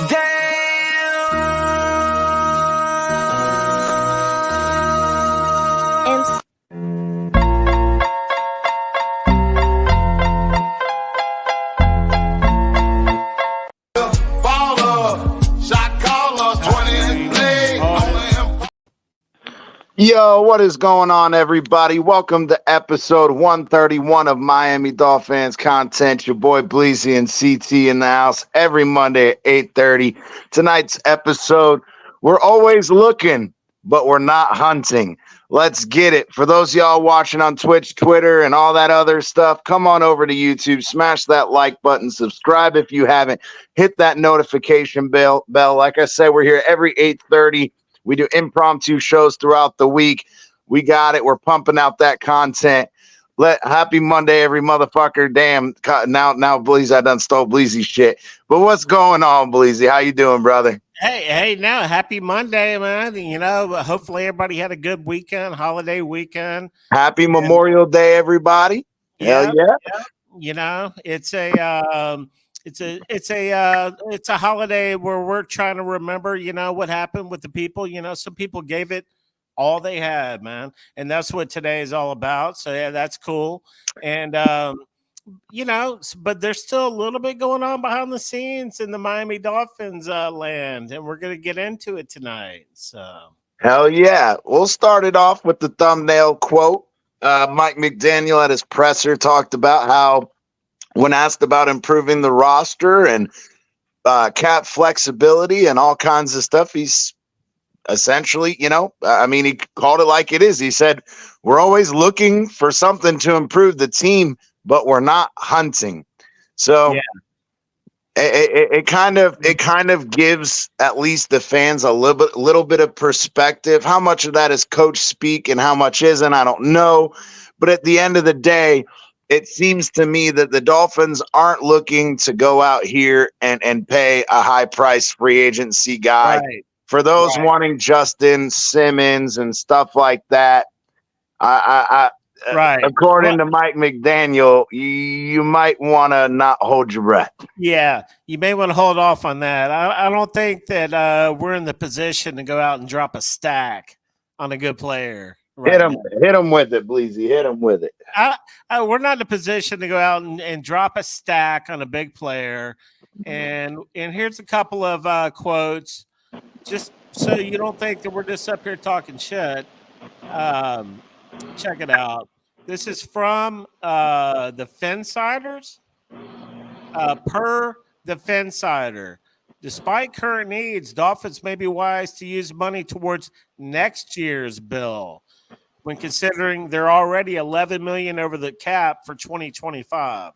Damn. Yo, what is going on, everybody? Welcome to episode 131 of Miami Dolphins content. Your boy Bleezy and CT in the house every Monday at 8:30. Tonight's episode, we're always looking, but we're not hunting. Let's get it. For those of y'all watching on Twitch, Twitter, and all that other stuff, come on over to YouTube, smash that like button, subscribe if you haven't, hit that notification bell. Like I said, we're here every 8:30. We do impromptu shows throughout the week. We got it. We're pumping out that content. Happy Monday, every motherfucker. Damn, now Bleezy, I done stole Bleezy shit. But what's going on, Bleezy? How you doing, brother? Hey, now happy Monday, man. You know, hopefully everybody had a good weekend, holiday weekend. Happy Memorial Day, everybody. Hell yeah. You know, it's a holiday where we're trying to remember, you know, what happened with the people. You know, some people gave it all they had, man, and that's what today is all about. So yeah, that's cool. And you know, but there's still a little bit going on behind the scenes in the Miami Dolphins land, and we're gonna get into it tonight. So hell yeah, we'll start it off with the thumbnail quote. Mike McDaniel at his presser talked about how, when asked about improving the roster and cap flexibility and all kinds of stuff, he's essentially, you know, he called it like it is. He said, we're always looking for something to improve the team, but we're not hunting. So yeah. It kind of gives at least the fans a little bit of perspective. How much of that is coach speak and how much isn't, I don't know. But at the end of the day, it seems to me that the Dolphins aren't looking to go out here and pay a high price free agency guy. Right. For those wanting Justin Simmons and stuff like that, according to Mike McDaniel, you might want to not hold your breath. Yeah, you may want to hold off on that. I don't think that we're in the position to go out and drop a stack on a good player. Right, hit him with it, Bleezy. Hit him with it. We're not in a position to go out and drop a stack on a big player. And here's a couple of quotes, just so you don't think that we're just up here talking shit. Check it out. This is from the Phinsiders. Per the Phinsider, despite current needs, Dolphins may be wise to use money towards next year's bill, when considering they're already $11 million over the cap for 2025.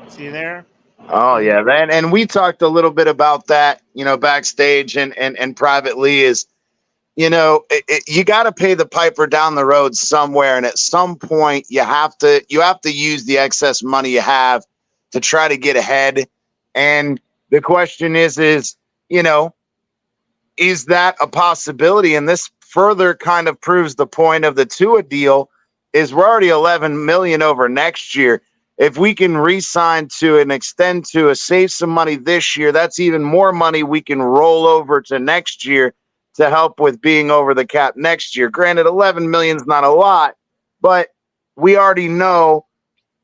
See there? Oh yeah, and we talked a little bit about that, you know, backstage and privately. Is, you know, you got to pay the piper down the road somewhere, and at some point you have to use the excess money you have to try to get ahead. And the question is, you know, is that a possibility? And this further kind of proves the point of the Tua deal. Is we're already $11 million over next year. If we can re-sign to and extend to save some money this year, that's even more money we can roll over to next year to help with being over the cap next year. Granted, 11 million is not a lot, but we already know,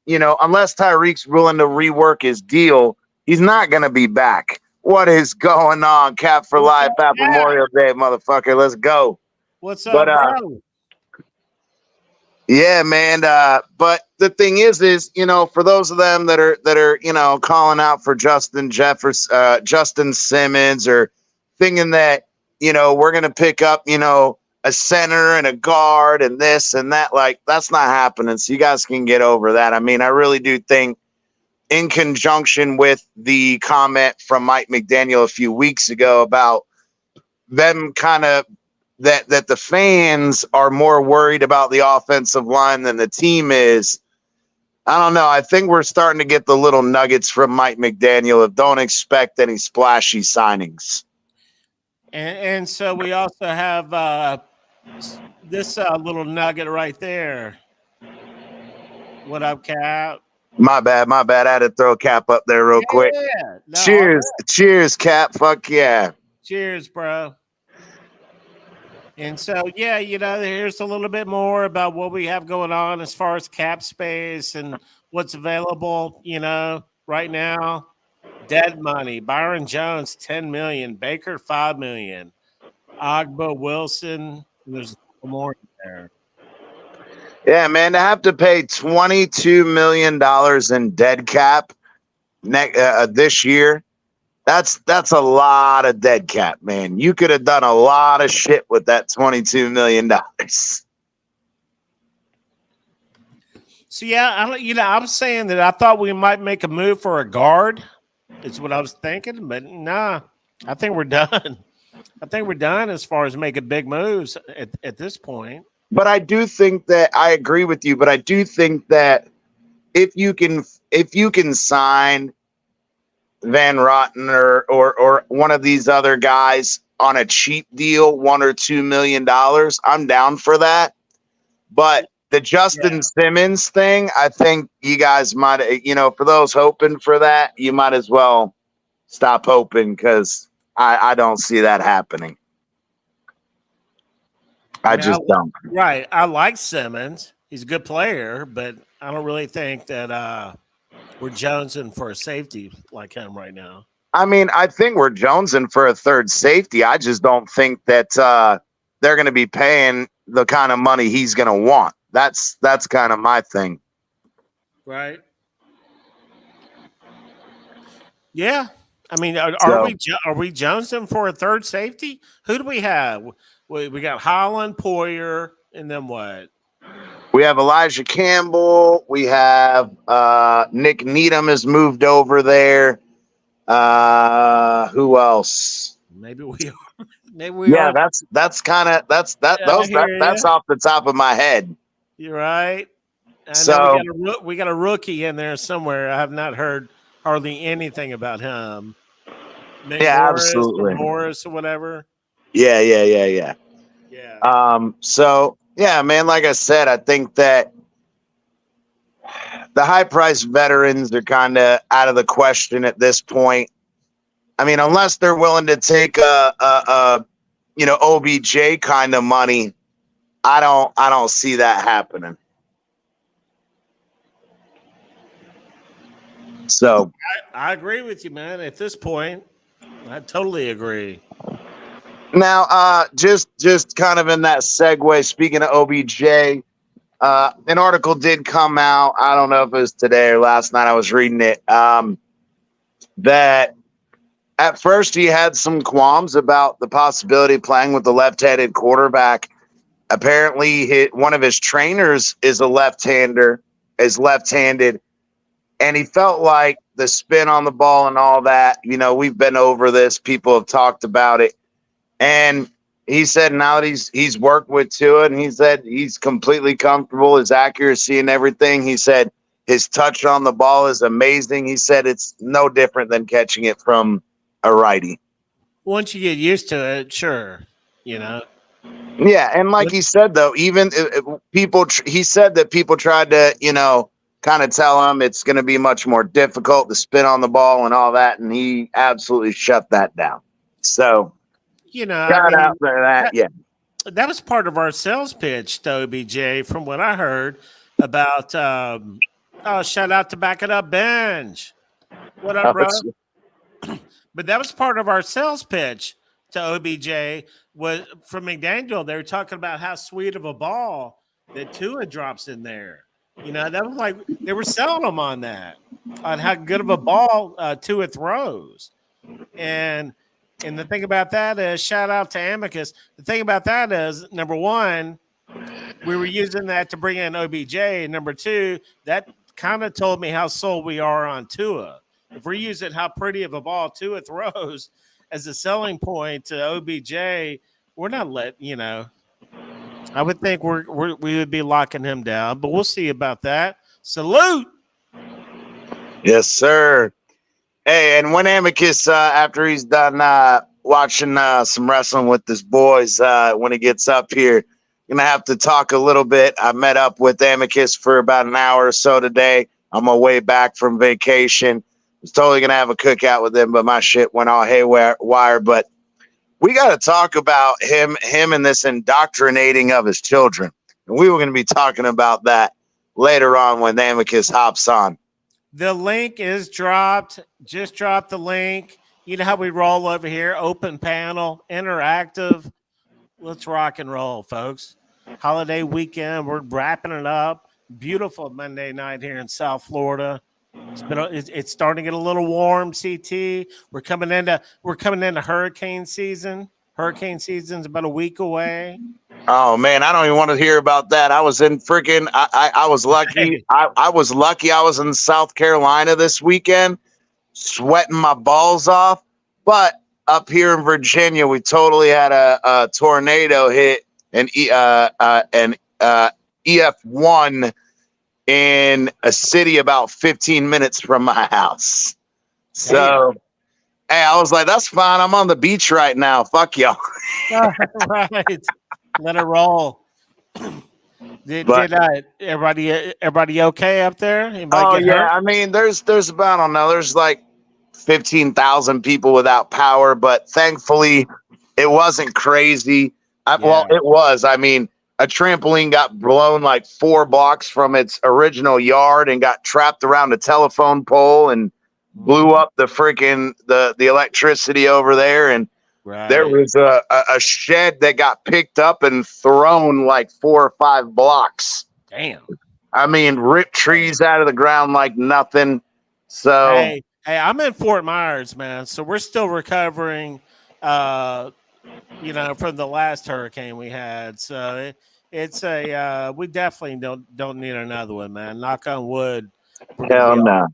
you know, unless Tyreek's willing to rework his deal, he's not going to be back. What is going on? Cap for life at Memorial Day, motherfucker. Let's go. What's up, bro? Yeah, man. But the thing is, you know, for those of them that are, you know, calling out for Justin Simmons, or thinking that, you know, we're going to pick up, you know, a center and a guard and this and that, like, that's not happening. So you guys can get over that. I mean, I really do think, in conjunction with the comment from Mike McDaniel a few weeks ago about them kind of that the fans are more worried about the offensive line than the team is. I don't know. I think we're starting to get the little nuggets from Mike McDaniel of don't expect any splashy signings. And so we also have this little nugget right there. What up, Cap? My bad, my bad. I had to throw Cap up there real quick. Yeah. No, all Cheers, good. cheers, Cap. Fuck yeah. Cheers, bro. And so, yeah, here's a little bit more about what we have going on as far as cap space and what's available, right now. Dead money. Byron Jones, 10 million. Baker, 5 million. Agba Wilson. There's more in there. Yeah, man, to have to pay $22 million in dead cap this year, that's a lot of dead cap, man. You could have done a lot of shit with that $22 million. So, yeah, I was saying that I thought we might make a move for a guard. Is what I was thinking, but nah, I think we're done. I think we're done as far as making big moves at this point. But I do think that I agree with you. But I do think that if you can sign Van Rotten or one of these other guys on a cheap deal, $1 or $2 million, I'm down for that. But the Justin Simmons thing, I think you guys might, for those hoping for that, you might as well stop hoping because I don't see that happening. I just don't. Right. I like Simmons. He's a good player, but I don't really think that we're jonesing for a safety like him right now. I mean, I think we're jonesing for a third safety. I just don't think that they're going to be paying the kind of money he's going to want. That's kind of my thing. Right. Yeah. I mean, are we jonesing for a third safety? Who do we have? We got Holland, Poyer, and then what? We have Elijah Campbell. We have Nick Needham has moved over there. Who else? Maybe we are. Yeah, that's off the top of my head. You're right. I know we got a rookie in there somewhere. I have not heard hardly anything about him. Maybe absolutely. Morris or whatever. Yeah. Yeah. So yeah, man, like I said, I think that the high price veterans are kind of out of the question at this point. I mean, unless they're willing to take a OBJ kind of money, I don't see that happening. So I agree with you, man. At this point, I totally agree. Now, just kind of in that segue, speaking of OBJ, an article did come out. I don't know if it was today or last night. I was reading it. That at first he had some qualms about the possibility of playing with the left-handed quarterback. Apparently, one of his trainers is left-handed, and he felt like the spin on the ball and all that. We've been over this. People have talked about it. And he said now that he's worked with Tua, and he said he's completely comfortable, his accuracy and everything. He said his touch on the ball is amazing. He said it's no different than catching it from a righty. Once you get used to it, sure, Yeah, and like he said, though, even he said that people tried to, kind of tell him it's going to be much more difficult to spin on the ball and all that, and he absolutely shut that down. So. Out for that. That was part of our sales pitch to OBJ, from what I heard about. Shout out to Back It Up Benj. What up, bro? But that was part of our sales pitch to OBJ. Was from McDaniel. They were talking about how sweet of a ball that Tua drops in there. That was like they were selling them on that, on how good of a ball Tua throws, and the thing about that is, shout out to Amicus. The thing about that is, number one, we were using that to bring in OBJ. And number two, that kind of told me how sold we are on Tua. If we're using how pretty of a ball Tua throws as a selling point to OBJ, we're not I would think we would be locking him down, but we'll see about that. Salute. Yes, sir. Hey, and when Amicus, after he's done watching some wrestling with his boys, when he gets up here, going to have to talk a little bit. I met up with Amicus for about an hour or so today. on my way back from vacation. Was totally gonna have a cookout with him, but my shit went all haywire. But we got to talk about him and this indoctrinating of his children. And we were going to be talking about that later on when the Amicus hops on. The link is dropped. Just dropped the link. You know how we roll over here, open panel, interactive. Let's rock and roll, folks. Holiday weekend. We're wrapping it up. Beautiful Monday night here in South Florida. It's starting to get a little warm. CT. We're coming into hurricane season. Hurricane season's about a week away. Oh man, I don't even want to hear about that. I was in freaking. I was lucky. I was lucky. I was in South Carolina this weekend, sweating my balls off. But up here in Virginia, we totally had a tornado hit an EF1 in a city about 15 minutes from my house. So, hey, I was like, that's fine. I'm on the beach right now. Fuck y'all. Right. Let it roll. Did everybody okay up there? Anybody get hurt? I mean, there's about, I don't know, there's like 15,000 people without power, but thankfully it wasn't crazy. Well, it was. I mean, a trampoline got blown like 4 blocks from its original yard and got trapped around a telephone pole and blew up the freaking the electricity over there. And there was a shed that got picked up and thrown like 4 or 5 blocks. Damn. I mean, ripped trees out of the ground like nothing. So hey, I'm in Fort Myers, man. So we're still recovering from the last hurricane we had. So it's we definitely don't need another one, man. Knock on wood. Hell no.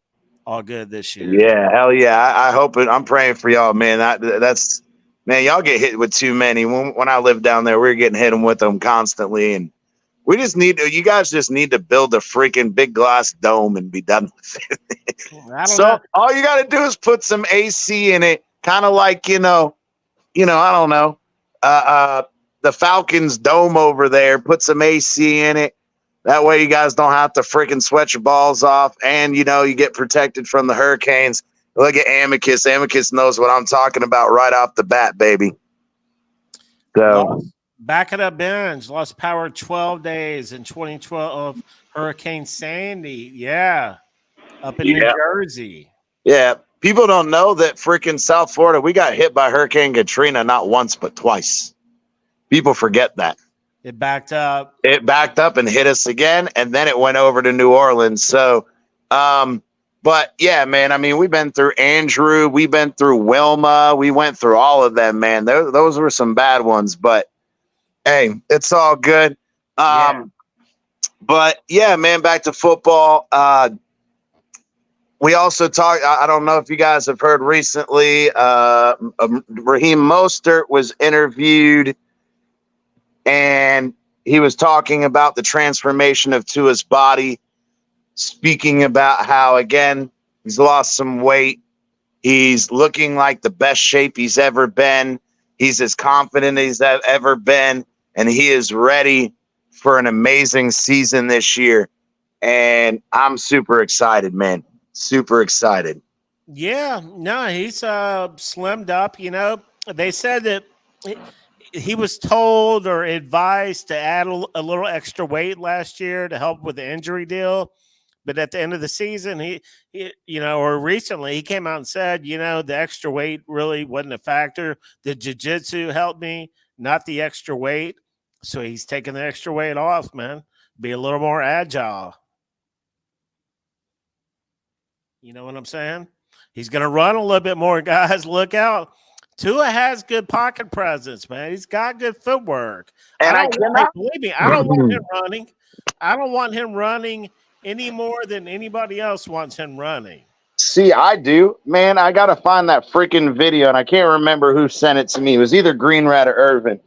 All good this year. Yeah, hell yeah. I hope it. I'm praying for y'all, man. That's man, y'all get hit with too many. When I lived down there, we were getting hit with them constantly, and we just you guys just need to build a freaking big glass dome and be done with it. So all you got to do is put some AC in it, kind of like I don't know, the Falcons dome over there. Put some AC in it. That way you guys don't have to freaking sweat your balls off, and you get protected from the hurricanes. Look at Amicus. Amicus knows what I'm talking about right off the bat, baby. So back it up, Benj. Lost power 12 days in 2012. Hurricane Sandy. Yeah. Up in New Jersey. Yeah. People don't know that freaking South Florida, we got hit by Hurricane Katrina not once, but twice. People forget that. It backed up. It backed up and hit us again, and then it went over to New Orleans. So, but yeah, man, I mean, we've been through Andrew. We've been through Wilma. We went through all of them, man. Those were some bad ones, but hey, it's all good. But yeah, man, back to football. We also talked, I don't know if you guys have heard recently, Raheem Mostert was interviewed, and he was talking about the transformation of Tua's body, speaking about how, again, he's lost some weight. He's looking like the best shape he's ever been. He's as confident as he's ever been, and he is ready for an amazing season this year. And I'm super excited, man. Super excited. Yeah, no, he's slimmed up. They said that he was told or advised to add a little extra weight last year to help with the injury deal. But at the end of the season, or recently, he came out and said, the extra weight really wasn't a factor. The jiu-jitsu helped me, not the extra weight. So he's taking the extra weight off, man. Be a little more agile. You know what I'm saying? He's going to run a little bit more, guys. Look out. Tua has good pocket presence, man. He's got good footwork. And believe me, I don't want him running. I don't want him running any more than anybody else wants him running. See, I do. Man, I got to find that freaking video, and I can't remember who sent it to me. It was either Green Rat or Irvin.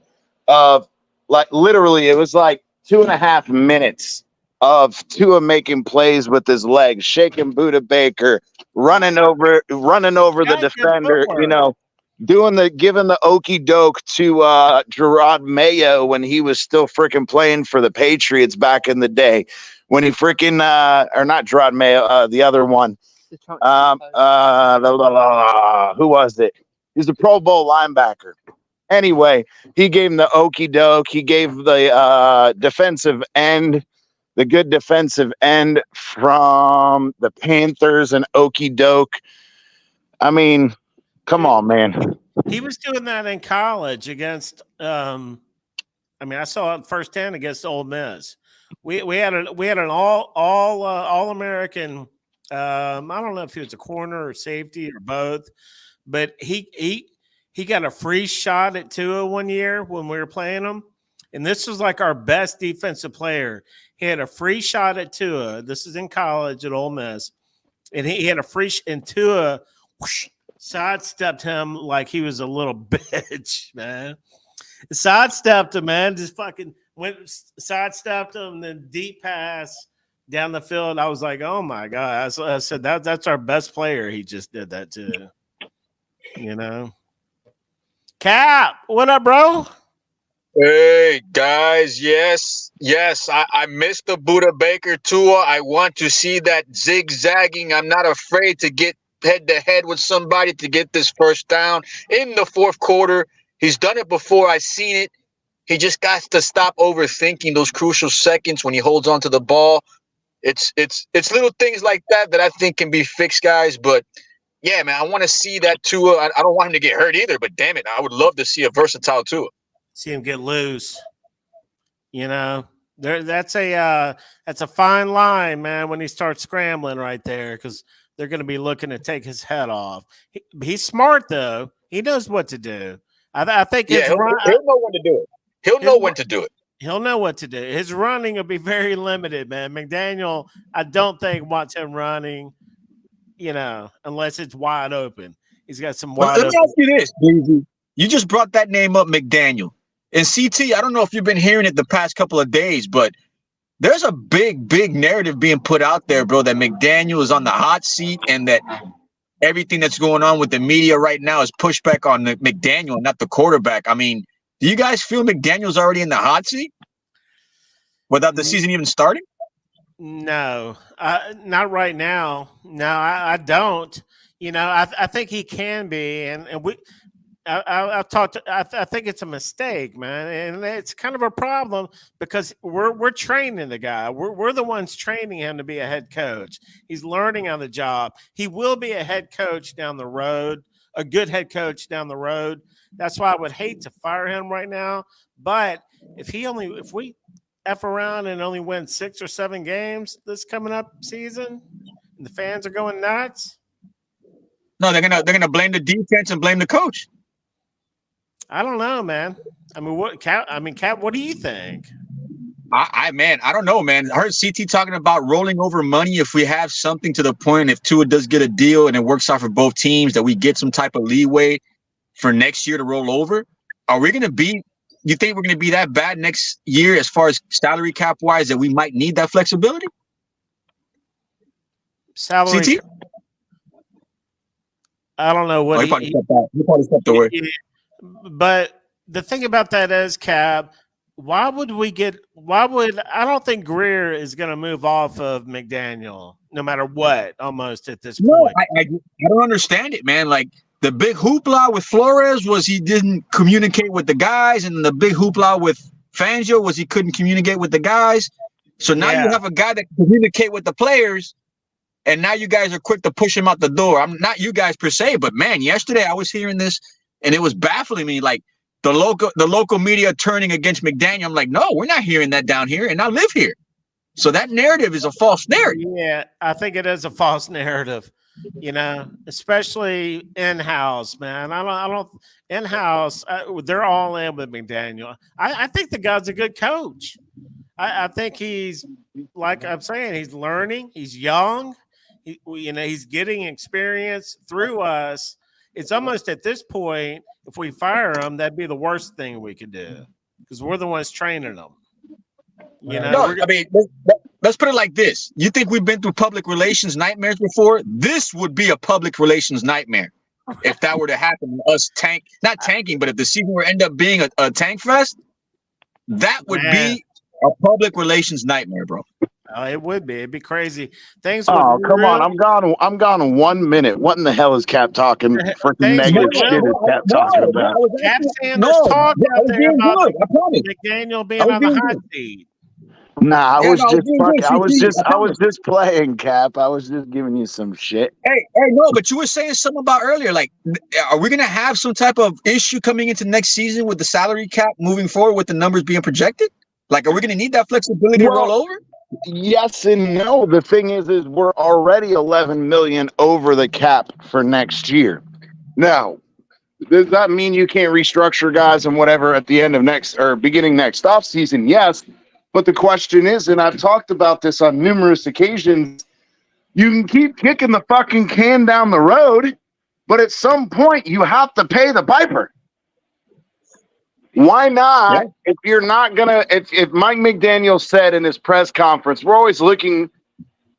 Literally, it was like 2.5 minutes of Tua making plays with his legs, shaking Buda Baker, running over the defender, giving the okey doke to Gerard Mayo when he was still freaking playing for the Patriots back in the day, when he freaking or not Gerard Mayo, the other one, who was it? He's a Pro Bowl linebacker. Anyway, he gave him the okey doke. He gave the defensive end, the good defensive end from the Panthers, an okey doke. I mean, come on, man. He was doing that in college against. I mean, I saw it firsthand against Ole Miss. We had an all American. I don't know if he was a corner or safety or both, but he got a free shot at Tua one year when we were playing him, and this was like our best defensive player. He had a free shot at Tua. This is in college at Ole Miss, and he had a free and Tua sidestepped him like he was a little bitch, man. Sidestepped him, man. Just fucking sidestepped him, then deep pass down the field. I was like, oh my God. I said that's our best player. He just did that too. You know. Cap, what up, bro? Hey guys, yes, I missed the Buda Baker Tua. I want to see that zigzagging. I'm not afraid to get head to head with somebody to get this first down in the fourth quarter. He's done it before. I've seen it. He just got to stop overthinking those crucial seconds when he holds onto the ball. It's little things like that I think can be fixed, guys. But yeah, man, I want to see that Tua. I don't want him to get hurt either, but damn it, I would love to see a versatile Tua. See him get loose. You know, that's a fine line, man, when he starts scrambling right there, because they're going to be looking to take his head off. He's smart, though. He knows what to do. I think he'll know when to do it. He'll know when to do it. He'll know what to do. His running will be very limited, man. McDaniel, I don't think wants him running, you know, unless it's wide open. He's got some wide open. Let me ask you this, Breezy. You just brought that name up, McDaniel. And CT, I don't know if you've been hearing it the past couple of days, but there's a big narrative being put out there, bro, that McDaniel is on the hot seat and that everything that's going on with the media right now is pushback on the McDaniel, not the quarterback. I mean, do you guys feel McDaniel's already in the hot seat without the season even starting? No, not right now. No, I don't. You know, I think he can be, and we. I've talked. I think it's a mistake, man, and it's kind of a problem because we're training the guy. We're the ones training him to be a head coach. He's learning on the job. He will be a head coach down the road, a good head coach down the road. That's why I would hate to fire him right now. But if we F around and only win 6 or 7 games this coming up season, and the fans are going nuts. No, they're gonna blame the defense and blame the coach. I don't know, man. I mean, Cap, what do you think? I don't know, man. I heard CT talking about rolling over money if we have something to the point if Tua does get a deal and it works out for both teams that we get some type of leeway for next year to roll over. Are we going to be – you think we're going to be that bad next year as far as salary cap wise that we might need that flexibility? Salary CT? I don't know what he probably stepped away. But the thing about that is, Cap, I don't think Greer is going to move off of McDaniel no matter what, almost at this point. I don't understand it, man. Like the big hoopla with Flores was he didn't communicate with the guys, and the big hoopla with Fangio was he couldn't communicate with the guys. So now you have a guy that can communicate with the players, and now you guys are quick to push him out the door. I'm not you guys per se, but man, yesterday I was hearing this. And it was baffling me, like the local media turning against McDaniel. I'm like, no, we're not hearing that down here, and I live here. So that narrative is a false narrative. Yeah, I think it is a false narrative. You know, especially in-house, man. I don't in-house. They're all in with McDaniel. I think the guy's a good coach. I think he's, like I'm saying, he's learning. He's young. He's getting experience through us. It's almost at this point, if we fire him, that'd be the worst thing we could do because we're the ones training them. You know, I mean, let's put it like this. You think we've been through public relations nightmares before? This would be a public relations nightmare. if that were to happen, us not tanking, but if the season were to end up being a tank fest, that would be a public relations nightmare, bro. It would be. It'd be crazy. Things would. Oh, come on! I'm gone in 1 minute. What in the hell is Cap talking? Freaking negative shit is Cap talking about? Cap Sanders talked out there about McDaniel being on the hot seat. Nah, I was just playing, Cap. I was just giving you some shit. Hey, no, but you were saying something about earlier. Like, are we gonna have some type of issue coming into next season with the salary cap moving forward with the numbers being projected? Like, are we gonna need that flexibility to roll over? Yes and no. The thing is we're already 11 million over the cap for next year. Now, does that mean you can't restructure guys and whatever at the end of next or beginning next off season? Yes. But the question is, and I've talked about this on numerous occasions, you can keep kicking the fucking can down the road, but at some point you have to pay the piper. Why not? Yeah. If you're not gonna, if Mike McDaniel said in his press conference, we're always looking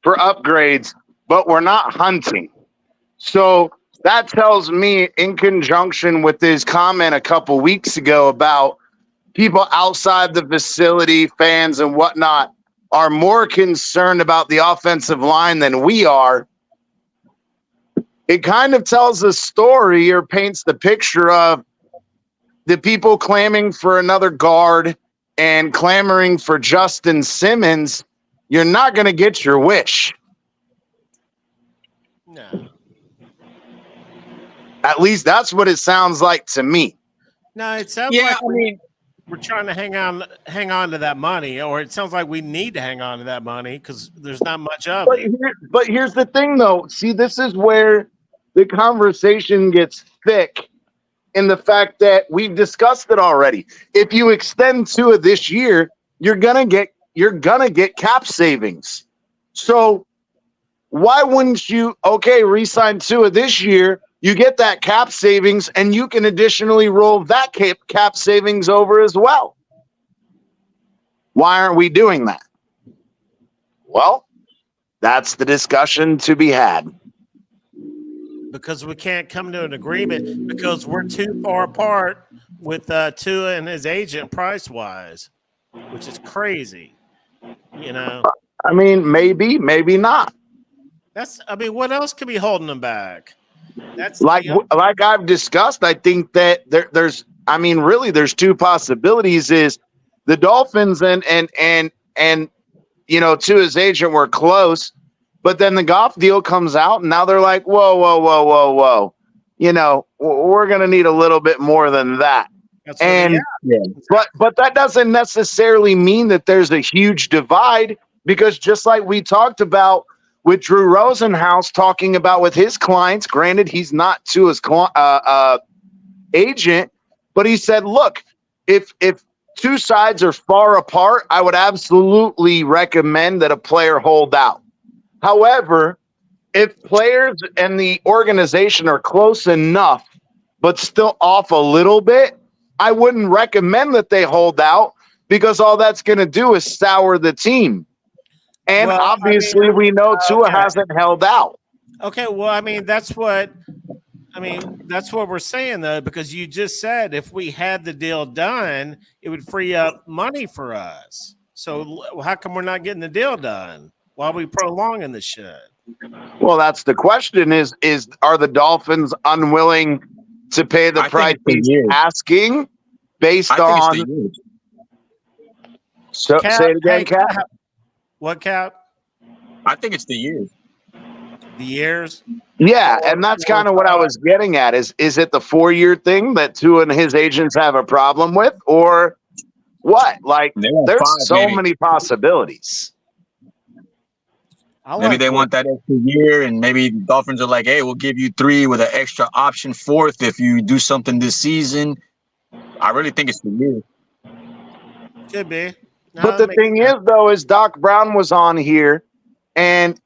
for upgrades, but we're not hunting. So that tells me, in conjunction with his comment a couple weeks ago about people outside the facility, fans and whatnot, are more concerned about the offensive line than we are. It kind of tells a story or paints the picture of the people clamoring for another guard and clamoring for Justin Simmons. You're not going to get your wish. No. At least that's what it sounds like to me. No, it sounds like we're trying to hang on to that money, or it sounds like we need to hang on to that money because there's not much of it. But here's the thing, though. See, this is where the conversation gets thick. In the fact that we've discussed it already. If you extend Tua this year, you're gonna get cap savings. So why wouldn't you re-sign Tua this year? You get that cap savings, and you can additionally roll that cap savings over as well. Why aren't we doing that? Well, that's the discussion to be had. Because we can't come to an agreement because we're too far apart with Tua and his agent price-wise, which is crazy. You know? I mean, maybe not. What else could be holding them back? That's like I've discussed. I think that there's two possibilities: is the Dolphins and Tua's agent were close. But then the Goff deal comes out, and now they're like, whoa. We're going to need a little bit more than that. But that doesn't necessarily mean that there's a huge divide, because just like we talked about with Drew Rosenhaus talking about with his clients, granted, he's not Tua's agent, but he said, look, if two sides are far apart, I would absolutely recommend that a player hold out. However, if players and the organization are close enough, but still off a little bit, I wouldn't recommend that they hold out, because all that's going to do is sour the team. And obviously we know Tua hasn't held out. Okay, well, that's what we're saying, though, because you just said if we had the deal done, it would free up money for us. So how come we're not getting the deal done? Why are we prolonging the shit? Well, that's the question: is are the Dolphins unwilling to pay the price he's asking based on? So say it again, Cap. What, Cap? I think it's the years. The years? Yeah, and that's kind of what I was getting at. Is it the 4-year thing that Tua and his agents have a problem with, or what? Like, there's so many possibilities. Maybe they want that extra year, and maybe the Dolphins are like, hey, we'll give you 3 with an extra option 4th if you do something this season. I really think it's the year. Could be. But the thing is, though, is Doc Brown was on here, and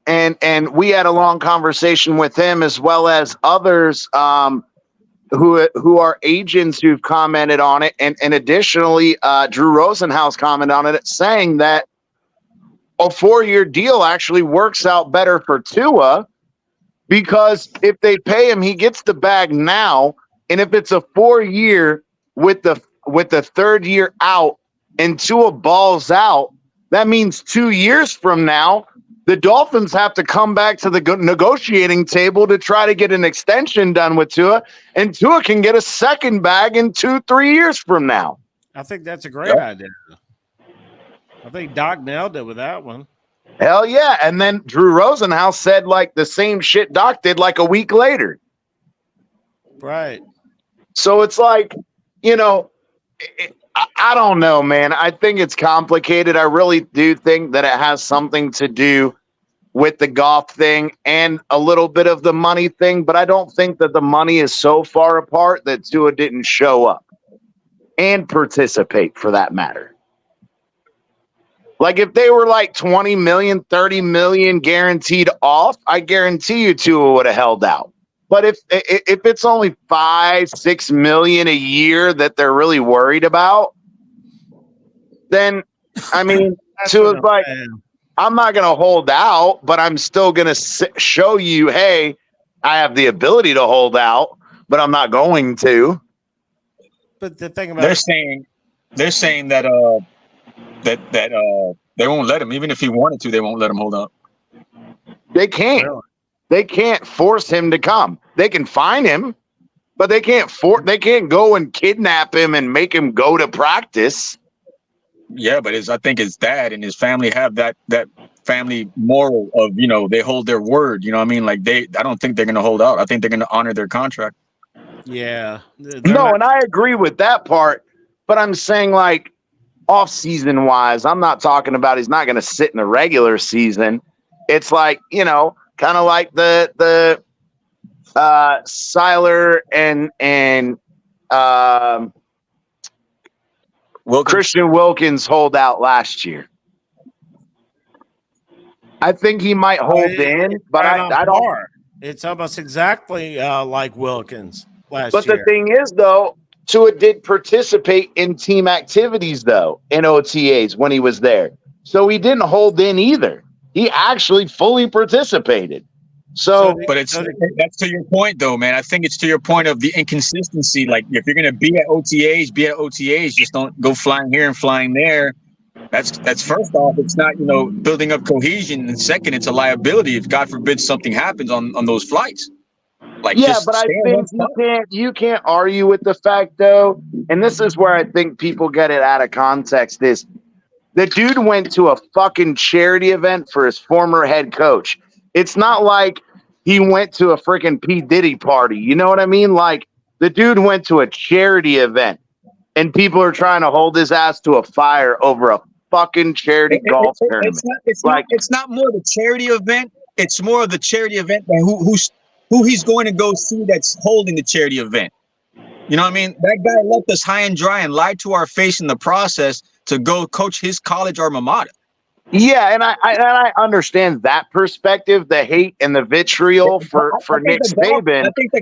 we had a long conversation with him, as well as others who are agents who've commented on it. And additionally, Drew Rosenhaus commented on it, saying that a 4-year deal actually works out better for Tua, because if they pay him, he gets the bag now. And if it's a 4-year with the third year out and Tua balls out, that means 2 years from now, the Dolphins have to come back to the negotiating table to try to get an extension done with Tua, and Tua can get a second bag in 2-3 years from now. I think that's a great idea. I think Doc nailed it with that one. Hell yeah. And then Drew Rosenhaus said like the same shit Doc did like a week later. Right. So it's like, you know, I don't know, man. I think it's complicated. I really do think that it has something to do with the golf thing and a little bit of the money thing, but I don't think that the money is so far apart that Tua didn't show up and participate for that matter. Like if they were like 20 million, 30 million guaranteed off, I guarantee you Tua would have held out. But if it's only 5-6 million a year that they're really worried about, then I mean, Tua's like, I'm not going to hold out, but I'm still going to show you, hey, I have the ability to hold out, but I'm not going to. But the thing about they're saying that they won't let him, even if he wanted to, they won't let him hold out. They can't. Really? They can't force him to come. They can fine him, but they can't go and kidnap him and make him go to practice. Yeah, but I think his dad and his family have that family moral of, you know, they hold their word. You know what I mean? Like I don't think they're going to hold out. I think they're going to honor their contract. Yeah. No, and I agree with that part, but I'm saying like off-season wise, I'm not talking about he's not going to sit in the regular season. It's like, you know, kind of like the Seiler and Christian Wilkins hold out last year. I think he might hold in, but I don't. It's almost exactly like Wilkins last year. But the thing is, though, Tua did participate in team activities, though, in OTAs when he was there. So he didn't hold in either. He actually fully participated. But that's to your point, though, man. I think it's to your point of the inconsistency. Like, if you're going to be at OTAs. Just don't go flying here and flying there. That's first off, it's not, you know, building up cohesion. And second, it's a liability if, God forbid, something happens on those flights. Like, yeah, but I think you can't argue with the fact, though, and this is where I think people get it out of context, is the dude went to a fucking charity event for his former head coach. It's not like he went to a freaking P. Diddy party. You know what I mean? Like, the dude went to a charity event, and people are trying to hold his ass to a fire over a fucking charity golf tournament. It's not more the charity event. It's more of the charity event than who he's going to go see that's holding the charity event. You know what I mean? That guy left us high and dry and lied to our face in the process to go coach his college alma mater. Yeah, and I understand that perspective, the hate and the vitriol for Nick Saban. I think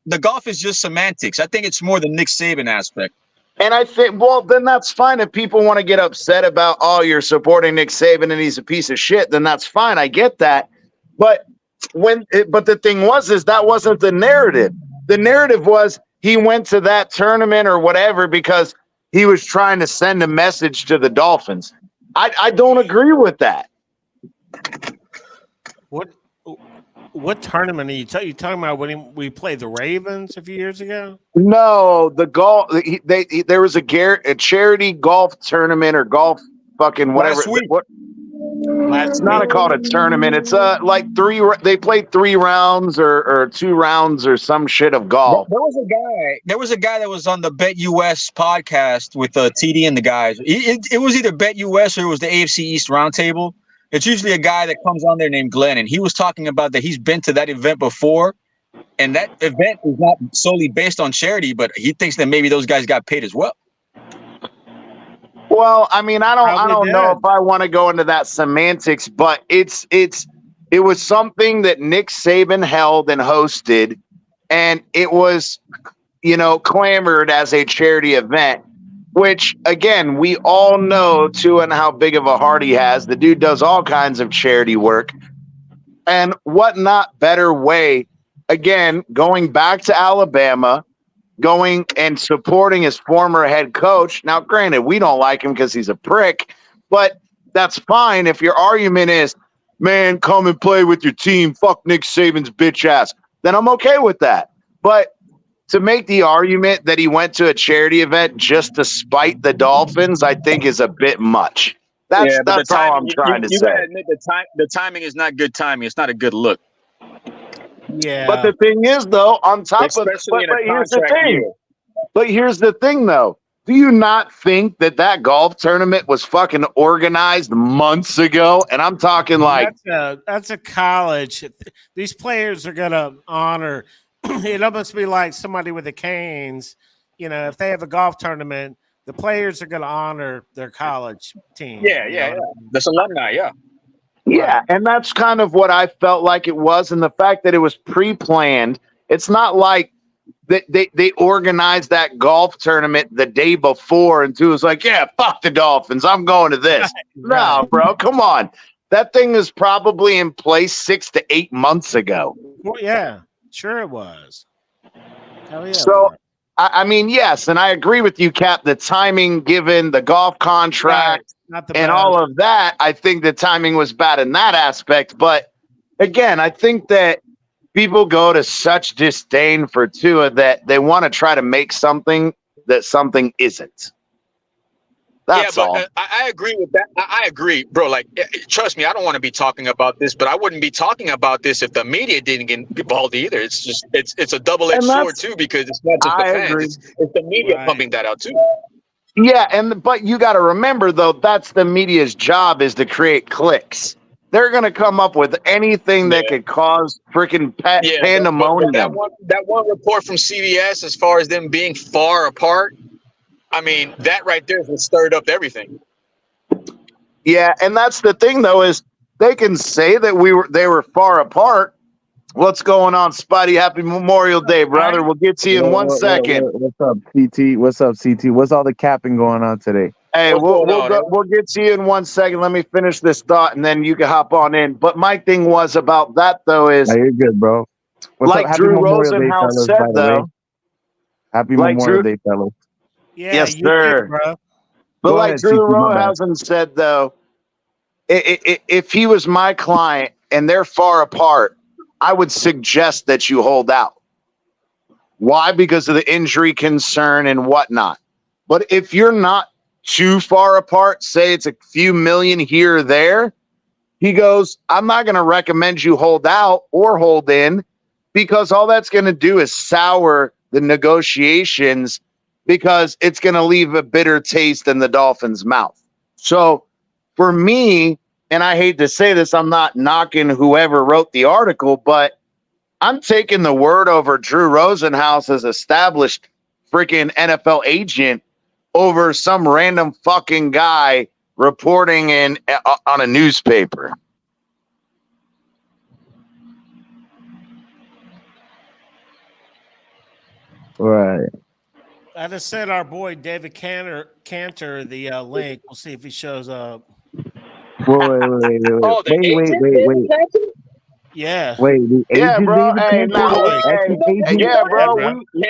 the golf is just semantics. I think it's more the Nick Saban aspect. And I think, well, then that's fine. If people want to get upset about, oh, you're supporting Nick Saban and he's a piece of shit, then that's fine. I get that. But the thing is that wasn't the narrative. The narrative was he went to that tournament or whatever because he was trying to send a message to the Dolphins. I don't agree with that. What tournament are you talking about? When we played the Ravens a few years ago? No, the golf. There was a charity golf tournament or golf fucking whatever. It's not called a tournament. It's like they played 3 rounds or 2 rounds or some shit of golf. There was a guy that was on the Bet US podcast with TD and the guys. It was either Bet US or it was the AFC East Roundtable. It's usually a guy that comes on there named Glenn, and he was talking about that he's been to that event before, and that event is not solely based on charity, but he thinks that maybe those guys got paid as well. Well, I mean, I don't know if I want to go into that semantics, but it was something that Nick Saban held and hosted, and it was, you know, clamored as a charity event, which again, we all know too, and how big of a heart he has. The dude does all kinds of charity work. And what not better way, again, going back to Alabama, going and supporting his former head coach. Now, granted, we don't like him because he's a prick, but that's fine if your argument is, man, come and play with your team, fuck Nick Saban's bitch ass, then I'm okay with that. But to make the argument that he went to a charity event just to spite the Dolphins, I think is a bit much. That's but the all timing, I'm trying to you say. gotta admit the timing is not good timing. It's not a good look, Yeah. But the thing is, though, on top of especially in a but here's the contract thing. year. But here's the thing, though. Do you not think that golf tournament was fucking organized months ago? And I'm talking like that's a college. These players are gonna honor. It almost be like somebody with the Canes. You know, if they have a golf tournament, the players are gonna honor their college team. Yeah. That's alumni, yeah. yeah, and that's kind of what I felt like it was, and the fact that it was pre-planned. It's not like they organized that golf tournament the day before, and two was like, yeah, fuck the Dolphins, I'm going to this. Right. No, bro, come on. That thing is probably in place 6 to 8 months ago. Well, yeah, sure it was. Hell yeah. So, I mean, yes, and I agree with you, Cap. The timing, given the golf contract not the and best. all of that, I think the timing was bad in that aspect. But again, I think that people go to such disdain for Tua that they want to try to make something that something isn't. That's all. I agree with that. I agree, bro. Like, trust me, I don't want to be talking about this, but I wouldn't be talking about this if the media didn't get involved either. It's just it's a double-edged sword too, because it's not just the fans; it's the media pumping that out too. Yeah, but you got to remember though, that's the media's job, is to create clicks. They're going to come up with anything that could cause freaking pandemonium. That one report from CBS, as far as them being far apart, I mean, that right there has stirred up everything. Yeah, and that's the thing though, is they can say that they were far apart. What's going on, Spidey? Happy Memorial Day, brother. We'll get to you in 1 second. What's up, CT? What's up, CT? What's all the capping going on today? Hey, we'll get to you in 1 second. Let me finish this thought, and then you can hop on in. But my thing was about that, though, is you're good, bro. like Drew Rosenhaus said, though. Happy Memorial Day, fellas. Yeah, yes, sir. Did, bro. But like Drew Rosenhaus said, though, if he was my client and they're far apart, I would suggest that you hold out. Why? Because of the injury concern and whatnot. But if you're not too far apart, say it's a few million here or there, he goes, I'm not going to recommend you hold out or hold in, because all that's going to do is sour the negotiations, because it's going to leave a bitter taste in the Dolphins' mouth. So for me, and I hate to say this, I'm not knocking whoever wrote the article, but I'm taking the word over Drew Rosenhaus as established freaking NFL agent over some random fucking guy reporting on a newspaper. Right. I just sent our boy David Cantor the link. We'll see if he shows up. Wait. Yeah. Wait, the agent, bro.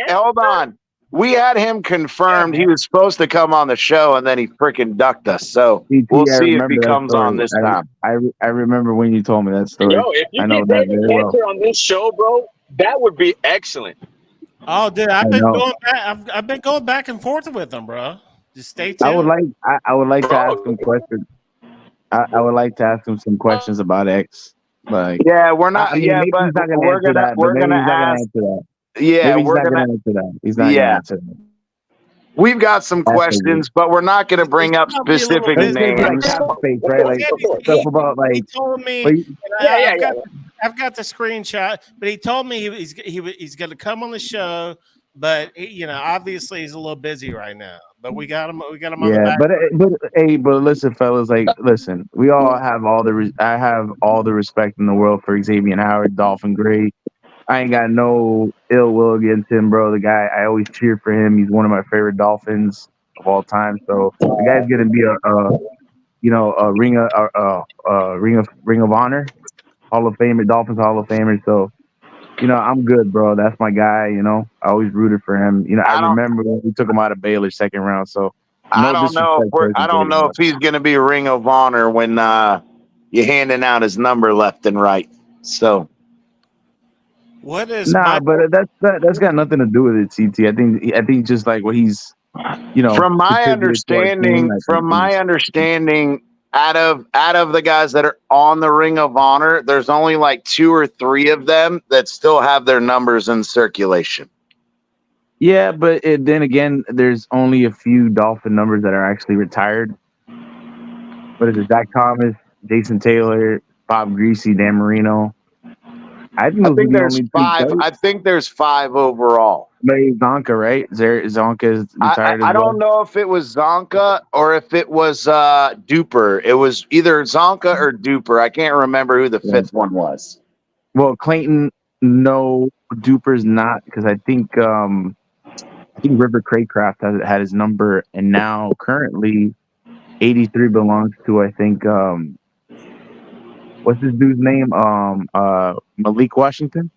Hold on. We had him confirmed. He was supposed to come on the show, and then he freaking ducked us. So we'll see if he comes on this time. I remember when you told me that story. Yo, if you get David Cantor on this show, bro, that would be excellent. Oh, dude, I've been going back and forth with him, bro. Just stay tuned. I would like to ask him questions. I would like to ask him some questions about X. Like, yeah, we're not. But we're gonna answer that. Yeah, we're gonna answer that. He's not gonna answer that. We've got some questions, but we're not going to bring up specific names. Right? Like stuff about like. He told me. I've got the screenshot, but he told me he's going to come on the show, but obviously he's a little busy right now. But we got him. On the back. But listen, fellas. Like, listen. We all have I have all the respect in the world for Xavier Howard, Dolphin Gray. I ain't got no ill will against him, bro. The guy, I always cheer for him. He's one of my favorite Dolphins of all time. So the guy's gonna be a Ring of Honor, Hall Hall of Famer, Dolphins Hall of Famer. So, I'm good, bro. That's my guy. I always rooted for him. I I don't. remember when we took him out of Baylor second round. So, I no don't know if disrespect towards I the don't Gators, know if but he's going to be Ring of Honor when you're handing out his number left and right. So What is nah, my but that's got nothing to do with it, CT. I think just like what he's from my contributed to our team. understanding, I think he's out of the guys that are on the Ring of Honor, there's only like 2 or 3 of them that still have their numbers in circulation. yeah, but then again, there's only a few Dolphin numbers that are actually retired. What is it? Zach Thomas, Jason Taylor, Bob Greasy, Dan Marino. I think I those are think the there's only two. 5. I think there's 5 overall. Maybe Zonka, right? Zonka is retired I as well. don't know if it was Zonka or if it was Duper. It was either Zonka or Duper. I can't remember who the Yeah. 5th one was. Well, Clayton, no. Duper's not, because I think River Craycraft had his number, and now currently 83 belongs to, I think, what's this dude's name? Malik Washington.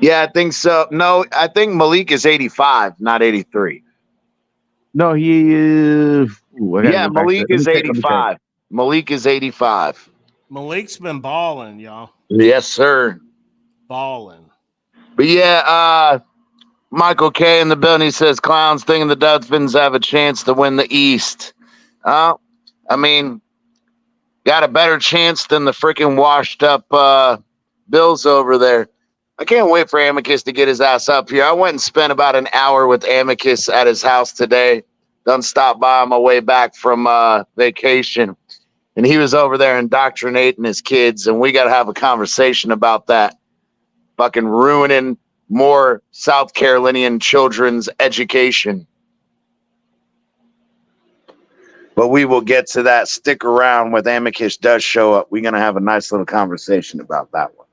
Yeah, I think so. No, I think Malik is 85, not 83. No, he is. I gotta Yeah, go back to Malik it. Let is me check. 85. Malik is 85. Malik's been balling, y'all. Yes, sir. Balling. But yeah, Michael K in the building, he says clowns thinking the Dolphins have a chance to win the East. I mean, got a better chance than the freaking washed up Bills over there. I can't wait for Amicus to get his ass up here. I went and spent about an hour with Amicus at his house today. Done stopped by on my way back from vacation. And he was over there indoctrinating his kids. And we got to have a conversation about that. Fucking ruining more South Carolinian children's education. But we will get to that. Stick around when Amicus does show up. We're going to have a nice little conversation about that one.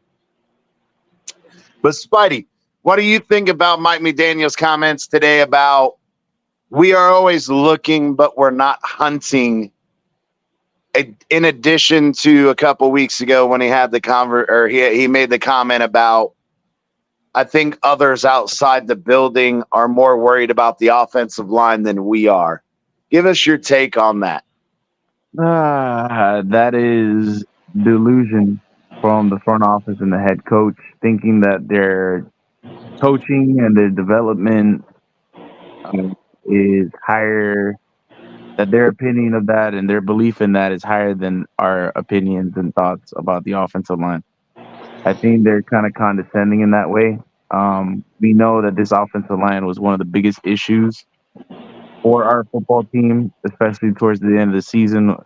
But Spidey, what do you think about Mike McDaniel's comments today about we are always looking, but we're not hunting? In addition to a couple weeks ago when he had the he made the comment about, I think others outside the building are more worried about the offensive line than we are. Give us your take on that. That is delusion from the front office and the head coach, thinking that their coaching and their development is higher, that their opinion of that and their belief in that is higher than our opinions and thoughts about the offensive line. I think they're kind of condescending in that way. We know that this offensive line was one of the biggest issues for our football team, especially towards the end of the season.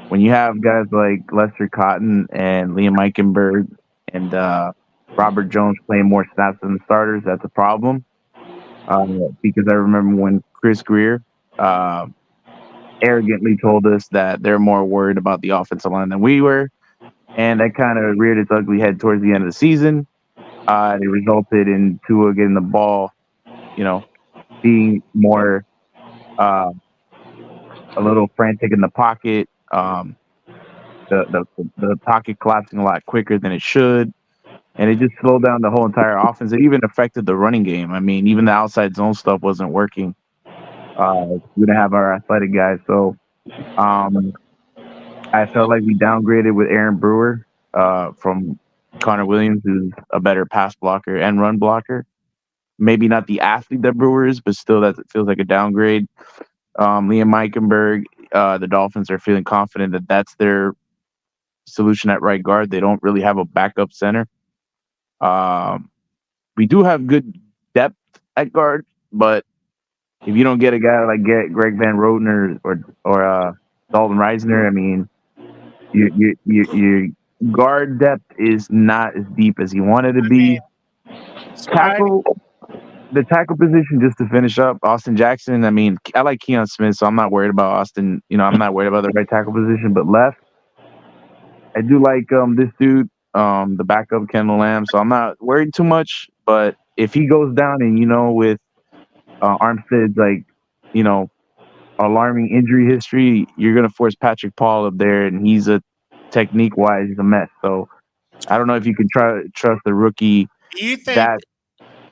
When you have guys like Lester Cotton and Liam Eichenberg and Robert Jones playing more snaps than the starters, that's a problem. Because I remember when Chris Greer arrogantly told us that they're more worried about the offensive line than we were. And that kind of reared its ugly head towards the end of the season. It resulted in Tua getting the ball, being more a little frantic in the pocket. The pocket collapsing a lot quicker than it should. And it just slowed down the whole entire offense. It even affected the running game. I mean, even the outside zone stuff wasn't working. We didn't have our athletic guys. So I felt like we downgraded with Aaron Brewer from Connor Williams, who's a better pass blocker and run blocker. Maybe not the athlete that Brewer is, but still that feels like a downgrade. Liam Eichenberg, the Dolphins are feeling confident that that's their solution at right guard. They don't really have a backup center. We do have good depth at guard, but if you don't get a guy like Greg Van Roten or Dalton Reisner, I mean, your guard depth is not as deep as you want it to be. The tackle position, just to finish up, Austin Jackson. I mean, I like Keon Smith, so I'm not worried about Austin. I'm not worried about the right tackle position, but left, I do like this dude, the backup Kendall Lamb, so I'm not worried too much. But if he goes down and, with Armstead's, alarming injury history, you're going to force Patrick Paul up there, and he's technique-wise, he's a mess. So I don't know if you can trust the rookie Do you think? that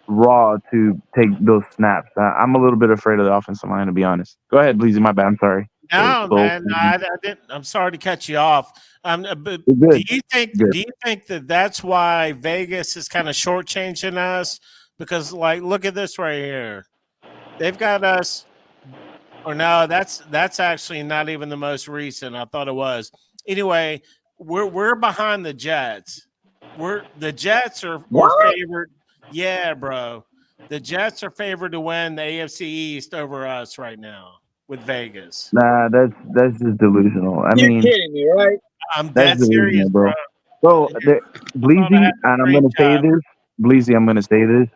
raw to take those snaps. I'm a little bit afraid of the offensive line, to be honest. Go ahead, Bleezy. My bad. I'm sorry. No, So man, I didn't. I'm sorry to cut you off. But it's do good. you think? Good. Do you think that that's why Vegas is kind of shortchanging us? Because, like, look at this right here. They've got us. Or no, that's actually not even the most recent. I thought it was. Anyway, we're behind the Jets. The Jets are What? favored. Yeah, bro. The Jets are favored to win the AFC East over us right now with Vegas. Nah, that's just delusional. I You're mean, kidding me, right? I'm that's dead serious, delusional, bro. bro. So I thought I Bleezy, had and a I'm gonna say screenshot. this, Bleezy, I'm gonna say this.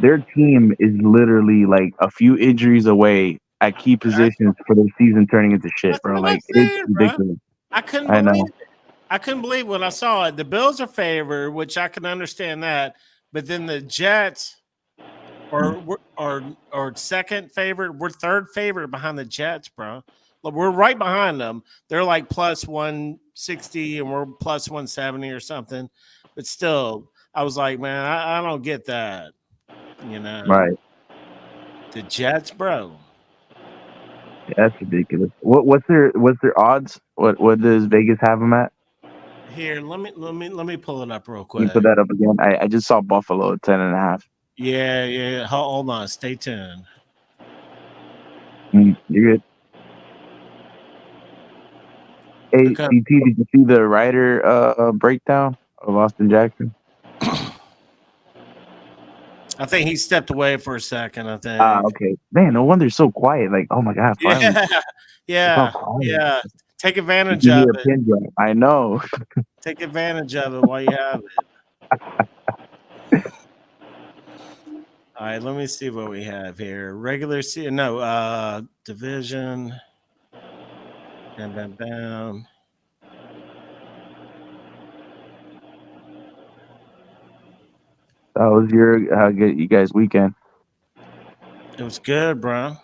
Their team is literally like a few injuries away at key positions for the season turning into shit, That's bro. what I'm Like it's saying, bro. ridiculous. I couldn't I believe know. it. I couldn't believe when I saw it. The Bills are favored, which I can understand that, but then the Jets or second favorite. We're third favorite behind the Jets, bro. Look, we're right behind them. They're like plus 160 and we're plus 170 or something. But still, I was like, man, I don't get that. You know, Right. the Jets, bro. That's ridiculous. What's their odds? What does Vegas have them at? Here, let me pull it up real Can you quick. put that up again? I just saw Buffalo at 10.5. Yeah. Hold on, stay tuned. You're good. Hey, Okay. CT, did you see the Ryder breakdown of Austin Jackson? I think he stepped away for a second. I think. Okay. Man, no wonder it's so quiet. Like, oh my God, finally. It's all Yeah, quiet. yeah. Take You advantage can of hear a it. pin drop. I know. Take advantage of it while you have it. All right, let me see what we have here. Regular season, no, division. Bam, bam, bam. That was your how good you guys weekend. It was good, bro.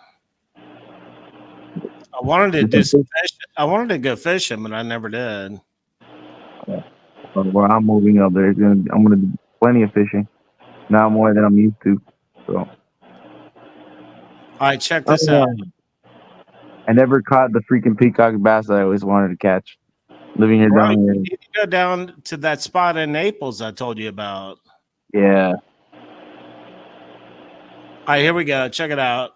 I wanted to do some fishing. I wanted to go fishing, but I never did. Where I'm moving up, I'm gonna do plenty of fishing. Now more than I'm used to. So All right, check this out. I never caught the freaking peacock bass that I always wanted to catch. Living here Bro, down you here. need to go down to that spot in Naples I told you about. Yeah. All right, here we go. Check it out.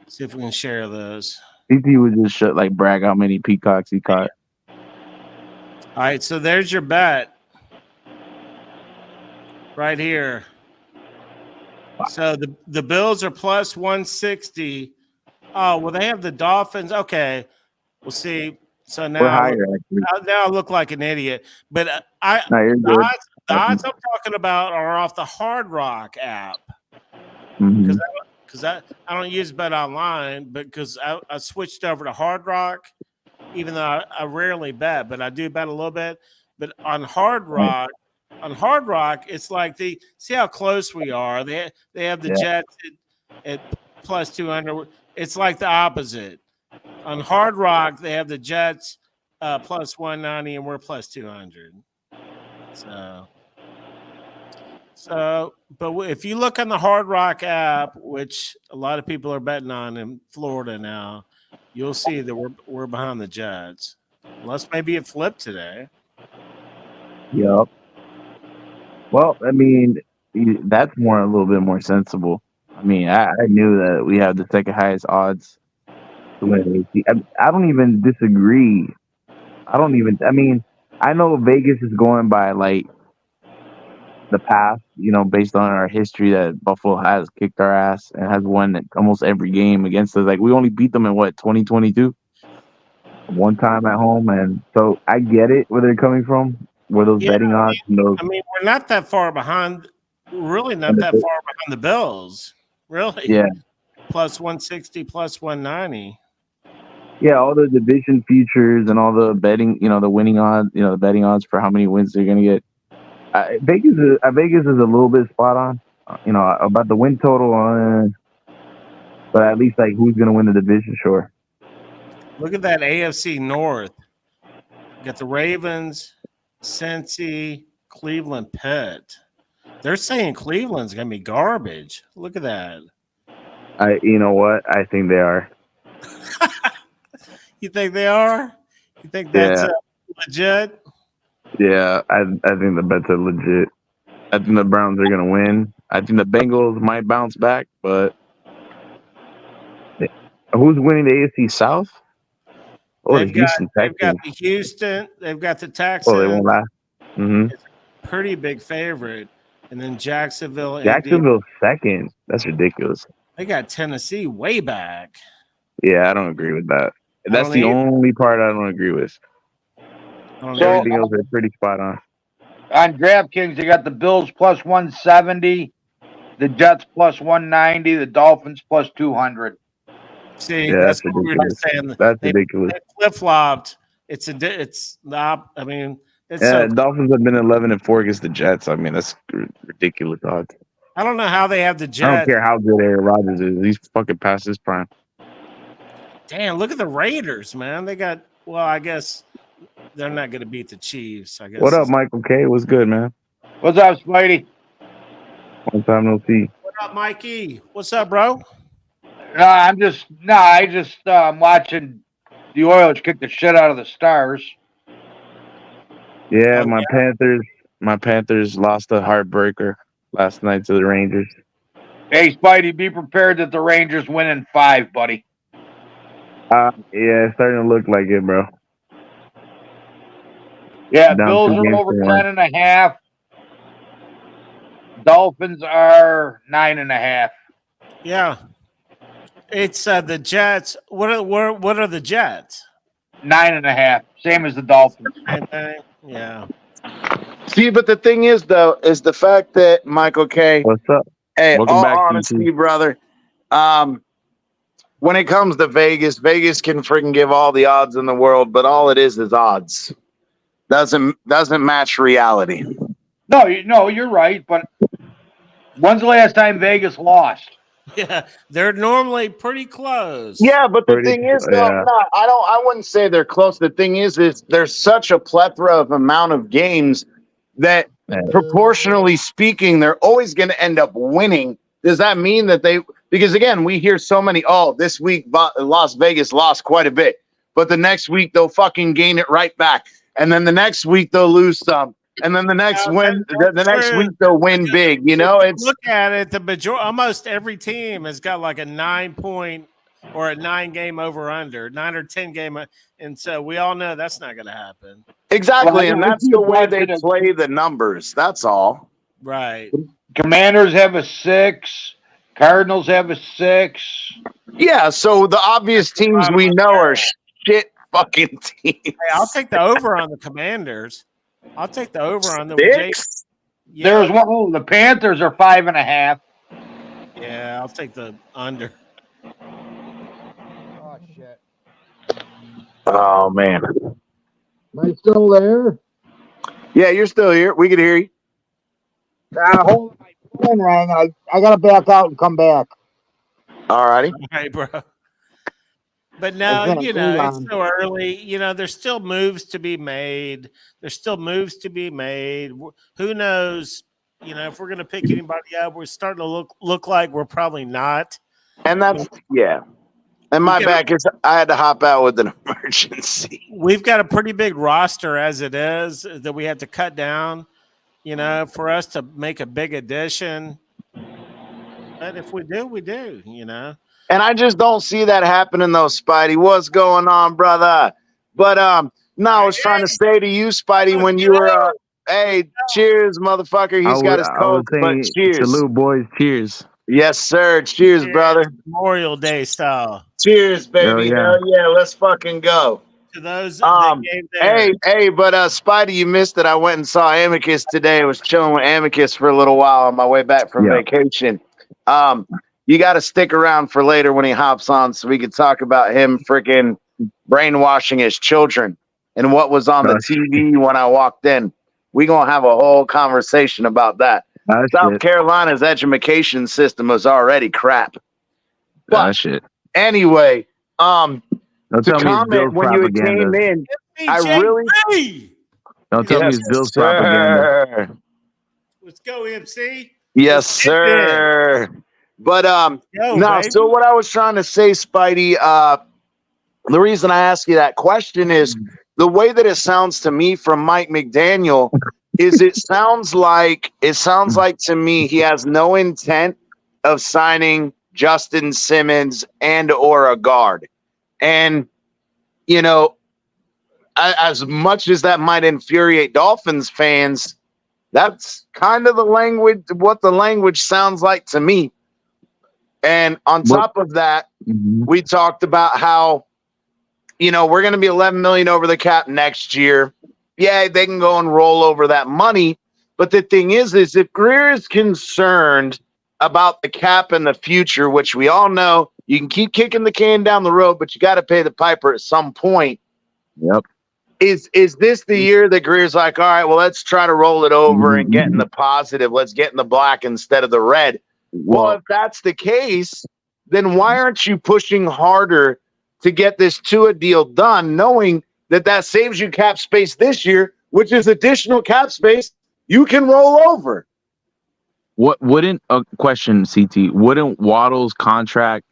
See if we can share this. CT would just brag how many peacocks he caught. All right, so there's your bet right here. So the Bills are plus 160. Oh, well, they have the Dolphins. Okay. We'll see. So We're now higher actually. I look like an idiot. But No, you're good. the odds I'm talking about are off the Hard Rock app. Mhm. Because I don't use Bet Online, but because I switched over to Hard Rock, even though I rarely bet, but I do bet a little bit. But on Hard Rock, it's like see how close we are. They have the Yeah. Jets at plus 200. It's like the opposite. On Hard Rock, they have the Jets plus 190, and we're plus 200. But if you look on the Hard Rock app, which a lot of people are betting on in Florida now, you'll see that we're behind the Jets. Unless maybe it flipped today. Yep. Well, I mean, that's a little bit more sensible. I mean, I knew that we have the second highest odds to win AC. I don't even disagree. I mean, I know Vegas is going by like the past, based on our history that Buffalo has kicked our ass and has won almost every game against us. Like we only beat them in 2022, one time at home, and so I get it where they're coming from, where those Yeah, betting odds, I mean, we're not that far behind. Really, not that far behind the Bills. Really, yeah, plus 160, plus 190. yeah, all the division futures and all the betting, the winning odds, the betting odds for how many wins they're gonna get. Vegas is a little bit spot on, about the win total, but at least like who's gonna win the division, sure. Look at that AFC North. You got the Ravens, Cincy, Cleveland, Pitt. They're saying Cleveland's gonna be garbage. Look at that. You know what? I think they are. You think they are? You think that's Yeah. legit? Yeah, I think the bets are legit. I think the Browns are gonna win. I think the Bengals might bounce back, but who's winning the AFC South? Oh, the Houston They've got Texans. the Houston, they've got the Oh, they Texans, won't last. Mm-hmm. pretty big favorite, and then Jacksonville, Indy. Jacksonville's second. That's ridiculous. They got Tennessee way back. Yeah, I don't agree with that. That's don't the either. only part I don't agree with. Everything else is pretty spot on. On DraftKings, they got the Bills plus 170, the Jets plus 190, the Dolphins plus 200. See, Yeah, that's that's what we were ridiculous. just saying. That's They ridiculous. flip flopped. It's not. I mean, it's Yeah, so. Dolphins have been 11-4 against the Jets. I mean, that's ridiculous odds. I don't know how they have the I don't Jets. care how good Aaron Rodgers is. He's fucking past his prime. Damn, look at the Raiders, man. They got. Well, I guess they're not going to beat the Chiefs. I guess. What up, Michael K? What's good, man? What's up, Spidey? Long time no see. What up, Mikey? What's up, bro? I just watching the Oilers kick the shit out of the Stars. Yeah, Oh, my Panthers lost a heartbreaker last night to the Rangers. Hey, Spidey, be prepared that the Rangers win in 5, buddy. Yeah, it's starting to look like it, bro. Yeah, Down Bills 2 are games over to 1. 10.5. Dolphins are 9.5. Yeah. It's the Jets. What are the Jets? 9.5. Same as the Dolphins. Same thing? Yeah. See, but the thing is, though, is the fact that Michael K. What's up? Hey, Welcome all back, honesty, TT. brother. When it comes to Vegas, Vegas can freaking give all the odds in the world, but all it is odds. Doesn't match reality. No, you're right. But when's the last time Vegas lost? Yeah, they're normally pretty close. Yeah, but the thing is, though, yeah. no, I wouldn't say they're close. The thing is there's such a plethora of amount of games that Yeah. proportionally speaking, they're always going to end up winning. Does that mean that because again, we hear so many, this week Las Vegas lost quite a bit, but the next week they'll fucking gain it right back. And then the next week they'll lose some. And then the next next week they'll win big. You know, it's look at it. Almost every team has got like a 9-point or a 9-game over under, 9 or 10 game, and so we all know that's not going to happen. exactly, and that's the way they play the numbers. That's all. Right. Commanders have a 6. Cardinals have a 6. Yeah, so the obvious teams we know are shit fucking teams. Hey, I'll take the over on the Commanders. I'll take the over on the 6? Yeah. There's one. Oh, the Panthers are 5.5. Yeah, I'll take the under. Oh shit! Oh man. Am I still there? Yeah, you're still here. We can hear you. Hold on, my phone rang. I gotta back out and come back. All righty. Hey, bro. But no, it's so early. There's still moves to be made. Who knows? If we're going to pick anybody up, we're starting to look like we're probably not. And that's And my bad, because I had to hop out with an emergency. We've got a pretty big roster as it is that we have to cut down. For us to make a big addition. But if we do, we do. And I just don't see that happening, though, Spidey. What's going on, brother? But no, I was trying to say to you, Spidey, when you were, hey, cheers, motherfucker. He's got his coke, but cheers. Salute, boys. Cheers. Yes, sir. Cheers, brother. Memorial Day style. Cheers, baby. Hell yeah. Let's fucking go. To those hey, but Spidey, you missed it. I went and saw Amicus today. I was chilling with Amicus for a little while on my way back from vacation. You got to stick around for later when he hops on so we can talk about him freaking brainwashing his children and what was on the TV when I walked in. We're going to have a whole conversation about that. South Carolina's education system was already crap. But anyway, to comment when you came in, I really Don't tell me Yes, it's Bills propaganda. sir. Let's go, MC. Yes, Let's get this. sir. But Go, now, baby. so what I was trying to say, Spidey, the reason I ask you that question is the way that it sounds to me from Mike McDaniel is it sounds like to me he has no intent of signing Justin Simmons and or a guard. And you know, as much as that might infuriate Dolphins fans, that's kind of what the language sounds like to me. And on top of that, we talked about how, we're going to be 11 million over the cap next year. Yeah, they can go and roll over that money. But the thing is if Greer is concerned about the cap in the future, which we all know you can keep kicking the can down the road, but you got to pay the piper at some point. Yep. Is this the year that Greer's like, all right, well, let's try to roll it over and get in the positive. Let's get in the black instead of the red. Well, if that's the case, then why aren't you pushing harder to get this Tua deal done, knowing that saves you cap space this year, which is additional cap space you can roll over? What wouldn't a question, CT? Wouldn't Waddle's contract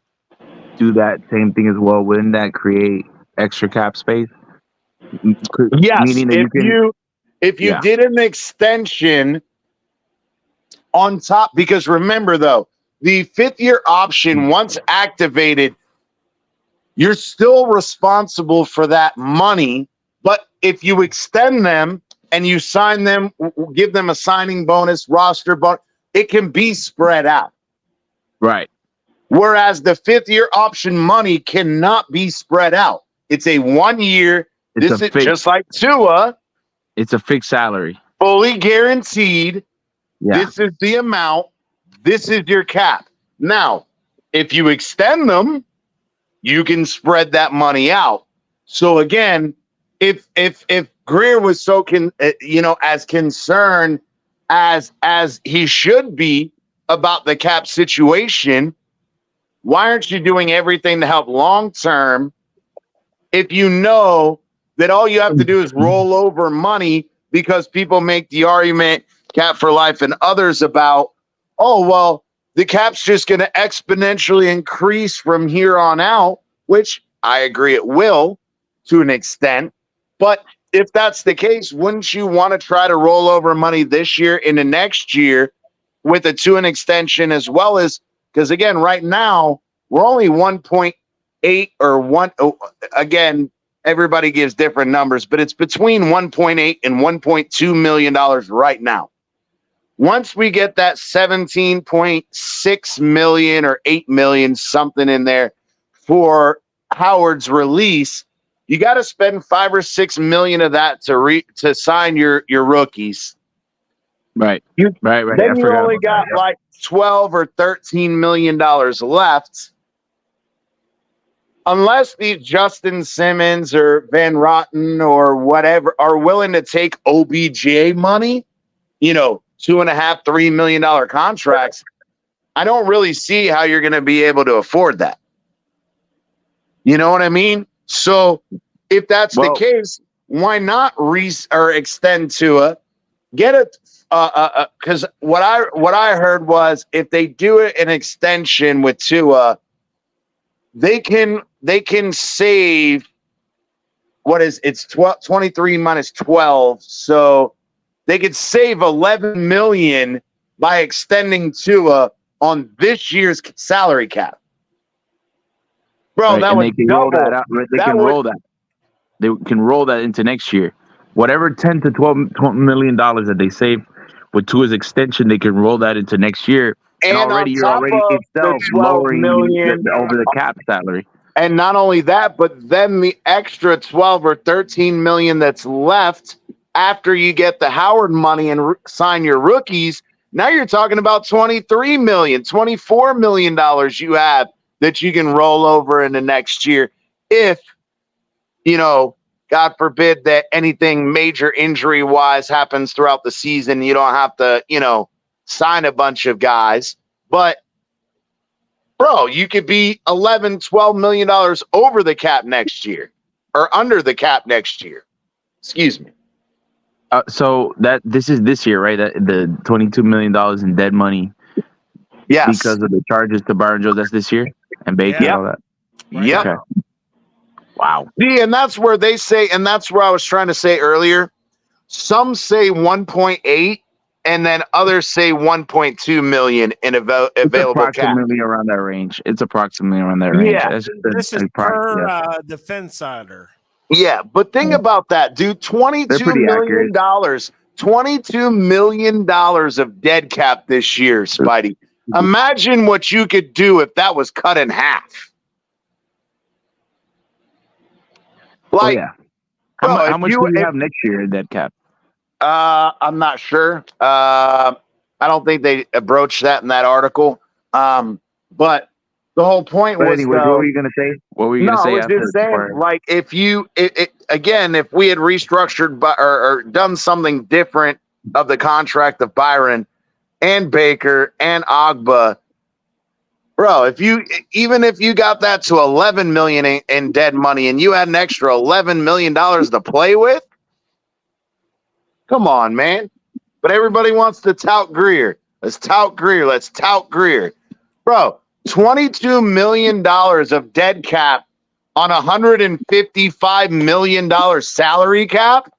do that same thing as well? Wouldn't that create extra cap space? Yes, meaning that if you did an extension on top, because remember though, the 5th-year option once activated, you're still responsible for that money. But if you extend them and you sign them, give them a signing bonus, roster bonus, it can be spread out. Right. Whereas the 5th-year option money cannot be spread out. It's a 1 year. This is just like Tua. It's a fixed salary. Fully guaranteed. Yeah. This is the amount. This is your cap. Now, if you extend them, you can spread that money out. So again, if Greer was so as concerned as he should be about the cap situation, why aren't you doing everything to help long term if you know that all you have to do is roll over money? Because people make the argument, Cap for Life and others, about, oh, well, the cap's just going to exponentially increase from here on out, which I agree it will to an extent. But if that's the case, wouldn't you want to try to roll over money this year into next year with a to an extension, as well as, because again, right now, we're only 1.8 or 1. Again, everybody gives different numbers, but it's between 1.8 and 1.2 million dollars right now. Once we get that 17.6 million or 8 million, something in there for Howard's release, you got to spend 5 or 6 million of that to sign your rookies. Right. Right. Then you only got like 12 or 13 million dollars left. Unless the Justin Simmons or Van Rotten or whatever are willing to take OBJ money, $2.5-3 million contracts, I don't really see how you're going to be able to afford that. You know what I mean? So if that's the case, why not extend Tua? Get it, because what I heard was if they do an extension with Tua, they can save, it's 23 minus 12, so they could save 11 million by extending Tua on this year's salary cap. Bro, right, that would they can double. roll that out. They can roll that. They can roll that into next year. Whatever $10 to $12 million that they save with Tua's extension, they can roll that into next year. And already you're already itself lowering over the cap salary. And not only that, but then the extra 12 or 13 million that's left after you get the Howard money and sign your rookies, now you're talking about 23 million, $24 million you have that you can roll over in the next year. If, God forbid that anything major injury wise happens throughout the season, you don't have to, sign a bunch of guys. But bro, you could be $11-12 million over the cap next year, or under the cap next year. Excuse me. So this is this year, right? The $22 million in dead money Yes. because of the charges to Byron Jones. That's this year, and Baker Yeah. and all that. Right Yep. now. Wow. See, and that's where they say, and that's where I was trying to say earlier. Some say 1.8, and then others say 1.2 million in It's available cap. approximately around that range. It's approximately around that range. Yeah. That's This is per the Finsider. Yeah, but think about that, dude. They're $22 pretty million. $22 million of dead cap this year, Spidey. Imagine what you could do if that was cut in half. Like, yeah. bro, How if much do we have next year in dead cap? I'm not sure. I don't think they broached that in that article. But the whole point But was, anyway, what were you gonna say? What were you gonna no, say I was after? just saying, like, if you, again, if we had restructured or done something different of the contract of Byron and Baker and Ogba, bro, even if you got that to 11 million in dead money and you had an extra $11 million to play with, come on, man. But everybody wants to tout Greer. Let's tout Greer. Let's tout Greer. Bro, $22 million of dead cap on $155 million salary cap?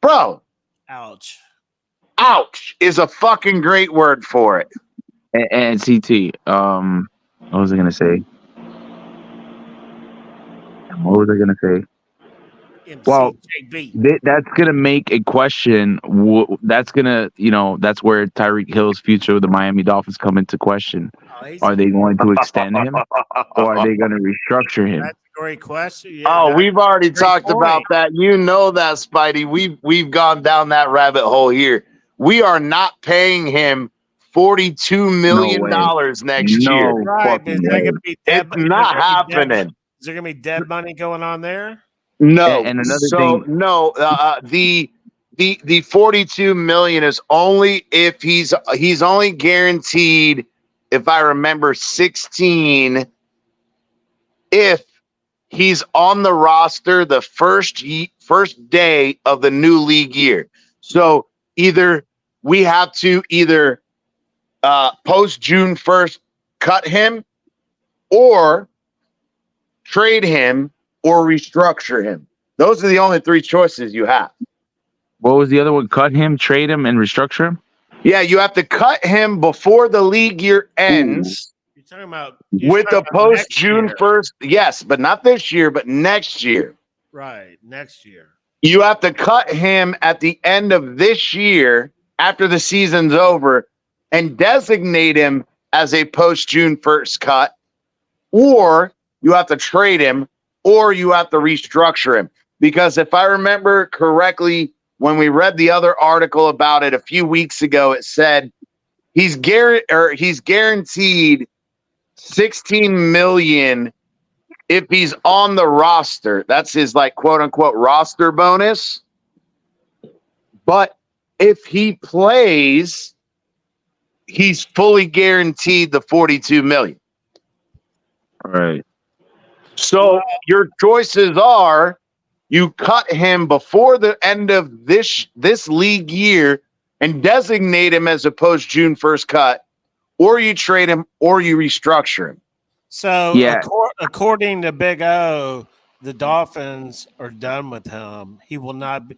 Bro, Ouch. ouch is a fucking great word for it. And CT. What was I gonna say? Well, MCJB. that's gonna make a question. That's gonna, that's where Tyreek Hill's future with the Miami Dolphins come into question. Are they going to extend him, or are they going to restructure him? That's a great question. Yeah, Oh, we've already talked point. about that. You know that, Spidey. We've gone down that rabbit hole here. We are not paying him $42 million next year. Right, but is there gonna be dead, It's not happening. Is there gonna be dead money going on there? No. And another thing, no, the 42 million is only if he's only guaranteed, if I remember, 16 if he's on the roster the first day of the new league year. So either we have to post June 1st cut him, or trade him, or restructure him. Those are the only three choices you have. What was the other one? Cut him, trade him, and restructure him? Yeah, you have to cut him before the league year ends. You're talking about With the post June 1st. Yes, but not this year, but next year. Right, next year. You have to cut him at the end of this year after the season's over and designate him as a post June 1st cut, or you have to trade him, or you have to restructure him. Because if I remember correctly, when we read the other article about it a few weeks ago, it said he's guaranteed 16 million if he's on the roster. That's his, like, quote unquote roster bonus. But if he plays, he's fully guaranteed the 42 million. Right. So your choices are: you cut him before the end of this league year and designate him as a post June 1st cut, or you trade him, or you restructure him. So Yeah. According to Big O, the Dolphins are done with him. He will not be.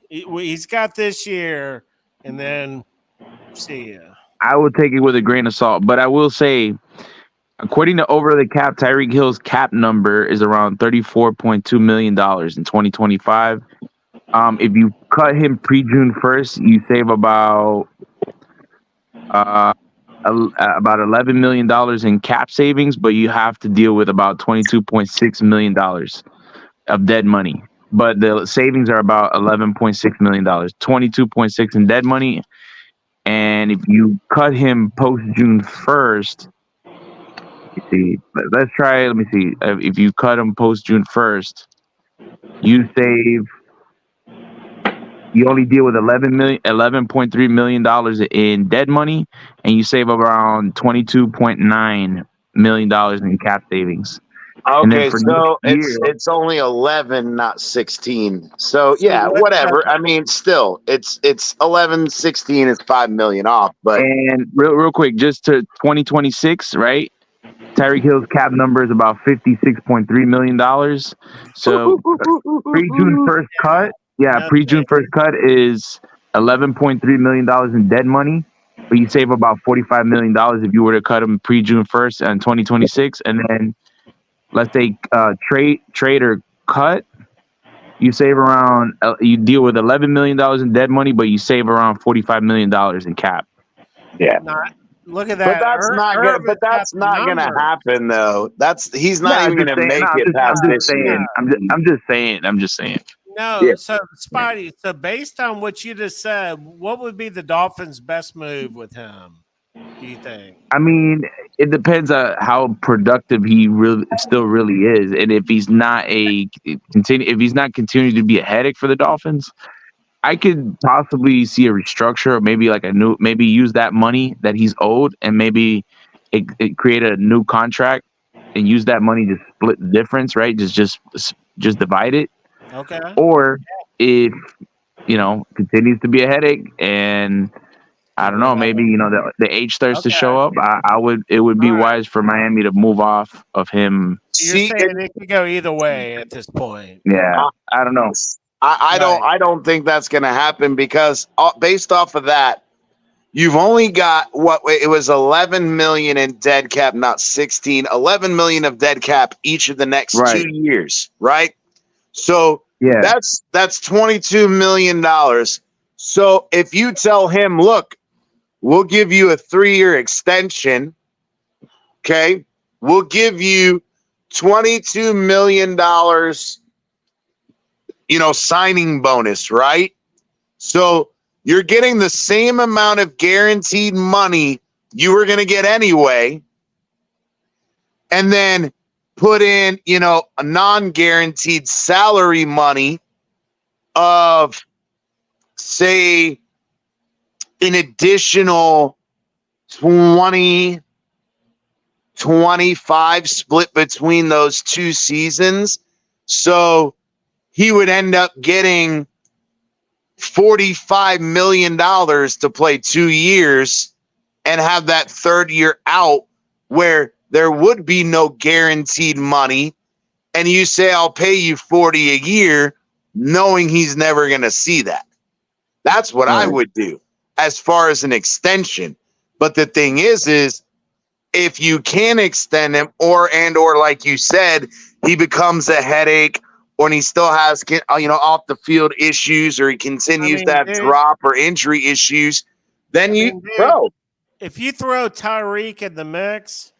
He's got this year, and then see ya. I would take it with a grain of salt, but I will say, according to Over the Cap, Tyreek Hill's cap number is around $34.2 million in 2025. If you cut him pre-June 1st, you save about $11 million in cap savings, but you have to deal with about $22.6 million of dead money. But the savings are about $11.6 million, 22.6 in dead money. And if you cut him post June 1st, let me see. If you cut him post June 1st, you only deal with $11.3 million in dead money, and you save around $22.9 million in cap savings. And then Okay, for so next year, it's only 11, not 16. So So yeah, what's that? whatever. I mean, still, it's 11, 16 is 5 million off, but and real quick, just to 2026, right? Tyreek Hill's cap number is about $56.3 million. So pre-June 1st cut, No pre-June thanks. 1st cut is $11.3 million in dead money. But you save about $45 million if you were to cut him pre-June 1st and 2026. And then let's say trade or cut, you save around you deal with $11 million in dead money, but you save around $45 million in cap. yeah. Not look at But that. that's not gonna. But Irvin's got that's the not gonna number. happen, though. He's not No, even just gonna saying. No, make it past I'm just this year. saying. I'm just saying. I'm just saying. No, Yeah. so Spidey. So based on what you just said, what would be the Dolphins' best move with him? Do you think? I mean, it depends on how productive he really is, and if he's not continuing to be a headache for the Dolphins, I could possibly see a restructure, or maybe use that money that he's owed, and maybe it create a new contract and use that money to split the difference, right? Just divide it. Okay. Or if continues to be a headache, and I don't know, maybe the age starts to show up. It would be All right. wise for Miami to move off of him. So you're See, saying it could go either way at this point. Yeah, I don't know. I don't think that's gonna happen because based off of that, you've only got it was 11 million in dead cap, not 16. 11 million of dead cap each of the next Right. 2 years, right? So Yeah, that's $22 million. So if you tell him, look, we'll give you a 3-year extension, okay? We'll give you $22 million, signing bonus, right? So you're getting the same amount of guaranteed money you were going to get anyway, and then put in, a non-guaranteed salary money of, say, an additional 20, 25 split between those 2 seasons. So he would end up getting $45 million to play 2 years and have that 3rd year out where there would be no guaranteed money. And you say, I'll pay you 40 a year, knowing he's never going to see that. That's what I would do as far as an extension. But the thing is if you can extend him or like you said, he becomes a headache or he still has, off the field issues or he continues to have drop or injury issues, then if you throw Tyreek in the mix,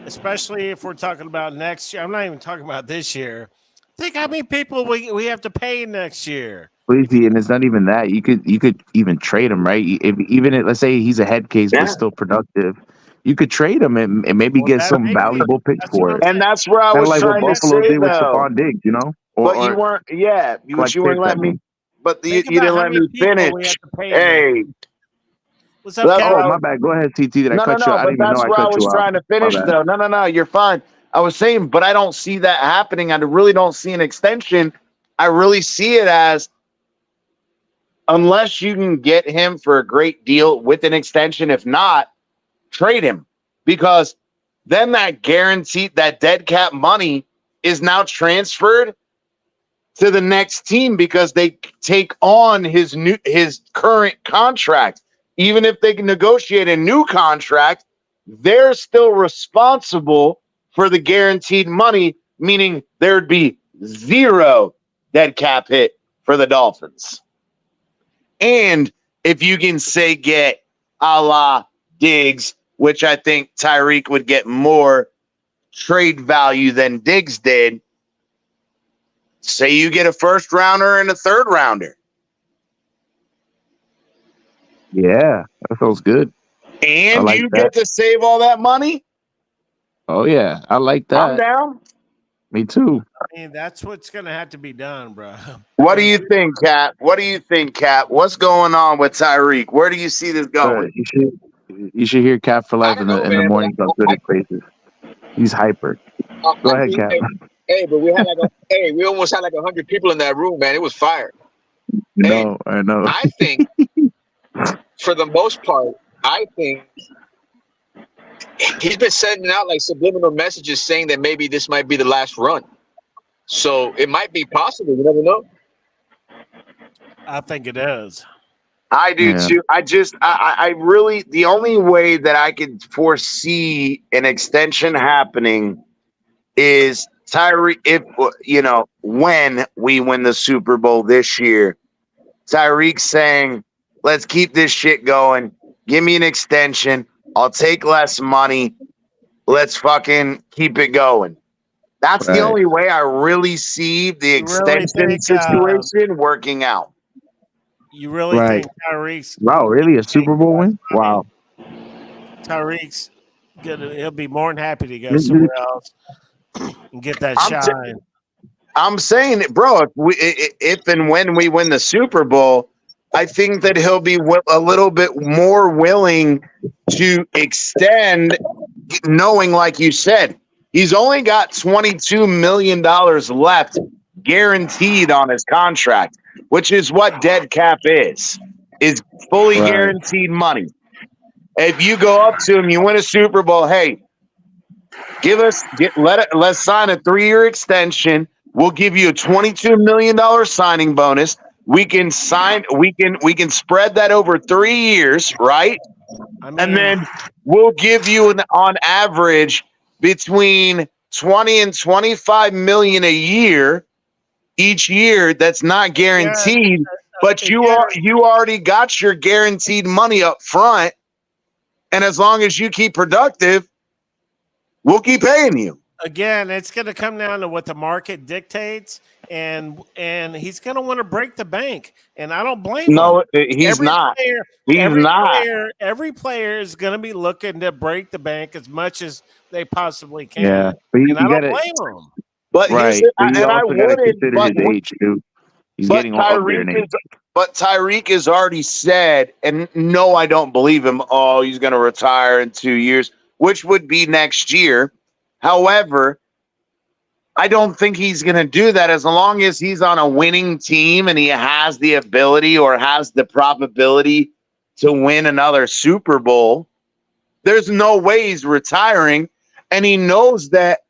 especially if we're talking about next year, I'm not even talking about this year. Think how many people we have to pay next year. Please, and it's not even that. You could even trade him, right? Let's say he's a head case but still productive, you could trade him and maybe get some valuable picks for it. And that's where I Kind of was like what trying to Buffalo say, did with though. Stephon Diggs, But you weren't, but you weren't letting me. But you didn't let me finish. Hey, what's up, Cal? Oh, my bad. Go ahead, CT. Did I cut you? I but didn't even know that's I where I cut was you trying off. to finish, though. No, you're fine. I was saying, but I don't see that happening. I really don't see an extension. I really see it as, unless you can get him for a great deal with an extension, if not, trade him. Because then that dead cap money is now transferred to the next team because they take on his current contract. Even if they can negotiate a new contract, they're still responsible for the guaranteed money, meaning there'd be 0 dead cap hit for the Dolphins. And if you can say get a la Diggs, which I think Tyreek would get more trade value than Diggs did, say you get a 1st rounder and a 3rd rounder. Yeah, that feels good. And you get to save all that money? Oh, yeah. I like that. I'm down. Me too. I mean, that's what's going to have to be done, bro. What do you think, Cap? What's going on with Tyreek? Where do you see this going? You should hear Cap for Life in the morning on Twitter Spaces. He's hyper. Go I ahead, mean, Cap. hey, but we almost had like 100 people in that room, man. It was fire. Hey, I know. I think for the most part, I think he's been sending out like subliminal messages saying that maybe this might be the last run. So it might be possible. You never know. I think it is. I do Yeah. too. I really, the only way that I could foresee an extension happening is Tyreek. If when we win the Super Bowl this year, Tyreek saying, "Let's keep this shit going. Give me an extension. I'll take less money. Let's fucking keep it going." That's the Right. only way I really see the You really extension think? situation working out. You really Right. think Tyreek's? Wow, really? A Super Bowl win? Wow. Tyreek's he'll be more than happy to go This- somewhere else and get that I'm t- shine. I'm saying it, bro. If and when we win the Super Bowl, I think that he'll be a little bit more willing to extend, knowing, like you said, he's only got $22 million left guaranteed on his contract, which is what dead cap is fully Right. guaranteed money. If you go up to him, you win a Super Bowl, hey, let's sign a 3-year extension. We'll give you a $22 million signing bonus. We can spread that over 3 years, right? I mean, And then we'll give you on average between 20 and 25 million a year each year. That's not guaranteed, but you already got your guaranteed money up front. And as long as you keep productive, we'll keep paying you. again, it's going to come down to what the market dictates, and he's going to want to break the bank, and I don't blame him. No, he's not. Every player is going to be looking to break the bank as much as they possibly can. Yeah. But and I don't blame him. But right. But you also got to consider his age too. He's getting up there in age. But Tyreek has already said, and no, I don't believe him. Oh, he's going to retire in 2 years, which would be next year. However, I don't think he's going to do that as long as he's on a winning team and he has the ability or has the probability to win another Super Bowl. There's no way he's retiring, and he knows that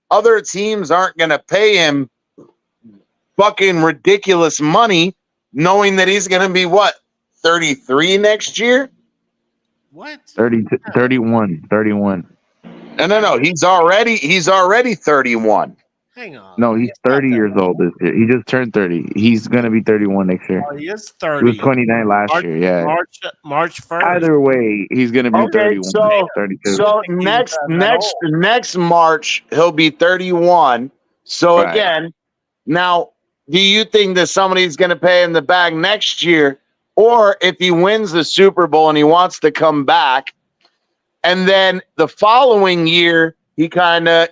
other teams aren't going to pay him fucking ridiculous money, knowing that he's going to be, 33 next year? What? 31. No. He's already 31. Hang on. No, he's 30 years old this year. He just turned 30. He's going to be 31 next year. Oh, he is He 30. was 29 last year. Yeah. March 1st. Either way, he's going to be 31. So 32. So next March he'll be 31. So Right. again, now, do you think that somebody's going to pay him the bag next year, or if he wins the Super Bowl and he wants to come back, and then the following year he kind of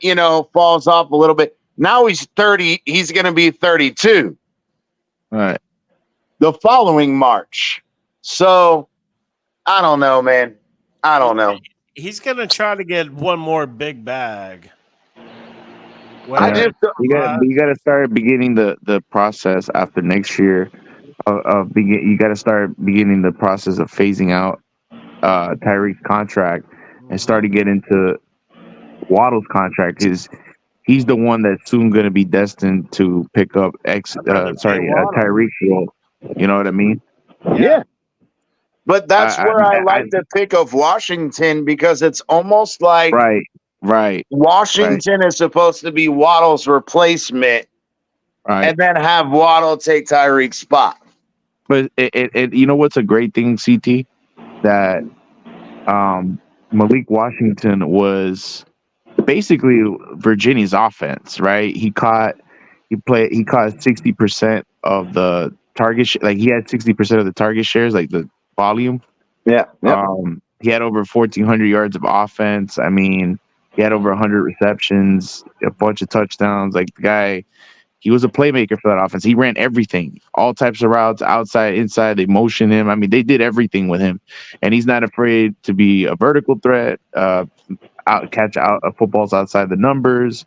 falls off a little bit? Now he's 30. He's going to be 32. Right. The following March. So I don't know, man. I don't know. He's going to try to get one more big bag. You got to start beginning the process after next year. You got to start beginning the process of phasing out Tyreek's contract and start to get into Waddle's contract. He's the one that's soon going to be destined to pick up Tyreek's role. You know what I mean? Yeah. But that's where I like the pick of Washington, because it's almost like right. Washington is supposed to be Waddle's replacement, and then have Waddle take Tyreek's spot. But it you know what's a great thing, CT? That Malik Washington was basically Virginia's offense, right? He caught 60% of the target like he had 60% of the target shares, like the volume. Yeah. He had over 1,400 yards of offense. I mean, he had over 100 receptions, a bunch of touchdowns. Like, the guy, he was a playmaker for that offense. He ran everything, all types of routes, outside, inside. They motioned him. I mean, they did everything with him, and he's not afraid to be a vertical threat, catch out footballs outside the numbers.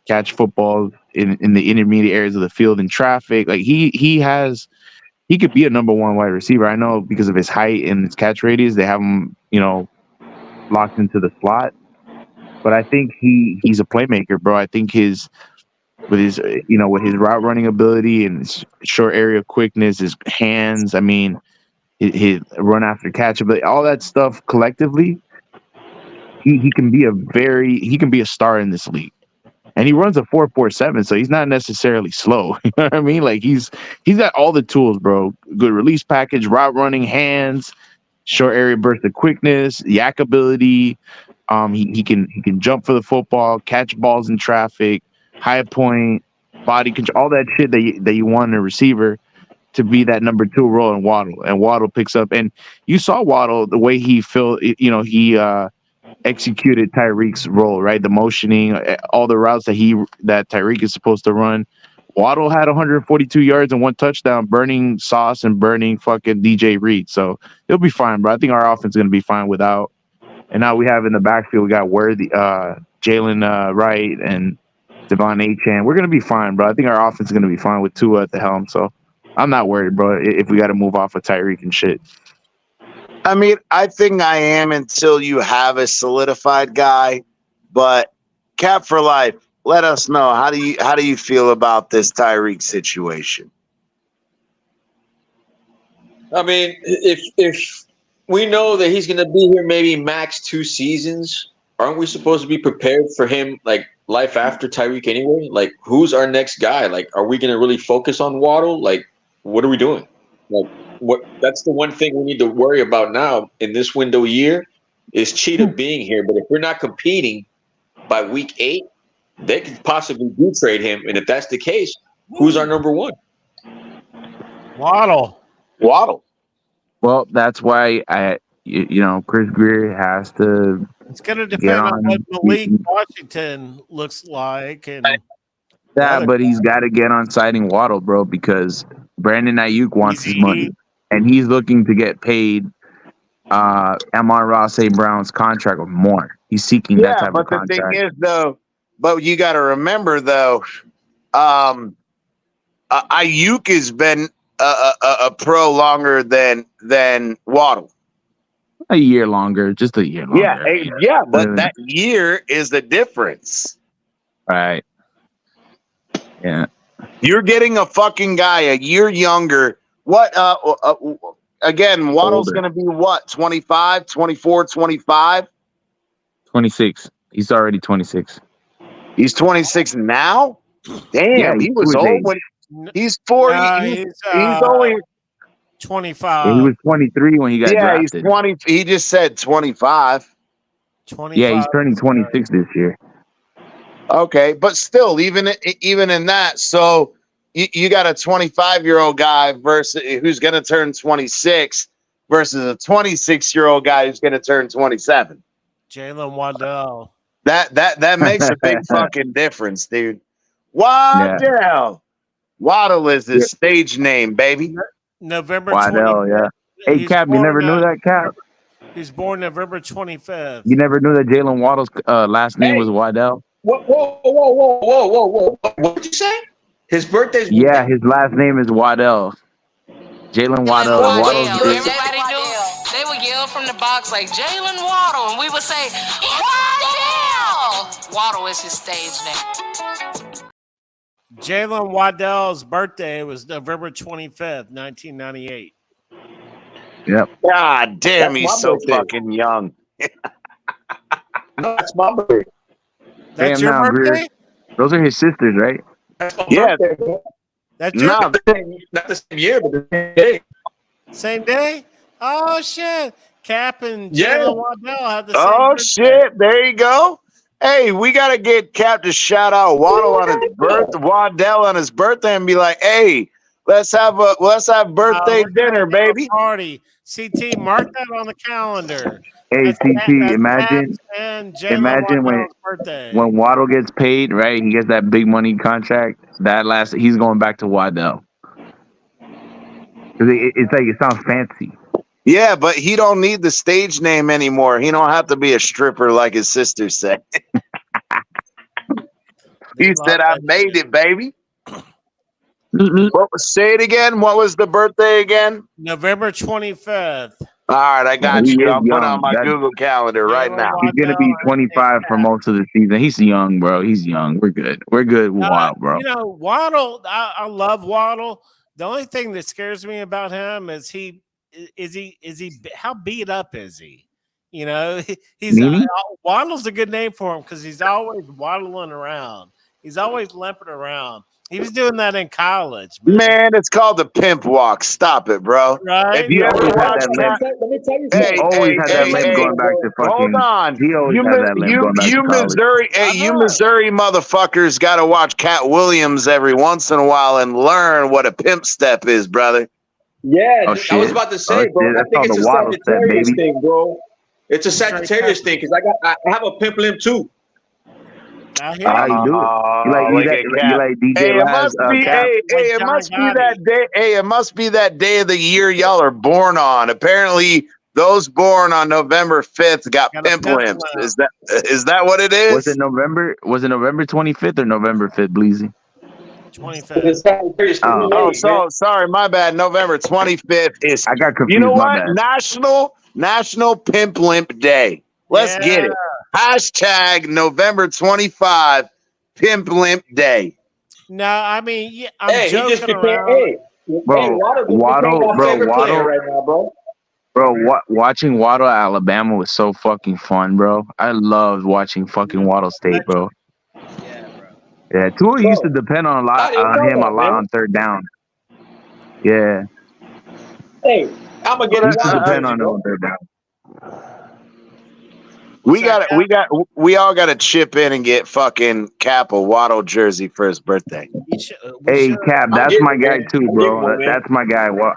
catch footballs in the intermediate areas of the field in traffic. Like he could be a number one wide receiver. I know because of his height and his catch radius, they have him, locked into the slot. But I think he's a playmaker, bro. I think with his route running ability and his short area quickness, his hands, I mean, his run after catch ability, all that stuff collectively, he can be a star in this league. And he runs a 4.47, so he's not necessarily slow. You know what I mean? Like he's got all the tools, bro. Good release package, route running, hands, short area burst of quickness, yak ability. He can jump for the football, catch balls in traffic, high point, body control, all that shit that you want in a receiver to be that number 2 role in Waddle. And Waddle picks up. And you saw Waddle the way he he executed Tyreek's role, right? The motioning, all the routes that Tyreek is supposed to run. Waddle had 142 yards and 1 touchdown, burning Sauce and burning fucking DJ Reed. So he'll be fine, bro. I think our offense is going to be fine without. And now we have in the backfield, we got Worthy, Jalen Wright, and Devon Achane. We're going to be fine, bro. I think our offense is going to be fine with Tua at the helm. So I'm not worried, bro, if we got to move off of Tyreek and shit. I mean, I think I am until you have a solidified guy. But Cap for Life, let us know, how do you feel about this Tyreek situation? I mean, if we know that he's going to be here maybe max 2 seasons, aren't we supposed to be prepared for him, like, life after Tyreek anyway? Like, who's our next guy? Like, are we going to really focus on Waddle? Like, what are we doing? Like, that's the one thing we need to worry about now in this window year is Cheetah being here. But if we're not competing by week 8, they could possibly do trade him. And if that's the case, who's our number 1? Waddle. Well, that's why Chris Greer has to. It's going to depend on what Malik Washington looks like. And but he's got to get on signing Waddle, bro, because Brandon Ayuk wants his money. And he's looking to get paid Amon-Ra St. Brown's contract or more. He's seeking that type of contract. The thing is, though, but you got to remember, though, Ayuk has been a pro longer than Waddle. A year longer, just a year longer. Yeah, but that year is the difference. Right. Yeah. You're getting a fucking guy a year younger. What? Again, Waddle's going to be what? 25, 24, 25? 26. He's already 26. He's 26 now? Damn, he was old when he's 40. He's only 25. Yeah, he was 23 when he got drafted. He's 20. He just said 25. 25. Yeah, he's turning 26 this year. Okay, but still, even in that, so you got a 25-year-old guy versus who's going to turn 26 versus a 26-year-old guy who's going to turn 27. Jalen Waddell. That makes a big fucking difference, dude. Waddell. Yeah. Waddle is his stage name, baby. November Waddell, 25th. Yeah. Hey, Cap, you never knew that, Cap? He's born November 25th. You never knew that Jalen Waddle's last name was Waddell? Whoa. What did you say? His birthday's... Yeah, his last name is Waddell. Jalen Waddell. Everybody knew. They would yell from the box like, Jalen Waddle, and we would say, Waddell! Waddle is his stage name. Jalen Waddell's birthday was November 25th, 1998. Yep. God damn, he's so fucking young. No, that's my birthday. That's your birthday? Greer. Those are his sisters, right? Yeah. That's your not the same year, but the same day. Same day? Oh, shit. Cap and Jalen Waddell have the same birthday. Shit. There you go. Hey, we got to get Cap to shout out Waddle on his birthday, Waddell on his birthday, and be like, hey, let's have birthday dinner, baby. Party. CT, mark that on the calendar. Hey, CT, imagine when Waddle gets paid, right? He gets that big money contract. He's going back to Waddell. It's like, it sounds fancy. Yeah, but he don't need the stage name anymore. He don't have to be a stripper like his sister said. He said, "I made it, baby." Say it again. What was the birthday again? November 25th. All right, I got He you. is I'll put it on young. my Google Calendar right now. He's gonna be 25 for most of the season. He's young, bro. He's young. We're good. We're good with Waddle, bro. You know, Waddle. I love Waddle. The only thing that scares me about him is how beat up is he? You know, he's Waddle's a good name for him because he's always waddling around. He's always limping around. He was doing that in college, man. It's called the pimp walk. Stop it, bro. Right? If you ever watch that, let me tell you something. He always had that limp going back to fucking. Hold on. He always had that limp going back to college. Missouri, you Missouri motherfuckers got to watch Cat Williams every once in a while and learn what a pimp step is, brother. Yeah, I was about to say, bro. I think it's a Sagittarius thing, bro. It's a Sagittarius thing because I have a pimp limp too. How you do it? You like DJ Hey, it Laz, must be. It must be that day. Hey, it must be that day of the year y'all are born on. Apparently, those born on November 5th got pimp limps. Is that what it is? Was it November 25th or November 5th, Bleezy? 25th. Oh, sorry, my bad. November 25th is. I got confused. You know my what? bad. National Pimp Limp Day. Let's get it. Hashtag November 25, Pimp Limp Day. No, I mean, I'm joking he just became, around. Waddle right now, bro. Bro, watching Waddle at Alabama was so fucking fun, bro. I loved watching fucking Waddle State, bro. Yeah, bro. Yeah, Tua used to depend on him a lot on third down. Yeah. Hey, I'm gonna get depend on him on third down. We all got to chip in and get fucking Cap a Waddle jersey for his birthday. Hey, Cap, that's my guy too, bro. That's my guy. Well,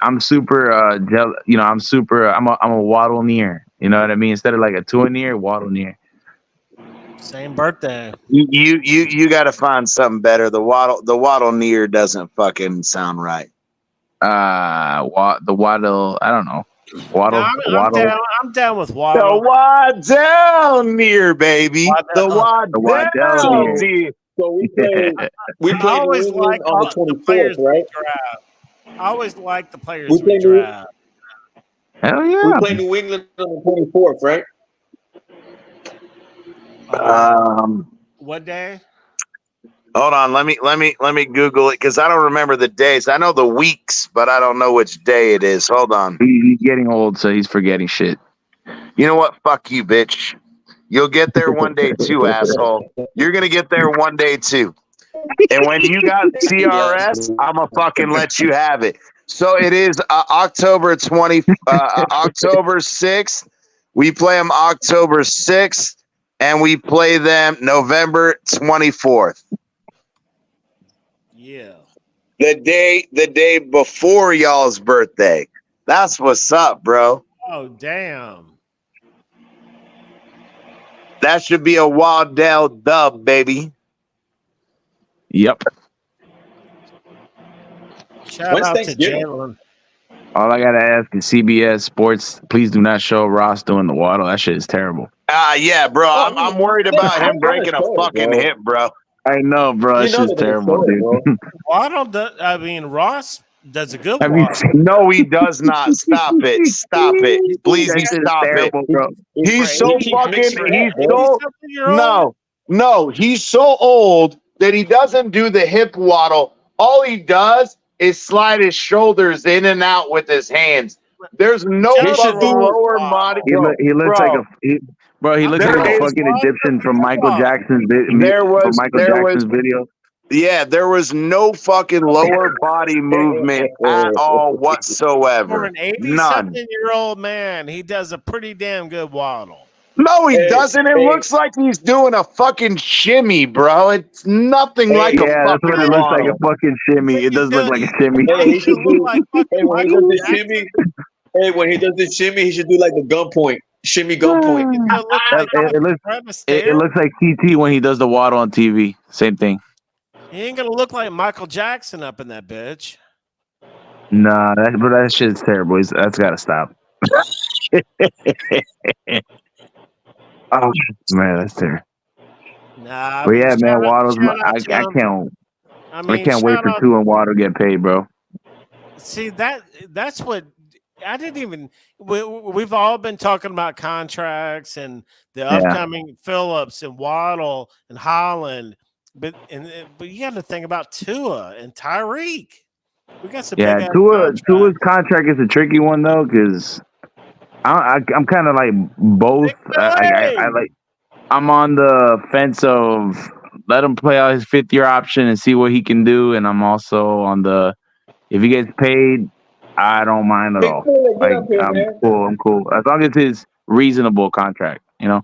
I'm super jealous. You know, I'm a Waddle near. You know what I mean? Instead of like a Tua near, Waddle near. Same birthday. You got to find something better. The Waddle near doesn't fucking sound right. The Waddle. I don't know. Waddle. I'm down with Waddle. The Waddle near, baby. The Waddle near. So we play always like on the 24th, right? I always like the players we draft. Hell yeah. We play New England on the 24th, right? What day? Hold on, let me Google it because I don't remember the days. I know the weeks, but I don't know which day it is. Hold on. He's getting old, so he's forgetting shit. You know what? Fuck you, bitch. You'll get there one day too, asshole. You're gonna get there one day too. And when you got CRS, I'ma fucking let you have it. So it is October 6th. We play them October 6th, and we play them November 24th. Yeah. The day before y'all's birthday. That's what's up, bro. Oh, damn. That should be a Waddell dub, baby. Yep. Shout out to Jalen. All I gotta ask is CBS Sports, please do not show Ross doing the Waddle. That shit is terrible. Yeah, bro. I'm worried about him breaking a fucking hip, bro. I know, bro. That shit's terrible, dude. Ross does a good Waddle. No, he does not. Stop it. Stop it. Please stop terrible, it. Bro. He's so he's so old that he doesn't do the hip waddle. All he does is slide his shoulders in and out with his hands. There's no lower body. He looks like he looks like a fucking Egyptian from Michael Jackson's video. Yeah, there was no fucking lower body movement at all whatsoever. For an 80-something-year-old man, he does a pretty damn good waddle. No, he doesn't. It looks like he's doing a fucking shimmy, bro. It's nothing like a fucking that's what it looks like, a fucking shimmy. It does look like a shimmy. When he does the shimmy, he should do like the gun point. Shimmy gun point. It looks like TT when he does the waddle on TV. Same thing. He ain't gonna look like Michael Jackson up in that bitch. Nah, that shit's terrible. That's gotta stop. Oh man, that's terrible. Nah, But but yeah, man, Waddle's. shout out to I him. can't. I can't wait shout for out. Tua and Waddle to get paid, bro. See that's what I didn't even. We've all been talking about contracts and the upcoming Phillips and Waddle and Holland, but you got to think about Tua and Tyreek. We got some big ass contracts. Tua's contract is a tricky one though, because I'm kind of like both. I'm on the fence of let him play out his 5th-year option and see what he can do, and I'm also on the if he gets paid, I don't mind at all. Like I'm cool as long as it's reasonable contract. Yeah,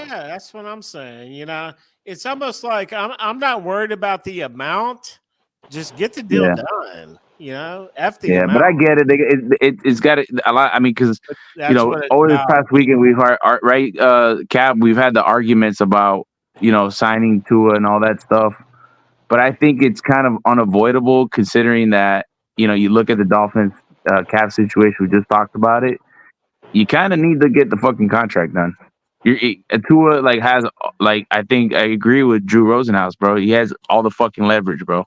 that's what I'm saying. It's almost like I'm not worried about the amount. Just get the deal done. F the amount. But I get it. It's got a lot. I mean, because over this past weekend we've heard Cap. We've had the arguments about signing Tua and all that stuff. But I think it's kind of unavoidable considering that you look at the Dolphins cap situation. We just talked about it. You kind of need to get the fucking contract done. Tua has I think I agree with Drew Rosenhaus, bro. He has all the fucking leverage, bro.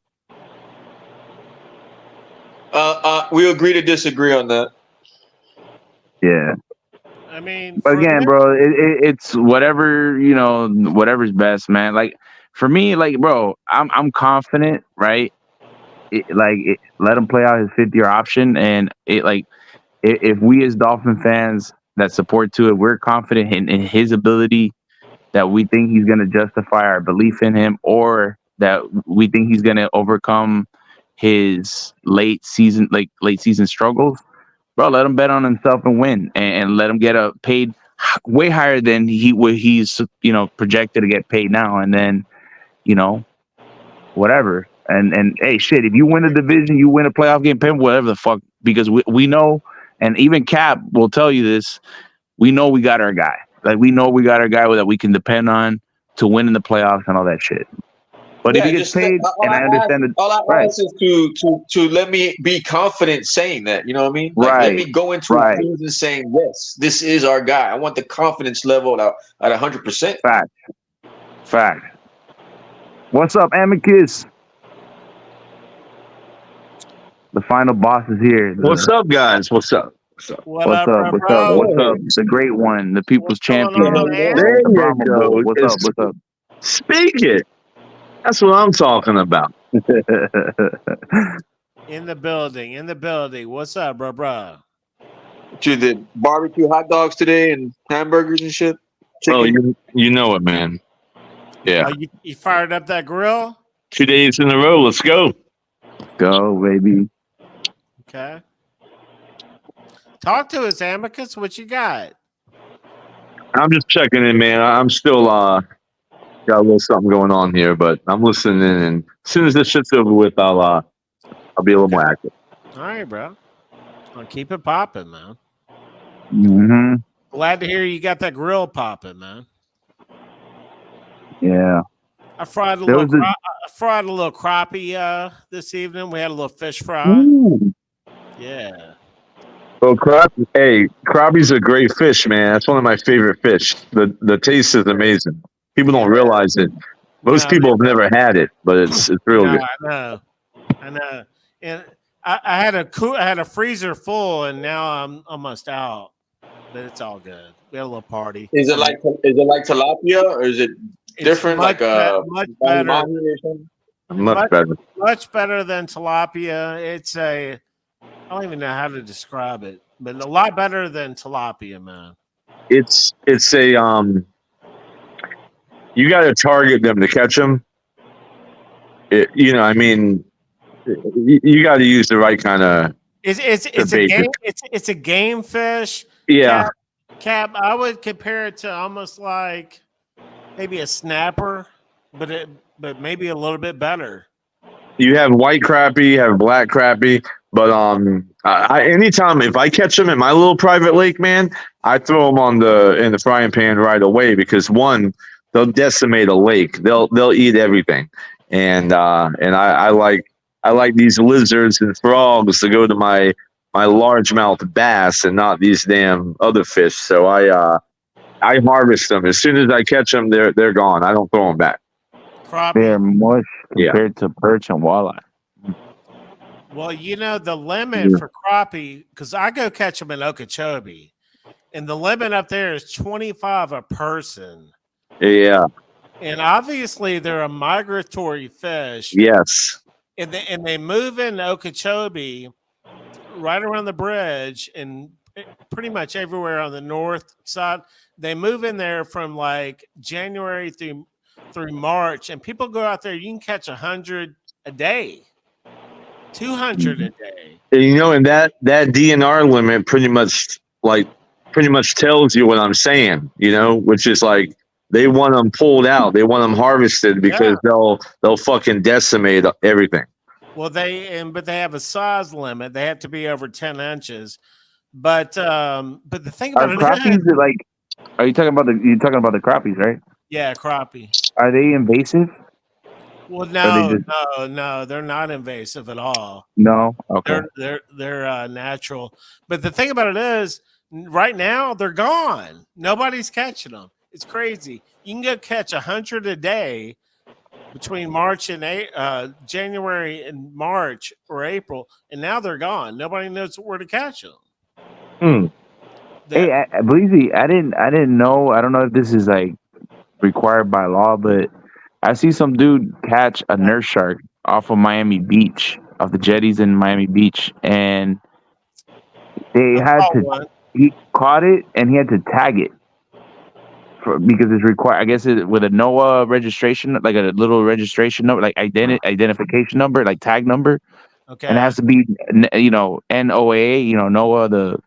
We agree to disagree on that. Yeah. I mean, but again, bro, it's whatever whatever's best, man. Like for me, bro, I'm confident, right? Let him play out his 5th-year option, and if we as Dolphin fans that support Tua, we're confident in his ability, that we think he's going to justify our belief in him, or that we think he's going to overcome his late season struggles, bro. Let him bet on himself and win, and let him get paid way higher than he's projected to get paid now, and then whatever. And hey, shit, if you win a division, you win a playoff game, pay whatever the fuck, because we know, and even Cap will tell you this, we know we got our guy. We know we got our guy that we can depend on to win in the playoffs and all that shit. But if he gets paid, and I understand it, all I ask is to let me be confident saying that. You know what I mean? Let me go into the season saying, yes, this is our guy. I want the confidence level at 100%. Fact. What's up, Amicus? The final boss is here. What's up, guys? What's up? What's up? The great one, the people's champion. There you go. What's up? Speak it. That's what I'm talking about. In the building. What's up, bro? You did barbecue hot dogs today and hamburgers and shit? Chicken. Oh, you know it, man. Yeah. You fired up that grill? 2 days in a row. Let's go. Go, baby. Okay. Talk to us, Amicus. What you got? I'm just checking in, man. I'm still got a little something going on here, but I'm listening in. And as soon as this shit's over with, I'll be a little more active. All right, bro. I'll keep it popping, man. Mm-hmm. Glad to hear you got that grill popping, man. Yeah. I fried a little crappie this evening. We had a little fish fry. Ooh. Yeah. Well, crappie's a great fish, man. That's one of my favorite fish. The taste is amazing. People don't realize it. Most people have never had it, but it's real good. I know. And I had a freezer full, and now I'm almost out. But it's all good. We had a little party. Is it like tilapia, or is it different? Much better. Much better than tilapia. It's I don't even know how to describe it, but a lot better than tilapia, man. It's a you got to target them to catch them. You got to use the right kind of. It's a game fish. Yeah. Cap, I would compare it to almost like maybe a snapper, but maybe a little bit better. You have white crappie, you have black crappie, but anytime if I catch them in my little private lake, man, I throw them in the frying pan right away, because one, they'll decimate a lake. They'll eat everything, and I like these lizards and frogs to go to my largemouth bass and not these damn other fish. So I I harvest them as soon as I catch them. They're gone. I don't throw them back. Crappie. They're mush compared to perch and walleye. Well, you know, the limit for crappie, because I go catch them in Okeechobee, and the limit up there is 25 a person. Yeah. And obviously, they're a migratory fish. Yes. And they move in Okeechobee right around the bridge and pretty much everywhere on the north side. They move in there from like January through March, and people go out there. You can catch 100 a day, 200 a day. You know, and that DNR limit pretty much tells you what I'm saying. You know, which is like they want them pulled out, they want them harvested because they'll fucking decimate everything. Well, they have a size limit. They have to be over 10 inches. But the thing about crappies are like, are you talking about the crappies, right? Yeah, crappie. Are they invasive? Well, no, they're not invasive at all. No, okay. They're natural. But the thing about it is, right now they're gone. Nobody's catching them. It's crazy. You can go catch 100 a day between March and January and March or April, and now they're gone. Nobody knows where to catch them. Hey, Bleezy, I didn't know. I don't know if this is like required by law, but I see some dude catch a nurse shark off of Miami Beach, off the jetties in Miami Beach, and he caught it and he had to tag it because it's required. I guess with a NOAA registration, like a little registration number, like identification number, like tag number. Okay. And it has to be, NOAA, NOAA, the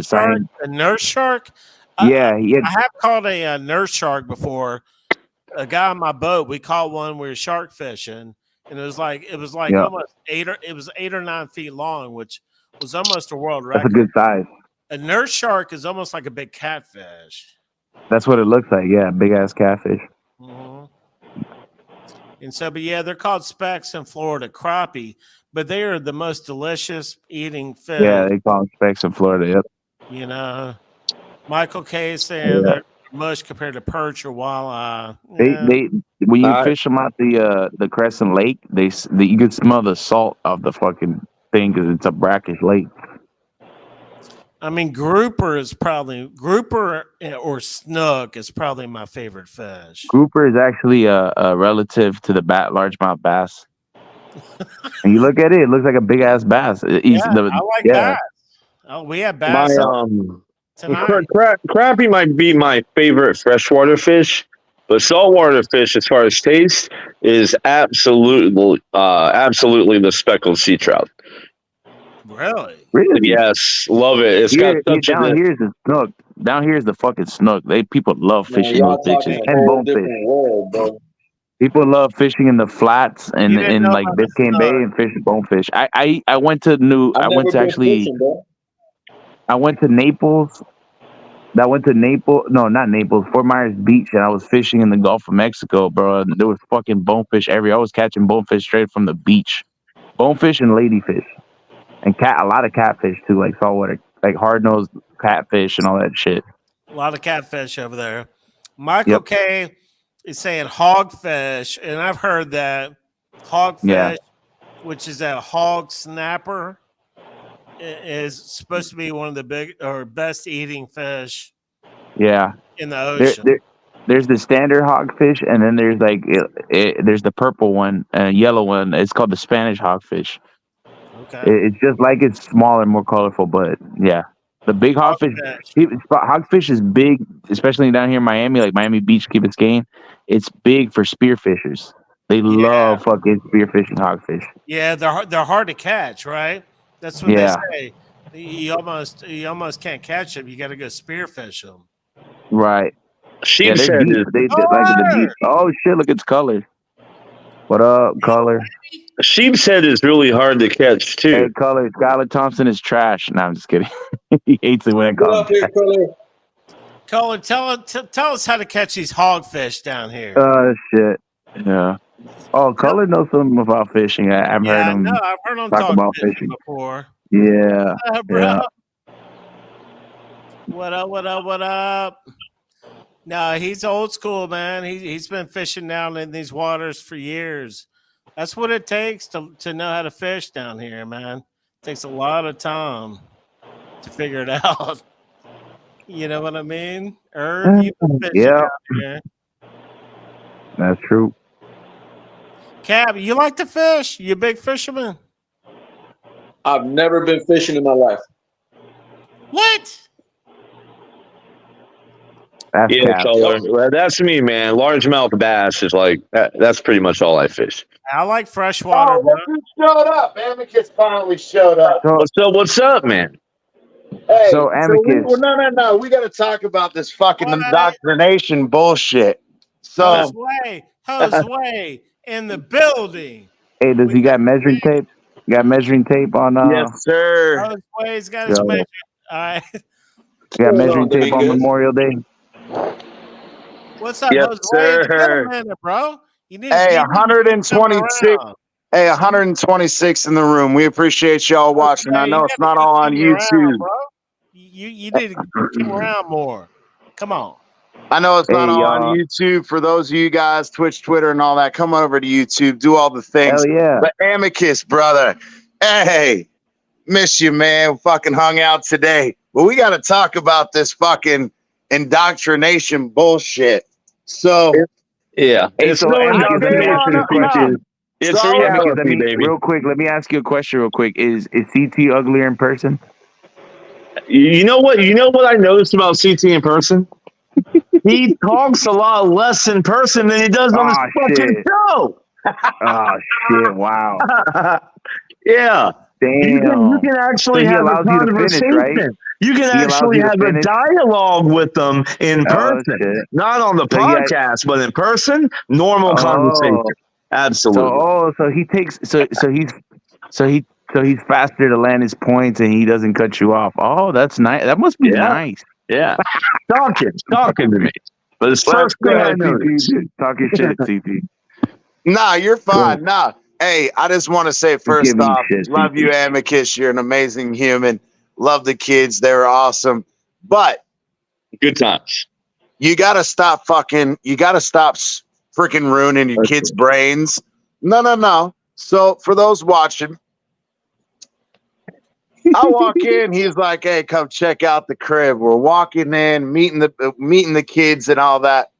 sign. A nurse shark? Yeah. I have caught a nurse shark before. A guy on my boat, we caught one. We were shark fishing, and it was like almost 8 or 9 feet long, which was almost a world record. That's a good size. A nurse shark is almost like a big catfish. That's what it looks like. Yeah, big ass catfish. Mm-hmm. And so, but yeah, they're called specks in Florida, crappie, but they are the most delicious eating fish. Yeah, they call them specks in Florida. Yep. You know, Michael K saying they're mush compared to perch or walleye. They when you fish them out the Crescent Lake, you can smell the salt of the fucking thing because it's a brackish lake. I mean, grouper or snook is probably my favorite fish. Grouper is actually a relative to the largemouth bass. And you look at it looks like a big ass bass. I like bass. Oh, we have bass. Crappie might be my favorite freshwater fish, but saltwater fish, as far as taste, is absolutely the speckled sea trout. Really? Yes, love it. It's got here's the snook. Down here's the fucking snook. People love fishing those bitches and bonefish. People love fishing in the flats and in like Biscayne Bay and fish bonefish. I went to Naples. No, not Naples. Fort Myers Beach, and I was fishing in the Gulf of Mexico, bro. And there was fucking bonefish everywhere. I was catching bonefish straight from the beach, bonefish and ladyfish, and a lot of catfish too, like saltwater, like hard nosed catfish and all that shit. A lot of catfish over there. Michael K is saying hogfish, and I've heard that hogfish, which is a hog snapper, is supposed to be one of the big or best eating fish. Yeah, in the ocean. There's the standard hogfish, and then there's like there's the purple one and yellow one. It's called the Spanish hogfish. Okay, it's just like it's smaller, more colorful, but yeah, the big hogfish. Hogfish is big, especially down here in Miami, like Miami Beach, Key Biscayne. It's big for spearfishers. They love fucking spearfishing hogfish. Yeah, they're hard to catch, right? That's what they say. You almost can't catch them. You got to go spearfish them. Right. Sheep's head is oh shit! Look, it's Color. What up, Color? Sheep's head is really hard to catch too. Hey, Color. Skylar Thompson is trash. No, I'm just kidding. He hates it when I call him. Color, tell us how to catch these hogfish down here. Shit. Yeah. Oh, Color knows something about fishing. I've heard him. No, I've heard him talk about fishing before. Yeah. Bro. Yeah. What up? No, he's old school, man. He's been fishing down in these waters for years. That's what it takes to know how to fish down here, man. It takes a lot of time to figure it out. You know what I mean? Irv, you've been fishing Yeah, down here. that's true. Cab, you like to fish? You a big fisherman? I've never been fishing in my life. What? That's Yeah, cap. color. Well, that's me, man. Largemouth bass is like that's pretty much all I fish. I like freshwater, Oh, bro. look who showed up. Amicus finally showed up. So, What's up? What's up, man? Hey, so Amicus. no. We got to talk about this fucking What? indoctrination bullshit. So, Jose in the building. Hey, does he got measuring tape? Got measuring tape on? yes, sir. Jose's got his Yeah. measure. All right. Got measuring Doing tape on good. Memorial Day. What's up, Yes, Jose? sir. It's been a minute, bro. You need Hey, to 126. Hey, 126 in the room. We appreciate y'all watching. I know it's not all on YouTube. bro. You need to come around more. Come on. I know it's not Hey, all on y'all. YouTube. For those of you guys, Twitch, Twitter, and all that, come on over to YouTube. Do all the things. Hell yeah. But Amicus, brother. Hey, miss you, man. Fucking hung out today. But we got to talk about this fucking indoctrination bullshit. So, Yeah, Hey, it's so no Amicus, let me ask you a question. It's So, a Amicus, reality, baby. real quick, let me ask you a question real quick. Is CT uglier in person? You know what? You know what I noticed about CT in person? He talks a lot less in person than he does on his Aw, fucking shit. show. Oh shit! Wow. Yeah. You Damn. can actually So he have a allows you to finish, conversation. right? You can He allows actually you to have a finish? dialogue with them in Oh person. shit. Not on the So he had- podcast, but in person, normal conversation. Absolutely. So he takes he's faster to land his points and he doesn't cut you off. Oh, that's nice. That must be Yeah. nice. Yeah. Talking to me. But it's Well, first thing I CT, noticed. talking shit, CT. nah, you're fine. Nah. Hey, I just want to say first Give me off, shit, love CT. you, Amicus. You're an amazing human. Love the kids. They're awesome. But Good times. you got to stop freaking ruining your kids' brains. No. So for those watching, I walk in, he's like, hey, come check out the crib. We're walking in, meeting the kids and all that.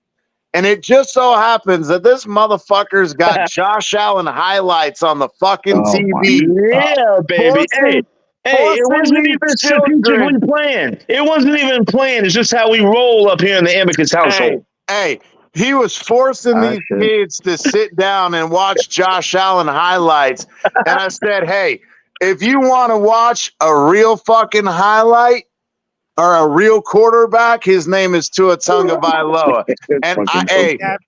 And it just so happens that this motherfucker's got Josh Allen highlights on the fucking Oh, my TV. Yeah, baby. Forcing Hey, it wasn't these even children- strategically planned. It wasn't even planned. It's just how we roll up here in the Amicus household. Hey, he was forcing these kids to sit down and watch Josh Allen highlights. And I said, hey, if you want to watch a real fucking highlight or a real quarterback, his name is Tua Tagovailoa. And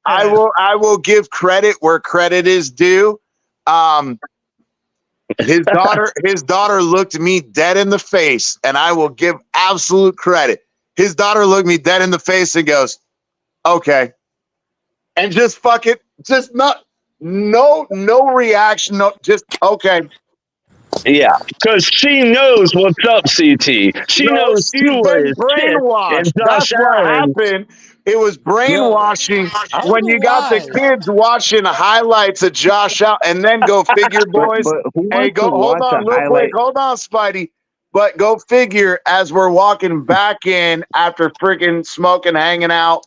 I will give credit where credit is due. His daughter looked me dead in the face, and I will give absolute credit. His daughter looked me dead in the face and goes, okay. And just no reaction, just okay. Yeah, because she knows what's up, CT. She knows she's Tua been is brainwashed. shit, and That's Josh what Allen. happened. It was brainwashing when you got the kids watching highlights of Josh Allen, and then go figure, boys. Hey, hold on real quick. Hold on, Spidey. But go figure, as we're walking back in after freaking smoking, hanging out,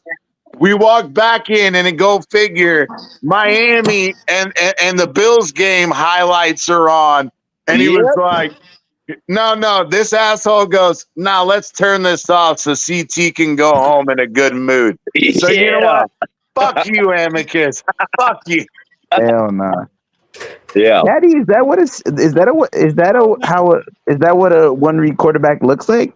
we walk back in and then go figure Miami and the Bills game highlights are on. And he was like, no, this asshole goes, nah, let's turn this off so CT can go home in a good mood. So you know what? Fuck you, Amicus. Fuck you. Hell nah. Yeah. Daddy, is that what a one read quarterback looks like?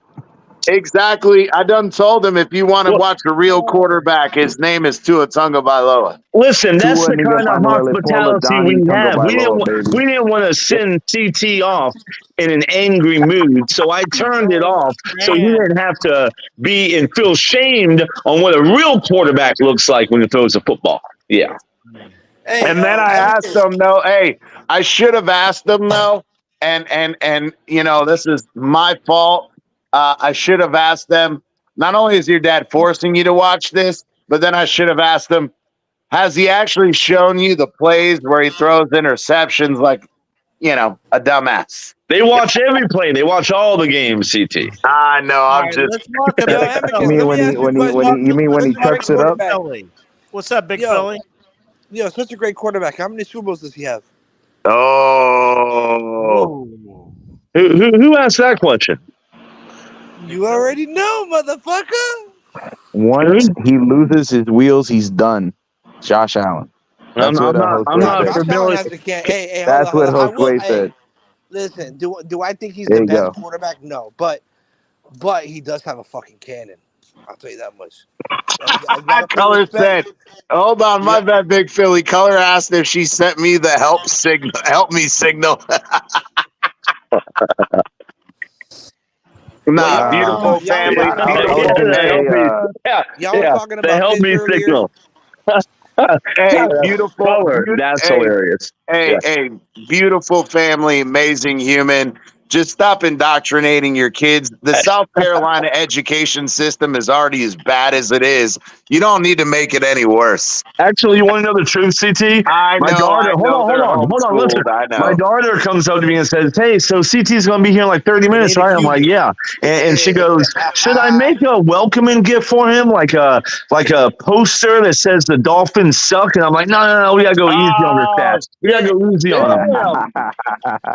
Exactly. I done told him if you want to watch a real quarterback, his name is Tua Tagovailoa. Listen, that's the kind of hospitality we have. We didn't want to send CT off in an angry mood, so I turned it off so he didn't have to be and feel shamed on what a real quarterback looks like when he throws a football. Yeah. Hey, and then I asked them, though, hey, I should have asked them, though, and you know, this is my fault. I should have asked them, not only is your dad forcing you to watch this, but then I should have asked him, has he actually shown you the plays where he throws interceptions like, a dumbass? They watch every play. They watch all the games, CT. I know. All I'm right, just. let's welcome Yo, Big Amicus, Philly. let me ask you a question. you mean when he Such a great chucks it up? quarterback. Philly. What's up, Big Yo. Philly? Yo, such a great quarterback. How many Super Bowls does he have? Oh. Whoa. Who asked that question? You already know, motherfucker. Once he loses his wheels, he's done. Josh Allen. That's what I'm Josue not said. Josh Allen familiar. has a can. Hey, hold That's on, hold what on. I will. Josue Hey, said. listen. Do I think he's There the you best go. quarterback? No, but he does have a fucking cannon. I'll tell you that much. I gotta pay Color said, respect. hold on, my Yeah. bad, Big Philly. Color asked if she sent me the help me signal. Nah, Well, beautiful y'all were family. talking about I was Fizz gonna The help earlier. me. say, Y'all were talking The about help Fizz me earlier. signal. Hey, beautiful. Color. That's Hey, hilarious. hey, beautiful family, amazing human. Just stop indoctrinating your kids. The South Carolina education system is already as bad as it is. You don't need to make it any worse. Actually, you want to know the truth, CT? I My know, daughter, hold they're on, listen. homeschooled. I know. My daughter comes up to me and says, "Hey, so CT's going to be here in like 30 minutes, ain't a right?" I'm like, Cuban. "Yeah." And she goes, "Should I make a welcoming gift for him, like a poster that says the Dolphins suck?" And I'm like, "No, we got to go easy on this cat. We got to go easy on him."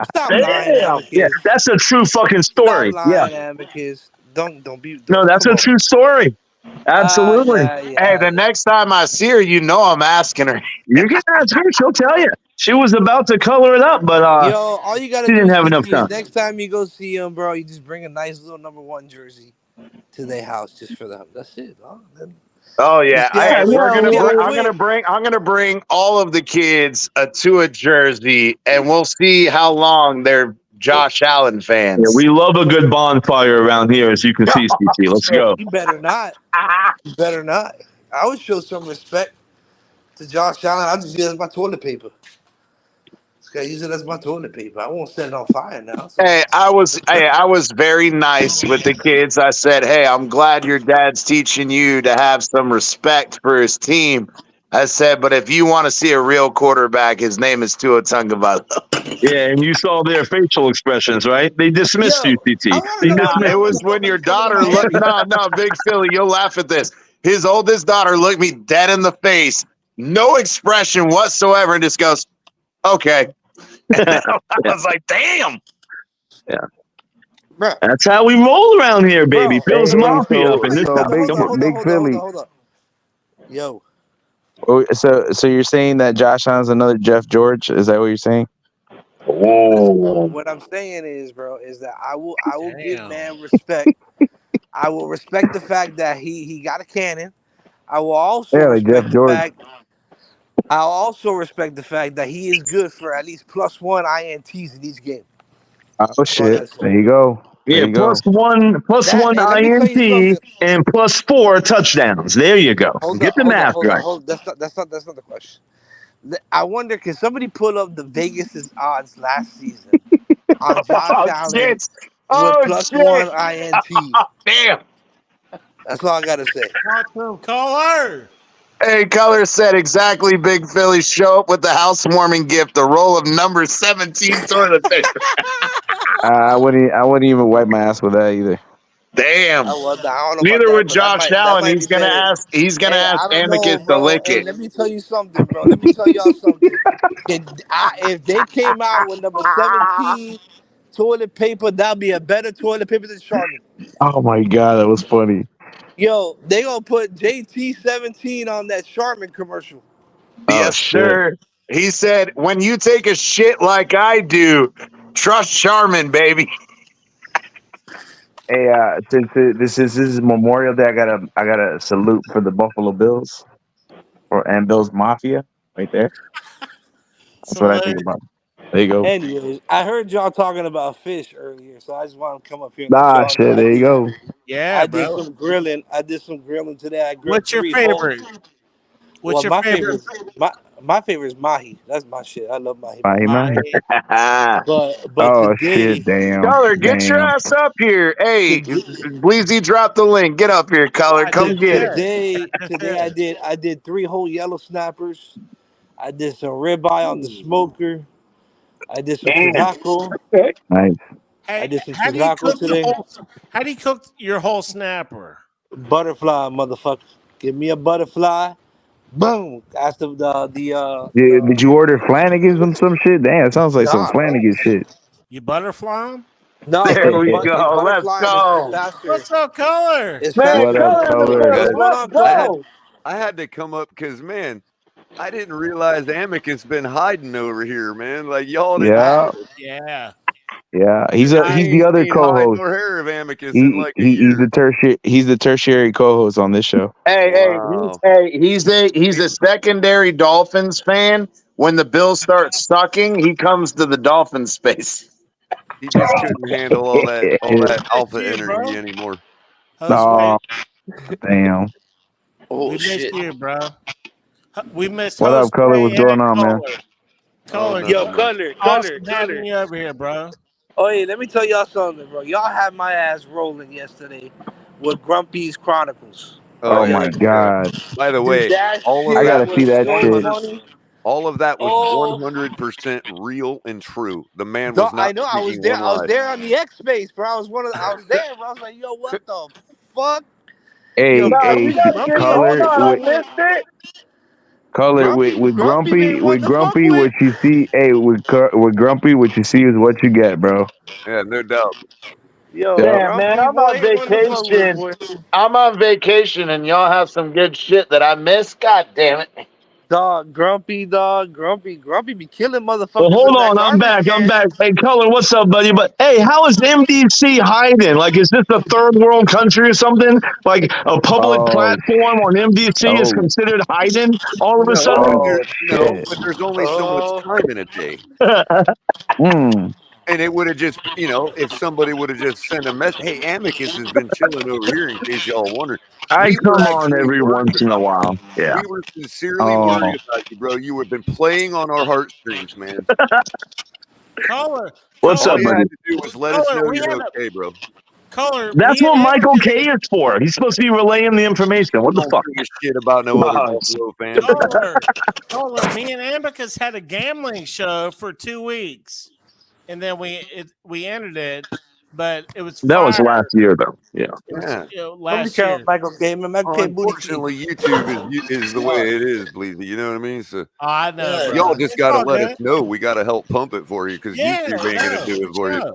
Stop lying, Damn. Yeah, Amicus. that's a true fucking Stop story. Yeah. lying, Amicus. Don't No, that's come a on. true story. Absolutely. Hey, the next time I see her, I'm asking her. You can ask her. She'll tell you. She was about to color it up, but Yo, all you gotta she do, didn't have enough CT, time. is next time you go see him, bro, you just bring a nice little #1 jersey to their house just for them. That's it. Huh? Oh yeah, Yeah, I'm gonna bring all of the kids to a jersey, and we'll see how long they're Josh Allen fans. Yeah, we love a good bonfire around here, as you can see, CT. Let's go. You better not. You better not. I would show some respect to Josh Allen. I'll just use it as my toilet paper. I use it as my toilet paper. I won't set it on fire now. So. Hey, I was very nice with the kids. I said, "Hey, I'm glad your dad's teaching you to have some respect for his team." I said, "But if you want to see a real quarterback, his name is Tua Tagovailoa." Yeah, and you saw their facial expressions, right? They dismissed you, CT. It was when your daughter looked. No, Big Philly, you'll laugh at this. His oldest daughter looked me dead in the face, no expression whatsoever, and just goes, "Okay." I was like, "Damn." Yeah. That's how we roll around here, baby. Phil's Hey, Mafia up in this so town. Big Philly. Hold on. Yo. Oh, so you're saying that Josh Allen's another Jeff George? Is that what you're saying? Oh. What I'm saying is, bro, is that I will give man respect. I will respect the fact that he got a cannon. I will also Yeah, like Jeff respect the George. fact. I'll also respect the fact that he is good for at least +1 INTs in each game. Oh shit! There you go. Yeah, There you go. +1 let me tell you INT something. and +4 touchdowns. There you go. Get the math right. That's not the question. I wonder, can somebody pull up the Vegas's odds last season on Josh Allen with +1 INT? Damn. That's all I gotta say. Color. Hey, Color said exactly. Big Philly, show up with the housewarming gift, the roll of number 17 toilet paper. I wouldn't even wipe my ass with that either. Damn. I don't know Neither about would that, Josh that Allen. might He's be gonna better. ask. He's gonna ask I don't Amicus know, to bro. lick Hey, it. let me tell you something, bro. Let me tell y'all something. If they came out with number 17 toilet paper, that'd be a better toilet paper than Charmin. Oh my god, that was funny. Yo, they gonna put JT17 on that Charmin commercial. Yes, sir. He said, "When you take a shit like I do, trust Charmin, baby." Hey, since this is Memorial Day, I gotta salute for the Buffalo Bills, and Bills Mafia right there. That's what I think about. There you go. Anyways, I heard y'all talking about fish earlier, so I just want to come up here and let Nah, y'all know shit. There you go. Yeah, I did bro. some grilling. I did some grilling today. I grilled What's your 3 favorite? Well, What's your my favorite? favorite, My favorite is mahi. That's my shit. I love mahi. Mahi mahi. But Oh today, shit! Damn. Color, get your Damn. ass up here. Hey, today, Bleezy, drop the link. Get up here, Color. I Come just get it. did. today I did 3 whole yellow snappers. I did some ribeye on the smoker. I did some Damn. churrasco. Nice. I Hey, did some how do you churrasco cook the today. whole? How do you cook your whole snapper? Butterfly, motherfucker. Give me a butterfly. Boom. That's Did you order Flanagan's and some shit? Damn, it sounds like some nah, bro. Flanagan shit. You butterfly 'em? No, There bro. we They go. Let's butterfly and it's go. faster. What's up, color? It's Man, What faster. up, Color in the Color? What's building. going Let's on, color? go. I had to come up because, man, I didn't realize Amicus been hiding over here, man. Like y'all didn't Yeah, know. Yeah. yeah. And I He's the ain't other seen hide co-host. nor hair of Amicus in like a year. He's the tertiary co-host on this show. Wow. He's a secondary Dolphins fan. When the Bills start sucking, he comes to the Dolphins space. He just couldn't handle all that alpha You, energy bro. anymore. Oh Josue, damn! Oh we missed shit. you, bro. We missed What up, Color? Josue What's going and on, man? color. Oh, Color, Yo, nothing much. awesome having you over here, bro. Oh yeah, let me tell y'all something, bro. Y'all had my ass rolling yesterday with Grumpy's Chronicles. Oh Oh yeah, my Okay. yeah. god! By the Dude, way, that all of I shit that gotta was see was that so 100. shit. funny. All of that was Oh, 100% real and true. The man dog, was I not know. speaking one I was lie. there on the X space, bro. I was there, bro. I was like, yo, what the fuck? Yo, Hey, No, hey, you Grumpy, gotta give Grumpy me. ain't Hold been Color on, I fucking. missed it. Color with Grumpy Grumpy been one with to fuck Grumpy. with. What you see? Hey, with Grumpy, what you see is what you get, bro. Yeah, no doubt. Yo, Yep. Damn, man, Grumpy I'm boy on ain't one to fuck with, vacation. boy. I'm on vacation, and y'all have some good shit that I missed. God damn it! Grumpy be killing Well, motherfuckers hold in that on. I'm garbage back. I'm can. back. Hey, Color, what's up, buddy? But hey, how is MDC hiding? Like, is this a third world country or something? Like, a public Oh, platform on MDC is oh, considered hiding all of a No, sudden? oh shit. but there's only so much Oh, time in a day. Mm. And it would have just, if somebody would have just sent a message, hey, Amicus has been chilling over here in case y'all wondered. I We were come on actually every worried once in a about you. while. Yeah. We were sincerely Oh, worried about you, bro. You have been playing on our heartstrings, man. Color, What's All up, color, you buddy? had to do was let us color. know We you're had a okay, bro. color. That's Me and what Michael Amicus. K is for. He's supposed to be relaying the information. What We the don't fuck? give a shit about no other Oh, Buffalo fan. Color. Me and Amicus had a gambling show for 2 weeks, and then we ended it, but it was that was fire. last year, though. Yeah. It was Yeah. don't be last careful, year. Michael Kamen. Michael K. Booty King. Unfortunately, YouTube is the way it is, Bleezy. You know what I mean? So Oh, I know, Yeah. bro. y'all just It's got to all let us good. know. We got to help pump it for you because Yeah, YouTube ain't gonna no, do for it for you. sure.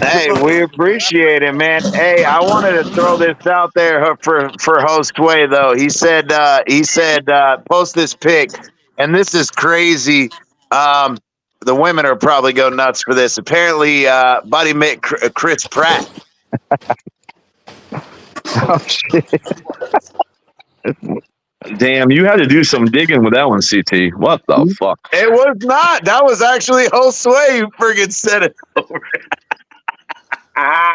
Hey, we appreciate it, man. Hey, I wanted to throw this out there for host Way though. He said post this pic, and this is crazy. The women are probably go nuts for this. Apparently, Buddy met Chris Pratt. oh shit. Damn, you had to do some digging with that one, CT. What the fuck? It was not. That was actually host Way who friggin' said it over.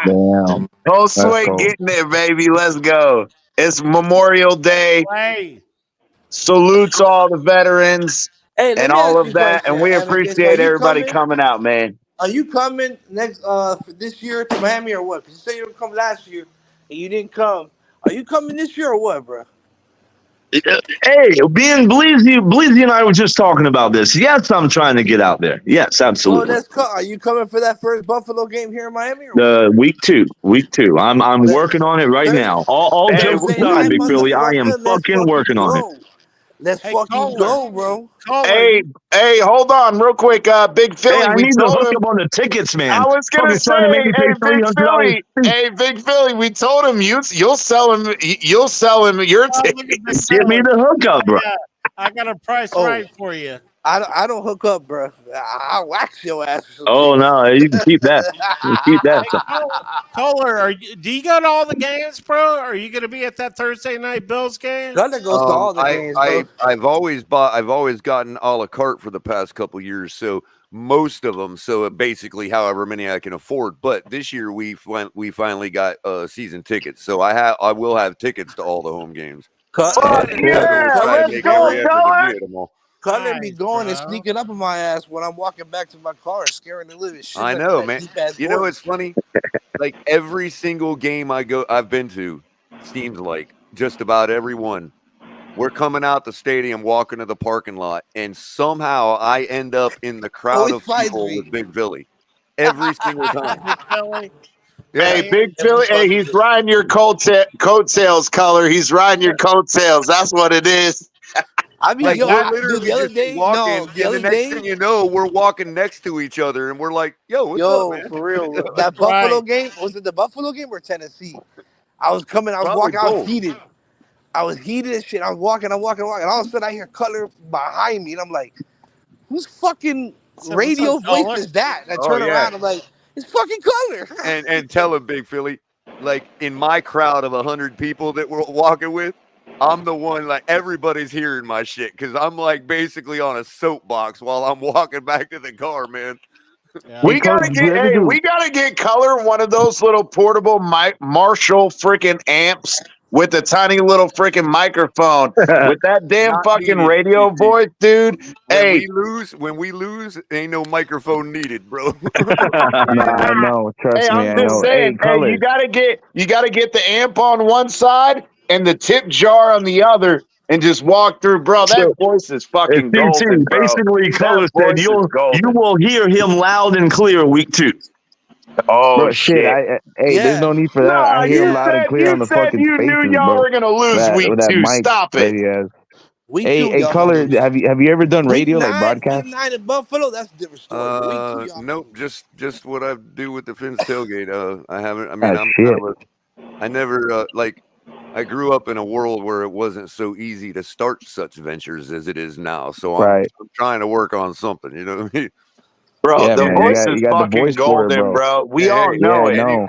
Damn. Host That's Way cool. getting it, baby. Let's go. It's Memorial Day. Hey, Salutes all the veterans Hey, let and me all ask you of a that. question, And we Amicus. Are appreciate you everybody coming? coming out, man. Are you coming next for this year to Miami or what? Because you said you were come last year and you didn't come. Are you coming this year or what, bro? Hey, being Bleezy and I were just talking about this. Yes, I'm trying to get out there. Yes, Oh, absolutely. that's cool. Are you coming for that first Buffalo game here in Miami or what? Week two. I'm Let, working on it right now. All Hey, jokes Thursday aside, night, Big Philly, I am motherfucker. Let's fucking fucking working on it. go. Let's hey, fucking Kohler, go, bro. Kohler, hey, hey, hold on real quick. Big Hey, Philly, I we need to told hook him. up on the tickets, I man. was going to Fucking trying to make say, me pay $300. Hey, Big Philly, we told him you'll sell him your oh, look at Big tickets. Get me Philly. the hookup, bro. I got a price Oh, right for you. I don't hook up, bro. I'll wax your ass for some Oh tickets. no, you can keep that. You can keep that. Hey, Kohler, do you go to all the games, bro? Are you going to be at that Thursday night Bills game? Gunner goes to all the I games, I bro. I've always gotten a la carte for the past couple years, so most of them. So basically, however many I can afford. But this year we finally got season tickets, so I will have tickets to all the home games. Fuck Hey, yeah, We're gonna try to let's make go, every effort to Color. be at them all. Cutler be Nice, going and bro. sneaking up on my ass when I'm walking back to my car, scaring the living shit I out of know, that man. deep ass You know, voice. it's funny. Like every single game I've been to, seems like just about every one. We're coming out the stadium, walking to the parking lot, and somehow I end up in the crowd Always of finds people me. with Big Philly every single time. Big Philly. Hey, Yeah, Big Every Philly. Hey, fucking he's day. riding your coattails, Color. He's riding your coattails. That's what it is. I mean, like yo, we'll dude, literally the other just be day, walking, no, the and the other next day, thing you know, we're walking next to each other, and we're like, "Yo, what's up, yo, man?" for real, That's that Buffalo right. game, was it the Buffalo game or Tennessee? I was Probably walking, I was both. heated. I was heated as shit. I was walking, and all of a sudden I hear Cutler behind me, and I'm like, whose fucking So what's up, radio voice caller? is that? And I Oh turn yeah, around, I'm like, it's fucking Cutler. and tell him, Big Philly, like in my crowd of 100 people that we're walking with, I'm the one like everybody's hearing my shit because I'm like basically on a soapbox while I'm walking back to the car, man. Yeah. We Color, gotta did you get. ever Hey, do? we gotta get Color one of those little portable Marshall freaking amps with a tiny little freaking microphone with that damn Not fucking needed, radio CT. voice, dude. Hey, When we lose, ain't no microphone needed, bro. No, I know. hey, Trust me, I'm I just know. Hey, saying. Hey, Color. you gotta get the amp on one side and the tip jar on the other, and just walk through, bro. That So voice is fucking CT, golden, bro. basically, That Color said voice is you golden. will hear him loud and clear week 2. Oh Bro, shit. shit. Hey, there's Yeah, no need for that. I Nah, hear him you loud yeah. and said clear you on the said fucking you knew spaces, y'all bro. were gonna lose week With that 2. mic Stop that it. he has. Week Hey, two, hey, y'all gonna Color. lose. Have you ever done Week radio like nine, broadcast? week nine in Buffalo, that's a different story. But week two, y'all gonna Nope, lose. just what I do with the Fins tailgate. I haven't. I Ah, mean, I'm kind shit. of I never like. I grew up in a world where it wasn't so easy to start such ventures as it is now. So Right. I'm trying to work on something. You know what I mean? Bro, Yeah, the man. voice is You got the fucking voice for it, golden, bro. bro. We Hey, all Yeah, know I it. know.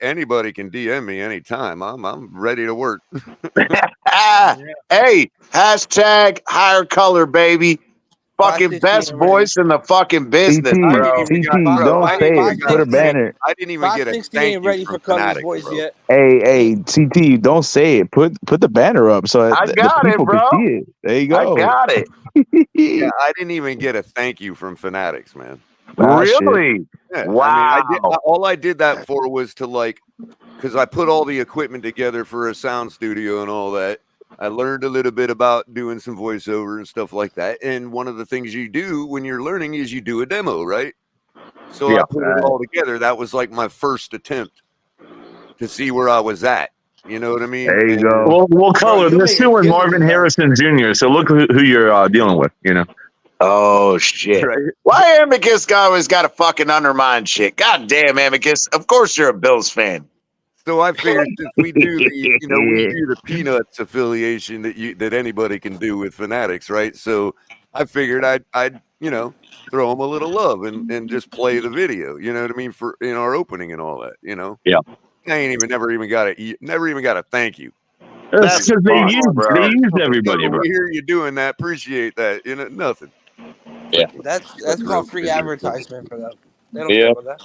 anybody can DM me anytime. I'm ready to work. Ah, Yeah. hey, hashtag higher color, baby. Fucking 560 best ain't ready. voice in the fucking business, I CT, ain't bro. even got, CT, bro. don't I ain't say even it. got Put a a 560, thank. banner. I didn't even get a 560 thank ain't you ready from for Cutler's Fanatics, voice bro. yet. Hey, CT, don't say it. Put the banner up so I the got it, people can bro. see it. There you I go. got it. Yeah, I didn't even get a thank you from Fanatics, man. Ah, shit. Really? Yeah, I mean, Wow. all I did that for was to like, because I put all the equipment together for a sound studio and all that. I learned a little bit about doing some voiceover and stuff like that. And one of the things you do when you're learning is you do a demo, right? So I Yeah. put it all together. That was like my first attempt to see where I was at. You know what I mean? There you And go. Well, Bro, Color, you'll they're make a suing killing Marvin in that. Harrison Jr. So look who you're dealing with. You know. Oh shit. right. Why Amicus guy always got to fucking undermine shit? God damn, Amicus. Of course you're a Bills fan. So I figured since we do the Peanuts affiliation that anybody can do with Fanatics, right? So I figured I'd throw them a little love and just play the video. You know what I mean for in our opening and all that. You know. Yeah. I ain't even never even got a thank you. That's That's because fucked, they bro. used everybody, Yo, bro. we hear you doing that. Appreciate that. You know, nothing. Yeah. That's called free advertisement for them. They don't care Yeah. about that.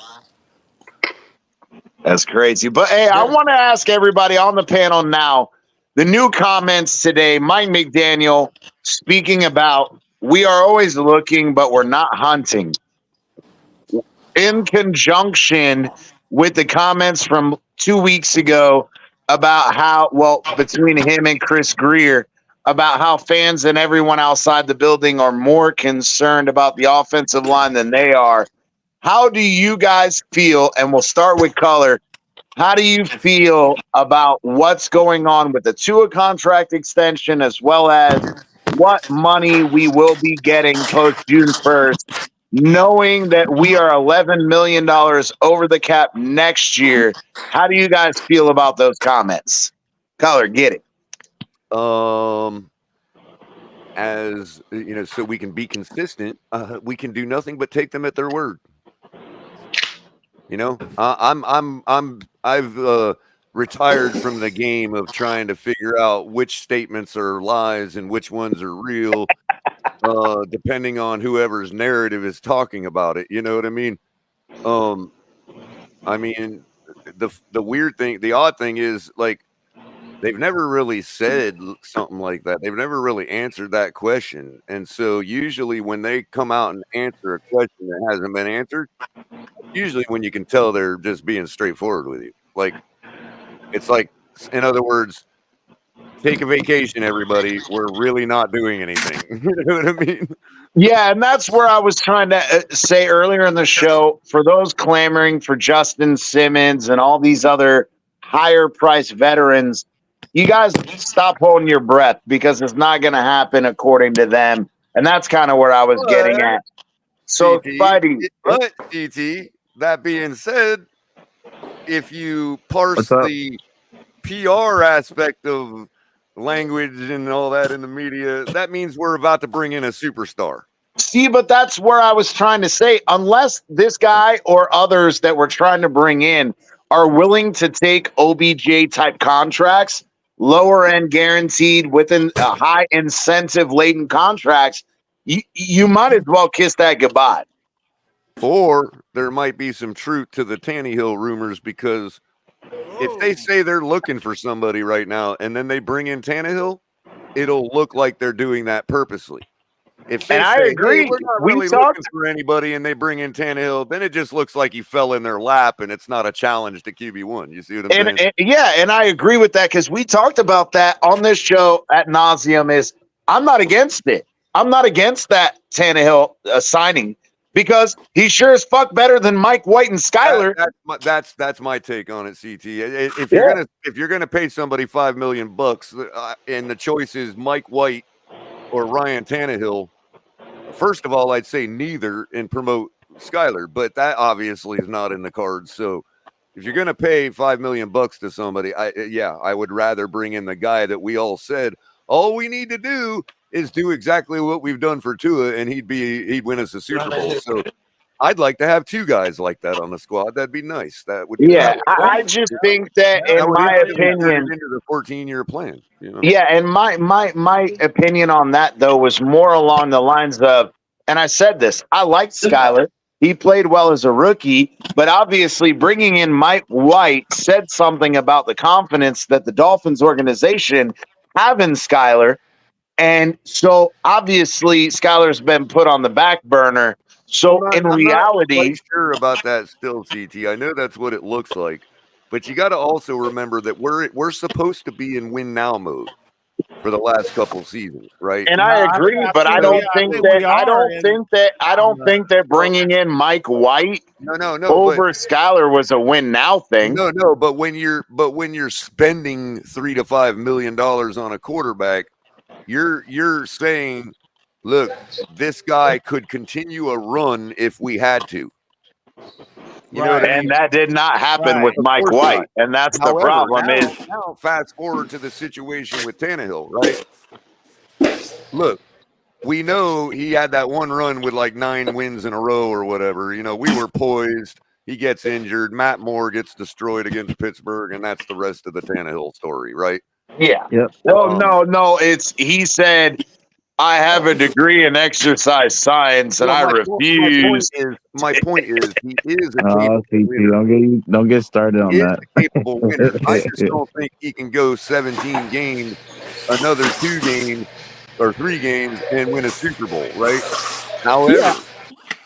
That's crazy. But hey, I want to ask everybody on the panel now the new comments today. Mike McDaniel speaking about we are always looking, but we're not hunting. In conjunction with the comments from 2 weeks ago about how, well, between him and Chris Greer, about how fans and everyone outside the building are more concerned about the offensive line than they are. How do you guys feel? And we'll start with Color. How do you feel about what's going on with the Tua contract extension, as well as what money we will be getting post June 1st, knowing that we are $11 million over the cap next year? How do you guys feel about those comments? Color, get it. As you know, so we can be consistent. We can do nothing but take them at their word. You know, I've retired from the game of trying to figure out which statements are lies and which ones are real, depending on whoever's narrative is talking about it. You know what I mean? I mean, the weird thing, the odd thing is like they've never really said something like that. They've never really answered that question. And so usually when they come out and answer a question that hasn't been answered, usually when you can tell they're just being straightforward with you. Like, it's like, in other words, take a vacation, everybody. We're really not doing anything. You know what I mean? Yeah, and that's where I was trying to say earlier in the show, for those clamoring for Justin Simmons and all these other higher priced veterans, you guys stop holding your breath because it's not going to happen according to them. And that's kind of where I was getting at. So, Spidey. But, CT, that being said, if you parse the PR aspect of language and all that in the media, that means we're about to bring in a superstar. See, but that's where I was trying to say, unless this guy or others that we're trying to bring in are willing to take OBJ type contracts, lower end guaranteed within high incentive laden contracts, you might as well kiss that goodbye. Or there might be some truth to the Tannehill rumors, because if they say they're looking for somebody right now and then they bring in Tannehill, it'll look like they're doing that purposely. If they I agree, hey, we're not really looking for anybody, and they bring in Tannehill, then it just looks like he fell in their lap, and it's not a challenge to QB1. You see what I'm saying? And I agree with that, because we talked about that on this show ad nauseum. Is I'm not against it. I'm not against that Tannehill signing, because he's sure as fuck better than Mike White and Skyler. That's my take on it, CT. If you're gonna pay somebody $5 million and the choice is Mike White or Ryan Tannehill, first of all, I'd say neither and promote Skyler, but that obviously is not in the cards. So if you're going to pay $5 million to somebody, I would rather bring in the guy that we all said all we need to do is do exactly what we've done for Tua, and he'd win us a Super Bowl. So I'd like to have two guys like that on the squad. That'd be nice. That would. I just think that, in my opinion, into the 14-year plan. You know? Yeah, and my opinion on that though was more along the lines of, and I said this, I liked Skyler. He played well as a rookie, but obviously bringing in Mike White said something about the confidence that the Dolphins organization have in Skyler. And so obviously Skyler's been put on the back burner. So I'm reality, not quite sure about that still, CT. I know that's what it looks like, but you got to also remember that we're supposed to be in win now mode for the last couple seasons, right? And I agree, but I don't think that bringing in Mike White over Skyler was a win now thing. No, but when you're spending $3 to $5 million on a quarterback, you're saying, look, this guy could continue a run if we had to. You know what I mean? And that did not happen with Mike White. And that's the problem. Now fast forward to the situation with Tannehill, right? Look, we know he had that one run with like 9 wins in a row or whatever. You know, we were poised. He gets injured. Matt Moore gets destroyed against Pittsburgh, and that's the rest of the Tannehill story, right? Yeah. Yep. Well, no. He said, I have a degree in exercise science, and I refuse. My point is, he is a capable winner. Don't get started on that. Capable winner. I just don't think he can go 17 games, another 2 games or 3 games, and win a Super Bowl, right? However,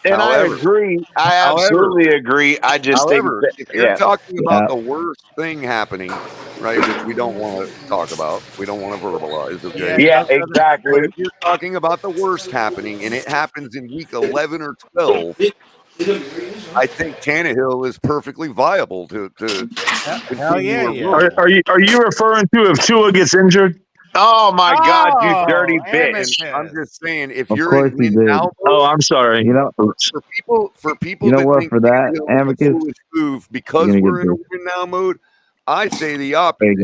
I agree. I absolutely agree. I just think that, if you're talking about the worst thing happening, right, which we don't want to talk about, we don't want to verbalize, okay? Yeah, exactly. But if you're talking about the worst happening and it happens in week 11 or 12, I think Tannehill is perfectly viable to hell yeah. Are you referring to if Tua gets injured? Oh my God, you dirty bitch! I'm just saying, if you're in win now, I'm sorry. You know, for people, you know that what? think For that, a foolish move because we're in a win now mode, I say the opposite.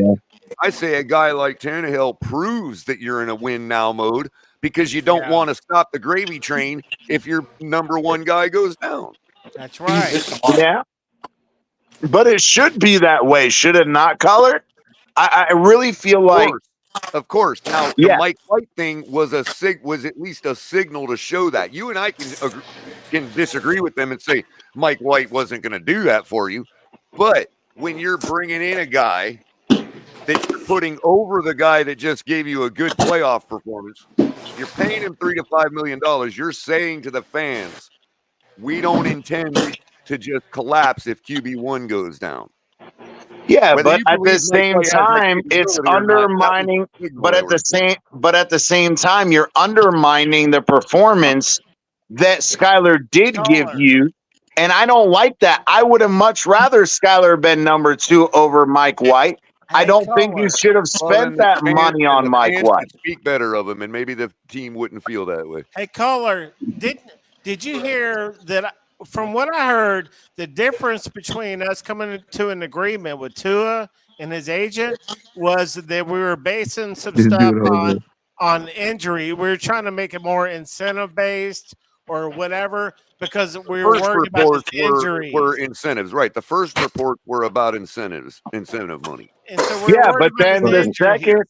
I say a guy like Tannehill proves that you're in a win now mode because you don't want to stop the gravy train if your number one guy goes down. That's right. Yeah, but it should be that way, should it not, Color? I really feel like. Of course. Now, the Mike White thing was at least a signal to show that. You and I can disagree with them and say Mike White wasn't going to do that for you. But when you're bringing in a guy that you're putting over the guy that just gave you a good playoff performance. You're paying him $3 to $5 million. You're saying to the fans, we don't intend to just collapse if QB1 goes down. Yeah, Whether but you at the believe Mike same White has that time, it's capability or not, that was undermining. the signal But they at were the same time, you're undermining the performance that Skyler did give Caller. you, and I don't like that. I would have much rather Skyler been number 2 over Mike White. I Hey, don't think you caller. should have Well, then spent that money on the Mike fans White. could speak better of him, and maybe the team wouldn't feel that way. Hey, caller. Did you hear that? From what I heard, the difference between us coming to an agreement with Tua and his agent was that we were basing some This stuff dude Jose. on injury. We were trying to make it more incentive based or whatever because we were First worried about his reports injuries. were incentives, right? The first reports were about incentive money. And so we were Yeah, worried but about his then the injuries. second,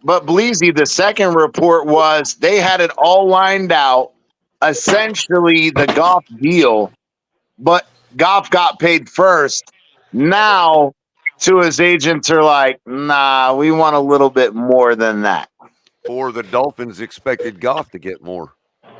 but Bleezy, the second report was they had it all lined out, essentially the Goff deal, but Goff got paid first. Now, Tua's agents are like, nah, we want a little bit more than that. Or the Dolphins expected Goff to get more.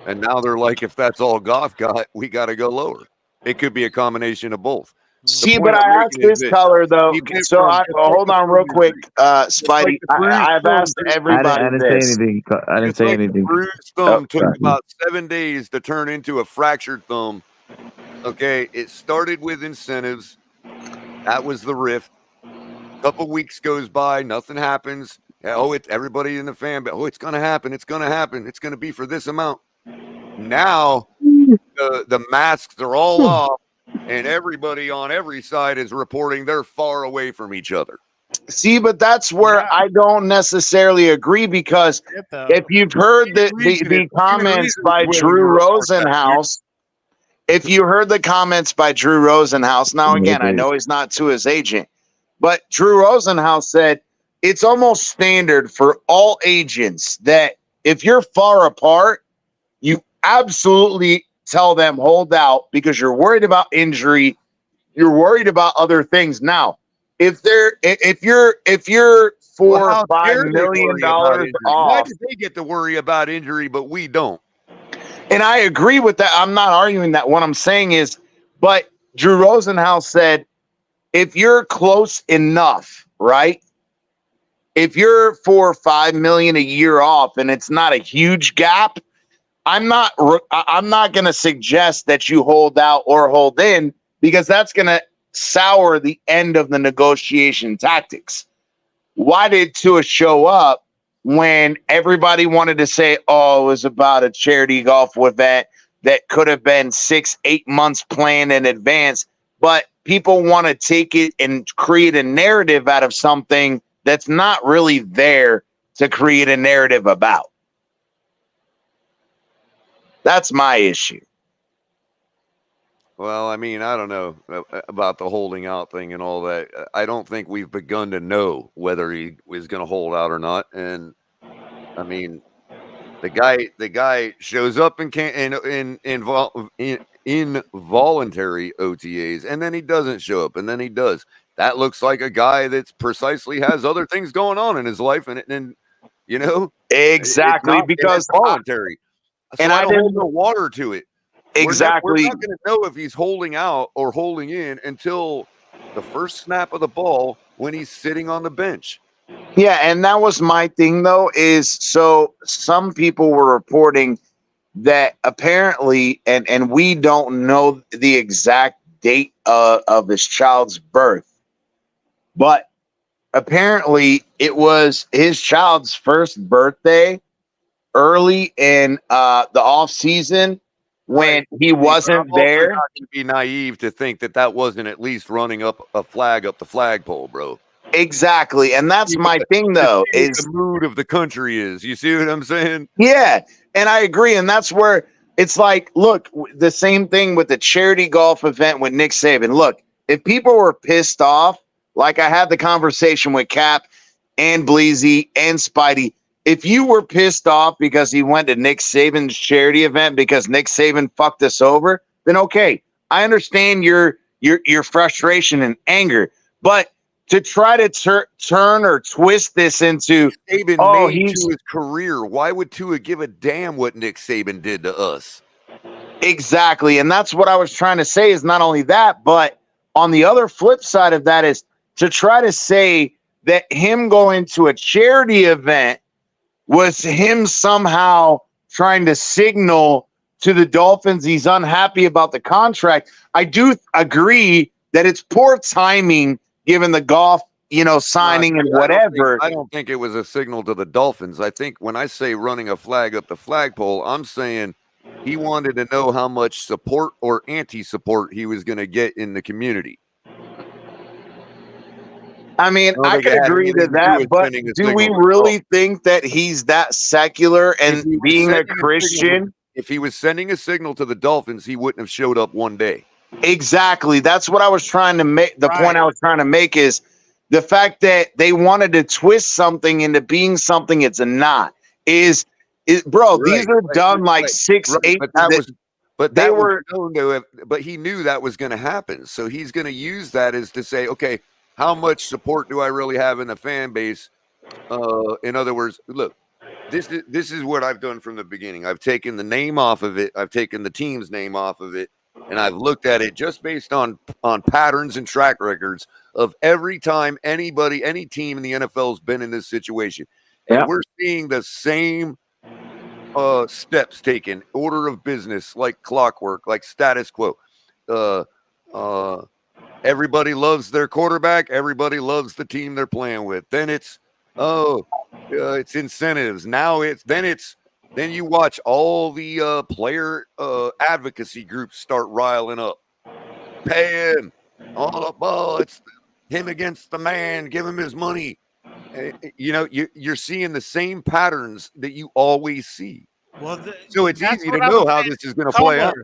And now they're like, if that's all Goff got, we got to go lower. It could be a combination of both. See, but I asked this color though. So hold on real quick, Spidey. I've asked everybody I didn't this. say anything. I didn't say anything. Bruised thumb took about 7 days to turn into a fractured thumb. Okay, it started with incentives. That was the rift. A couple weeks goes by, nothing happens. Everybody in the fan, but it's going to happen. It's going to happen. It's going to be for this amount. Now the masks are all off, and everybody on every side is reporting they're far away from each other. See, but that's where I don't necessarily agree, because if you've heard the comments by Drew Rosenhaus, now again, I know he's not to his agent, but Drew Rosenhaus said it's almost standard for all agents that if you're far apart, you absolutely tell them hold out because you're worried about injury, you're worried about other things. Now, if you're $4 or $5 million off, why do they get to worry about injury but we don't? And I agree with that. I'm not arguing that. What I'm saying is, but Drew Rosenhaus said, if you're close enough, right? If you're $4 or $5 million a year off and it's not a huge gap, I'm not going to suggest that you hold out or hold in, because that's going to sour the end of the negotiation tactics. Why did Tua show up when everybody wanted to say, oh, it was about a charity golf event that could have been 6-8 months planned in advance, but people want to take it and create a narrative out of something that's not really there to create a narrative about. That's my issue. Well, I mean, I don't know about the holding out thing and all that. I don't think we've begun to know whether he was going to hold out or not. And I mean, the guy shows up in involuntary OTAs, and then he doesn't show up, and then he does. That looks like a guy that's precisely has other things going on in his life, and you know, exactly, because voluntary. And I I don't didn't hold no water to it. Exactly. We're not going to know if he's holding out or holding in until the first snap of the ball when he's sitting on the bench. Yeah, and that was my thing, though, is so some people were reporting that apparently, and we don't know the exact date of his child's birth, but apparently it was his child's first birthday early in the off season when he wasn't there. I'm not going to be naive to think that wasn't at least running up a flag up the flagpole, bro. Exactly, and that's my thing, though, is the mood of the country is. You see what I'm saying? Yeah, and I agree, and that's where it's like, look, the same thing with the charity golf event with Nick Saban. Look, if people were pissed off, like I had the conversation with Cap and Bleezy and Spidey, if you were pissed off because he went to Nick Saban's charity event because Nick Saban fucked us over, then okay, I understand your frustration and anger, but to try to turn or twist this into, Saban made Tua's career. Why would Tua give a damn what Nick Saban did to us? Exactly. And that's what I was trying to say is not only that, but on the other flip side of that is to try to say that him going to a charity event was him somehow trying to signal to the Dolphins he's unhappy about the contract. I do agree that it's poor timing given the golf, signing and whatever. I don't think it was a signal to the Dolphins. I think when I say running a flag up the flagpole, I'm saying he wanted to know how much support or anti-support he was going to get in the community. I mean, I could agree to that, but do we really think that he's that secular and being a Christian? If he was sending a signal to the Dolphins, he wouldn't have showed up one day. Exactly. That's what I was trying to make. The point I was trying to make is the fact that they wanted to twist something into being something it's not. These are done like 6, 8. But he knew that was going to happen. So he's going to use that as to say, okay, how much support do I really have in the fan base? In other words, look, this is what I've done from the beginning. I've taken the name off of it. I've taken the team's name off of it. And I've looked at it just based on patterns and track records of every time any team in the NFL has been in this situation. And we're seeing the same steps taken, order of business, like clockwork, like status quo. Everybody loves their quarterback. Everybody loves the team they're playing with. Then it's incentives. Then you watch all the player advocacy groups start riling up. Pay him. It's him against the man. Give him his money. You're seeing the same patterns that you always see. Well, so it's easy to know how this is going to play out.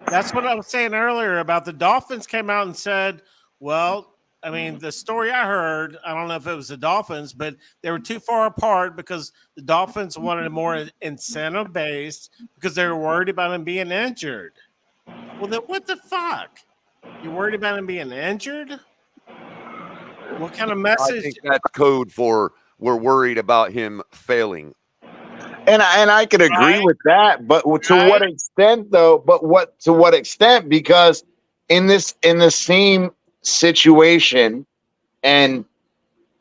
That's what I was saying earlier about the Dolphins came out and said, well, I mean, the story I heard, I don't know if it was the Dolphins, but they were too far apart because the Dolphins wanted a more incentive-based because they were worried about him being injured. Well, then what the fuck? You're worried about him being injured? What kind of message? I think that's code for we're worried about him failing. And I could agree with that, but to what extent, though? To what extent? Because in the same situation, and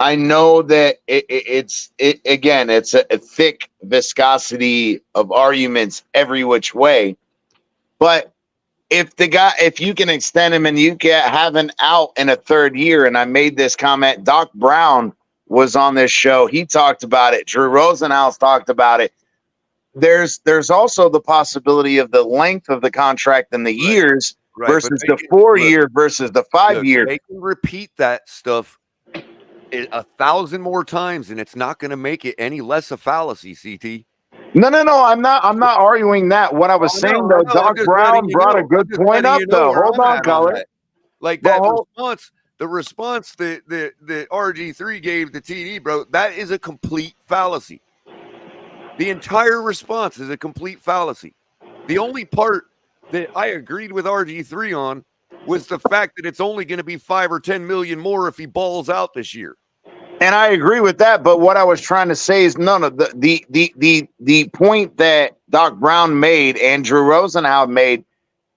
I know that it's a thick viscosity of arguments every which way. But if you can extend him and you can have an out in a third year, and I made this comment, Doc Brown was on this show. He talked about it. Drew Rosenhaus talked about it. There's also the possibility of the length of the contract and the years versus the 4-year versus the 5-year. They can repeat that stuff 1,000 more times, and it's not going to make it any less a fallacy, CT. No. I'm not arguing that. What I was saying, though, Doc Brown brought a good point up, though. Hold on, Colin. Like that response. The response that RG3 gave to TD, bro, that is a complete fallacy. The entire response is a complete fallacy. The only part that I agreed with RG3 on was the fact that it's only going to be 5 or 10 million more if he balls out this year. And I agree with that. But what I was trying to say is the point that Doc Brown made, Andrew Rosenhaus made,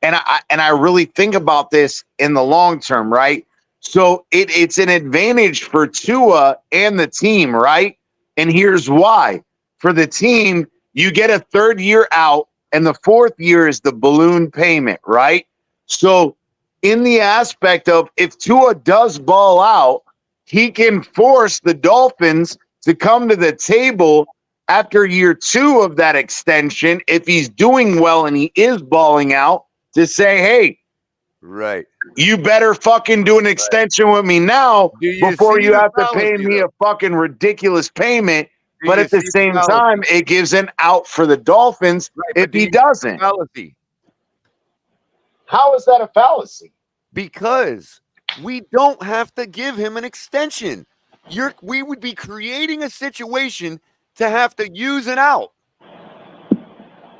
and I really think about this in the long term, right? So it's an advantage for Tua and the team, right? And here's why. For the team, you get a third year out, and the 4th year is the balloon payment, right? So in the aspect of if Tua does ball out, he can force the Dolphins to come to the table after year 2 of that extension, if he's doing well and he is balling out, to say, hey, right, you better fucking do an extension with me now before you have to pay me a fucking ridiculous payment. But at the same time, it gives an out for the Dolphins if he doesn't. How is that a fallacy? Because we don't have to give him an extension. We would be creating a situation to have to use an out.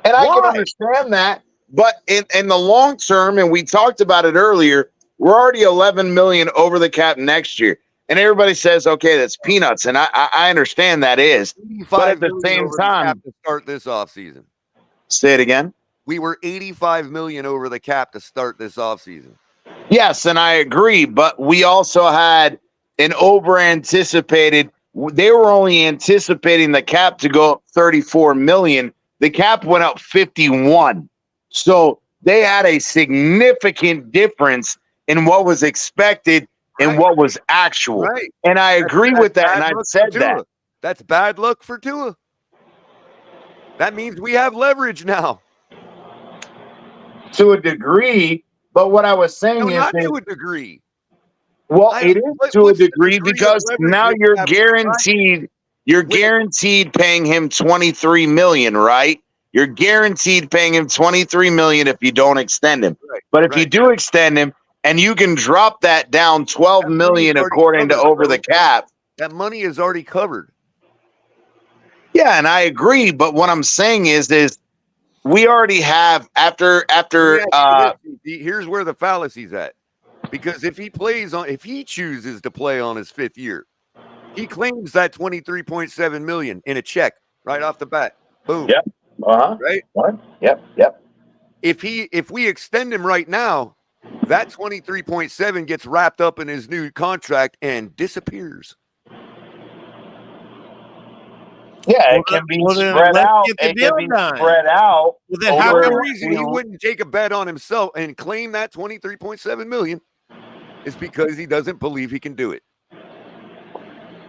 And I can understand that. But in the long term, and we talked about it earlier, we're already $11 million over the cap next year. And everybody says, okay, that's peanuts. And I understand that is. But at the same time, to start this offseason. Say it again. We were $85 million over the cap to start this offseason. Yes, and I agree. But we also had an over-anticipated. They were only anticipating the cap to go up 34 million. The cap went up 51. So they had a significant difference in what was expected and what was actual. Right. And I agree with that, and I've said that. That's bad luck for Tua. That means we have leverage now. To a degree, but what I was saying is not to a degree. Well, it is to a degree because now you're guaranteed paying him 23 million, right? You're guaranteed paying him 23 million if you don't extend him. Right, but if you do extend him and you can drop that down 12 million according to over the cap. That money is already covered. Yeah, and I agree, but what I'm saying is we already have after here's where the fallacy's at. Because if he chooses to play on his 5th year, he claims that 23.7 million in a check right off the bat. Boom. Yep. Right? What? Yep. If we extend him right now, that 23.7 gets wrapped up in his new contract and disappears. Yeah, it can be spread out. It can be spread out. Well, then how come reason he wouldn't take a bet on himself and claim that 23.7 million is because he doesn't believe he can do it.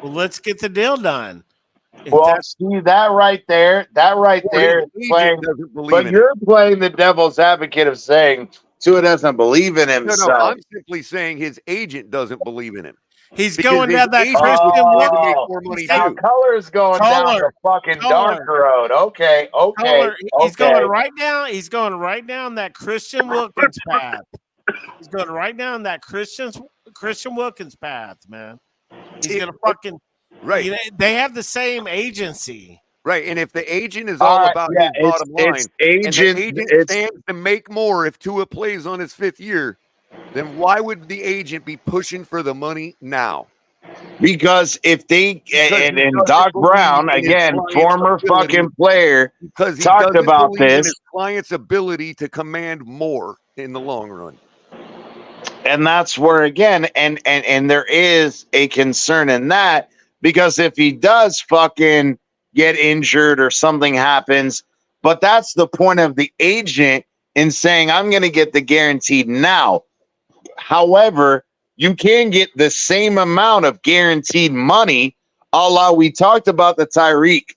Well, let's get the deal done. Well, see that right there is playing, but you're playing the devil's advocate of saying Tua doesn't believe in himself. No, I'm simply saying his agent doesn't believe in him. He's going down that Christian money. Now Color's going down the fucking dark road. Okay. He's going right down. He's going right down that Christian Wilkins path. He's going right down that Christian Wilkins path, man. He's gonna fucking right. You know, they have the same agency. Right, and if the agent is all about his bottom line, and the agent stands to make more if Tua plays on his 5th year, then why would the agent be pushing for the money now? Because if they and Doc Brown, again, former fucking player, because he talked about this, his client's ability to command more in the long run. And that's where again, and there is a concern in that, because if he does fucking get injured or something happens, but that's the point of the agent in saying, I'm going to get the guaranteed now. However, you can get the same amount of guaranteed money, a la we talked about the Tyreek.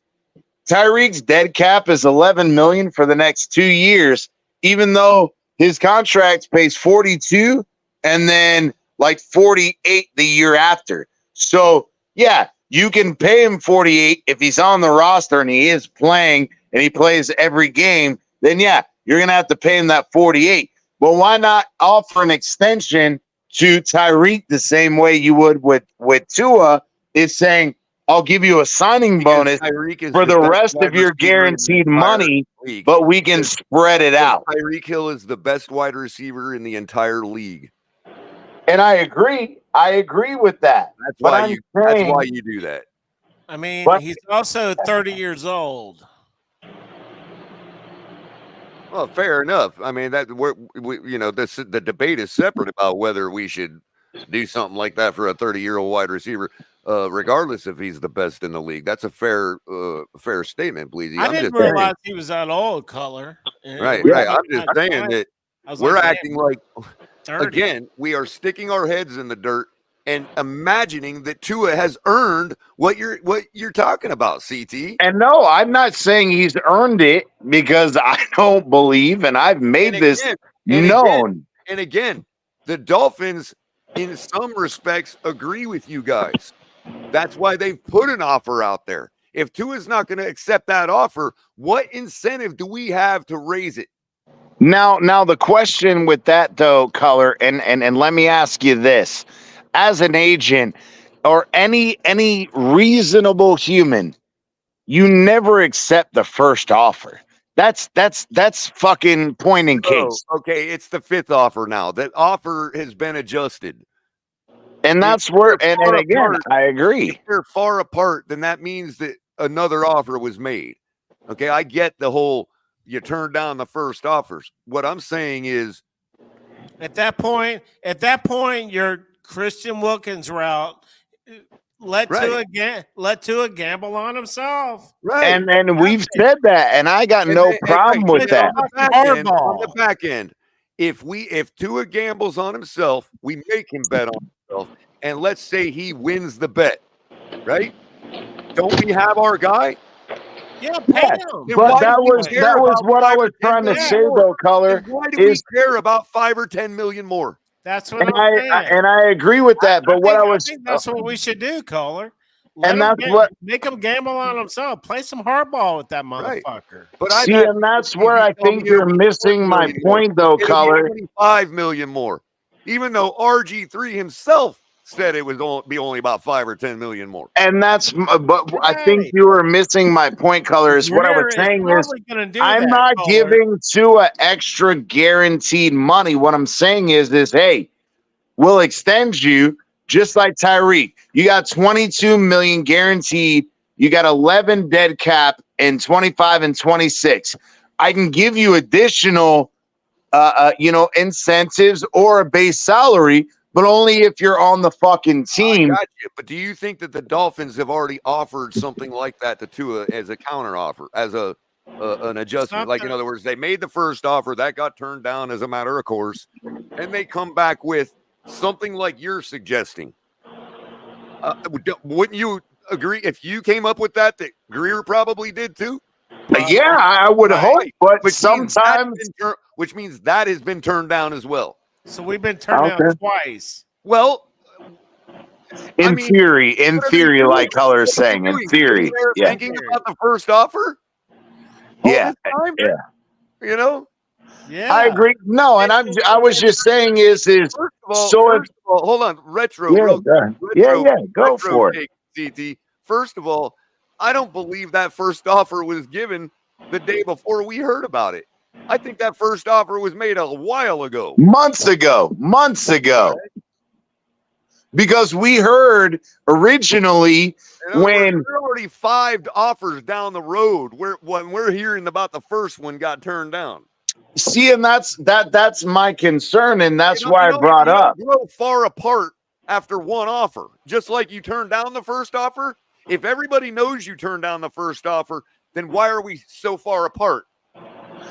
Tyreek's dead cap is 11 million for the next 2 years, even though his contract pays 42 and then like 48 the year after. So yeah, you can pay him 48 if he's on the roster and he is playing and he plays every game. Then yeah, you're gonna have to pay him that 48. But why not offer an extension to Tyreek the same way you would with Tua? Is saying, I'll give you a signing bonus for the rest of your guaranteed money, but we can spread it out. Tyreek Hill is the best wide receiver in the entire league. And I agree. I agree with that. That's why you do that. I mean, he's also 30 years old. Well, fair enough. I mean, that the debate is separate about whether we should do something like that for a 30-year-old wide receiver, regardless if he's the best in the league. That's a fair statement, Bleezy. I didn't realize he was that old, Color. Right. I'm just saying that we're acting like, again, we are sticking our heads in the dirt and imagining that Tua has earned what you're talking about, CT. And no, I'm not saying he's earned it, because I don't believe, and I've made this known. And again, the Dolphins, in some respects, agree with you guys. That's why they've put an offer out there. If Tua's not going to accept that offer, what incentive do we have to raise it? Now the question with that though, Color, and let me ask you this. As an agent or any reasonable human, you never accept the first offer. That's fucking point in case. Okay, it's the 5th offer now. That offer has been adjusted. And that's where, and again, I agree. If they're far apart, then that means that another offer was made. Okay, I get the whole you turn down the first offers. What I'm saying is, at that point, your Christian Wilkins route. Let Tua gamble on himself. Right. And we've said that, and I got no problem with that. On the back end, if Tua gambles on himself, we make him bet on himself. And let's say he wins the bet, right? Don't we have our guy? Yeah, pay him. But that was what I was trying to say, though, Color. Why do we care about 5 or 10 million more? That's what I'm saying. And I agree with that. But I think that's what we should do, Caller. Make him gamble on himself. Play some hardball with that motherfucker. But and that's where I think you're missing my point, though, Color. 25 million more, even though RG3 himself said it was only about 5 or 10 million more. And that's, but I think you were missing my point, Color. Is what I was saying is I'm not giving Tua extra guaranteed money. What I'm saying is hey, we'll extend you just like Tyreek. You got 22 million guaranteed. You got 11 dead cap in 25 and 26. I can give you additional, incentives or a base salary, but only if you're on the fucking team. I got you. But do you think that the Dolphins have already offered something like that to Tua as a counter offer, as an adjustment? Like, in other words, they made the first offer that got turned down as a matter of course, and they come back with something like you're suggesting. Wouldn't you agree if you came up with that Greer probably did too? Yeah, I would hope, but sometimes, which means that has been turned down as well. So we've been turned down twice. Well, in theory, like Color is saying, in theory, thinking about the first offer. Yeah. You know. Yeah, I agree. No, and I was just saying hold on, retro. Go for it. CT. First of all, I don't believe that first offer was given the day before we heard about it. I think that first offer was made a while ago. Months ago. Because we heard originally when there are already 5 offers down the road when we're hearing about the first one got turned down. See, and that's my concern, and that's why I brought up. Grow far apart after one offer, just like you turned down the first offer. If everybody knows you turned down the first offer, then why are we so far apart?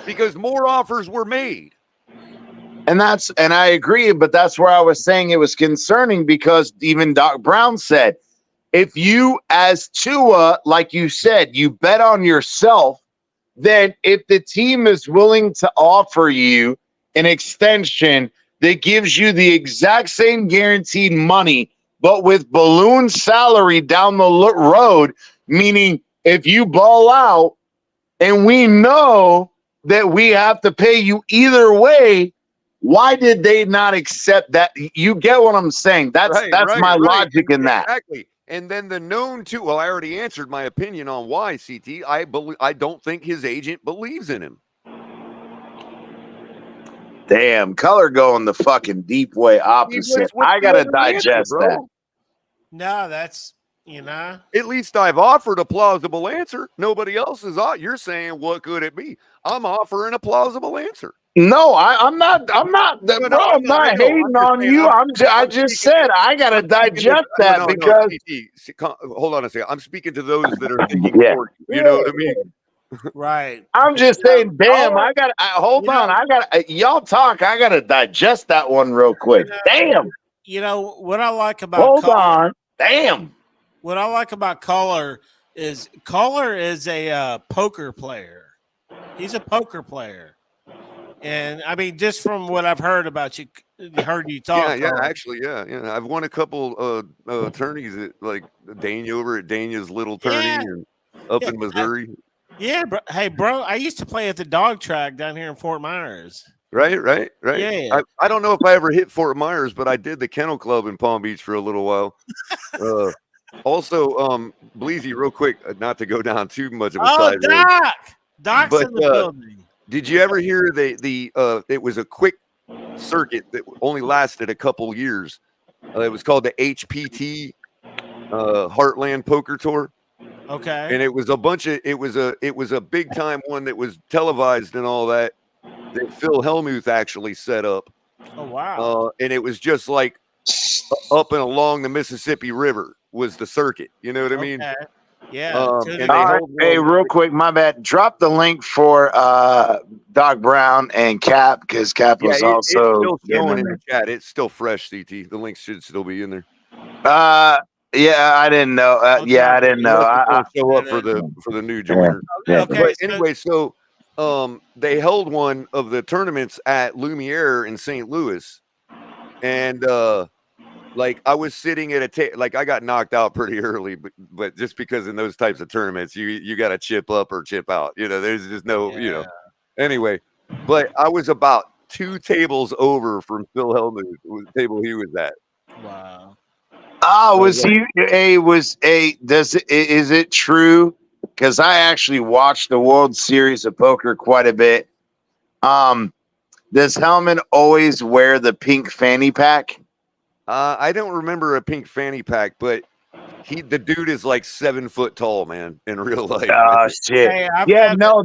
Because more offers were made. And I agree, but that's where I was saying it was concerning, because even Doc Brown said, if you, as Tua, like you said, you bet on yourself, then if the team is willing to offer you an extension that gives you the exact same guaranteed money, but with balloon salary down the road, meaning if you ball out and we know that we have to pay you either way, why did they not accept that? You get what I'm saying? That's my logic in that. Exactly. And then the known too. Well, I already answered my opinion on why, CT. I don't think his agent believes in him. Damn, Color going the fucking deep way opposite. I gotta digest that. No, that's At least I've offered a plausible answer. Nobody else is. You're saying what could it be? I'm offering a plausible answer. No, I'm not, bro. I'm not hating on you. I just said I gotta digest that because. Hold on a second. I'm speaking to those that are thinking for you. You know what I mean? Right. I'm just saying, damn. Hold on. Y'all talk. I gotta digest that one real quick. Damn. You know what I like about. Hold on. Damn. What I like about Collar is a poker player. He's a poker player. And I mean, just from what I've heard about you, heard you talk. Yeah, actually, yeah. I've won a couple attorneys at like Dania over at Dania's Little Tourney and up in Missouri. Bro. Hey, bro, I used to play at the dog track down here in Fort Myers. Right. Yeah. I don't know if I ever hit Fort Myers, but I did the Kennel Club in Palm Beach for a little while. Also, Bleezy, real quick, not to go down too much of a side road. Doc's in the building. Did you ever hear it was a quick circuit that only lasted a couple years, It was called the HPT Heartland Poker Tour. Okay. And it was a bunch of it was a big time one that was televised and all that Phil Hellmuth actually set up. Oh wow. And it was just like up and along the Mississippi River was the circuit. You know what I mean? Yeah. And they hey, real quick, my bad. Drop the link for Doc Brown and Cap, because Cap was it's also still showing in the chat. It's still fresh, CT. The link should still be in there. Yeah, I didn't know. I didn't know. I show up for the new joiner. Yeah. Okay. But anyway, so they held one of the tournaments at Lumiere in St. Louis, and like I was sitting at a like I got knocked out pretty early, but just because in those types of tournaments you got to chip up or chip out. You know, there's just no Anyway, but I was about 2 tables over from Phil Hellmuth, the table he was at. Wow. Is it true? Because I actually watched the World Series of Poker quite a bit. Does Hellman always wear the pink fanny pack? I don't remember a pink fanny pack, but the dude is like 7 foot tall, man, in real life. Oh shit! Hey,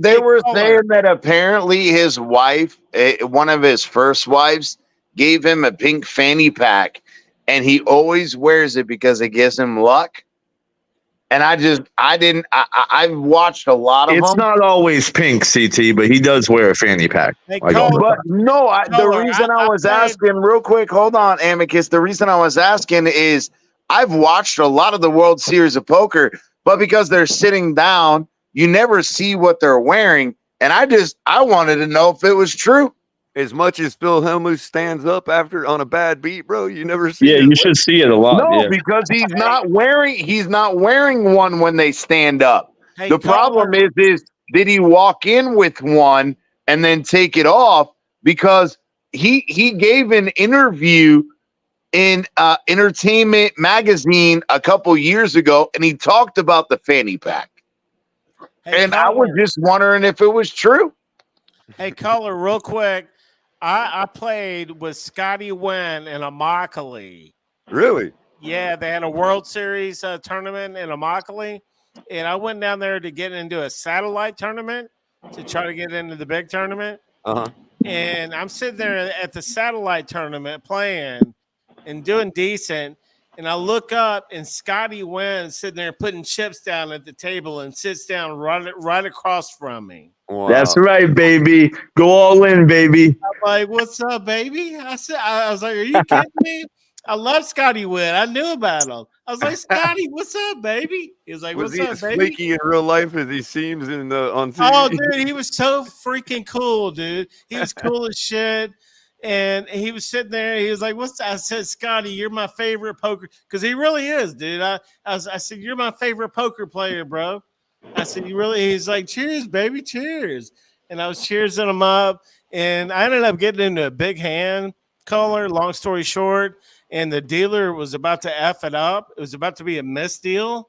they were saying that apparently his wife, one of his first wives, gave him a pink fanny pack. And he always wears it because it gives him luck. And I've watched a lot of them. It's not always pink, CT, but he does wear a fanny pack. Hey, the reason I was asking, real quick, hold on, Amicus. The reason I was asking is I've watched a lot of the World Series of Poker, but because they're sitting down, you never see what they're wearing. And I wanted to know if it was true. As much as Phil Hellmuth stands up after on a bad beat, bro, you never see. Yeah, you should see it a lot. No, because he's not wearing one when they stand up. Hey, the problem is did he walk in with one and then take it off? Because he gave an interview in Entertainment Magazine a couple years ago, and he talked about the fanny pack. Hey, I was just wondering if it was true. Hey, caller, real quick. I played with Scotty Wynn in Immokalee. Really? Yeah, they had a World Series tournament in Immokalee, and I went down there to get into a satellite tournament to try to get into the big tournament. And I'm sitting there at the satellite tournament playing and doing decent, and I look up, and Scotty Wynn sitting there putting chips down at the table and sits down right across from me. Wow. That's right, baby. Go all in, baby. I'm like, what's up, baby? I was like, are you kidding me? I love Scotty Wynn. I knew about him. I was like, Scotty, what's up, baby? He was like, what's up, baby? Was he as flaky in real life as he seems on TV? Oh, dude, he was so freaking cool, dude. He was cool as shit. And he was sitting there. He was like, I said, Scotty, you're my favorite poker. Because he really is, dude. I said, you're my favorite poker player, bro. I said, you really? He's like, cheers, baby, cheers. And I was cheersing him up. And I ended up getting into a big hand color, long story short. And the dealer was about to F it up. It was about to be a misdeal.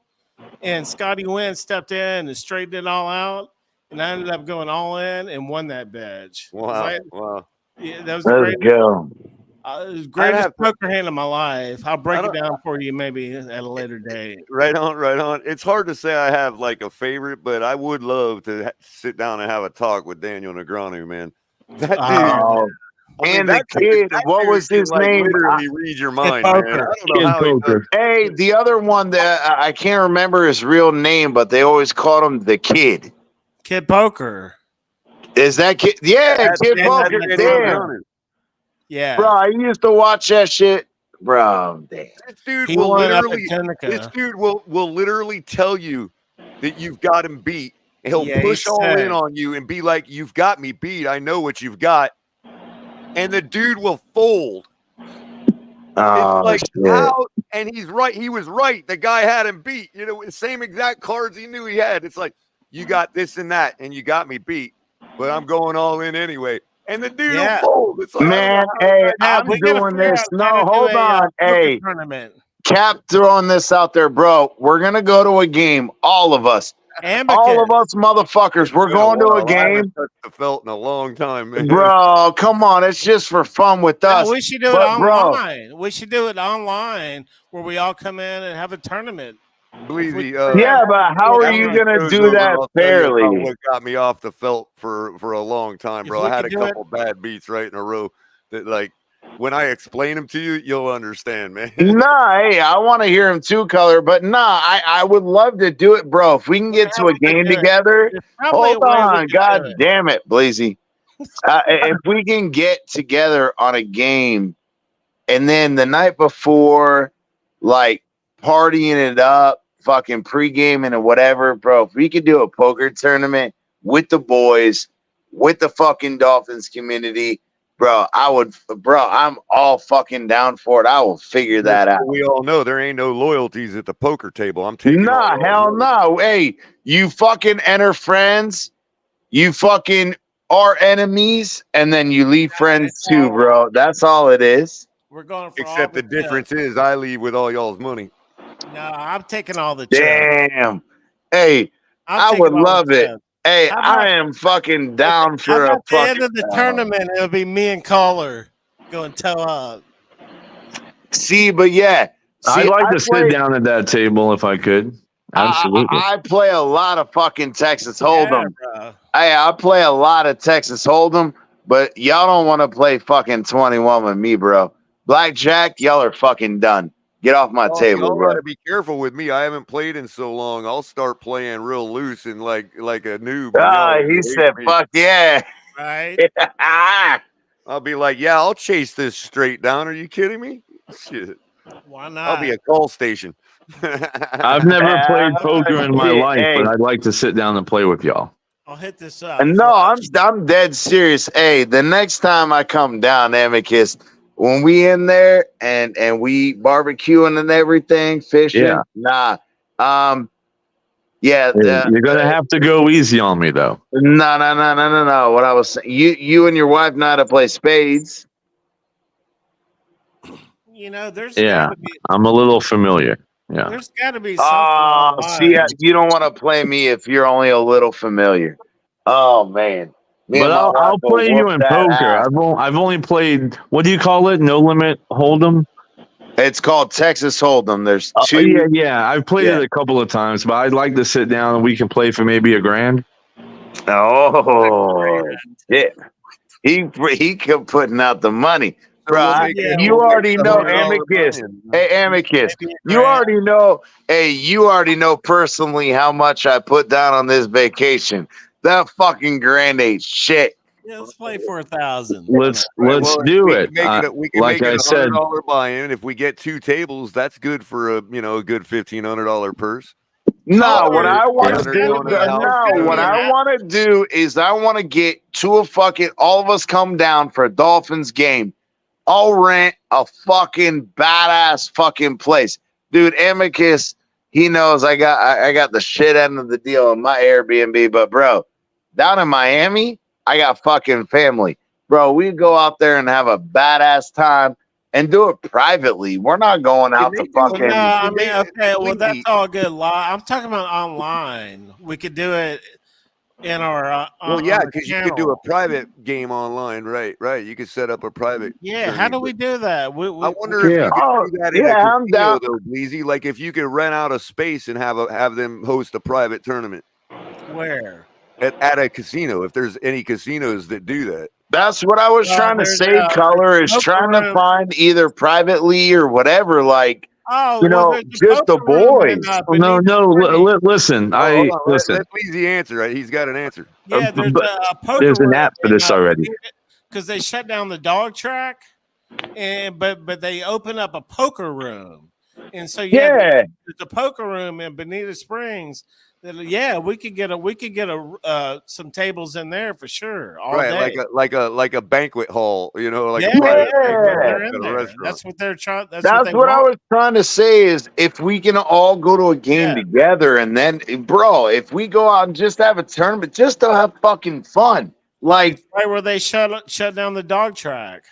And Scotty Wynn stepped in and straightened it all out. And I ended up going all in and won that badge. Wow. Yeah, that was Let's go. It was the greatest poker hand of my life. I'll break it down for you maybe at a later date. Right on. It's hard to say I have like a favorite, but I would love to sit down and have a talk with Daniel Negreanu, man. That dude. The kid, what was his name? Literally read your mind, man. I don't know how hey, the other one that I can't remember his real name, but they always called him the Kid. Kid Poker. Is that Kid? Yeah, Kid Poker. Damn. Yeah, bro, I used to watch that shit, bro. Damn. This dude will literally tell you that you've got him beat. He'll push all in on you and be like, "You've got me beat. I know what you've got," and the dude will fold. Oh, it's like how? And he's right. He was right. The guy had him beat. You know, the same exact cards he knew he had. It's like you got this and that, and you got me beat, but I'm going all in anyway. And the dude will fold. It's like, man, hey, I'm doing this. No, hold on. Hey, tournament. Cap throwing this out there, bro. We're going to go to a game, all of us. All of us motherfuckers, we're going to a I haven't game. touched the felt in a long time, man. Bro, come on. It's just for fun with us. No, we should do it But, bro, online. We should do it online where we all come in and have a tournament. Bleezy, yeah, but how are you going to do that fairly? What got me off the felt for a long time, bro. I had a couple bad beats right in a row that, like, when I explain them to you, you'll understand, man. Nah, hey, I want to hear him too, Color. But nah, I would love to do it, bro. If we can get to a game together. Hold on. God damn it, Blazy. If we can get together on a game and then the night before, like, partying it up, fucking pre-gaming and whatever, bro. If we could do a poker tournament with the boys, with the fucking Dolphins community, bro, I'm all fucking down for it. I will figure that out. We all know there ain't no loyalties at the poker table. I'm taking hell no. Hey, you fucking enter friends, you fucking are enemies, and then you leave friends too, bro. That's all it is. We're going for Except the difference is I leave with all y'all's money. No, I'm taking all the Damn. Hey, I would love it. Hey, I am fucking down for a fucking. At the end of the tournament, it'll be me and Caller going toe up. See, but yeah. I'd like to sit down at that table if I could. Absolutely. I play a lot of fucking Texas Hold'em. I play a lot of Texas Hold'em, but y'all don't want to play fucking 21 with me, bro. Blackjack, y'all are fucking done. Get off my table, y'all bro. gotta be careful with me. I haven't played in so long. I'll start playing real loose and like a noob. He said, "Fuck yeah!" Right? I'll be like, "Yeah, I'll chase this straight down." Are you kidding me? Shit. Why not? I'll be a call station. I've never played poker in my life, but I'd like to sit down and play with y'all. I'll hit this up. No, I'm dead serious. Hey, the next time I come down, Amicus, when we in there and we barbecuing and everything, fishing, yeah, you're gonna have to go easy on me though. No. What I was saying, you and your wife know how to play spades. You know, there's I'm a little familiar. Yeah, there's got to be something. See, you don't want to play me if you're only a little familiar. Oh man. But I'll play you in poker. I've only played, what do you call it? No Limit Hold'em? It's called Texas Hold'em. There's two. Yeah. I've played it a couple of times, but I'd like to sit down and we can play for maybe $1,000. Oh, yeah. He kept putting out the money. Bro, you already know, Amicus. Hey, Amicus, you already know. Hey, you already know personally how much I put down on this vacation. That fucking grand ain't shit. Yeah, let's play for 1,000. Let's do it. We can like make it I said, $100 buy-in. If we get 2 tables, that's good for a good $1,500 purse. No, what I want to do. No, what I want to do is I want to get to a fucking. All of us come down for a Dolphins game. I'll rent a fucking badass fucking place, dude. Amicus, he knows I got the shit end of the deal on my Airbnb, but bro, down in Miami, I got fucking family, bro. We go out there and have a badass time and do it privately. We're not going out to fucking. No, I mean, okay, well that's all good. I'm talking about online. We could do it in our because you could do a private game online, right? You could set up a private. Yeah, how do we do that? I wonder if you could do that in a casino, though, Bleezy. Like if you could rent out a space and have them host a private tournament. Where? At a casino, if there's any casinos that do that. That's what I was trying to say, Color, is trying to find either privately or whatever, like. Just the boys. No. Listen, listen. Let Bleezy answer. Right? He's got an answer. Yeah, there's an app for this already. Because they shut down the dog track, but they open up a poker room, and so there's a poker room in Bonita Springs. We could get some tables in there for sure. All day. like a banquet hall, That's what they're trying. That's what I was trying to say is if we can all go to a game together, and then, bro, if we go out and just have a tournament, just to have fucking fun, like right where they shut down the dog track.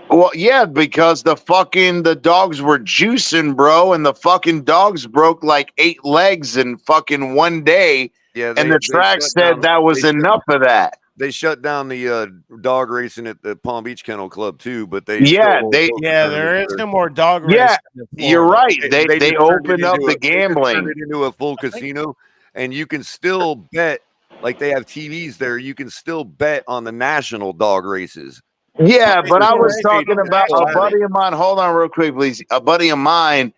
Well, yeah, because the dogs were juicing, bro, and the fucking dogs broke like 8 legs in fucking one day. Yeah, And the track said that was enough of that. They shut down the dog racing at the Palm Beach Kennel Club too, but they Yeah, there is no more dog racing. Yeah, in you're Florida. right. They opened up the gambling. Turned it into a full casino, and you can still bet. Like they have TVs there, you can still bet on the national dog races. Yeah, but I was talking They're about still a at buddy of mine. Hold on real quick, please. A buddy of mine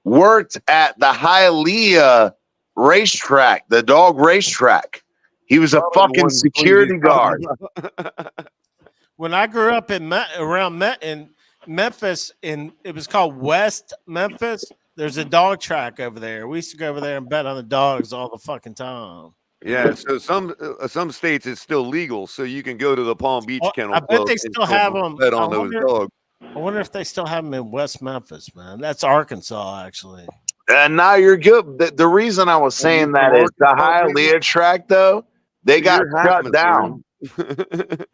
worked at the Hialeah racetrack, the dog racetrack. He was a fucking security guard. When I grew up in Memphis, it was called West Memphis. There's a dog track over there. We used to go over there and bet on the dogs all the fucking time. Yeah, so some states it's still legal, so you can go to the Palm Beach Kennel I bet Club they and still have them. bet on those dogs. I wonder if they still have them in West Memphis, man. That's Arkansas, actually. And now you're good. The reason I was saying that is the Hialeah track, though, they got shut down. The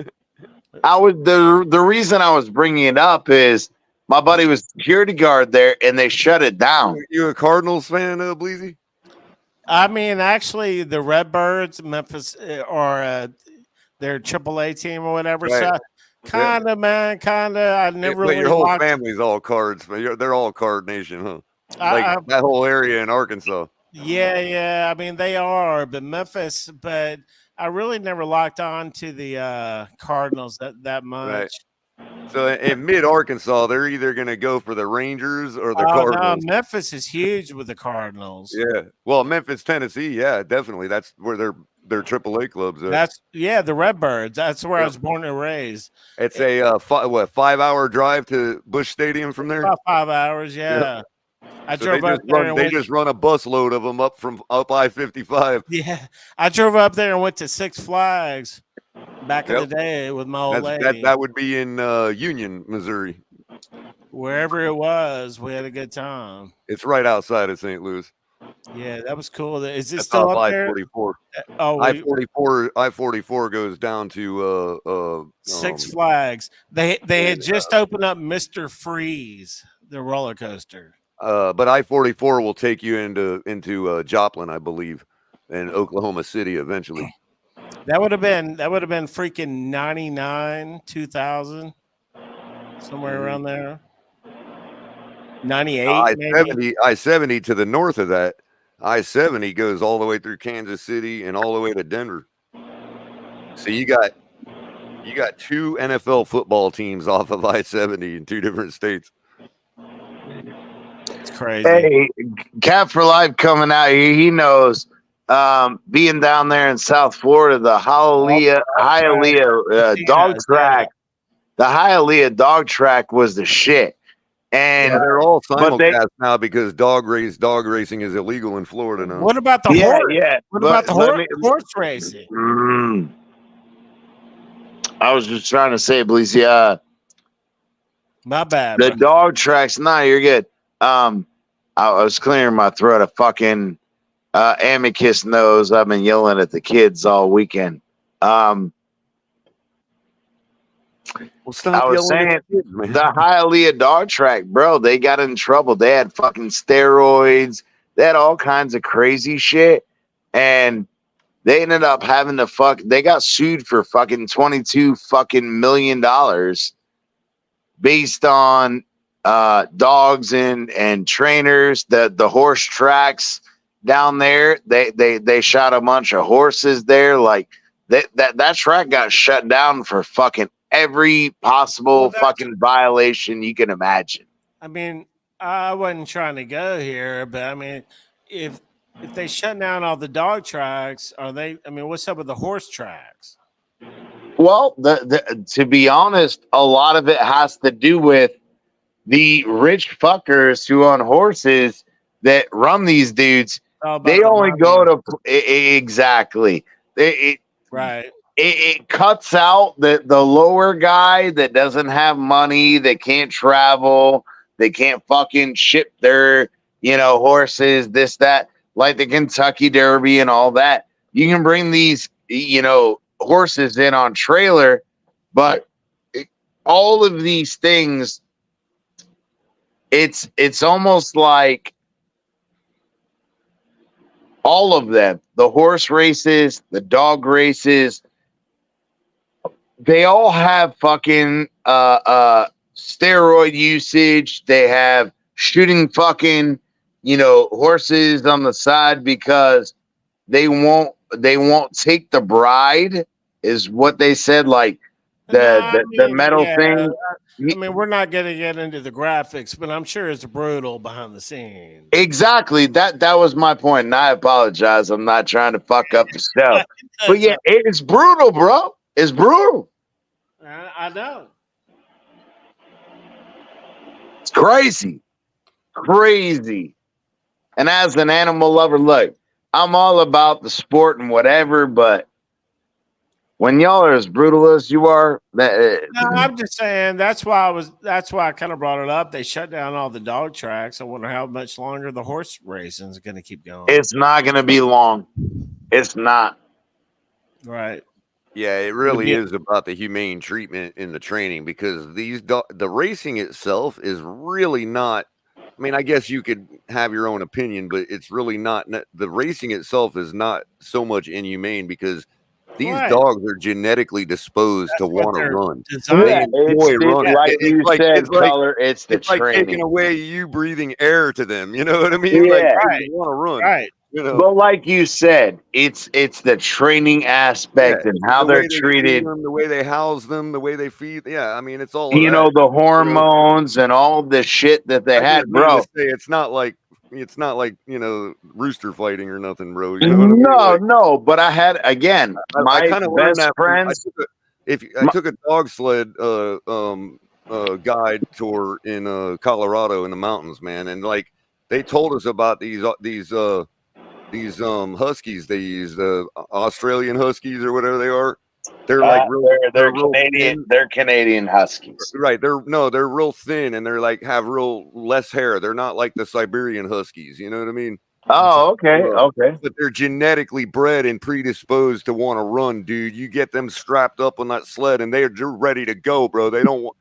reason I was bringing it up is my buddy was security guard there, and they shut it down. You a Cardinals fan, Bleezy? I mean, actually, the Redbirds, Memphis, or their AAA team or whatever. Right. So, kind of, man, kind of. I never really. Your whole family's all Cards. They're all Card Nation, huh? Like that whole area in Arkansas. Yeah. I mean, they are, but Memphis. But I really never locked on to the Cardinals that much. Right. So in mid Arkansas, they're either going to go for the Rangers or the Cardinals. No, Memphis is huge with the Cardinals. Yeah. Well, Memphis, Tennessee. Yeah, definitely. That's where their AAA clubs are. The Redbirds. That's where I was born and raised. It's a 5-hour drive to Busch Stadium from there. About 5 hours. Yeah. I drove up there. They just run a busload of them up I-55. Yeah, I drove up there and went to Six Flags back in the day with my old lady. That would be in Union, Missouri. Wherever it was, we had a good time. It's right outside of St. Louis. Yeah, that was cool. Is it still up there? I-44. Oh, I-44 goes down to Six Flags. They had just opened up Mr. Freeze, the roller coaster. But I-44 will take you into Joplin, I believe, and Oklahoma City eventually. That would have been freaking 99, 2000, somewhere around there. 98. I-70 to the north of that. I-70 goes all the way through Kansas City and all the way to Denver. So you got 2 NFL football teams off of I-70 in 2 different states. It's crazy. Hey, Cat for Life coming out here. He knows. Being down there in South Florida, the Hialeah dog track. The Hialeah dog track was the shit. And they're all simulcast now because dog racing is illegal in Florida now. What about the horse? Yeah. What about the horse racing? I was just trying to say, Bleezy, my bad. The dog tracks. No, you're good. I was clearing my throat. A fucking Amicus knows I've been yelling at the kids all weekend. I was saying the Hialeah dog track, bro, they got in trouble. They had fucking steroids. They had all kinds of crazy shit. And they ended up having to they got sued for fucking $22 fucking million based on dogs and trainers. The horse tracks down there, they shot a bunch of horses there. Like that track got shut down for fucking every possible fucking violation you can imagine. I mean, I wasn't trying to go here, but I mean, if they shut down all the dog tracks, what's up with the horse tracks? Well, to be honest, a lot of it has to do with the rich fuckers who own horses that run these dudes. They only go to exactly. Right. It cuts out the lower guy that doesn't have money, that can't travel, they can't fucking ship their, horses, this, that, like the Kentucky Derby and all that. You can bring these, horses in on trailer, but all of these things, it's almost like all of them, the horse races, the dog races, they all have fucking steroid usage. They have shooting fucking, horses on the side because they won't take the bride, is what they said. Like the metal thing. I mean, we're not going to get into the graphics, but I'm sure it's brutal behind the scenes. Exactly. That was my point, and I apologize. I'm not trying to fuck up the show, but yeah, it's brutal, bro. It's brutal. I know. It's crazy. And as an animal lover, look, I'm all about the sport and whatever, but when y'all are as brutal as you are, No, I'm just saying that's why I kind of brought it up. They shut down all the dog tracks. I wonder how much longer the horse racing is going to keep going. It's not going to be long. It's not. Right. Yeah, it really is about the humane treatment in the training, because the racing itself is really not. I mean, I guess you could have your own opinion, but it's really not. The racing itself is not so much inhumane, because these dogs are genetically disposed to want to run. They enjoy running. Like you said, Color, it's the training. Like taking away you breathing air to them. You know what I mean? Yeah. Like, they want to run. Right. But like you said, it's the training aspect and how they're treated, the way they house them, the way they feed. Yeah, I mean, it's all the hormones and all the shit that they had, bro. It's not like rooster fighting or nothing, bro. You know what I mean? No. But I had my kind of best friends. I took a dog sled guide tour in Colorado in the mountains, man, and like they told us about these huskies they use, the Australian huskies or whatever they are. They're like they're Canadian. They're Canadian huskies, right? They're real thin, and they're like have real less hair. They're not like the Siberian huskies. You know what I mean? Oh, okay. But they're genetically bred and predisposed to want to run, dude. You get them strapped up on that sled, and they're ready to go, bro. They don't,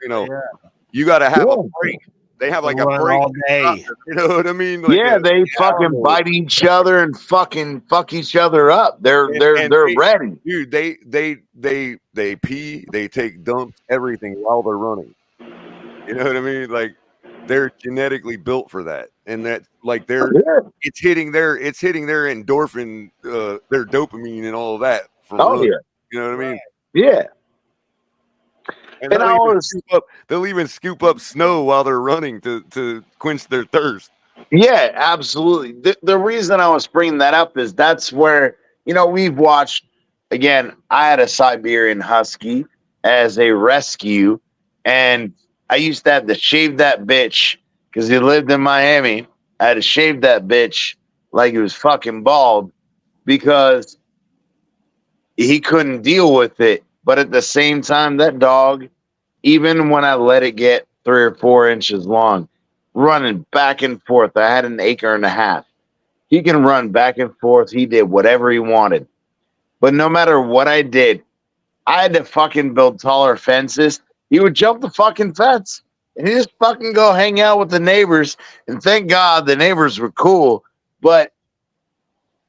you got to have a break. They have like a break all day. You know what I mean? Like they fucking bite each other and fucking fuck each other up. They're ready, dude. They pee, they take dumps, everything while they're running. You know what I mean? Like they're genetically built for that, and that like it's hitting their endorphin, their dopamine, and all of that. From running. Yeah. You know what I mean? Yeah. And they'll even scoop up snow while they're running to quench their thirst. Yeah, absolutely. The reason I was bringing that up is that's where, we've watched, again, I had a Siberian Husky as a rescue, and I used to have to shave that bitch because he lived in Miami. I had to shave that bitch like he was fucking bald because he couldn't deal with it. But at the same time, that dog, even when I let it get 3 or 4 inches long, running back and forth. I had an 1.5 acres. He can run back and forth. He did whatever he wanted. But no matter what I did, I had to fucking build taller fences. He would jump the fucking fence. And he just fucking go hang out with the neighbors. And thank God the neighbors were cool. But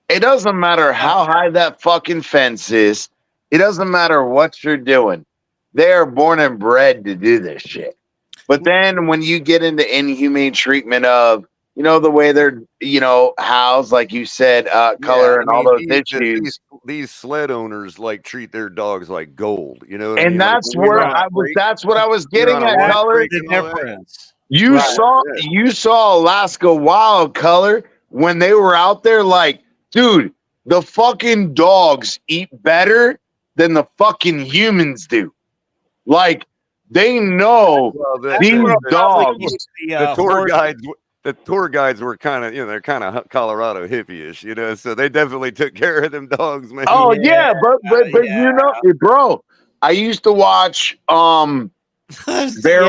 it doesn't matter how high that fucking fence is. It doesn't matter what you're doing. They are born and bred to do this shit. But then when you get into inhumane treatment of, the way they're, housed, like you said, color and all those issues. These sled owners like treat their dogs like gold, And that's where that's what I was getting at, Color. The difference. You saw Alaska Wild, Color, when they were out there, like, dude, the fucking dogs eat better than the fucking humans do. Like, they know these dogs. The tour guides were kind of, they're kind of Colorado hippie-ish, so they definitely took care of them dogs, man. Oh yeah, but bro, I used to watch Bear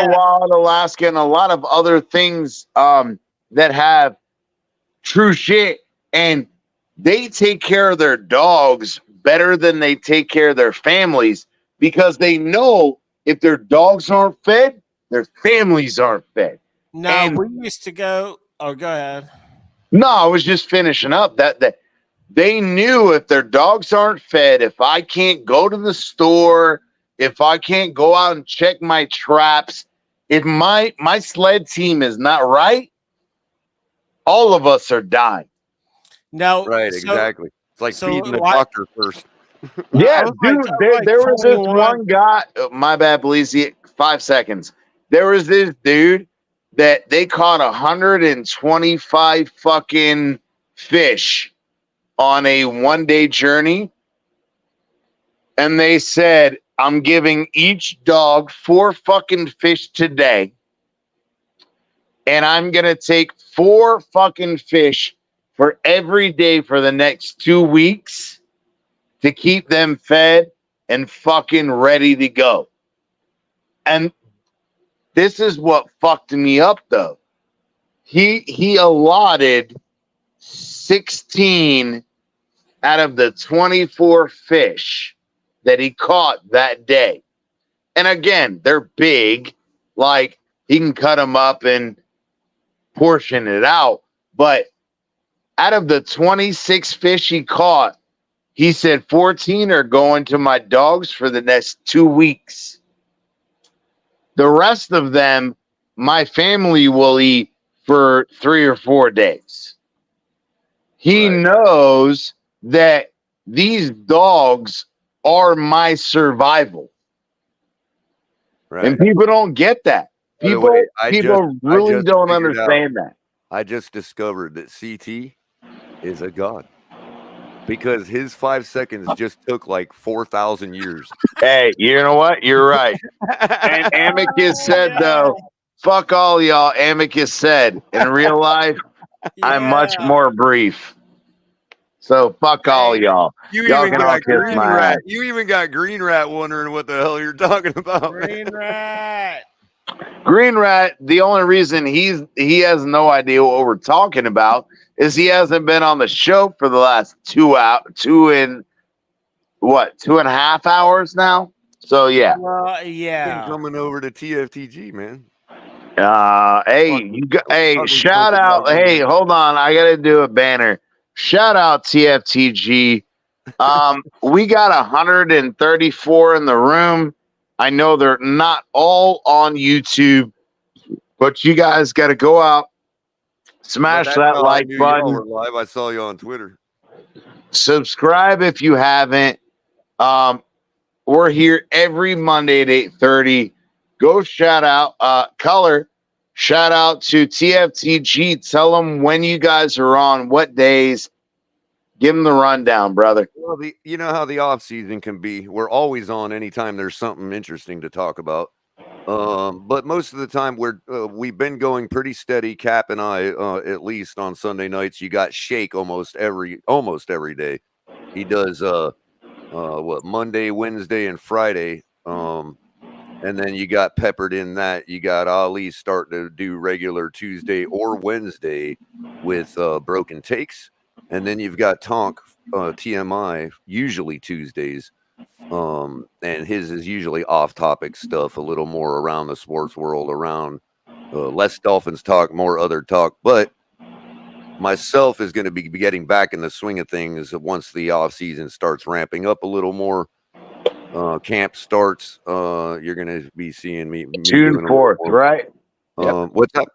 Wild Alaska and a lot of other things that have true shit, and they take care of their dogs better than they take care of their families because they know if their dogs aren't fed, their families aren't fed. No, And we used to go. Oh, go ahead. no, I was just finishing up that they knew if their dogs aren't fed, if I can't go to the store, if I can't go out and check my traps, if my sled team is not right, all of us are dying. No, Right, exactly. It's like feeding the doctor first. Yeah, dude, there was this one guy. My bad, Bleezy. 5 seconds. There was this dude that they caught 125 fucking fish on a 1-day journey. And they said, I'm giving each dog 4 fucking fish today. And I'm going to take 4 fucking fish for every day for the next 2 weeks to keep them fed and fucking ready to go. And this is what fucked me up, though. He allotted 16 out of the 24 fish that he caught that day. And again, they're big. Like, he can cut them up and portion it out. But out of the 26 fish he caught, he said 14 are going to my dogs for the next 2 weeks. The rest of them, my family will eat for 3 or 4 days. He knows that these dogs are my survival. Right. And people don't get that. People really don't understand that. I just discovered that CT is a god because his 5 seconds just took like 4,000 years. Hey, you know what? You're right. And Amicus said, though, fuck all y'all. Amicus said, in real life, I'm much more brief. So fuck all y'all. Y'all can all kiss my ass. You even got Green Rat wondering what the hell you're talking about. Green Rat. Green Rat, the only reason he has no idea what we're talking about is he hasn't been on the show for the last 2.5 hours now. So yeah. Yeah. Coming over to TFTG, man. Shout out. Hey, hold on. I gotta do a banner. Shout out TFTG. We got 134 in the room. I know they're not all on YouTube, but you guys got to go out, smash that like button. Live. I saw you on Twitter. Subscribe if you haven't. We're here every Monday at 8:30. Go shout out Color. Shout out to TFTG. Tell them when you guys are on, what days. Give them the rundown, brother. Well, you know how the off season can be. We're always on anytime there's something interesting to talk about. But most of the time we've been going pretty steady. Cap and I, at least on Sunday nights, you got Shake almost every day. He does Monday, Wednesday, and Friday. And then you got peppered in that. You got Ali starting to do regular Tuesday or Wednesday with Broken Takes. And then you've got Tonk, TMI, usually Tuesdays. And his is usually off-topic stuff, a little more around the sports world, around less Dolphins talk, more other talk. But myself is going to be getting back in the swing of things once the off-season starts ramping up a little more. Camp starts. You're going to be seeing me June 4th, right? What's up?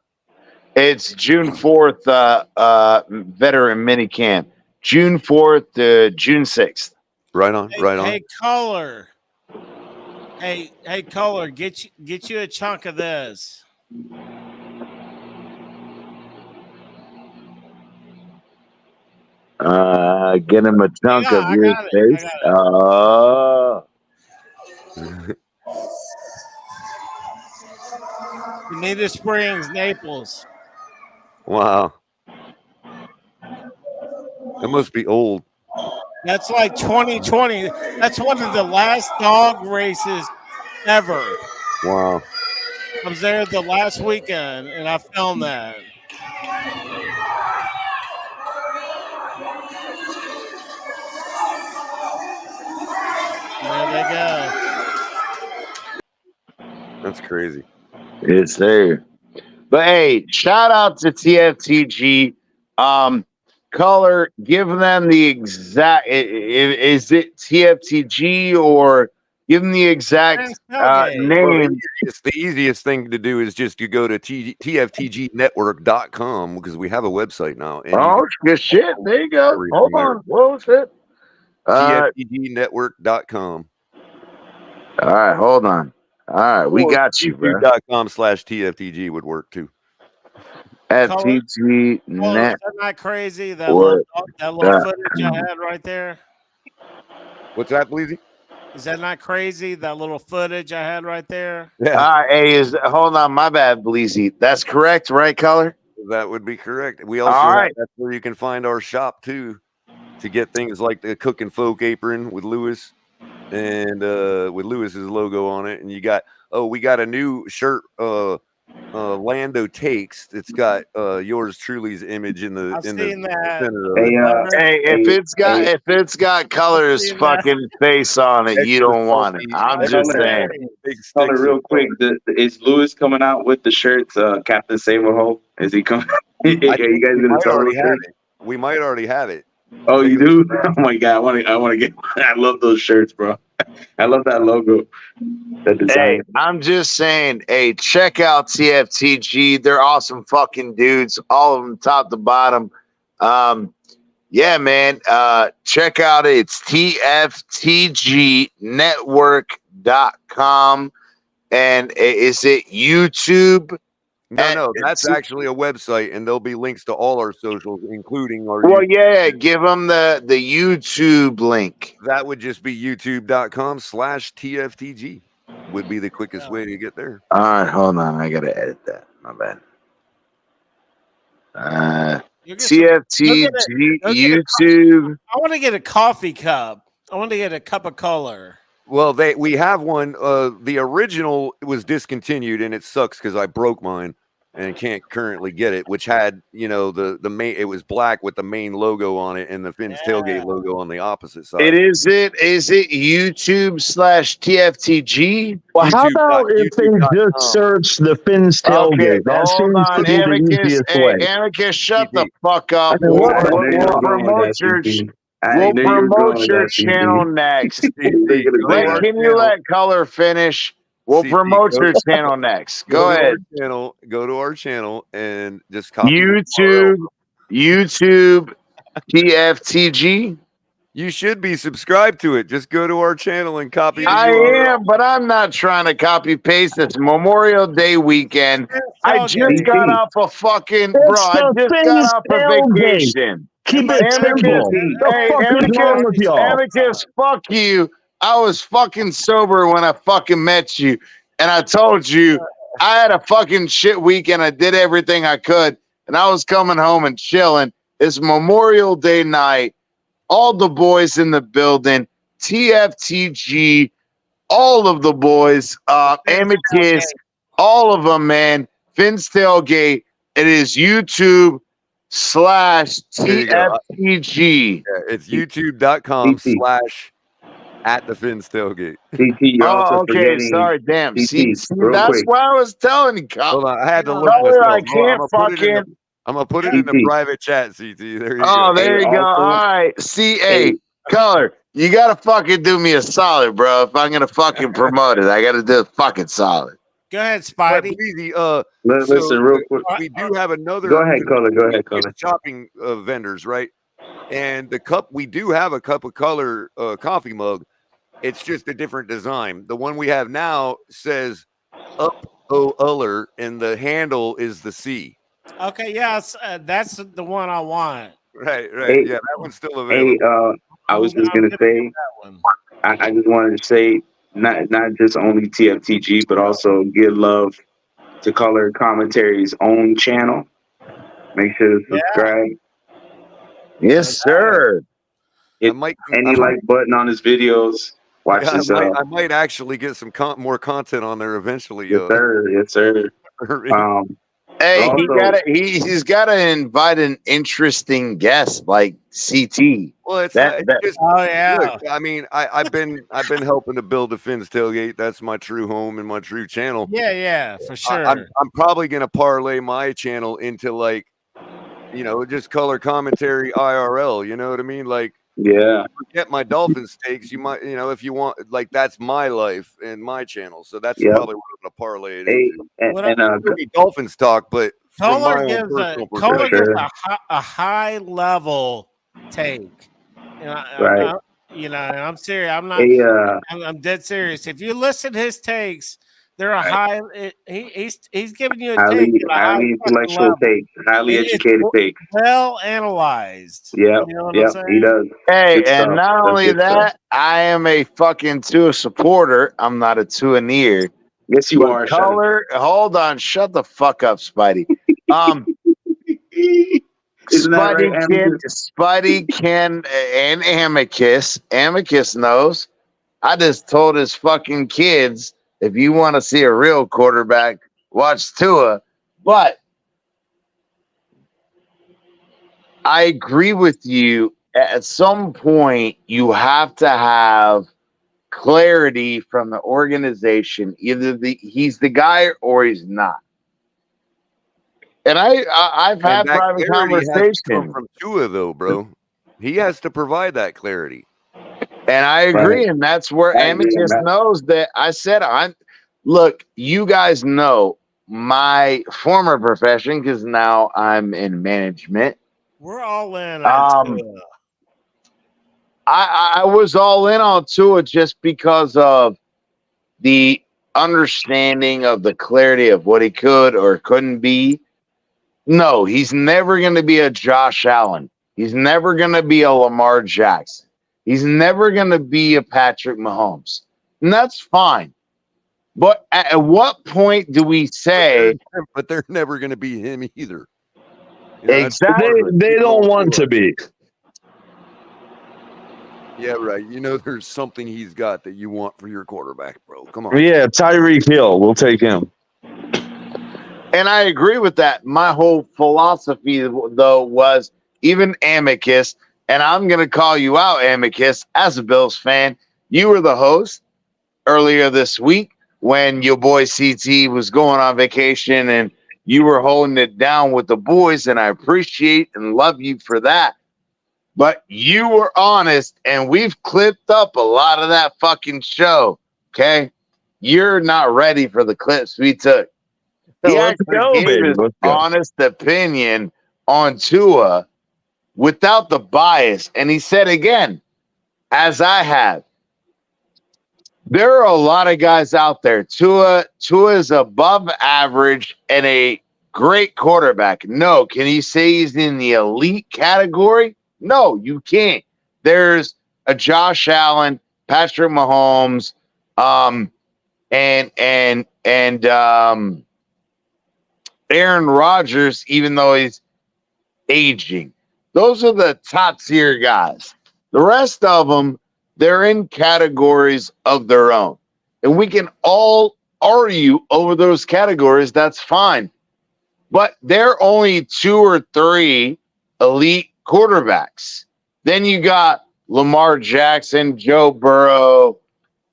It's June 4th, veteran mini camp. June 4th to June 6th. Right on, right on. Hey, Color. Hey, Color, get you a chunk of this. Get him a chunk of your face. Oh. Bonita Springs, Naples. Wow. That must be old. That's like 2020. That's one of the last dog races ever. Wow. I was there the last weekend, and I filmed that. There they go. That's crazy. Yes, sir. But hey, shout out to TFTG. Color, give them the exact. Is it TFTG or give them the exact name? The easiest thing to do is just to go to tftgnetwork.com because we have a website now. And Oh, good shit. There you go. Hold on. What was it? tftgnetwork.com. All right, hold on. All right, we got you, bro. YouTube.com/TFTG would work too. FTG Is Net. that not crazy? That little footage I had right there. What's that, Bleezy? Is that not crazy? That little footage I had right there. Yeah. Hey, hold on, my bad, Bleezy. That's correct, right, Color? That would be correct. We also have, that's where you can find our shop too, to get things like the Cook and Folk apron with Lewis, and with Lewis's logo on it. And you got we got a new shirt, Lando Takes. It's got yours truly's image in the center of it. Hey, if it's got Color's fucking face on it, you don't want it. I'm just saying. Color, real quick, is Lewis coming out with the shirts? Captain Saberhole, is he coming? Are you guys gonna sell those shirts? We might already have it. Oh, you do? Oh my god, I want to get. I love those shirts, bro. I love that logo. That design. Hey, I'm just saying. Hey, check out TFTG. They're awesome fucking dudes. All of them, top to bottom. Yeah, man. Check out it. It's tftgnetwork.com. And is it YouTube? No, that's actually a website, and there'll be links to all our socials, including our. Well, yeah, give them the YouTube link. That would just be youtube.com/TFTG. Would be the quickest way to get there. All right, hold on. I gotta edit that. My bad. TFTG YouTube. I want to get a coffee cup. I want to get a cup of color. Well, we have one. The original was discontinued, and it sucks because I broke mine and can't currently get it. Which had the main. It was black with the main logo on it and the Phins tailgate logo on the opposite side. Is it YouTube/TFTG? Well, how about if they just search the Phins tailgate? Okay, hold on, Amicus. Hey, Amicus, shut the fuck up. We'll promote your channel next. Can you let Color finish? We'll promote your channel next. Go ahead. Go to our channel and just copy YouTube TFTG. You should be subscribed to it. Just go to our channel and copy. I am, but I'm not trying to copy paste. It's Memorial Day weekend. I just got off a fucking vacation. Keep it simple. Amicus, fuck you. I was fucking sober when I fucking met you, and I told you I had a fucking shit weekend. I did everything I could, and I was coming home and chilling. It's Memorial Day night. All the boys in the building, TFTG, all of the boys, Amicus, all of them, man. Phins Tailgate. It is YouTube/TFTG. Yeah, it's youtube.com/@the-Phins tailgate. Okay, sorry, damn. See, that's why I was telling you. Hold on, I had to look. I can't fucking. I'm gonna put it in the private chat, CT. There you go. Oh, there you go. All right, CA Color. You gotta fucking do me a solid, bro. If I'm gonna fucking promote it, I gotta do it fucking solid. Go ahead, Spidey. Listen, real quick. We do have another. Go ahead, Color. Go ahead, Color. Shopping vendors, right? And the cup, we do have a Cup of Color coffee mug. It's just a different design. The one we have now says "Up O Uller," and the handle is the C. Okay, yes, that's the one I want. Right. Hey, yeah, that one's still available. Hey, I was just gonna say, I just wanted to say, not just only TFTG, but also give love to Color Commentary's own channel. Make sure to subscribe. Yes, sir. Any like button on his videos. Watch this. I might actually get some more content on there eventually. Yes, sir. Hey, Also, he's gotta invite an interesting guest like CT. Well, it's That not. that Just, Oh yeah. look, I mean, I've been helping to build the Phins tailgate. That's my true home and my true channel. Yeah, for sure. I'm probably gonna parlay my channel into like, just color commentary IRL. You know what I mean? Like, yeah. forget my Dolphins takes. You might, if you want, like, that's my life and my channel. So that's Yep. probably what I'm gonna parlay it Hey, into. and It'll be Dolphins talk, but from my Kohler own gives personal a perspective. a high level take. right. I'm serious. Hey, I'm dead serious. If you listen to his takes, they're a high. He's giving you a take highly at a high fucking intellectual level. take, highly It's educated take. well analyzed. Yep, You know what I'm yep, he saying? does. Hey, Good and stuff. not That's only good stuff. that, I am a fucking Tua supporter. I'm not a Tuaneer. Yes, you But are. Shut color, hold on, shut the fuck up, Spidey. Isn't that right, Spidey can, and Amicus. Amicus knows. I just told his fucking kids, if you want to see a real quarterback, watch Tua. But I agree with you. At some point, you have to have clarity from the organization. Either he's the guy or he's not. And I've had And that private clarity has to come conversations. from Tua, though, bro. He has to provide that clarity. And I agree. Right. And that's where I agree on Amicus that. knows that I said, look, you guys know my former profession because now I'm in management. We're all in on Tua. I was all in on Tua just because of the understanding of the clarity of what he could or couldn't be. No, he's never going to be a Josh Allen. He's never going to be a Lamar Jackson. He's never going to be a Patrick Mahomes. And that's fine. But at what point do we say... But they're never going to be him either. Exactly. They don't want to be. Yeah, right. There's something he's got that you want for your quarterback, bro. Come on. Yeah, Tyreek Hill. We'll take him. And I agree with that. My whole philosophy, though, was even Amicus, and I'm going to call you out, Amicus, as a Bills fan. You were the host earlier this week when your boy CT was going on vacation and you were holding it down with the boys, and I appreciate and love you for that. But you were honest, and we've clipped up a lot of that fucking show, okay? You're not ready for the clips we took. He actually gave his honest opinion on Tua without the bias. And he said again, as I have, there are a lot of guys out there. Tua is above average and a great quarterback. No. Can you say he's in the elite category? No, you can't. There's a Josh Allen, Patrick Mahomes, and Aaron Rodgers, even though he's aging. Those are the top tier guys. The rest of them, they're in categories of their own. And we can all argue over those categories. That's fine. But they're only 2 or 3 elite quarterbacks. Then you got Lamar Jackson, Joe Burrow,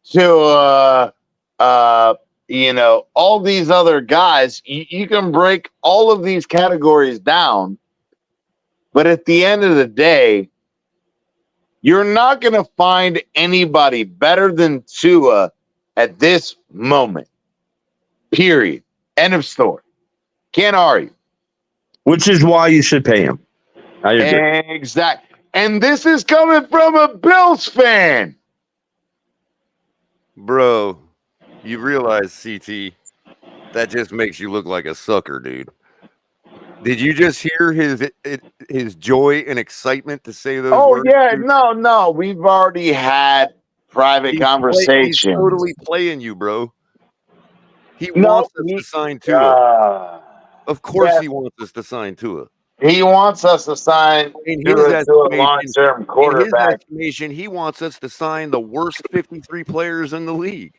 Tua, all these other guys. You can break all of these categories down. But at the end of the day, you're not going to find anybody better than Tua at this moment. Period. End of story. Can't argue. Which is why you should pay him. I agree. Exactly. And this is coming from a Bills fan. Bro, you realize, CT, that just makes you look like a sucker, dude. Did you just hear his joy and excitement to say those words? Oh, yeah. Dude? No. We've already had private conversations. He's totally playing you, bro. He wants us to sign Tua. Of course he wants us to sign Tua. He wants us to sign Tua to a long-term quarterback. In his estimation, he wants us to sign the worst 53 players in the league.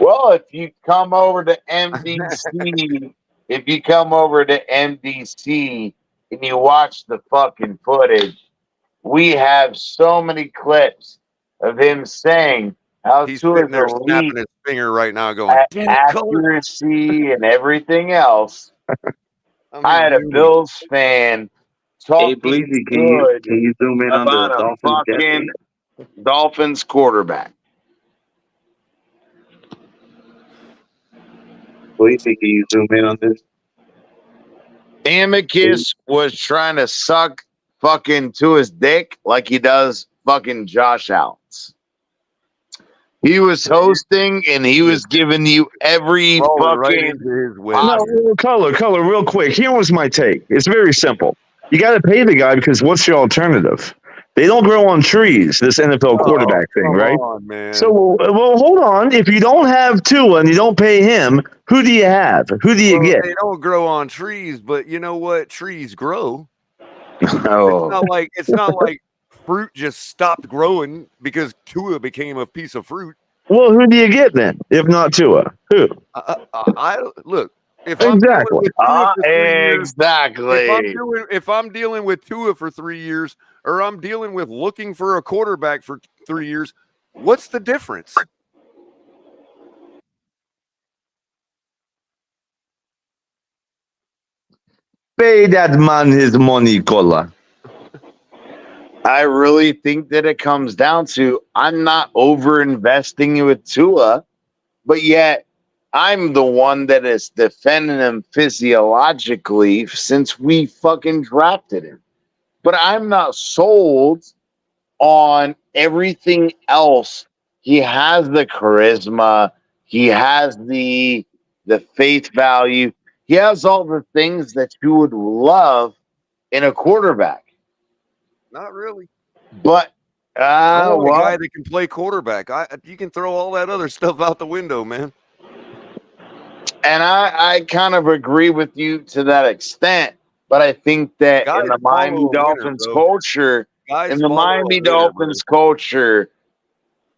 Well, if you come over to MDC if you come over to MDC and you watch the fucking footage, we have so many clips of him saying how He's Tua's sitting there snapping elite his finger right now, going, "Damn it, color." accuracy and everything else. I I had a mean, really. Bills fan Hey, talking Bleezy, good can you zoom in on the about a Dolphins Jets fucking game? Dolphins quarterback. Bleezy, can you zoom in on this? Amicus was trying to suck fucking to his dick like he does fucking Josh Allen's. He was hosting and he was giving you every Rolling right fucking into his way. No, color, real quick. Here was my take. It's very simple. You got to pay the guy because what's your alternative? They don't grow on trees, this NFL quarterback thing, come right? on, man. So, well, hold on. If you don't have Tua and you don't pay him, who do you have? Who do you get? They don't grow on trees, but you know what? Trees grow. Oh. It's not like fruit just stopped growing because Tua became a piece of fruit. Well, who do you get then? If not Tua, who? I look. If Exactly. I'm dealing with Tua for 3 years, Exactly. if I'm dealing with Tua for 3 years, or I'm dealing with looking for a quarterback for 3 years, what's the difference? Pay that man his money, Cola. I really think that it comes down to I'm not over investing with Tua, but yet I'm the one that is defending him physiologically since we fucking drafted him. But I'm not sold on everything else. He has the charisma, he has the faith value, he has all the things that you would love in a quarterback. Not really. But I want a guy that can play quarterback. You can throw all that other stuff out the window, man. And I kind of agree with you to that extent. But I think that Guys in the follow Miami a winner, Dolphins bro. culture, Guys in the follow a Miami winner, Dolphins culture,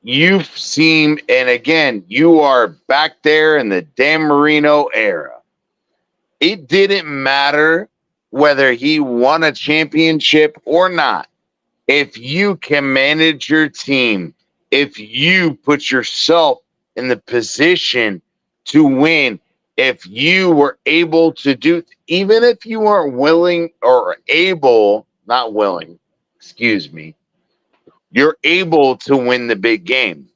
you've seen, and again, you are back there in the Dan Marino era. It didn't matter whether he won a championship or not. If you can manage your team, if you put yourself in the position to win, if you were able to do, even if you weren't willing or able, not willing, excuse me, you're able to win the big game.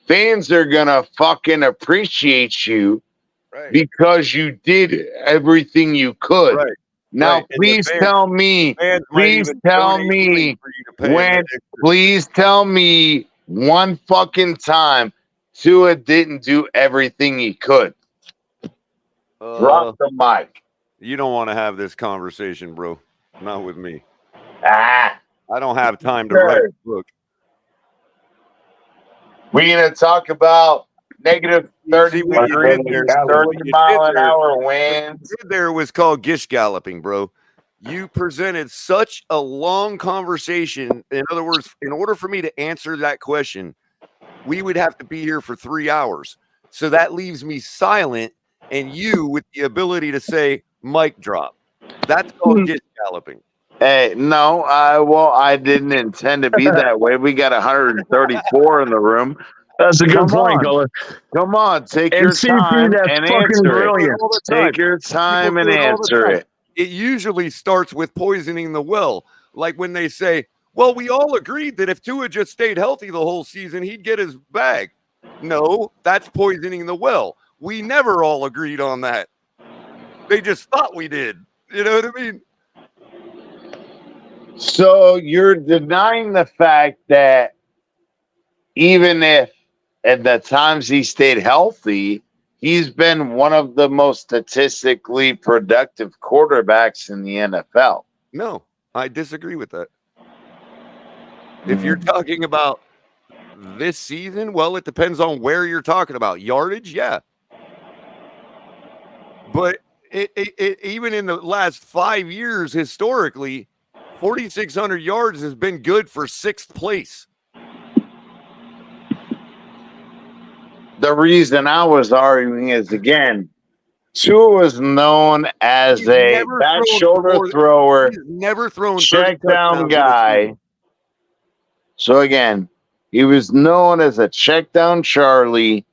Fans are going to fucking appreciate you because you did everything you could. Right. Now, right. please tell me, please tell me when, please tell me one fucking time Tua didn't do everything he could. Drop the mic. You don't want to have this conversation, bro. Not with me. I don't have time to write a book. We're going to talk about negative 30 degrees, 30 mile an hour winds. What you did there was called gish galloping, bro. You presented such a long conversation. In other words, in order for me to answer that question, we would have to be here for 3 hours. So that leaves me silent and you with the ability to say mic drop. That's called gish galloping. Hey, no, I didn't intend to be that way. We got 134 in the room. That's a good point, Color. Come on, take and your CP, time that's and fucking answer brilliant. it. Take your time and answer it. It usually starts with poisoning the well. Like when they say, well, we all agreed that if Tua just stayed healthy the whole season, he'd get his bag. No, that's poisoning the well. We never all agreed on that. They just thought we did. You know what I mean? So you're denying the fact that even if at the times he stayed healthy, he's been one of the most statistically productive quarterbacks in the NFL. No, I disagree with that. If you're talking about this season, well, it depends on where you're talking about. Yardage, yeah. But it even in the last 5 years, historically, 4,600 yards has been good for 6th place. The reason I was arguing is, again, Tua was known as He's a never back thrown for shoulder more than- thrower, He's never thrown 30 check down touchdowns in a guy. season. So again, he was known as a check down Charlie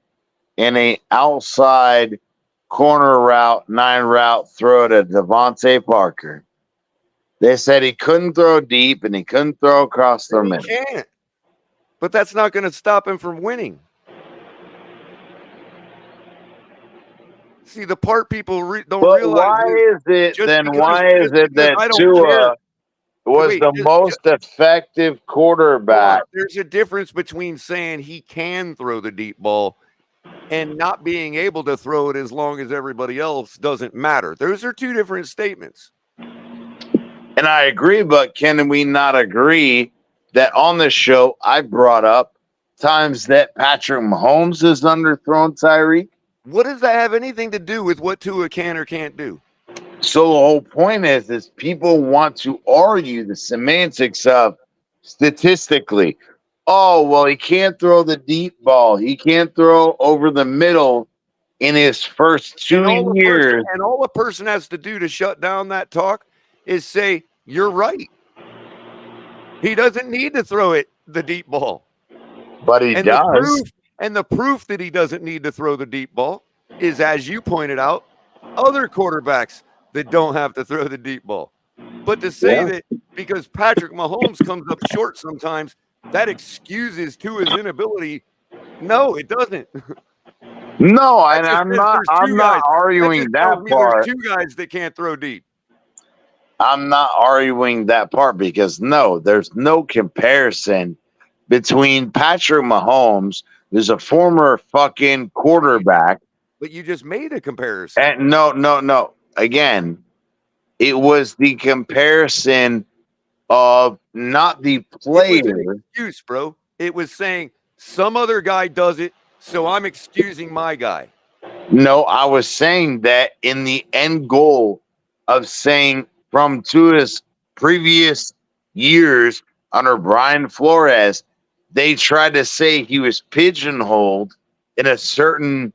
and a outside corner route, 9 route throw to Devontae Parker. They said he couldn't throw deep and he couldn't throw across the He middle. can't. But that's not going to stop him from winning. See, the part people don't But realize why is it just then? because- Why is just it because that I don't care. Tua was Wait, the most effective quarterback? There's a difference between saying he can throw the deep ball and not being able to throw it as long as everybody else doesn't matter. Those are two different statements. And I agree, but can we not agree that on this show I brought up times that Patrick Mahomes has underthrown Tyreek? What does that have anything to do with what Tua can or can't do? So the whole point is people want to argue the semantics of statistically. Oh, well, he can't throw the deep ball. He can't throw over the middle in his first 2 years. And all a person has to do to shut down that talk is say, you're right. He doesn't need to throw it the deep ball. But he does. The proof that he doesn't need to throw the deep ball is, as you pointed out, other quarterbacks that don't have to throw the deep ball. But to say that because Patrick Mahomes comes up short sometimes, that excuses Tua's inability. No, it doesn't. No, and I'm not arguing that part. There's 2 guys that can't throw deep. I'm not arguing that part because no, there's no comparison between Patrick Mahomes, who's a former fucking quarterback. But you just made a comparison. And no. Again, it was the comparison of not the player. It was an excuse, bro. It was saying some other guy does it, so I'm excusing my guy. No, I was saying that in the end goal of saying from Tua's previous years under Brian Flores, they tried to say he was pigeonholed in a certain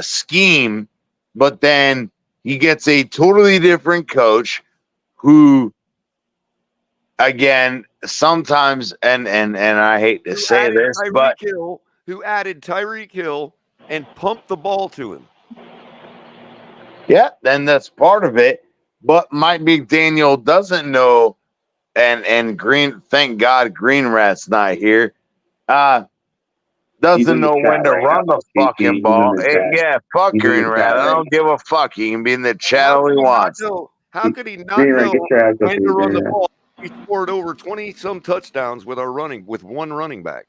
scheme, but then he gets a totally different coach who, again, sometimes and I hate to say this, but who added Tyreek Hill and pumped the ball to him. Yeah, then that's part of it. But Mike McDaniel doesn't know, and Green, thank God Green Rat's not here. Doesn't know when to run the fucking ball. Yeah, fuck Green Rat. I don't give a fuck. He can be in the chat all he wants. How could he not know when to run the ball? We scored over 20-some touchdowns with one running back.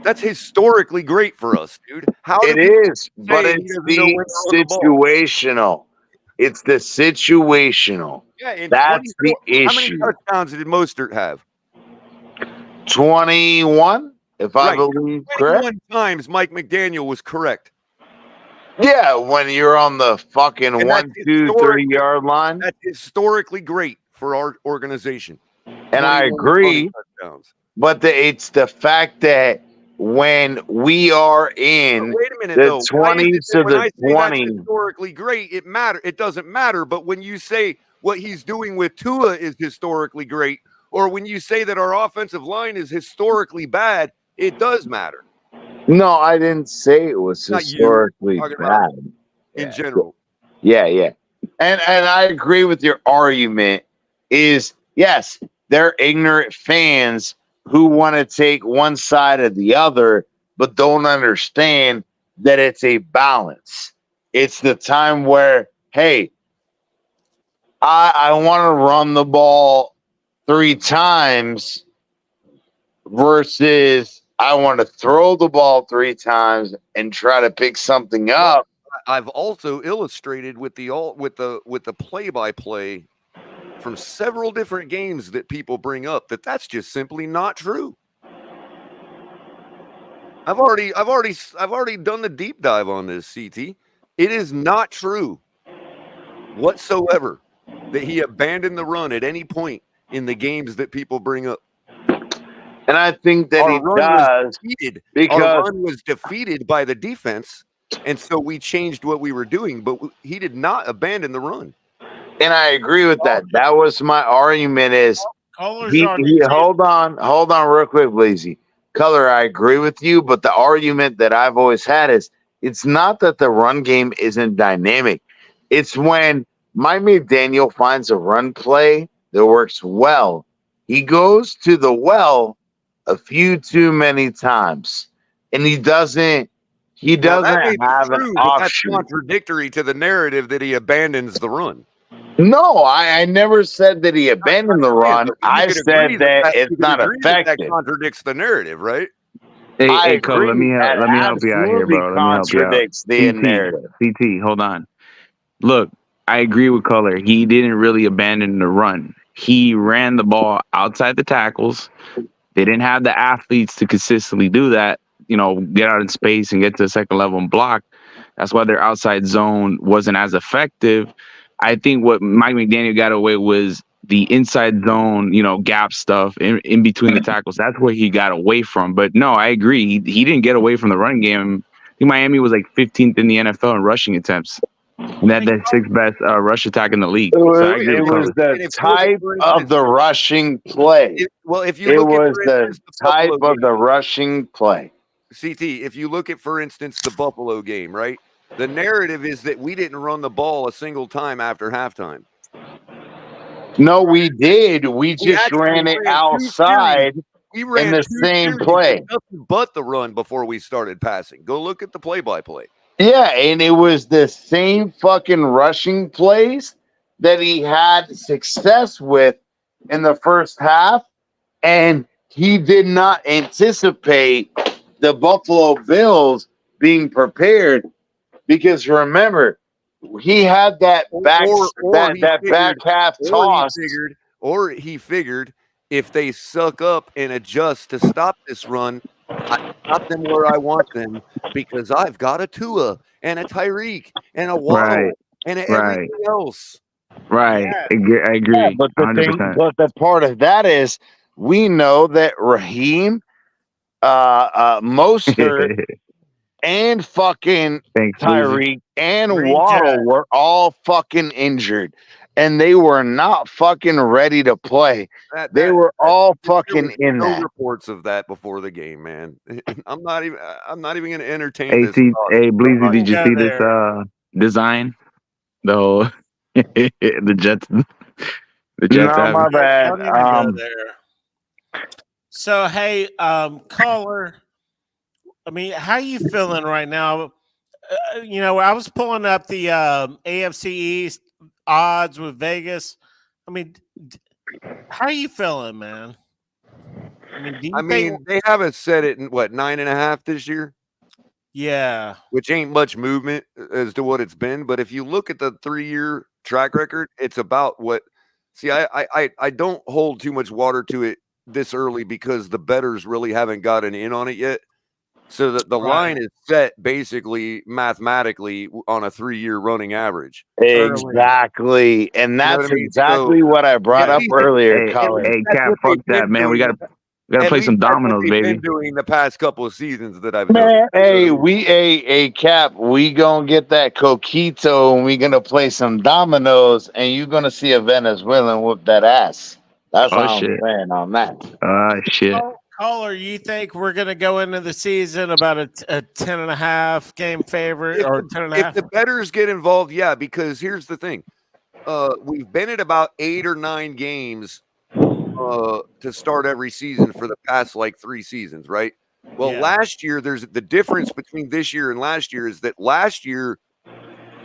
That's historically great for us, dude. It is, but it's the situational. It's the situational. Yeah, that's the issue. How many touchdowns did Mostert have? 21, if I believe correct. 21 times Mike McDaniel was correct. Yeah, when you're on the fucking 1, 2, 3 yard line. That's historically great for our organization. And I agree. But it's the fact that when we are in the 20s to the 20s, historically great, it doesn't matter. But when you say what he's doing with Tua is historically great, or when you say that our offensive line is historically bad, it does matter. No, I didn't say it was historically bad. In general. Yeah. And I agree with your argument is, yes, they're ignorant fans who want to take one side or the other, but don't understand that it's a balance. It's the time where, hey, I want to run the ball 3 times versus I want to throw the ball 3 times and try to pick something up. I've also illustrated with the play-by-play from several different games that people bring up that's just simply not true. I've already done the deep dive on this, CT. It is not true whatsoever that he abandoned the run at any point in the games that people bring up. And I think that he does because our run was defeated by the defense, and so we changed what we were doing. But he did not abandon the run. And I agree with that. That was my argument. Is he hold on real quick, Blazy. Color, I agree with you, but the argument that I've always had is it's not that the run game isn't dynamic. It's when Mike McDaniel finds a run play that works well. He goes to the well a few too many times, and he doesn't have an offshoot. That's contradictory to the narrative that he abandons the run. No, I never said that he abandoned the run. I said that it's not effective. That contradicts the narrative, right? Hey, Cole, let me help you out here, bro. Let me help you out. Contradicts the narrative. CT, hold on. Look, I agree with Color. He didn't really abandon the run. He ran the ball outside the tackles. They didn't have the athletes to consistently do that, get out in space and get to the second level and block. That's why their outside zone wasn't as effective. I think what Mike McDaniel got away was the inside zone, gap stuff in between the tackles. That's where he got away from. But no, I agree. He didn't get away from the run game. I think Miami was like 15th in the NFL in rushing attempts. And that sixth best rush attack in the league. It was the type of the rushing play. If you look at the type of the rushing play. CT, if you look at, for instance, the Buffalo game, right? The narrative is that we didn't run the ball a single time after halftime. No, we did. We just ran it outside in the same play. Nothing but the run before we started passing. Go look at the play-by-play. Yeah, and it was the same fucking rushing plays that he had success with in the first half, and he did not anticipate the Buffalo Bills being prepared because remember, he had that back half toss. He figured if they suck up and adjust to stop this run, I got them where I want them because I've got a Tua and a Tyreek and a Waddle and everything else. Right. Yeah. I agree. Yeah, but the part of that is we know that Raheem, Mostert, and fucking Tyreek and Waddle were all fucking injured. And they were not fucking ready to play. They were all fucking in no that. Reports of that before the game, man. I'm not even going to entertain this. Hey, Bleezy, did you see this design? The whole the Jets. The Jets. No, my bad. Go there. So hey, caller. I mean, how you feeling right now? I was pulling up the AFC East odds with Vegas. I mean, how are you feeling, man? I mean, they haven't set it in 9.5 this year. Yeah, which ain't much movement as to what it's been. But if you look at the 3-year track record, it's about what. See, I don't hold too much water to it this early because the bettors really haven't gotten in on it yet. So that the line is set basically mathematically on a 3-year running average. Exactly. And that's exactly what I brought up earlier, Colin. Hey, Cap, fuck that, man. We gotta play some dominoes, baby. Been doing the past couple of seasons that I've done. Hey, Cap, we gonna get that coquito and we gonna play some dominoes and you gonna see a Venezuelan whoop that ass. That's all I'm saying on that. Shit. Caller, you think we're going to go into the season about a 10.5 game favorite or 10.5? If the bettors get involved, yeah, because here's the thing. We've been at about 8 or 9 games to start every season for the past 3 seasons, right? Well, last year, there's the difference between this year and last year is that last year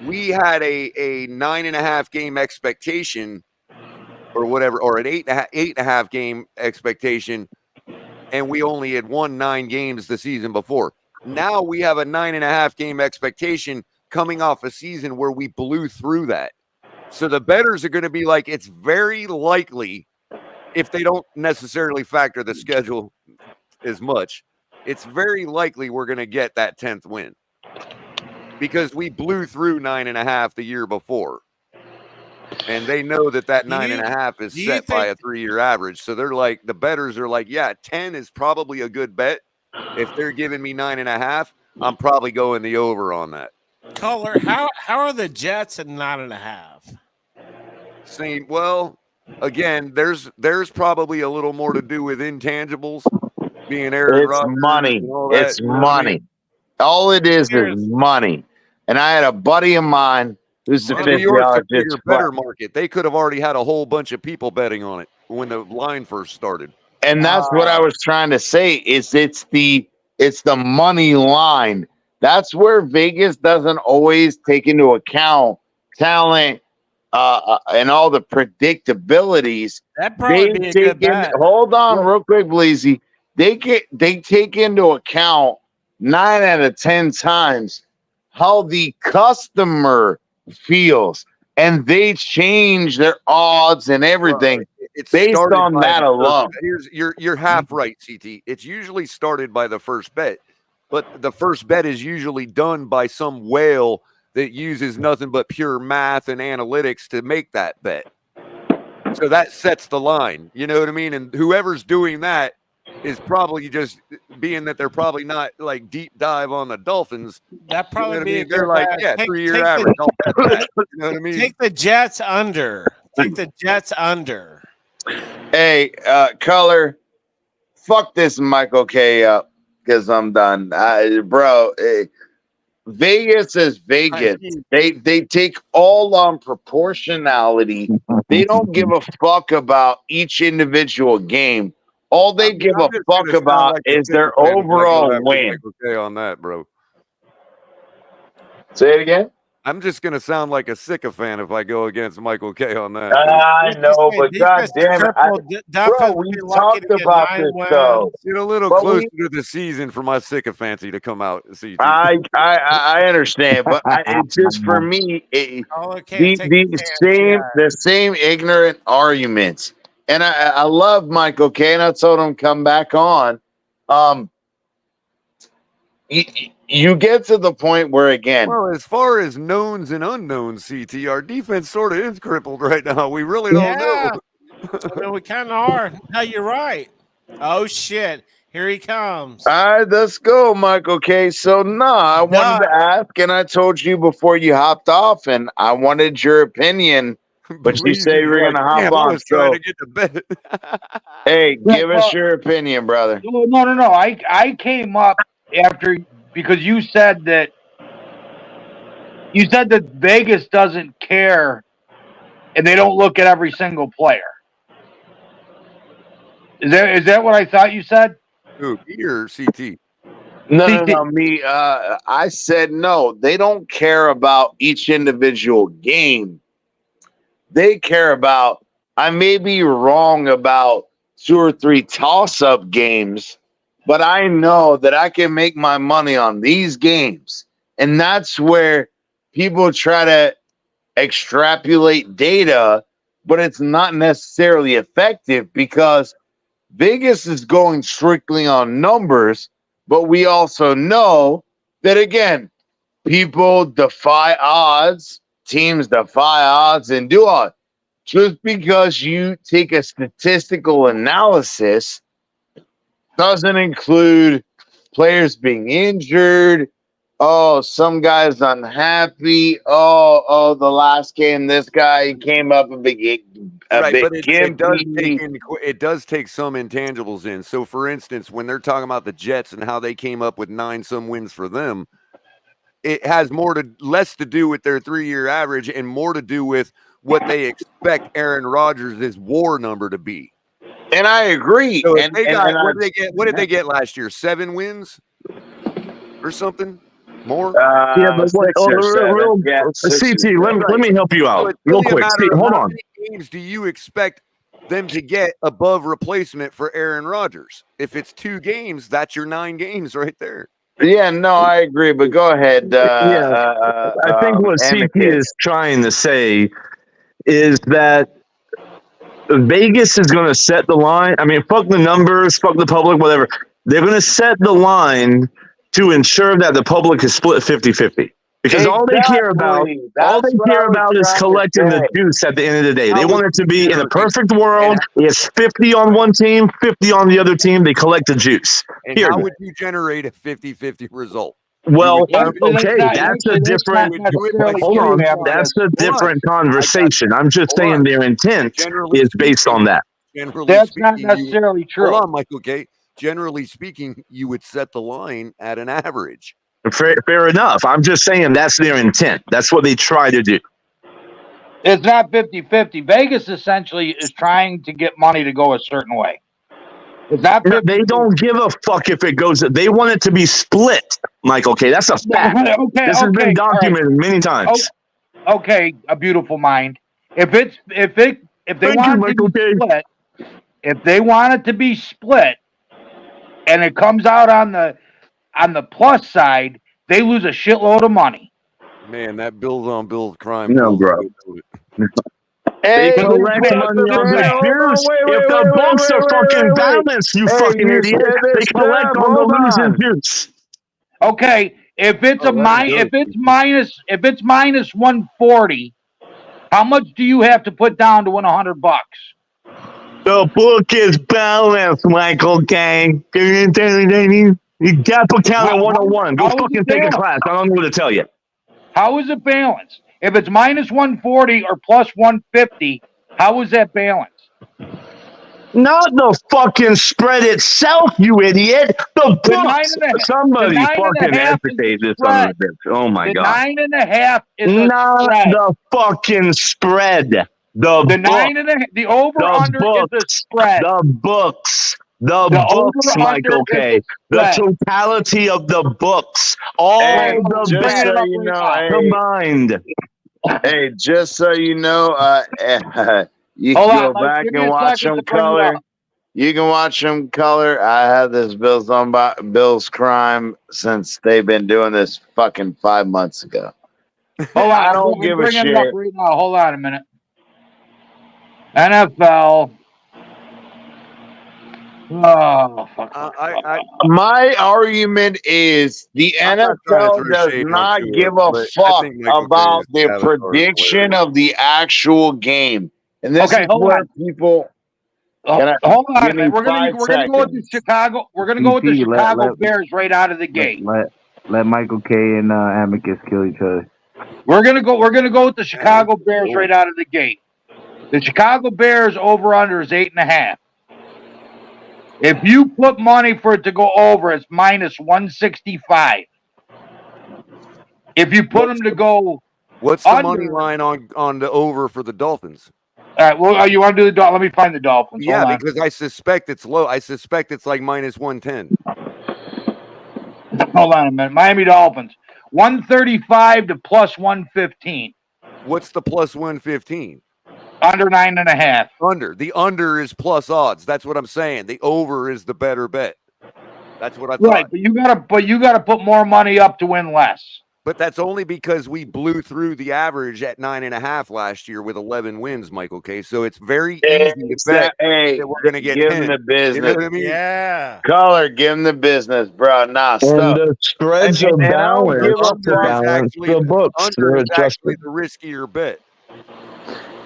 we had a 9.5 game expectation or whatever, or an 8.5 game expectation. And we only had won 9 games the season before. Now we have a 9.5 game expectation coming off a season where we blew through that. So the bettors are going to be like, it's very likely, if they don't necessarily factor the schedule as much, it's very likely we're going to get that 10th win because we blew through 9.5 the year before. And they know that Do 9.5 is do you set by think- a 3-year average. So they're like, the bettors are like, yeah, 10 is probably a good bet. If they're giving me 9.5, I'm probably going the over on that. Color, how are the Jets at 9.5? Same. Well, again, there's probably a little more to do with intangibles, being Aaron It's Rodgers money. and all that. It's You know what I money. mean? All it is Here's- money. And I had a buddy of mine who's a New York's a bigger, physiologist. better market. They could have already had a whole bunch of people betting on it when the line first started. And that's what I was trying to say. Is it's the money line. That's where Vegas doesn't always take into account talent and all the predictabilities. That'd probably be a good bet. Hold on, real quick, Bleezy. They take into account 9 out of 10 times how the customer feels, and they change their odds and everything It's based started on by that the first- alone. You're half right, CT. It's usually started by the first bet, but the first bet is usually done by some whale that uses nothing but pure math and analytics to make that bet. So that sets the line. You know what I mean? And whoever's doing that is probably just being that they're probably not like deep dive on the Dolphins. That'd probably be a good They're like, bet. yeah, Take- 3-year take the- average. I'll bet that. You know what I mean? Take the Jets under. Take the Jets under. Hey, Color, fuck this Michael K up because I'm done. Bro, Vegas is Vegas. They take all on proportionality. They don't give a fuck about each individual game. All they give a fuck about is their overall win. Okay, on that, bro. Say it again. I'm just gonna sound like a sycophant if I go against Michael K on that. I know, but goddamn it, bro, we talked about this though. Get a little But closer to the season for my sycophancy to come out. CT. I understand, but it's just for me, the same ignorant arguments. And I love Michael K, and I told him come back on. You get to the point where, again, well, as far as knowns and unknowns, CT, our defense sort of is crippled right now. We really don't know. I mean, we kind of are. No, you're right. Oh shit! Here he comes. All right, let's go, Michael K. So, I wanted to ask, and I told you before you hopped off, and I wanted your opinion, but you say you were going to hop on. I was trying to get to bed. Hey, give us your opinion, brother. No. I came up after because you said that Vegas doesn't care and they don't look at every single player. Is that what I thought you said? Who, me or CT? No, me. I said no. They don't care about each individual game. They care about. I may be wrong about 2 or 3 toss-up games, but I know that I can make my money on these games, and that's where people try to extrapolate data, but it's not necessarily effective because Vegas is going strictly on numbers, but we also know that, again, people defy odds, teams defy odds and do odds. Just because you take a statistical analysis doesn't include players being injured. Oh, some guy's unhappy. Oh, the last game, this guy came up a bit But gimpy. it does take some intangibles in. So, for instance, when they're talking about the Jets and how they came up with 9-some wins for them, it has less to do with their 3-year average and more to do with what they expect Aaron Rodgers' WAR number to be. And I agree. So what did they get last year? 7 wins or something? More? Yeah, but CT, let me help you out real quick. Hold on. How many games do you expect them to get above replacement for Aaron Rodgers? If it's 2 games, that's your 9 games right there. Yeah, no, I agree. But go ahead. I think what CT is trying to say is that Vegas is going to set the line. I mean, fuck the numbers, fuck the public, whatever. They're going to set the line to ensure that the public is split 50-50. Because all they care about is collecting the juice at the end of the day. They want it to be in a perfect world. It's 50 on one team, 50 on the other team. They collect the juice. And how would you generate a 50-50 result? Well, okay, that's a different. Hold on, that's a different conversation. I'm just saying their intent is based on that. That's not necessarily true. Hold on, Michael K. Generally speaking, you would set the line at an average. Fair enough. I'm just saying that's their intent. That's what they try to do. It's not 50-50. Vegas essentially is trying to get money to go a certain way. It's not 50-50. They don't give a fuck if it goes. They want it to be split, Michael K. That's a fact. This has been documented many times. Okay, a beautiful mind. If they want it to be split, if they want it to be split, and it comes out on the plus side, they lose a shitload of money. Man, that bills on bills crime. No, bro. They collect money on the juice. If the books are fucking balanced, you fucking idiot, they collect on the losing juice. Okay, if it's minus 140, how much do you have to put down to win $100? The book is balanced, Michael K. You got to count at 101. Go fucking take a class. I don't know what to tell you. How is it balanced? If it's minus 140 or plus 150, how is that balanced? Not the fucking spread itself, you idiot. The books. Somebody fucking educate this on the bitch. Oh my god. The 9.5 is not spread. The fucking spread. The 9.5. The over under is the spread. The books. The books, Michael K. The totality of the books. All the bets combined. Hey, just so you know, you can go back and watch them color. You can watch them color. I had this Bill's crime since they've been doing this fucking 5 months ago. Hold on, I don't give a shit. Right now. Hold on a minute. NFL. Oh, fuck. My argument is the NFL does not give a fuck about the prediction of the actual game. And this is where people. Hold on a minute. We're gonna go with the Chicago. We're gonna go with the Chicago Bears right out of the gate. Let Michael K and Amicus kill each other. We're gonna go with the Chicago Bears right out of the gate. The Chicago Bears over under is 8.5. If you put money for it to go over, it's minus 165. If you put them to go, what's the money line on the over for the Dolphins? All right. Well, you want to do the Let me find the Dolphins. Yeah, because I suspect it's low. I suspect it's like minus 110. Hold on a minute. Miami Dolphins 135 to plus 115. What's the plus 115? Under 9.5. Under. The under is plus odds. That's what I'm saying. The over is the better bet. That's what I thought. Right, but you gotta put more money up to win less. But that's only because we blew through the average at 9.5 last year with 11 wins, Michael K. So it's very easy to bet that we're going to get give him the business. You know what I mean? Yeah. Color, give him the business, bro. Nah, stop. And the spreads are balanced. The books. Under is actually the riskier bet.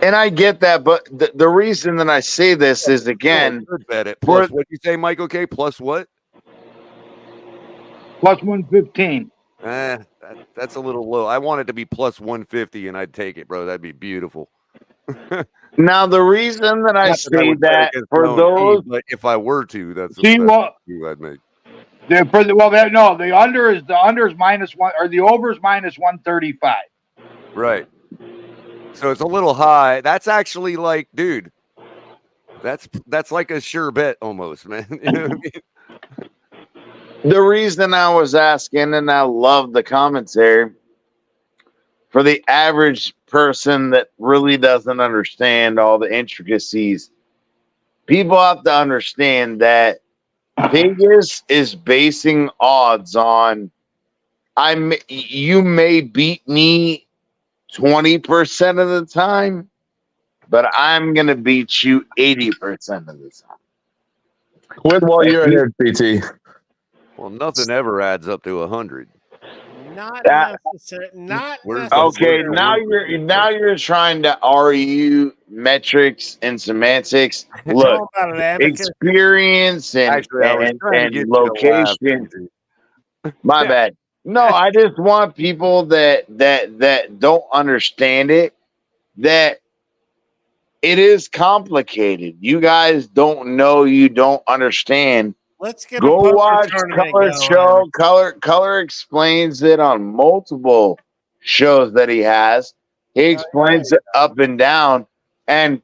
And I get that, but the reason that I say this is, again, bet it. Plus, what you say, Michael K? Plus what? Plus 115. That's a little low. I want it to be plus 150, and I'd take it, bro. That'd be beautiful. Now, the reason that I say that for those, but if I were to, that's what I'd make. The under is minus one, or the over is minus 135. Right. So it's a little high. That's actually like, dude, that's like a sure bet almost, man. You know what I mean? The reason I was asking, and I love the commentary, for the average person that really doesn't understand all the intricacies, people have to understand that Vegas is basing odds on you may beat me 20% of the time, but I'm going to beat you 80% of the time. While you're in here, PT. Well, nothing ever adds up to 100. Not That necessarily. Not okay. necessarily. Now you're trying to argue metrics and semantics. Tell Look, them about it, Amicus. experience Actually, I was trying to and get you to laugh. location. My bad. No, I just want people that don't understand it, that it is complicated. You guys don't know, you don't understand. Let's get a Go poker watch tournament Color going. Show. Color explains it on multiple shows that he has. He explains it up and down. And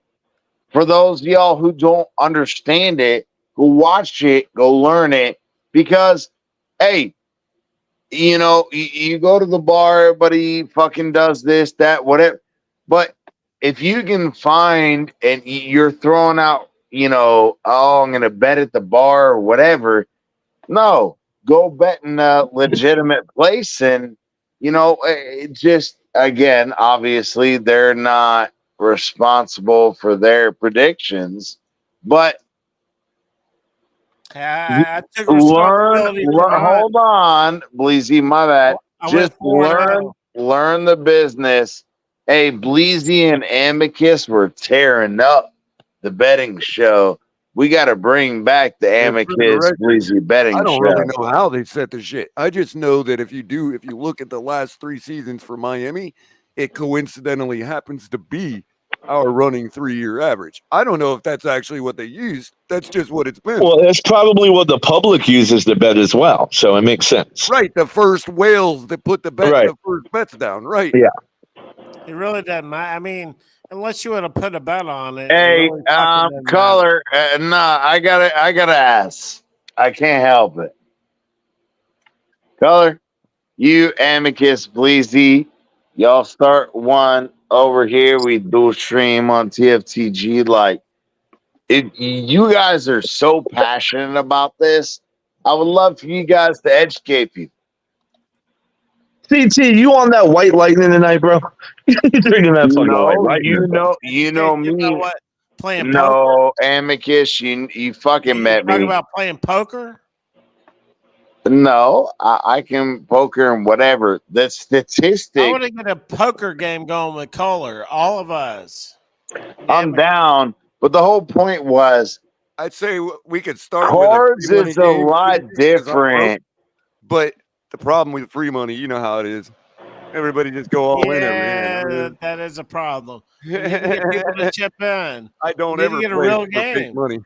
for those of y'all who don't understand it, go watch it, go learn it. Because, hey, you know, you go to the bar, everybody fucking does this, that, whatever. But if you can find and you're throwing out, you know, oh, I'm going to bet at the bar or whatever. No, go bet in a legitimate place. And, you know, it just, again, obviously, they're not responsible for their predictions, but I took responsibility for mine. hold on, Bleezy, my bad. I Just went 4-0. learn the business. Hey, Bleezy and Amicus were tearing up the betting show. We got to bring back the For the Amicus record, Bleezy betting I don't show. really know how they set the shit. I just know that if you look at the last 3 seasons for Miami, it coincidentally happens to be our running 3-year average. I don't know if that's actually what they used. That's just what it's been. Well, that's probably what the public uses to bet as well. So it makes sense. Right. The first whales that put the first bets down. Right. Yeah. It really doesn't matter. I mean, unless you want to put a bet on it. Hey, it really fucking doesn't Color, nah, I gotta ask. I can't help it. Color, you, Amicus, Bleezy, y'all start one over here. We do stream on TFTG. Like, you guys are so passionate about this. I would love for you guys to educate people. CT, you on that white lightning tonight, bro? You drinking that fucking white lightning? You know me. What? Playing No, Amicus, you fucking met me. Talking about playing poker? No, I can poker and whatever. The statistic. I want to get a poker game going with Kohler. All of us. I'm down, but the whole point was, I'd say we could start cards with is a lot different. But the problem with free money, you know how it is. Everybody just go all in every hand. Yeah, that is a problem. You need to get people to chip in. I don't We need ever to get a play real for fake game. money.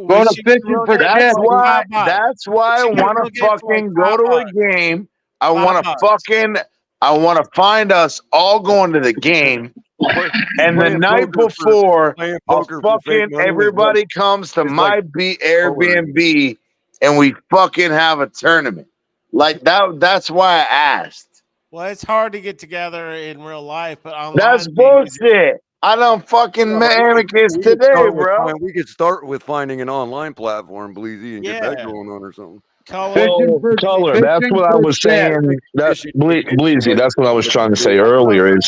Go to fishing for That's chips. why I want to fucking go to a game. I want to find us all going to the game. And the night before, everybody comes to my Airbnb and we fucking have a tournament. Like that. That's why I asked. Well, it's hard to get together in real life, but online. That's bullshit. I don't fucking met Amicus today, bro. We could start with finding an online platform, Bleezy, and get that going on or something. Color. That's what I was saying. That's Bleezy. That's what I was trying to say earlier. Is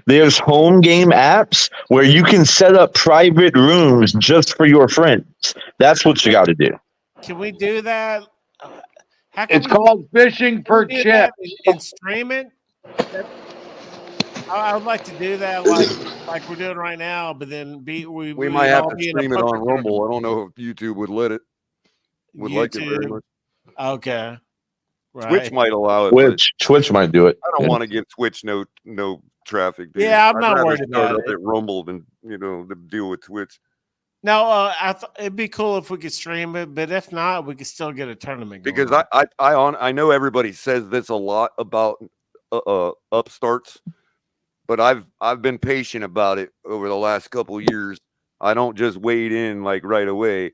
there's home game apps where you can set up private rooms just for your friends. That's what you got to do. Can we do that? It's called fishing for chips. And stream it. I would like to do that, like we're doing right now. But then we might have to stream it on Rumble. I don't know if YouTube would let it. Like it very much. Okay. Right. Twitch might allow it. Twitch might do it. I don't want to give Twitch no traffic. Dude. Yeah, I'm not worried about it. At Rumble than to deal with Twitch. No, it'd be cool if we could stream it, but if not, we could still get a tournament going. Because I know everybody says this a lot about upstarts, but I've been patient about it over the last couple of years. I don't just wade in like right away.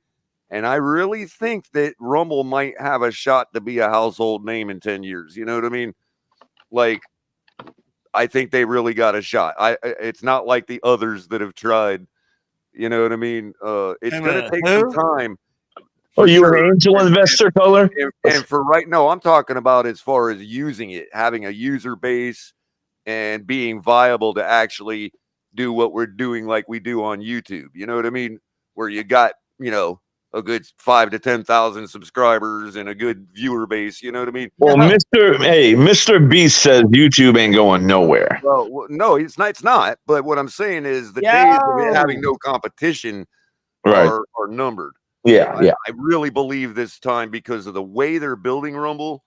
And I really think that Rumble might have a shot to be a household name in 10 years. You know what I mean? Like, I think they really got a shot. It's not like the others that have tried. You know what I mean? It's going to take some time. Are you an angel investor, Color? And for right now, I'm talking about as far as using it, having a user base and being viable to actually do what we're doing like we do on YouTube. You know what I mean? Where you got, a good 5 to 10,000 subscribers and a good viewer base. You know what I mean? Well, Mr. Beast says YouTube ain't going nowhere. Well, no, it's not. It's not. But what I'm saying is the days of it having no competition are numbered. Yeah. I really believe this time because of the way they're building Rumble,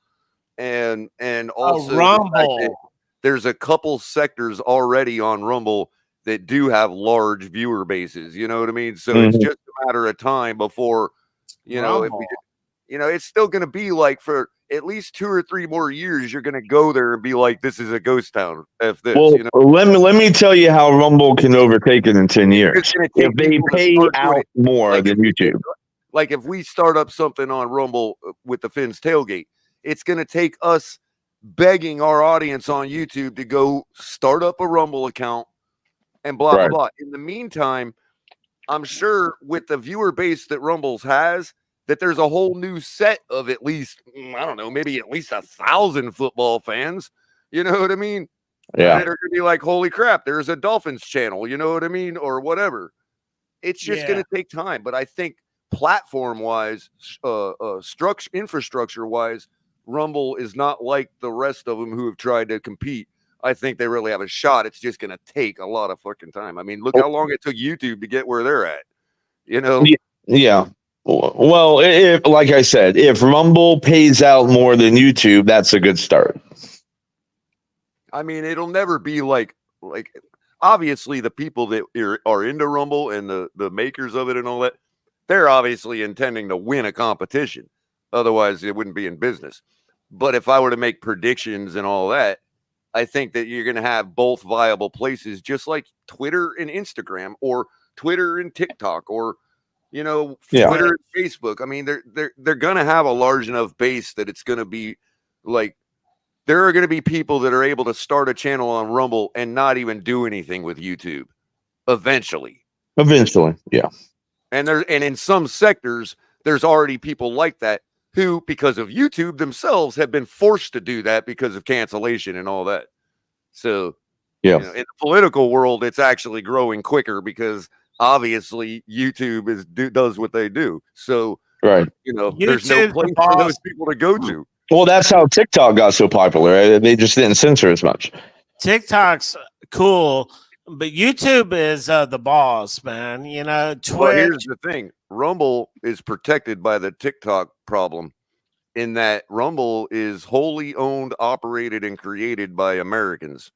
and also the fact that there's a couple sectors already on Rumble that do have large viewer bases. You know what I mean? So it's just a matter of time before, if we, it's still going to be like for at least 2 or 3 more years, you're going to go there and be like, this is a ghost town. F this. Well, let me tell you how Rumble can overtake it in 10 years. If they pay out more than YouTube. Like if we start up something on Rumble with the Phins tailgate, it's going to take us begging our audience on YouTube to go start up a Rumble account and blah, blah, blah. In the meantime, I'm sure with the viewer base that Rumbles has, that there's a whole new set of at least, I don't know, maybe at least 1,000 football fans. You know what I mean? Yeah. That are going to be like, holy crap, there's a Dolphins channel. You know what I mean? Or whatever. It's just going to take time. But I think platform-wise, infrastructure-wise, Rumble is not like the rest of them who have tried to compete. I think they really have a shot. It's just going to take a lot of fucking time. I mean, look how long it took YouTube to get where they're at. You know? Yeah. Well, if, like I said, if Rumble pays out more than YouTube, that's a good start. I mean, it'll never be like obviously the people that are into Rumble and the makers of it and all that, they're obviously intending to win a competition. Otherwise, it wouldn't be in business. But if I were to make predictions and all that, I think that you're going to have both viable places, just like Twitter and Instagram, or Twitter and TikTok, or Twitter and Facebook. I mean, they're going to have a large enough base that it's going to be like there are going to be people that are able to start a channel on Rumble and not even do anything with YouTube eventually. Yeah. And in some sectors, there's already people like that who, because of YouTube themselves, have been forced to do that because of cancellation and all that. So, in the political world, it's actually growing quicker because obviously YouTube does what they do. So, there's no place for those people to go to. Well, that's how TikTok got so popular. They just didn't censor as much. TikTok's cool, but YouTube is the boss, man. Twitch. Well, here's the thing. Rumble is protected by the TikTok problem in that Rumble is wholly owned, operated, and created by Americans.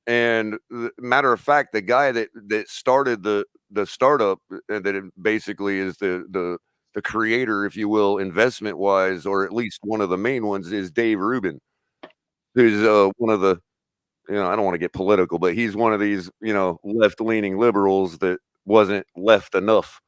And matter of fact, the guy that started the startup, that it basically is the creator, if you will, investment wise, or at least one of the main ones, is Dave Rubin, who's one of the, I don't want to get political, but he's one of these, left leaning liberals that wasn't left enough,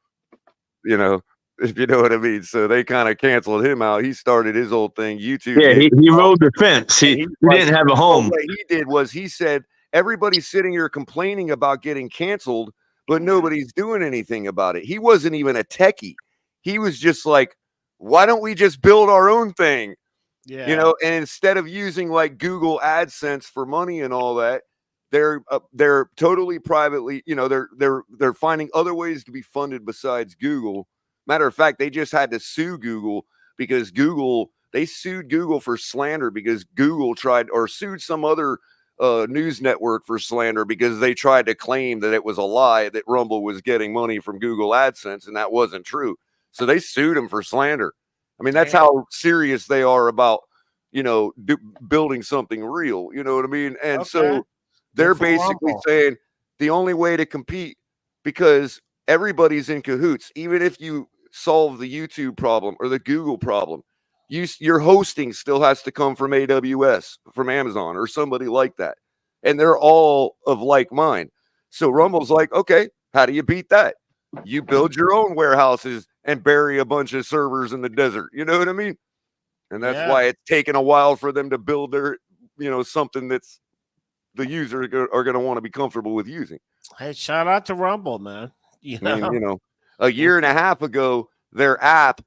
if you know what I mean. So they kind of canceled him out. He started his old thing, YouTube. Yeah, he rode the fence. He didn't have a home. What he did was he said, everybody's sitting here complaining about getting canceled, but nobody's doing anything about it. He wasn't even a techie. He was just like, why don't we just build our own thing? And instead of using like Google AdSense for money and all that, they're totally privately, they're finding other ways to be funded besides Google. Matter of fact, they just had to sue Google because they sued Google for slander because Google sued some other news network for slander because they tried to claim that it was a lie that Rumble was getting money from Google AdSense, and that wasn't true. So they sued him for slander. I mean, that's how serious they are about, building something real. You know what I mean? And so they're basically saying the only way to compete, because everybody's in cahoots, even if you solve the YouTube problem or the Google problem, your hosting still has to come from AWS, from Amazon, or somebody like that. And they're all of like mind. So Rumble's like, okay, how do you beat that? You build your own warehouses and bury a bunch of servers in the desert. You know what I mean? And that's why it's taken a while for them to build their, something that's the user are going to want to be comfortable with using. Hey, shout out to Rumble, man. A year and a half ago, their app,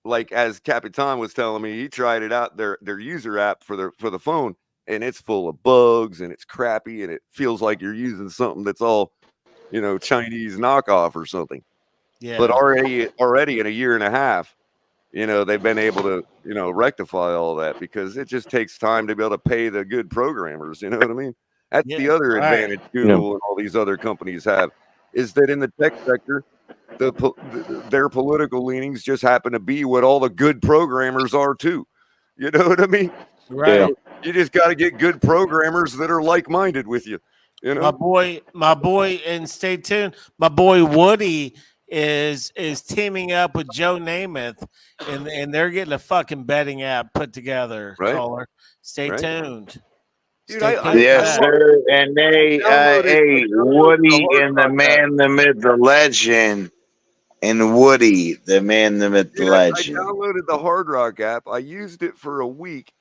like as Capitan was telling me, he tried it out, their user app for the phone, and it's full of bugs and it's crappy and it feels like you're using something that's all, Chinese knockoff or something. Yeah. But already in a year and a half, they've been able to, rectify all that because it just takes time to be able to pay the good programmers. You know what I mean? That's the other advantage Google and all these other companies have, is that in the tech sector, their political leanings just happen to be what all the good programmers are too. You know what I mean? Right. So you just got to get good programmers that are like-minded with you. My boy, and stay tuned. My boy Woody is teaming up with Joe Namath, and they're getting a fucking betting app put together. Right. Caller, stay tuned. Dude, yes, sir. And they, Woody and the man, the myth, the legend, and Woody, the man, the myth, the legend. I downloaded the Hard Rock app. I used it for a week.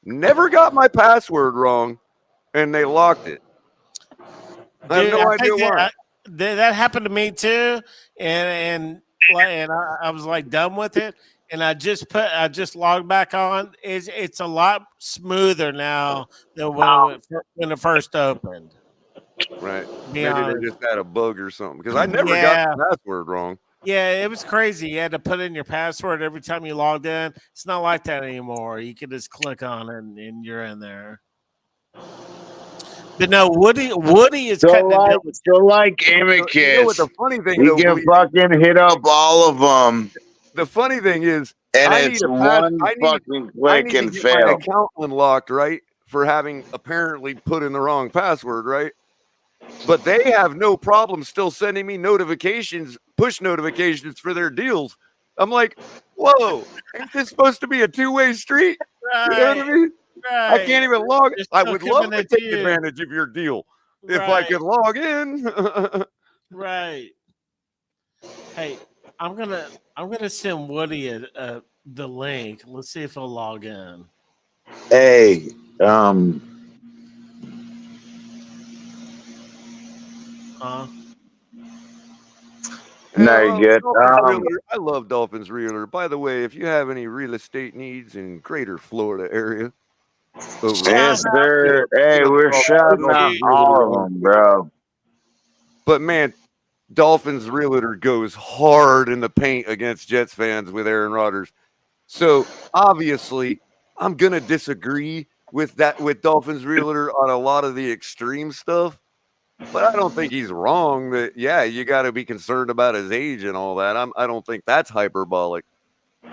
Never got my password wrong, and they locked it. I have no idea why. That happened to me too, and I was like done with it, and I just logged back on. It's a lot smoother now than when it first opened. Right. Maybe they just had a bug or something because I never got the password wrong. Yeah, it was crazy. You had to put in your password every time you logged in. It's not like that anymore. You can just click on it and you're in there. But no, Woody is cutting it down. So like Amicus, you know what the funny thing you can fucking hit up all of them. The funny thing is, and it's one fucking click and fail. My account unlocked, right, for having apparently put in the wrong password, right? But they have no problem still sending me notifications, push notifications for their deals. I'm like, whoa, ain't this supposed to be a two-way street? Right. You know what I mean? Right. I can't even log in. I would love to take advantage of your deal if I could log in. Right. Hey, I'm gonna send Woody the link. Let's see if he'll log in. Hey, No, you're good. I love Dolphins Realtor. By the way, if you have any real estate needs in Greater Florida area, yes, sir. Hey, we're shouting out all of them, bro. But man, Dolphins Realtor goes hard in the paint against Jets fans with Aaron Rodgers. So obviously, I'm gonna disagree with Dolphins Realtor on a lot of the extreme stuff. But I don't think he's wrong that, you got to be concerned about his age and all that. I don't think that's hyperbolic.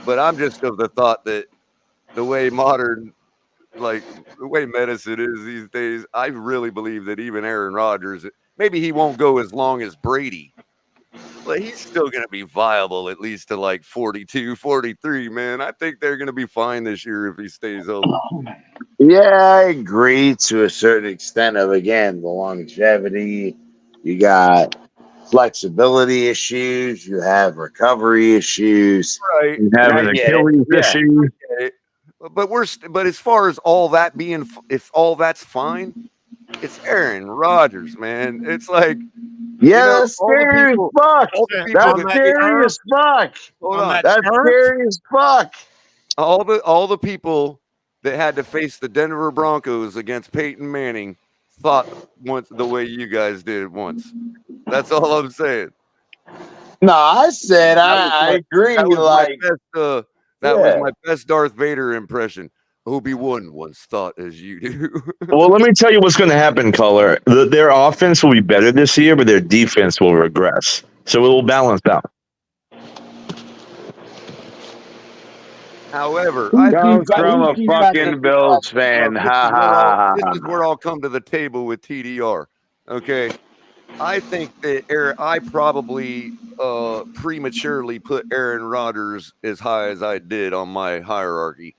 But I'm just of the thought that the way medicine is these days, I really believe that even Aaron Rodgers, maybe he won't go as long as Brady, but he's still going to be viable at least to like 42, 43, man. I think they're going to be fine this year if he stays healthy. Yeah, I agree to a certain extent of, again, the longevity. You got flexibility issues. You have recovery issues. Right. You have an Achilles issue. But as far as all that if all that's fine, it's Aaron Rodgers, man. It's like, that's scary as fuck. That's scary as fuck. Hold on. That's scary as fuck. All the people that had to face the Denver Broncos against Peyton Manning thought once the way you guys did once. That's all I'm saying. No, I said I agree. That was my best Darth Vader impression. Obi-Wan once thought as you do. Well, let me tell you what's going to happen, Color. Their offense will be better this year, but their defense will regress. So it will balance out. However, comes from a fucking Bills fan. This is where I'll come to the table with TDR. Okay. I think that I probably prematurely put Aaron Rodgers as high as I did on my hierarchy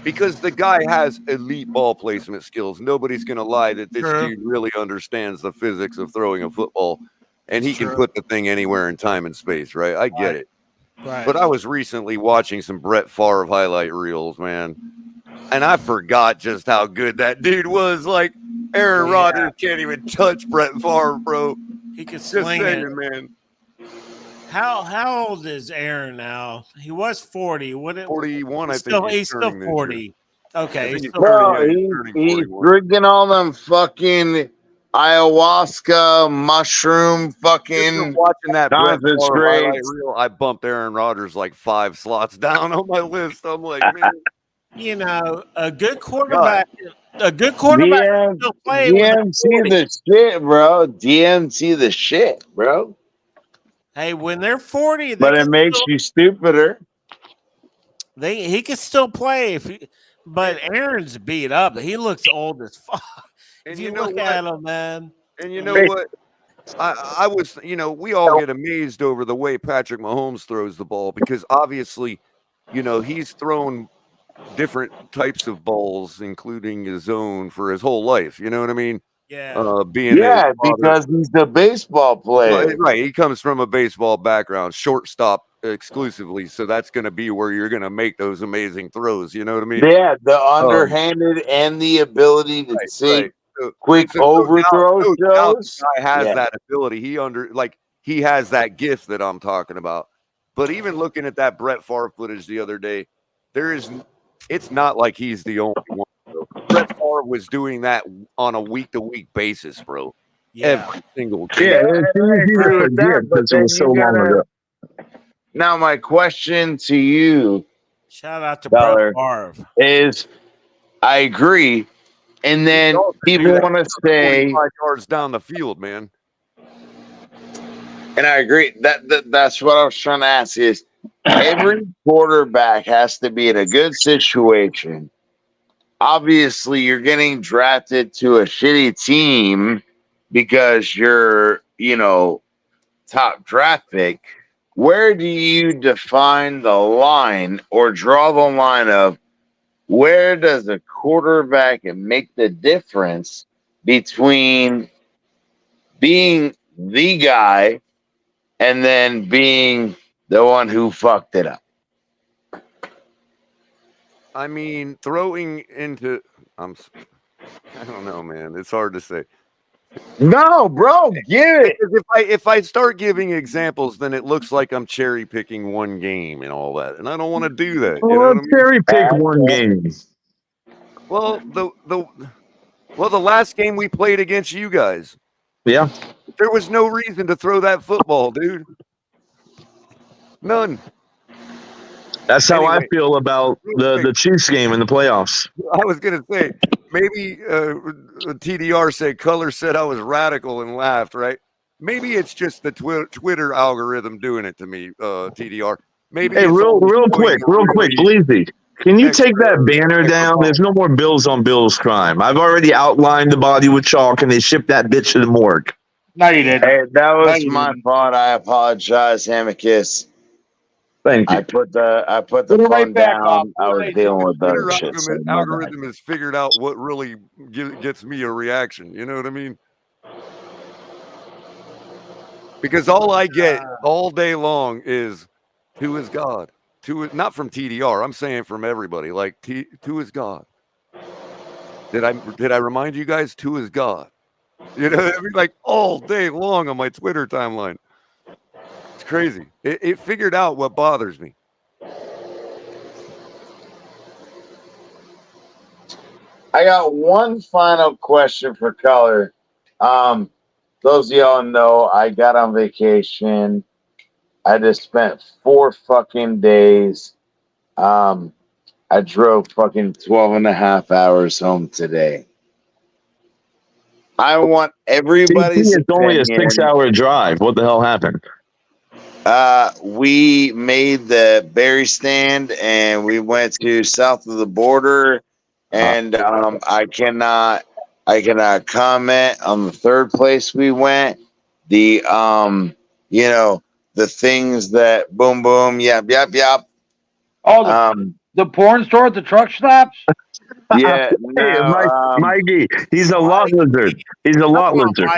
because the guy has elite ball placement skills. Nobody's going to lie that this dude really understands the physics of throwing a football, and he can put the thing anywhere in time and space, right? I get it. Right. But I was recently watching some Brett Favre highlight reels, man, and I forgot just how good that dude was. Like, Aaron Rodgers can't even touch Brett Favre, bro. He can sling it, man. How old is Aaron now? He was 40. 41, I think. He's still 40. Okay. Bro, he's drinking all them fucking ayahuasca, mushroom, Just fucking watching that Brett Favre highlight concentrates. reel, I bumped Aaron Rodgers like 5 slots down on my list. I'm like, man, You know, a good quarterback DM, still play when they're DMC 40. the shit, bro. DMC the shit, bro. Hey, when they're 40, But it makes you stupider. he can still play but Aaron's beat up. He looks old as fuck. and If you you know look what? at him, man. And you know what? I was, we all get amazed over the way Patrick Mahomes throws the ball because obviously, he's thrown different types of balls, including his own, for his whole life. You know what I mean? Yeah. Being his father, because he's the baseball player. right? He comes from a baseball background, shortstop exclusively, so that's going to be where you're going to make those amazing throws. You know what I mean? Yeah, the underhanded and the ability to take quick overthrow no doubt shows. the guy has that ability. He has that gift that I'm talking about. But even looking at that Brett Favre footage the other day, it's not like he's the only one. Bro. Brett Favre was doing that on a week-to-week basis, bro. Yeah. Every single game. Yeah, I agree with that, but then you gotta. Now, my question to you, Shout out to Dollar, Brett Favre. is I agree. And then people want to say 45 yards down the field, man. And I agree. That's what I was trying to ask is every quarterback has to be in a good situation. Obviously, you're getting drafted to a shitty team because you're, top draft pick. Where do you define the line or draw the line of where does a quarterback make the difference between being the guy and then being the one who fucked it up? I mean, throwing into I don't know, man. It's hard to say. No, bro, give it. If I start giving examples, then it looks like I'm cherry picking one game and all that, and I don't want to do that. You know what I mean? Cherry pick one game. Well, the last game we played against you guys. Yeah. There was no reason to throw that football, dude. None. That's how I feel about the Chiefs game in the playoffs. I was gonna say maybe TDR said Color said I was radical and laughed, right? Maybe it's just the Twitter algorithm doing it to me, TDR. Maybe hey, real quick, Bleezy. Can you take that banner down? There's no more Bills on Bills crime. I've already outlined the body with chalk, and they shipped that bitch to the morgue. No, you didn't. Hey, that was my fault. I apologize, Amicus. Thank you. I put the phone down. I was dealing with other shit. Algorithm has figured out what really gets me a reaction. You know what I mean? Because all I get all day long is "Who is God?" Not from TDR. I'm saying from everybody. Like "Who is God?" Did I remind you guys? "Who is God?" You know what I mean? Like all day long on my Twitter timeline. It's crazy. It figured out what bothers me. I got one final question for Color. Those of y'all know I got on vacation. I just spent 4 fucking days. I drove fucking 12 and a half hours home today. I want everybody's It's only a 6-hour drive. What the hell happened? We made the berry stand and we went to south of the border, and I cannot comment on the third place we went. The the things that boom boom yap. Oh, the porn store at the truck stops. Yeah, no, Mikey, he's a lot lizard. He's a lot lizard.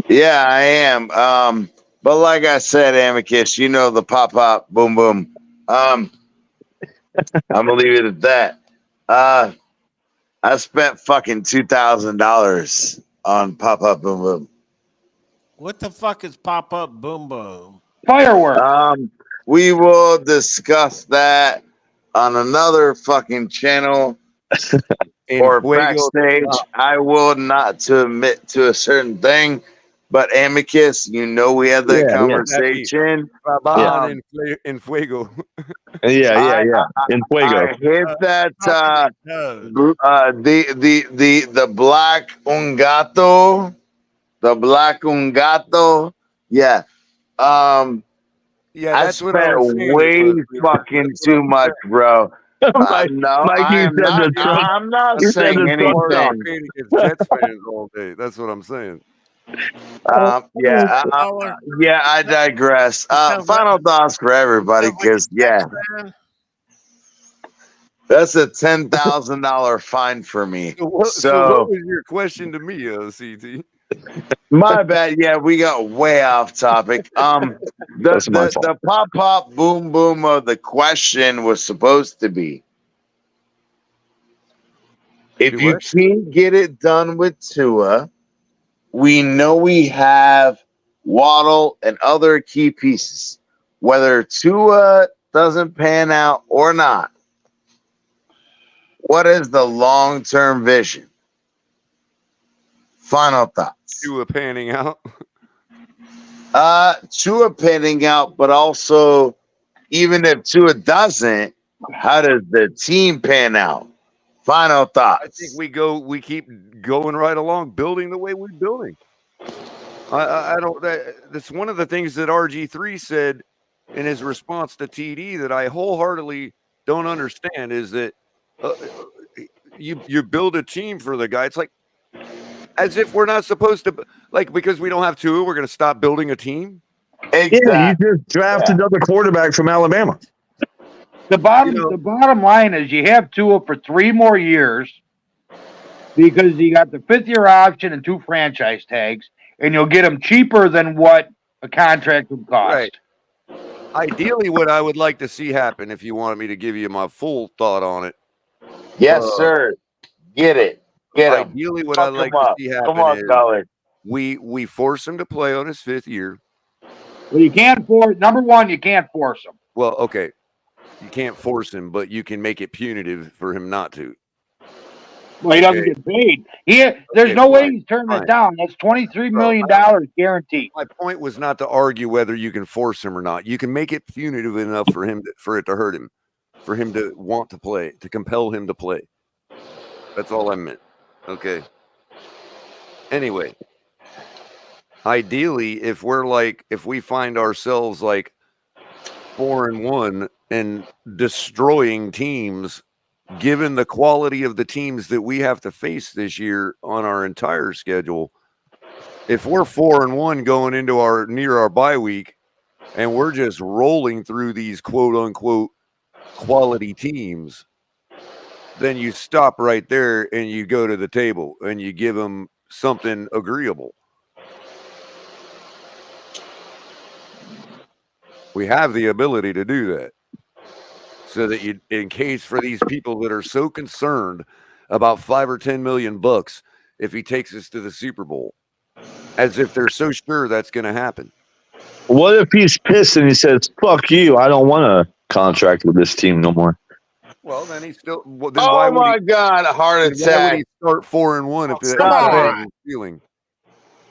Yeah, I am. But like I said, Amicus, the pop boom boom. I'm gonna leave it at that. I spent fucking $2,000 on pop boom boom. What the fuck is pop up boom boom? Fireworks. We will discuss that on another fucking channel. Or backstage, I will not to admit to a certain thing, but Amicus, we had that conversation. In Fuego. Yeah. In Fuego. I hit that the black ungato. The black ungato. Yeah. Yeah, I that's what I spent was saying. way fucking too much, bro. No, Mikey said the truck. I'm not You said saying the truck stop. anything. Jets fans all day. That's what I'm saying. Yeah, I digress. Final thoughts for everybody, because that's a $10,000 fine for me. So what was your question to me, CT? My bad. Yeah, we got way off topic. The pop boom boom of the question was supposed to be, if you can't get it done with Tua, we know we have Waddle and other key pieces. Whether Tua doesn't pan out or not, what is the long-term vision? Final thoughts. Tua panning out. Tua panning out, but also, even if Tua doesn't, how does the team pan out? Final thoughts. I think we keep going right along, building the way we're building. I don't. That's one of the things that RG3 said in his response to TD that I wholeheartedly don't understand is that you build a team for the guy. It's like as if we're not supposed to, like, because we don't have Tua, we're going to stop building a team. Exactly. Yeah, you just draft another quarterback from Alabama. The bottom line is you have Tua for 3 more years because you got the 5th-year option and 2 franchise tags, and you'll get him cheaper than what a contract would cost. Right. Ideally, what I would like to see happen, if you wanted me to give you my full thought on it. Yes, sir. Get it. Get him. Ideally, what I'd like to see happen is we force him to play on his 5th year. Well, you can't force. Number one, you can't force him. Well, okay, you can't force him, but you can make it punitive for him not to. Well, he doesn't get paid. There's no way he's turning it down. That's $23 million guaranteed. My point was not to argue whether you can force him or not. You can make it punitive enough for it to hurt him, for him to want to play, to compel him to play. That's all I meant. Okay. Anyway, ideally, if we find ourselves like 4-1 and destroying teams, given the quality of the teams that we have to face this year on our entire schedule, if we're 4-1 going into near our bye week and we're just rolling through these quote unquote quality teams, then you stop right there and you go to the table and you give them something agreeable. We have the ability to do that. So that you, in case for these people that are so concerned about $5 or $10 million bucks, if he takes us to the Super Bowl, as if they're so sure that's going to happen. What if he's pissed and he says, "Fuck you, I don't want a contract with this team no more"? Well, then he's still. Well, then God, a heart attack! Why would he start 4-1 if Stop it! Feeling?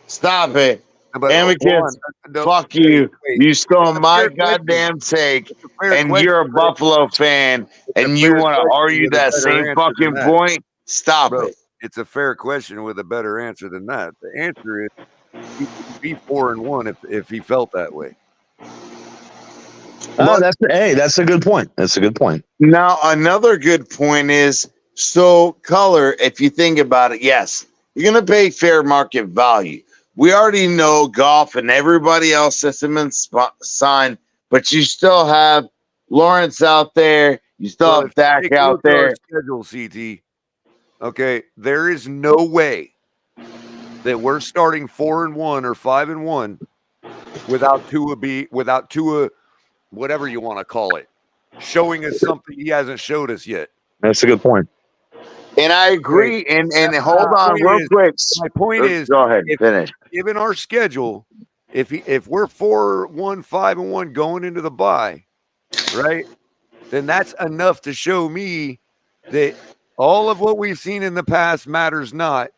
Stop it! Amicus, fuck you. You stole my goddamn take, and you're a Buffalo fan, and you want to argue that same fucking point? Stop it. It's a fair question with a better answer than that. The answer is he'd be 4-1 if he felt that way. Oh, that's a good point. That's a good point. Now, another good point is, so Color, if you think about it, yes, you're going to pay fair market value. We already know Goff and everybody else that's been signed, but you still have Lawrence out there. You still have Dak out there. Schedule, CT. Okay, there is no way that we're starting 4-1 or 5-1 without Tua, whatever you want to call it, showing us something he hasn't showed us yet. That's a good point. And I agree. And hold on real quick. My point is, go ahead, finish. Given our schedule, if we're 4-1, 5-1 going into the bye, right, then that's enough to show me that All of what we've seen in the past matters not.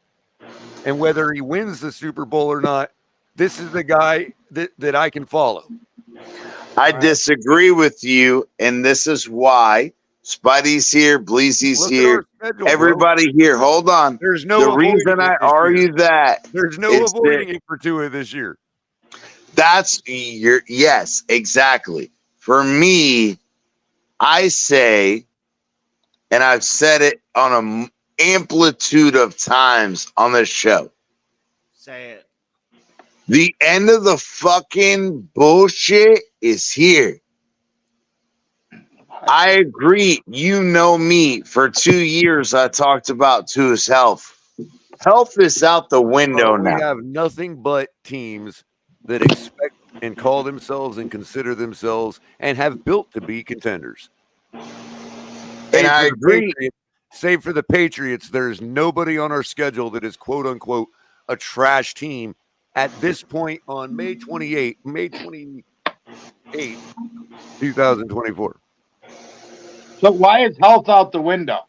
And whether he wins the Super Bowl or not, this is the guy that I can follow. I disagree with you, and this is why Spidey's here, Bleezy's here, everybody here. Hold on. There's no the reason I argue that there's no avoiding it for Tua this year. That's yes, exactly. For me, I say, and I've said it on an amplitude of times on this show. Say it. The end of the fucking bullshit is here. I agree. You know me. For 2 years, I talked about Tua's health. Health is out the window now. We have nothing but teams that expect and call themselves and consider themselves and have built to be contenders. And I agree. Save for the Patriots, there's nobody on our schedule that is quote unquote a trash team at this point on May 28th, 2024. So why is health out the window?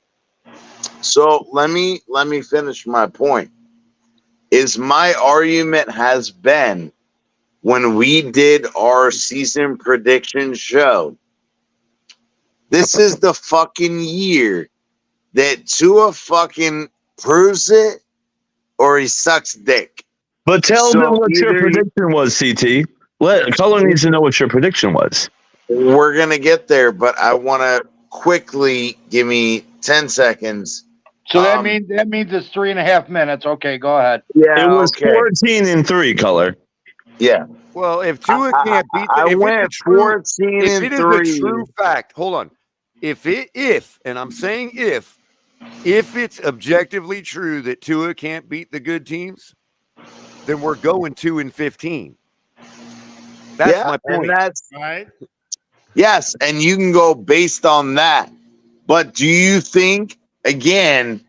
So let me finish my point. Is my argument has been when we did our season prediction show, this is the fucking year that Tua fucking proves it or he sucks dick. But tell them what your prediction was, CT. Color needs to know what your prediction was. We're going to get there, but I want to quickly give me 10 seconds. So that means it's 3.5 minutes. Okay, go ahead. Yeah, it was 14-3, Color. Yeah. Well, if Tua can't beat the, I went 14-3. If it is a true fact, hold on. And I'm saying if it's objectively true that Tua can't beat the good teams, then we're going 2-15. That's my point. And that's right. Yes, and you can go based on that. But do you think, again,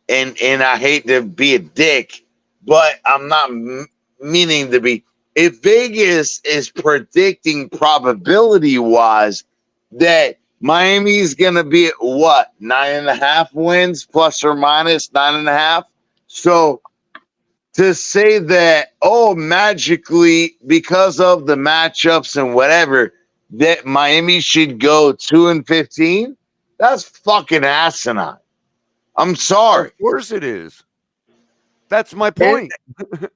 and I hate to be a dick, but I'm not meaning to be, if Vegas is predicting probability-wise that Miami's going to be at what, 9.5 wins, plus or minus 9.5? So to say that, magically, because of the matchups and whatever, that Miami should go 2-15, that's fucking asinine. I'm sorry. Of course it is. That's my point.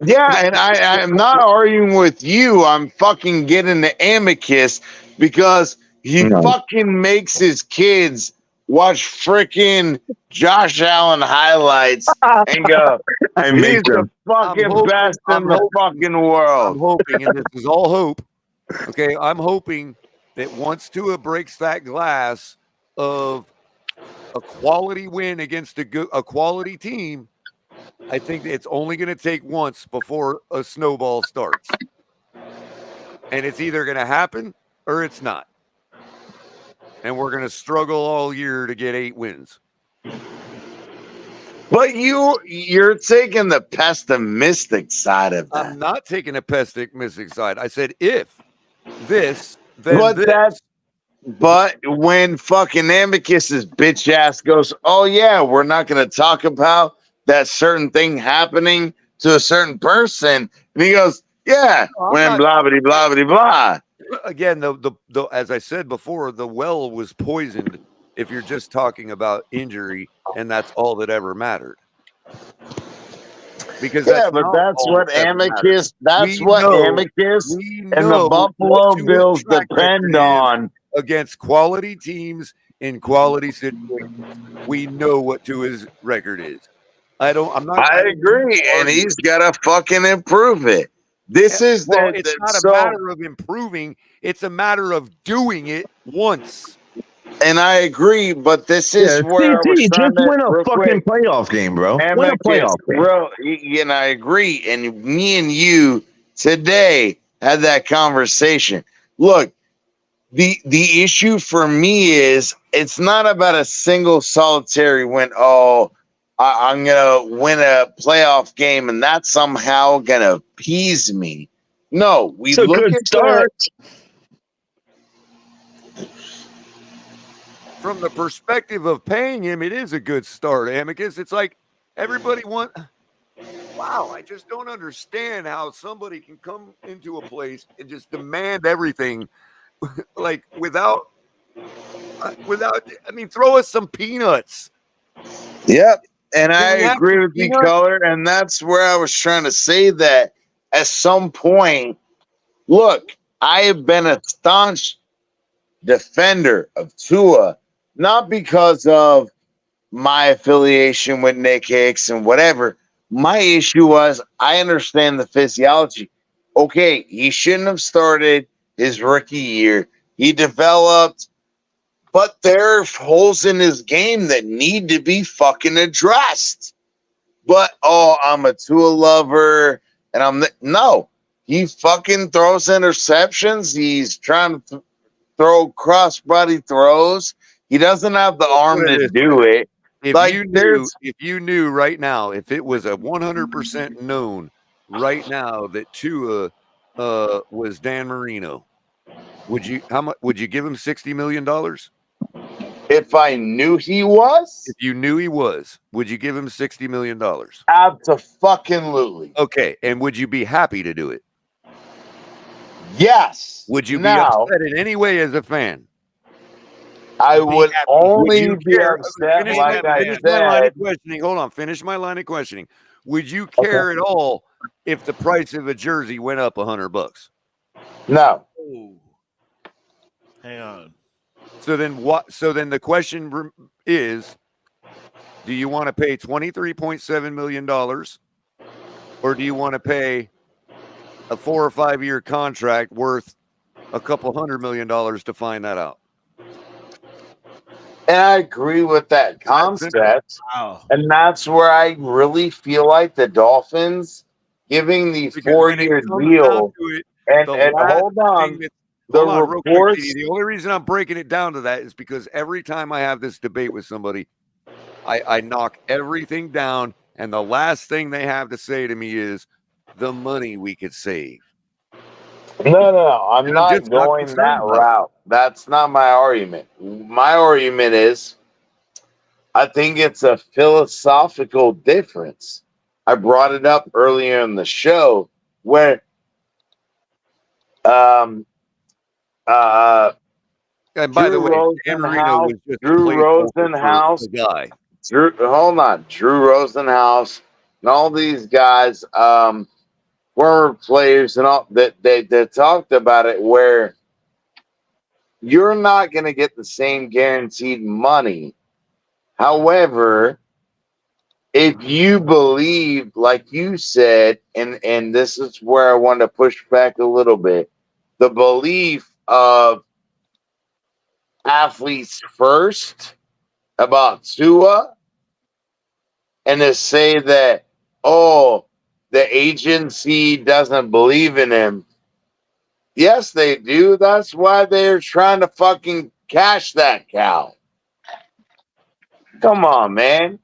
And I'm not arguing with you. I'm fucking getting the amicus because he fucking makes his kids watch freaking Josh Allen highlights and go, he's the fucking best in the fucking world. I'm hoping, and this is all hope. Okay, I'm hoping that once Tua breaks that glass of a quality win against a quality team, I think it's only going to take once before a snowball starts. And it's either going to happen or it's not. And we're going to struggle all year to get 8 wins. But you're taking the pessimistic side of that. I'm not taking a pessimistic side. I said if this, then but this. But when fucking Amicus's bitch ass goes, oh yeah, we're not going to talk about that certain thing happening to a certain person, and he goes, yeah, when blah blah blah blah blah. Again, the as I said before, the well was poisoned. If you're just talking about injury, and that's all that ever mattered. Because that's what Amicus. That's what Amicus and the Buffalo Bills depend on. Against quality teams in quality situations, we know what Tua's record is. I agree, and he's got to fucking improve it. It's not a matter of improving; it's a matter of doing it once. And I agree, but this is where I was just win a fucking playoff game, bro. Win a playoff game, bro. And I agree. And me and you today had that conversation. Look. The issue for me is it's not about a single solitary win. Oh, I'm going to win a playoff game and that's somehow going to appease me. No, we look at start. from the perspective of paying him, it is a good start, Amicus. It's like everybody wow, I just don't understand how somebody can come into a place and just demand everything like without, I mean, throw us some peanuts. Yep. And Can I we have agree some with you, peanuts? Color. And that's where I was trying to say that at some point, look, I have been a staunch defender of Tua, not because of my affiliation with Nick Hicks and whatever. My issue was I understand the physiology. Okay, he shouldn't have started his rookie year. He developed, but there are holes in his game that need to be fucking addressed. But I'm a Tua lover, and no. He fucking throws interceptions. He's trying to throw cross-body throws. He doesn't have the arm to do it. If you knew right now, if it was a 100% known right now that Tua was Dan Marino, would you give him $60 million? If I knew he was? If you knew he was, would you give him $60 million? Absolutely. Okay, and would you be happy to do it? Yes. Would you be upset in any way as a fan? I would only be upset, Finish like I my line said. of questioning. Hold on. Finish my line of questioning. Would you care at all if the price of a jersey went up $100? No. Hang on. So then what? So then the question is, do you want to pay $23.7 million, or do you want to pay a 4 or 5 year contract worth a couple $100 million to find that out? And I agree with that concept. Wow. And that's where I really feel like the Dolphins giving the 4-year deal. And hold on. Real quick, TD. The only reason I'm breaking it down to that is because every time I have this debate with somebody, I knock everything down, and the last thing they have to say to me is the money we could save. No, I'm not going that route. That's not my argument. My argument is I think it's a philosophical difference. I brought it up earlier in the show where and by the way, Dan Marino was just Drew Rosenhaus, guy. Drew Rosenhaus, and all these guys, former players, and all that they talked about it, where you're not going to get the same guaranteed money. However, if you believe, like you said, and this is where I want to push back a little bit, the belief of athletes first about Tua, and to say that, the agency doesn't believe in him. Yes, they do. That's why they're trying to fucking cash that cow. Come on, man.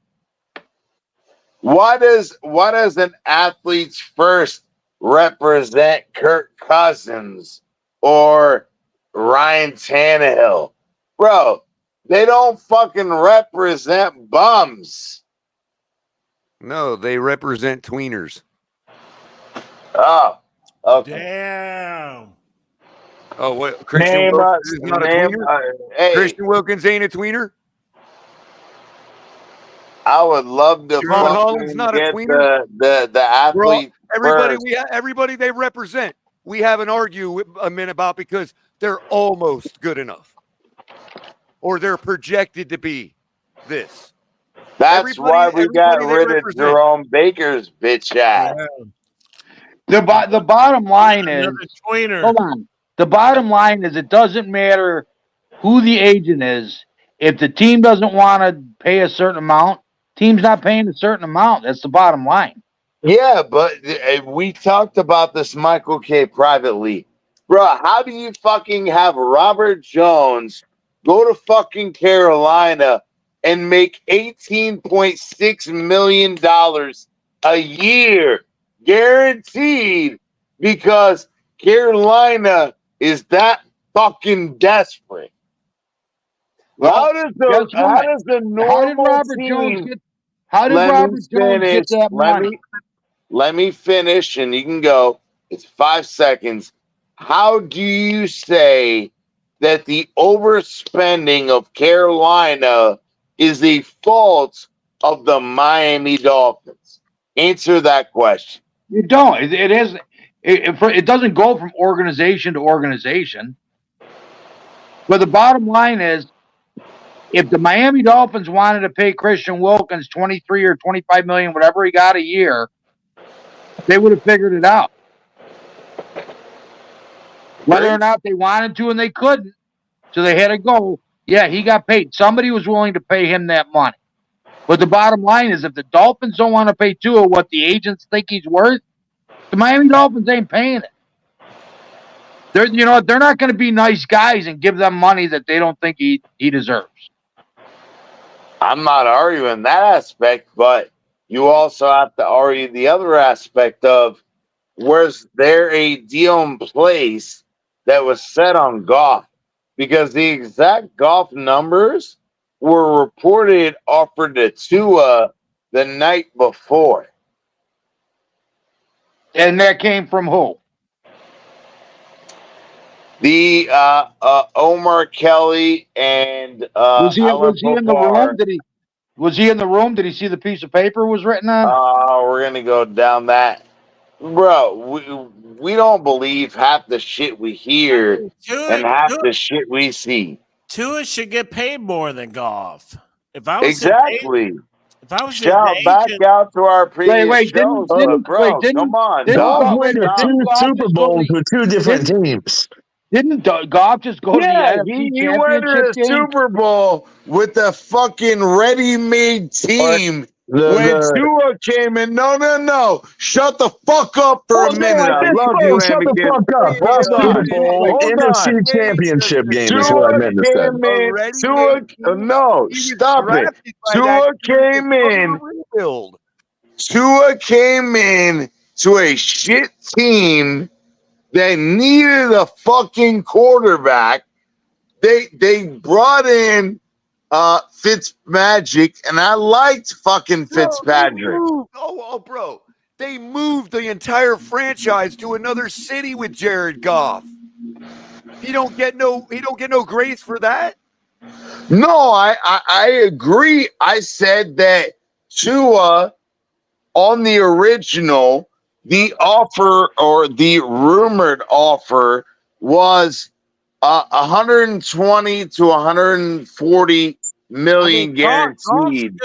Why does an athlete's first represent Kirk Cousins or Ryan Tannehill? Bro, they don't fucking represent bums. No, they represent tweeners. Oh, okay. Damn. Oh, what? Christian Wilkins is not a tweener? Hey, Christian Wilkins ain't a tweener? I would love to Ron Holland's not a get tweener? the athlete. Everybody they represent, we have an argument about because they're almost good enough. Or they're projected to be this. That's why we got rid of Jerome Baker's bitch ass. The bottom line is, hold on. The bottom line is it doesn't matter who the agent is. If the team doesn't want to pay a certain amount, team's not paying a certain amount. That's the bottom line. Yeah, but we talked about this, Michael K, privately. Bro, how do you fucking have Robert Jones go to fucking Carolina and make $18.6 million a year guaranteed because Carolina is that fucking desperate? Well, how does guess what? the normal team? How did Let me Robert Jones finish. get that money? Let me finish, and you can go. It's 5 seconds. How do you say that the overspending of Carolina is the fault of the Miami Dolphins? Answer that question. You don't. It isn't. It doesn't go from organization to organization. But the bottom line is, if the Miami Dolphins wanted to pay Christian Wilkins 23 or 25 million, whatever he got a year, they would have figured it out. Whether or not they wanted to and they couldn't, so they had to go. Yeah, he got paid. Somebody was willing to pay him that money. But the bottom line is, if the Dolphins don't want to pay Tua what the agents think he's worth, the Miami Dolphins ain't paying it. They're not going to be nice guys and give them money that they don't think he deserves. I'm not arguing that aspect, but you also have to argue the other aspect of, was there a deal in place that was set on Goff? Because the exact Goff numbers were reported offered to Tua the night before. And that came from who? The Omar Kelly and was he in the room? Was he in the room? Did he see the piece of paper was written on? We're gonna go down that, bro. We don't believe half the shit we hear and half the shit we see. Tua should get paid more than Goff. If I was shout agent, back out to our previous shows, bro. Come on, Goff went to 2 Super Bowls with 2 different teams. Didn't Goff just go to the NFC he went to the Super Bowl with the fucking ready-made team. When Tua came in, no. Shut the fuck up for a minute. I love you, shut the fuck up. Last Super Bowl, NFC Championship game is what I meant to say. Stop it. Tua came in. Tua came in to a shit team that needed a fucking quarterback. They brought in Fitzmagic, and I liked fucking Fitzpatrick. Bro, they moved the entire franchise to another city with Jared Goff. He don't get no grace for that. No, I agree. I said that Tua on the original, the offer or the rumored offer was 120 to 140 million guaranteed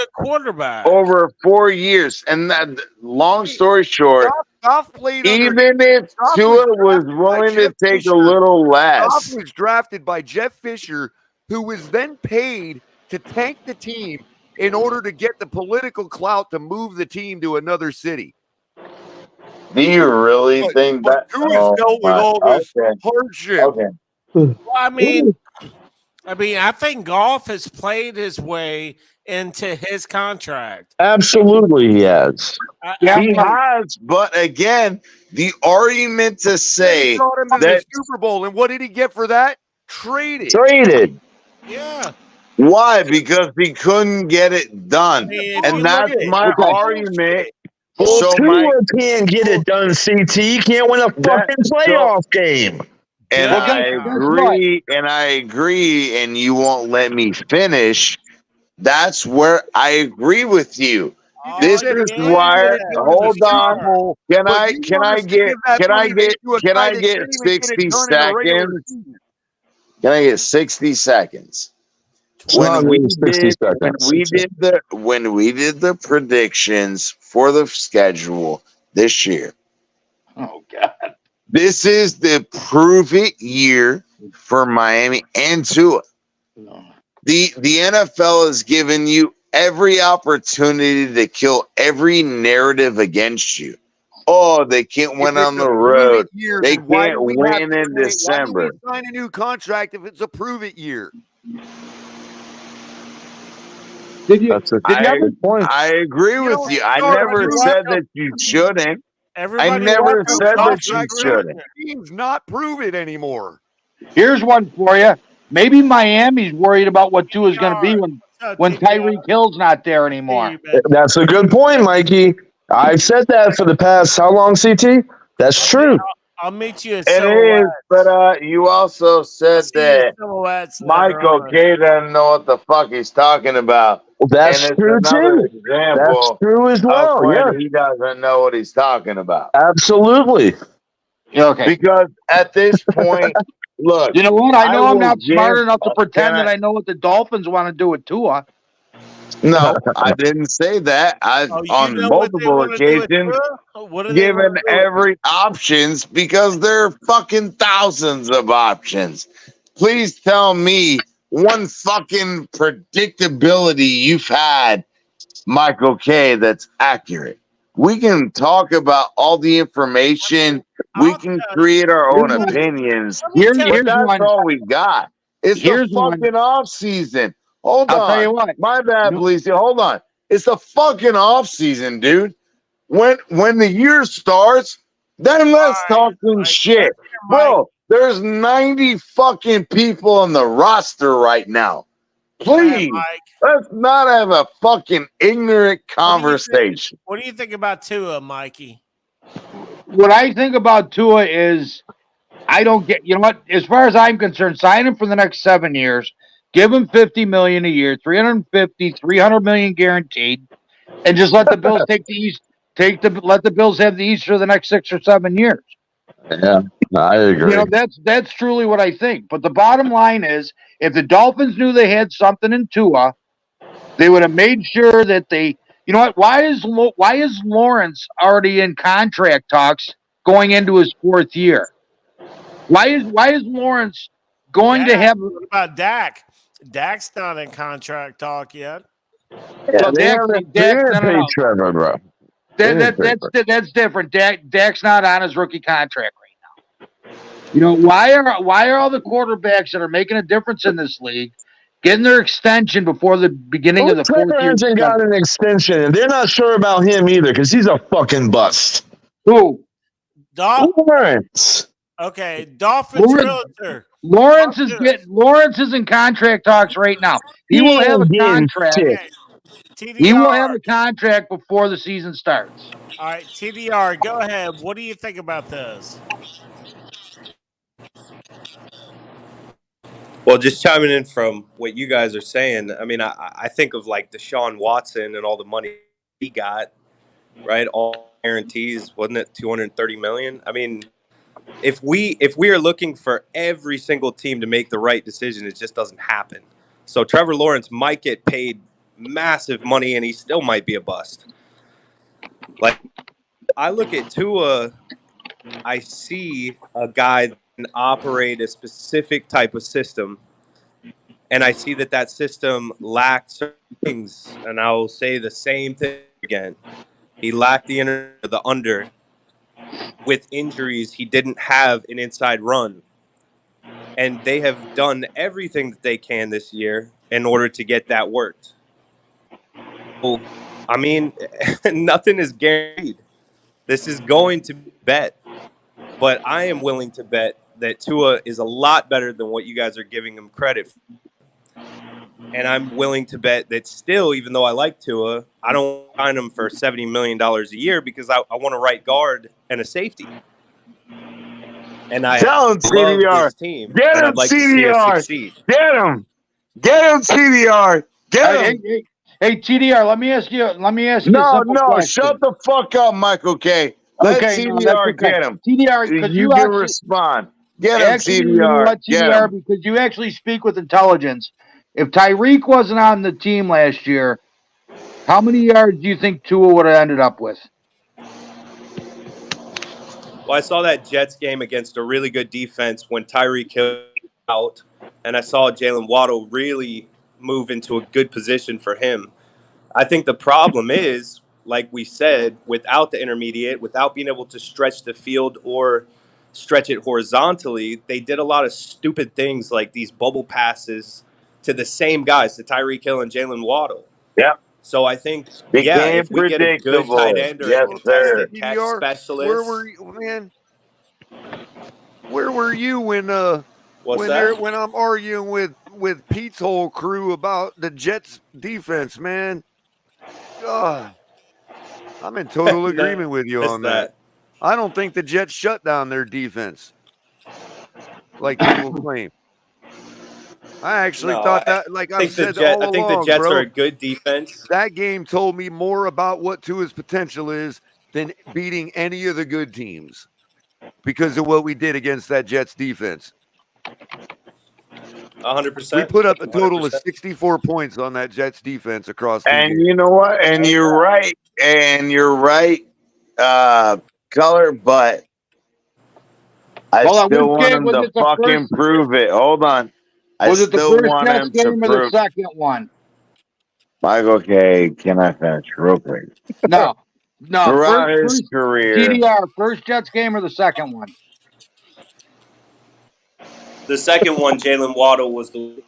over 4 years. And that, long story short, even if Tua was willing to take a little less, Goff was drafted by Jeff Fisher, who was then paid to tank the team in order to get the political clout to move the team to another city. Do you really think that? Tua's dealt with all this hardship. Okay. Well, I mean, I think Goff has played his way into his contract. Absolutely, he has. He has, but again, the argument to say that Super Bowl, and what did he get for that? Traded. Yeah. Why? Because he couldn't get it done, and that's my argument. Well, Tua can't get it done, CT. He can't win a fucking playoff game. And I agree, and you won't let me finish. That's where I agree with you. This is why. Hold on. Can I get 60 seconds? Can I get 60 seconds? When we did the predictions for the schedule this year. Oh God. This is the prove it year for Miami and Tua. No. The NFL has given you every opportunity to kill every narrative against you. Oh, they can't win on the road. They can't win in December. Why sign a new contract if it's a prove it year? I agree with you. I never said that you shouldn't. I never said that you shouldn't. Teams not prove it anymore. Here's one for you. Maybe Miami's worried about what Tua's going to be when Tyreek Hill's not there anymore. That's a good point, Mikey. I've said that for the past how long, CT? That's true. I'll meet you at It is, but you also said that Michael K doesn't know what the fuck he's talking about. That's and true too. That's true as well. Yeah, he doesn't know what he's talking about. Absolutely. Okay. Because at this point, look, you know what? I know I'm not smart enough to pretend that I know what the Dolphins want to do with Tua. No, I didn't say that. I've on multiple occasions given every options because there are fucking thousands of options. Please tell me one fucking predictability you've had, Michael K, that's accurate. We can talk about all the information. We can create our own opinions. Here's that's one. all we got. It's the fucking off season. Hold on. I'll tell you what. My bad, please. Hold on. It's the fucking off season, dude. When the year starts, then let's talk some shit. Bro, there's 90 fucking people on the roster right now. Please, let's not have a fucking ignorant conversation. What do you think about Tua, Mikey? What I think about Tua is I don't get, you know what, as far as I'm concerned, sign him for the next 7 years, give him $50 million a year, $300 million guaranteed, and just let the Bills take the East, let the Bills have the East for the next 6 or 7 years. Yeah, I agree. You know, that's truly what I think. But the bottom line is, if the Dolphins knew they had something in Tua, they would have made sure that they, you know what, why is Lawrence already in contract talks going into his 4th year? Why is Lawrence going to have? What about Dak? Dak's not in contract talk yet. Yeah, they haven't paid Trevor, bro. That's different. Dak's not on his rookie contract right now. You know, why are all the quarterbacks that are making a difference in this league getting their extension before the beginning of the 4th year? Hasn't got an extension, and they're not sure about him either because he's a fucking bust. Who? Lawrence. Okay, Dolphins realtor. Lawrence is in contract talks right now. He will have a contract. He will have a contract before the season starts. All right, TDR, go ahead. What do you think about this? Well, just chiming in from what you guys are saying, I mean, I think of like Deshaun Watson and all the money he got, right? All guarantees, wasn't it $230 million? I mean, if we are looking for every single team to make the right decision, it just doesn't happen. So Trevor Lawrence might get paid massive money, and he still might be a bust. Like, I look at Tua, I see a guy that can operate a specific type of system, and I see that system lacked certain things, and I will say the same thing again. He lacked the under. With injuries, he didn't have an inside run. And they have done everything that they can this year in order to get that worked. So, I mean, nothing is guaranteed. This is going to be bet. But I am willing to bet that Tua is a lot better than what you guys are giving him credit for. And I'm willing to bet that still, even though I like Tua, I don't sign him for $70 million a year because I want a right guard and a safety. And I love this team. Get him, I'd like CDR. To see us succeed. Get him, CDR. Get him. Hey, TDR. Let me ask you. No, shut the fuck up, Michael K. Let CDR get him. TDR, because you can respond. Get him, CDR. Get him. Because you actually speak with intelligence. If Tyreek wasn't on the team last year, how many yards do you think Tua would have ended up with? Well, I saw that Jets game against a really good defense when Tyreek Hill out, and I saw Jalen Waddle really move into a good position for him. I think the problem is, like we said, without the intermediate, without being able to stretch the field or stretch it horizontally, they did a lot of stupid things like these bubble passes to the same guys, to Tyreek Hill and Jalen Waddle. Yeah. So I think, if we get a good tight end or a contested catch specialist. Where were you when What's that? When I'm arguing with Pete's whole crew about the Jets defense, man. God, I'm in total agreement with you on that. I don't think the Jets shut down their defense like people claim. I actually thought that, like I've said all along, I think the Jets bro, are a good defense. That game told me more about what Tua's potential is than beating any of the good teams because of what we did against that Jets defense. 100%. We put up a total of 64 points on that Jets defense across 2 games. And you know what? And you're right. Color, but I still want him to fucking prove it. Hold on. Was it the first Jets game or the second one? Michael K, can I finish real quick? No. Throughout his career. TDR, first Jets game or the second one? The second one, Jalen Waddle was the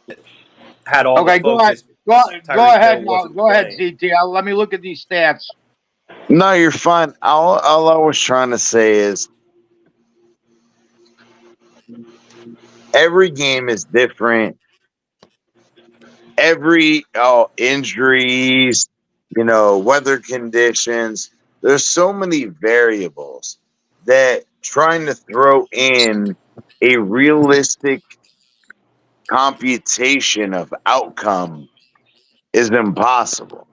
had all the focus. Go ahead now. Go ahead, CT. Let me look at these stats. No, you're fine. All I was trying to say is every game is different. Every injuries, weather conditions. There's so many variables that trying to throw in a realistic computation of outcome is impossible.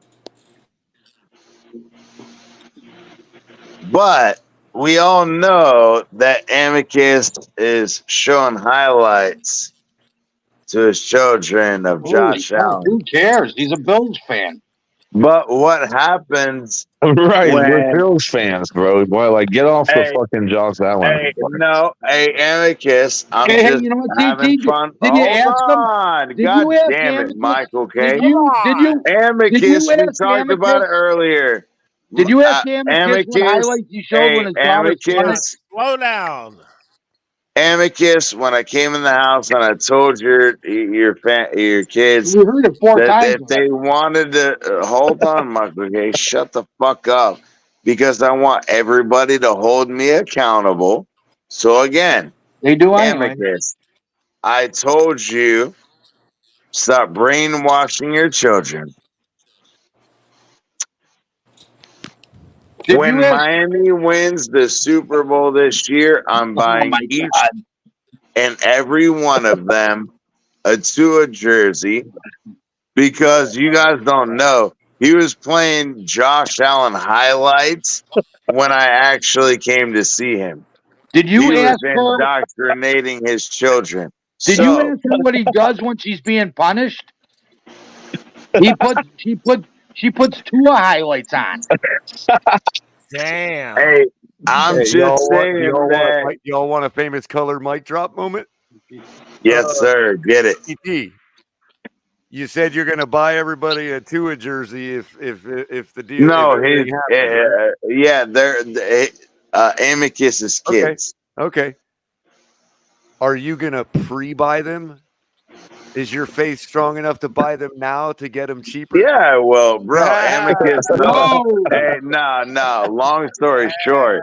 But we all know that Amicus is showing highlights to his children of Josh Allen. Who cares? He's a Bills fan. But what happens? Right, we're Bills fans, bro. Boy, like get off the fucking Josh Allen. Amicus. I'm just having fun. Did you ask him? God damn it, Michael K. Did you Amicus, we talked about it earlier. Did you ask Amicus what highlights you showed when his daughter's Slow down. Amicus, when I came in the house and I told your kids we heard it 4 times. If they wanted to hold on, Michael K, shut the fuck up, because I want everybody to hold me accountable. So again, they do Amicus. I told you, stop brainwashing your children. When Miami wins the Super Bowl this year, I'm buying each and every one of them a Tua jersey, because you guys don't know, he was playing Josh Allen highlights when I actually came to see him. Did you ask her indoctrinating his children? Did you ask her what he does when she's being punished? She puts 2 highlights on. Damn. Hey, I'm just saying that. Y'all want a famous color mic drop moment? Yes, sir. Get it. CT, you said you're going to buy everybody a Tua jersey if the deal. No, they're Amicus's kids. Okay. Are you going to pre-buy them? Is your face strong enough to buy them now to get them cheaper? Yeah, well, bro, Amicus. Hey, no. Long story short.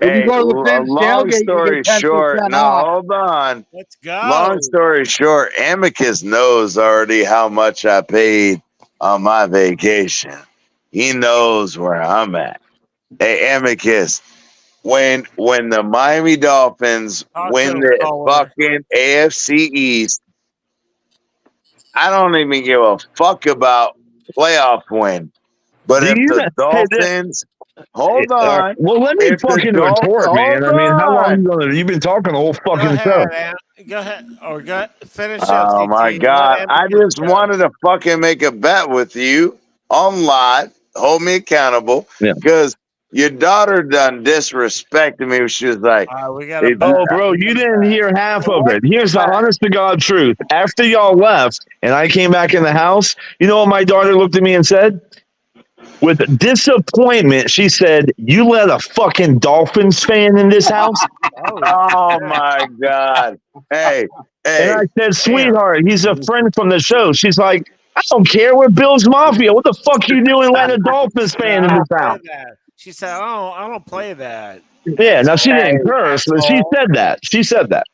Hey, long story short. No, hold on. Let's go. Long story short, Amicus knows already how much I paid on my vacation. He knows where I'm at. Hey, Amicus. When the Miami Dolphins win the fucking AFC East, I don't even give a fuck about playoff win. But if the Dolphins, hold on. Well, let me fucking retort, man. I mean, how long you've been talking the whole fucking show? Go ahead. Or finish up. Oh my God. I just wanted to fucking make a bet with you on live. Hold me accountable. Because your daughter done disrespected me. She was like, bro, you didn't hear half of it. Here's the honest to God truth. After y'all left and I came back in the house, you know what my daughter looked at me and said? With disappointment, she said, "You let a fucking Dolphins fan in this house?" Oh my God. Hey. And I said, "Sweetheart, he's a friend from the show." She's like, "I don't care. We're Bills Mafia. What the fuck you doing letting a Dolphins fan in this house?" She said, "Oh, I don't play that." Yeah, now she didn't curse, but she said that.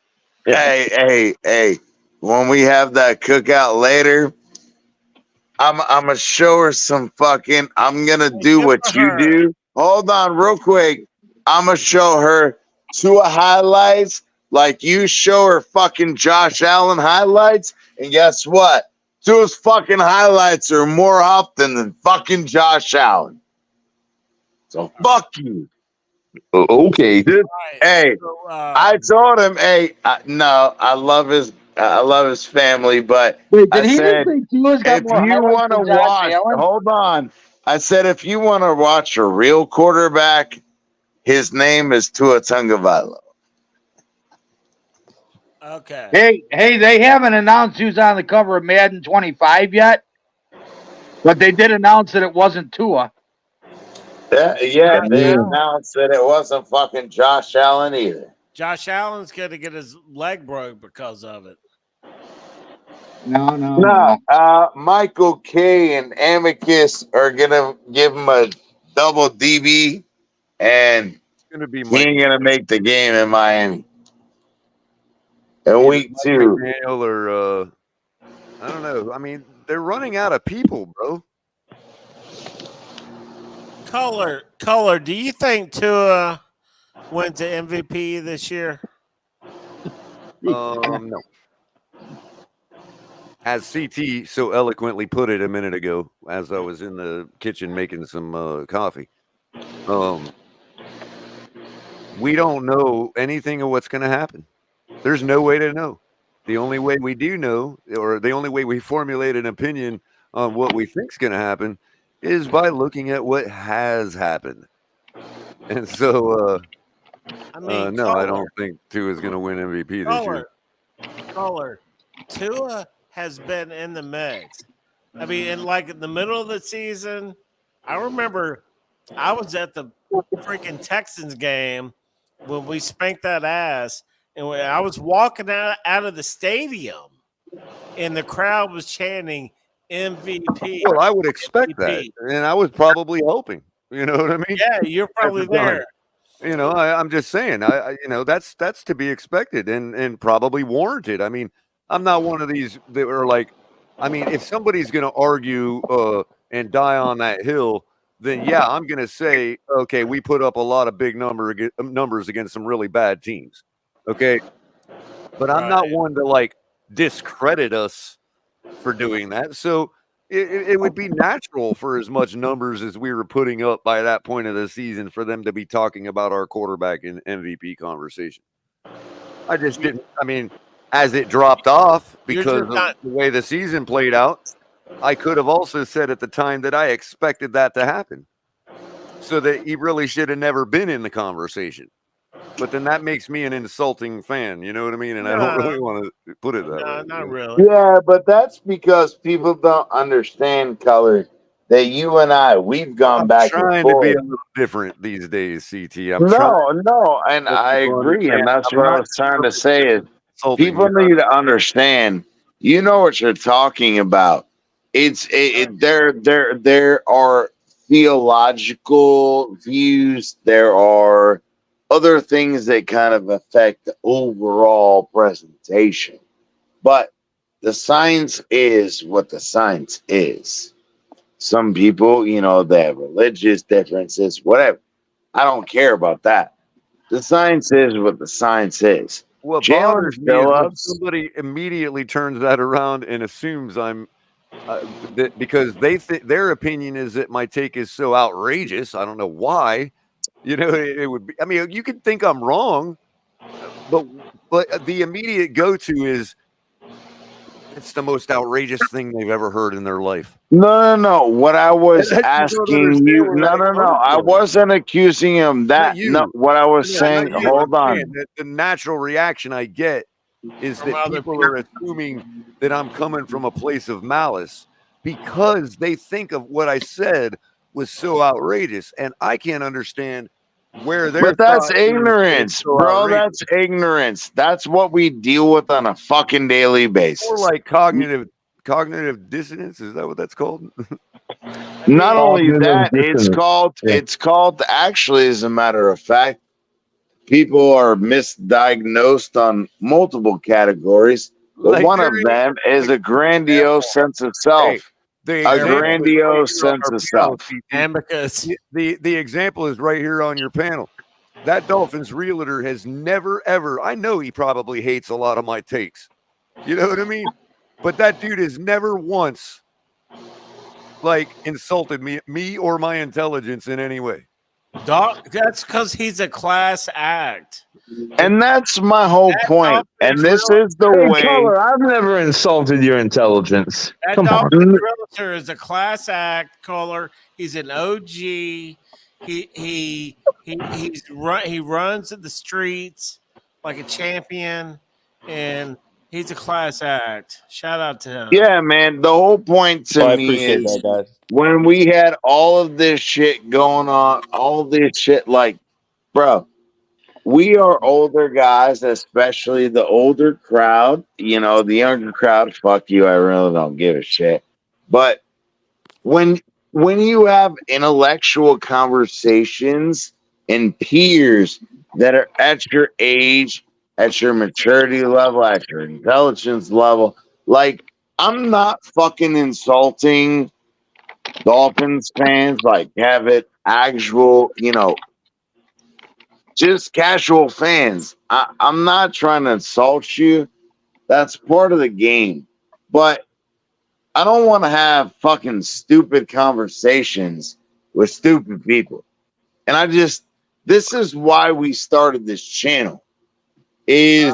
Hey. When we have that cookout later, I'm gonna show her some fucking. I'm gonna do what you do. Hold on, real quick. I'm gonna show her Tua highlights, like you show her fucking Josh Allen highlights. And guess what? Tua's fucking highlights are more often than fucking Josh Allen. So fuck you. Okay. Hey, I told him, hey, no, I love his family, but Wait, I did he said, just say Tua's got if more you highlights want to than Josh watch, Allen? hold on. I said, if you want to watch a real quarterback, his name is Tua Tagovailoa. Okay. Hey, they haven't announced who's on the cover of Madden 25 yet, but they did announce that it wasn't Tua. Yeah, they announced that it wasn't fucking Josh Allen either. Josh Allen's going to get his leg broke because of it. No. Michael K and Amicus are gonna give him a double DB, and It's gonna be he ain't gonna make the game in Miami. In week 2. McDaniel or I don't know. I mean, they're running out of people, bro. Color. Do you think Tua went to MVP this year? No. As CT so eloquently put it a minute ago, as I was in the kitchen making some coffee, we don't know anything of what's going to happen. There's no way to know. The only way we do know, or the only way we formulate an opinion on what we think is going to happen, is by looking at what has happened. And so, no, I don't think Tua is going to win MVP this year. Color. Tua has been in the mix. I mean, in the middle of the season, I remember I was at the freaking Texans game when we spanked that ass, and I was walking out of the stadium, and the crowd was chanting MVP. Well, I would expect that, and I was probably hoping. You know what I mean? Yeah, you're probably there. You know, I'm just saying. That's to be expected and probably warranted. I mean, I'm not one of these that are like, I mean, if somebody's going to argue and die on that hill, then yeah, I'm going to say, okay, we put up a lot of big numbers against some really bad teams. Okay. But I'm not one to like discredit us for doing that. So it would be natural for as much numbers as we were putting up by that point of the season for them to be talking about our quarterback in MVP conversation. I just didn't. I mean, as it dropped off because of the way the season played out, I could have also said at the time that I expected that to happen. So that he really should have never been in the conversation. But then that makes me an insulting fan. You know what I mean? And I don't really want to put it that way. Not really. Yeah, but that's because people don't understand, Color, that you and we've gone back and forth. I'm trying to be a little different these days, CT. No, and I agree, and that's what I was trying to say is people need to understand. You know what you're talking about. There are theological views. There are other things that kind of affect the overall presentation. But the science is what the science is. Some people, they have religious differences, whatever. I don't care about that. The science is what the science is. What bothers me is when somebody immediately turns that around and assumes I'm because they think their opinion is that my take is so outrageous. I don't know why. It would be. I mean, you could think I'm wrong, but the immediate go-to is it's the most outrageous thing they've ever heard in their life. No. What I was asking you, no. I wasn't accusing him that. No, what I was saying, hold on. The natural reaction I get is that people are assuming that I'm coming from a place of malice because they think of what I said was so outrageous, and I can't understand where they're. But that's ignorance, bro. That's ignorance. That's what we deal with on a fucking daily basis. Or like cognitive dissonance. Is that what that's called? Not only that, it's called actually, as a matter of fact, people are misdiagnosed on multiple categories, but Like, one of them is a grandiose sense of self. The A example is right grandiose here on sense our of panel, self. CT. Amicus. The example is right here on your panel. That Dolphins realtor has never, ever, I know he probably hates a lot of my takes. You know what I mean? But that dude has never once, like, insulted me or my intelligence in any way. That's because he's a class act. And that's my whole point. And this is the way. Color, I've never insulted your intelligence. That Come on. Dolphins realtor is a class act caller. He's an OG. He runs the streets like a champion, and he's a class act. Shout out to him. Yeah, man. The whole point to I me appreciate is that, guys. when we had all of this shit going on, all this shit, like, bro, we are older guys, especially the older crowd. You know, the younger crowd, fuck you. I really don't give a shit. But when you have intellectual conversations and peers that are at your age, at your maturity level, at your intelligence level, like, I'm not fucking insulting Dolphins fans, like, have it actual, you know, just casual fans. I'm not trying to insult you. That's part of the game. But I don't want to have fucking stupid conversations with stupid people. And this is why we started this channel. Is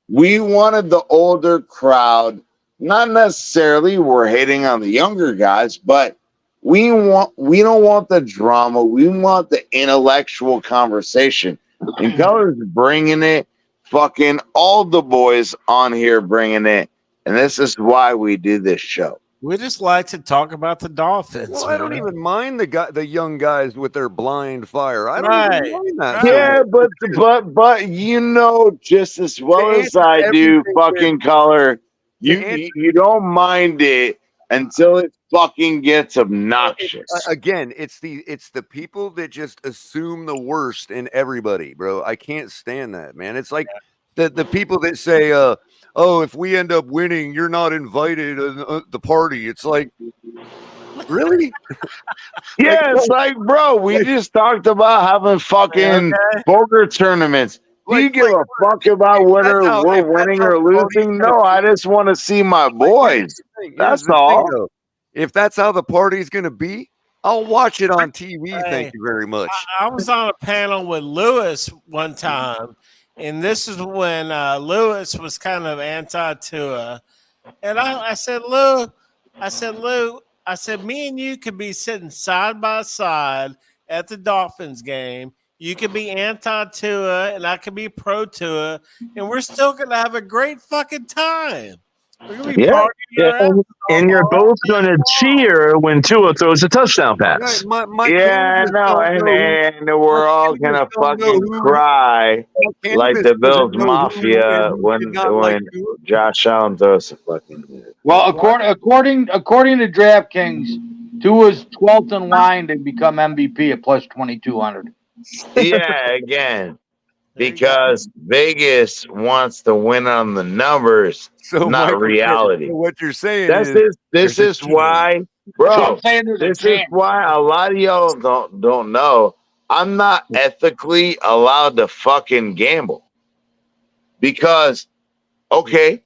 we wanted the older crowd, not necessarily we're hating on the younger guys, but we don't want the drama. We want the intellectual conversation. And Color's bringing it, fucking all the boys on here bringing it. And this is why we do this show. We just like to talk about the Dolphins. Well, I don't even mind the young guys with their blind fire. I don't even mind that. Yeah, but you know just as well as I do, fucking Color, you don't mind it until it fucking gets obnoxious. Again, it's the people that just assume the worst in everybody, bro. I can't stand that, man. It's like the people that say, "Oh, if we end up winning, you're not invited to the party." It's like, really? Yeah, it's like, bro, we just talked about having fucking poker tournaments. Do you give a fuck about whether we're winning or losing? No, I just want to see my boys. That's all. If that's how the party's going to be, I'll watch it on TV. Thank you very much. I was on a panel with Lewis one time, and this is when Lewis was kind of anti-Tua. And I said, Lou, me and you could be sitting side by side at the Dolphins game. You could be anti-Tua, and I could be pro-Tua, and we're still going to have a great fucking time. We're going to be partying and you're both going to cheer when Tua throws a touchdown pass. Yeah, I know. And we're all going to fucking cry like the Bills Mafia when Josh Allen throws a fucking... Well, according to DraftKings, Tua's 12th in line to become MVP at plus 2,200. Yeah, again, because Vegas wants to win on the numbers, not reality. What you're saying this is why, bro. This is why a lot of y'all don't know. I'm not ethically allowed to fucking gamble because, okay,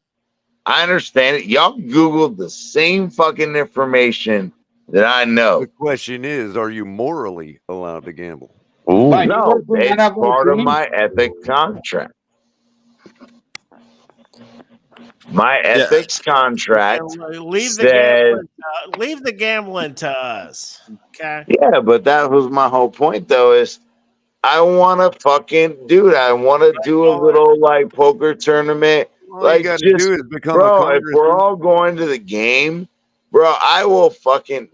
I understand it. Y'all Googled the same fucking information that I know. The question is, are you morally allowed to gamble? Ooh, no, it's part of my ethics contract. My ethics contract leave says... the gambling to us. Okay. Yeah, but that was my whole point, though, is I want to fucking do that. I want to do a little, like, poker tournament. All like, you got to just, do is become bro, a if we're all going to the game, bro, I will fucking...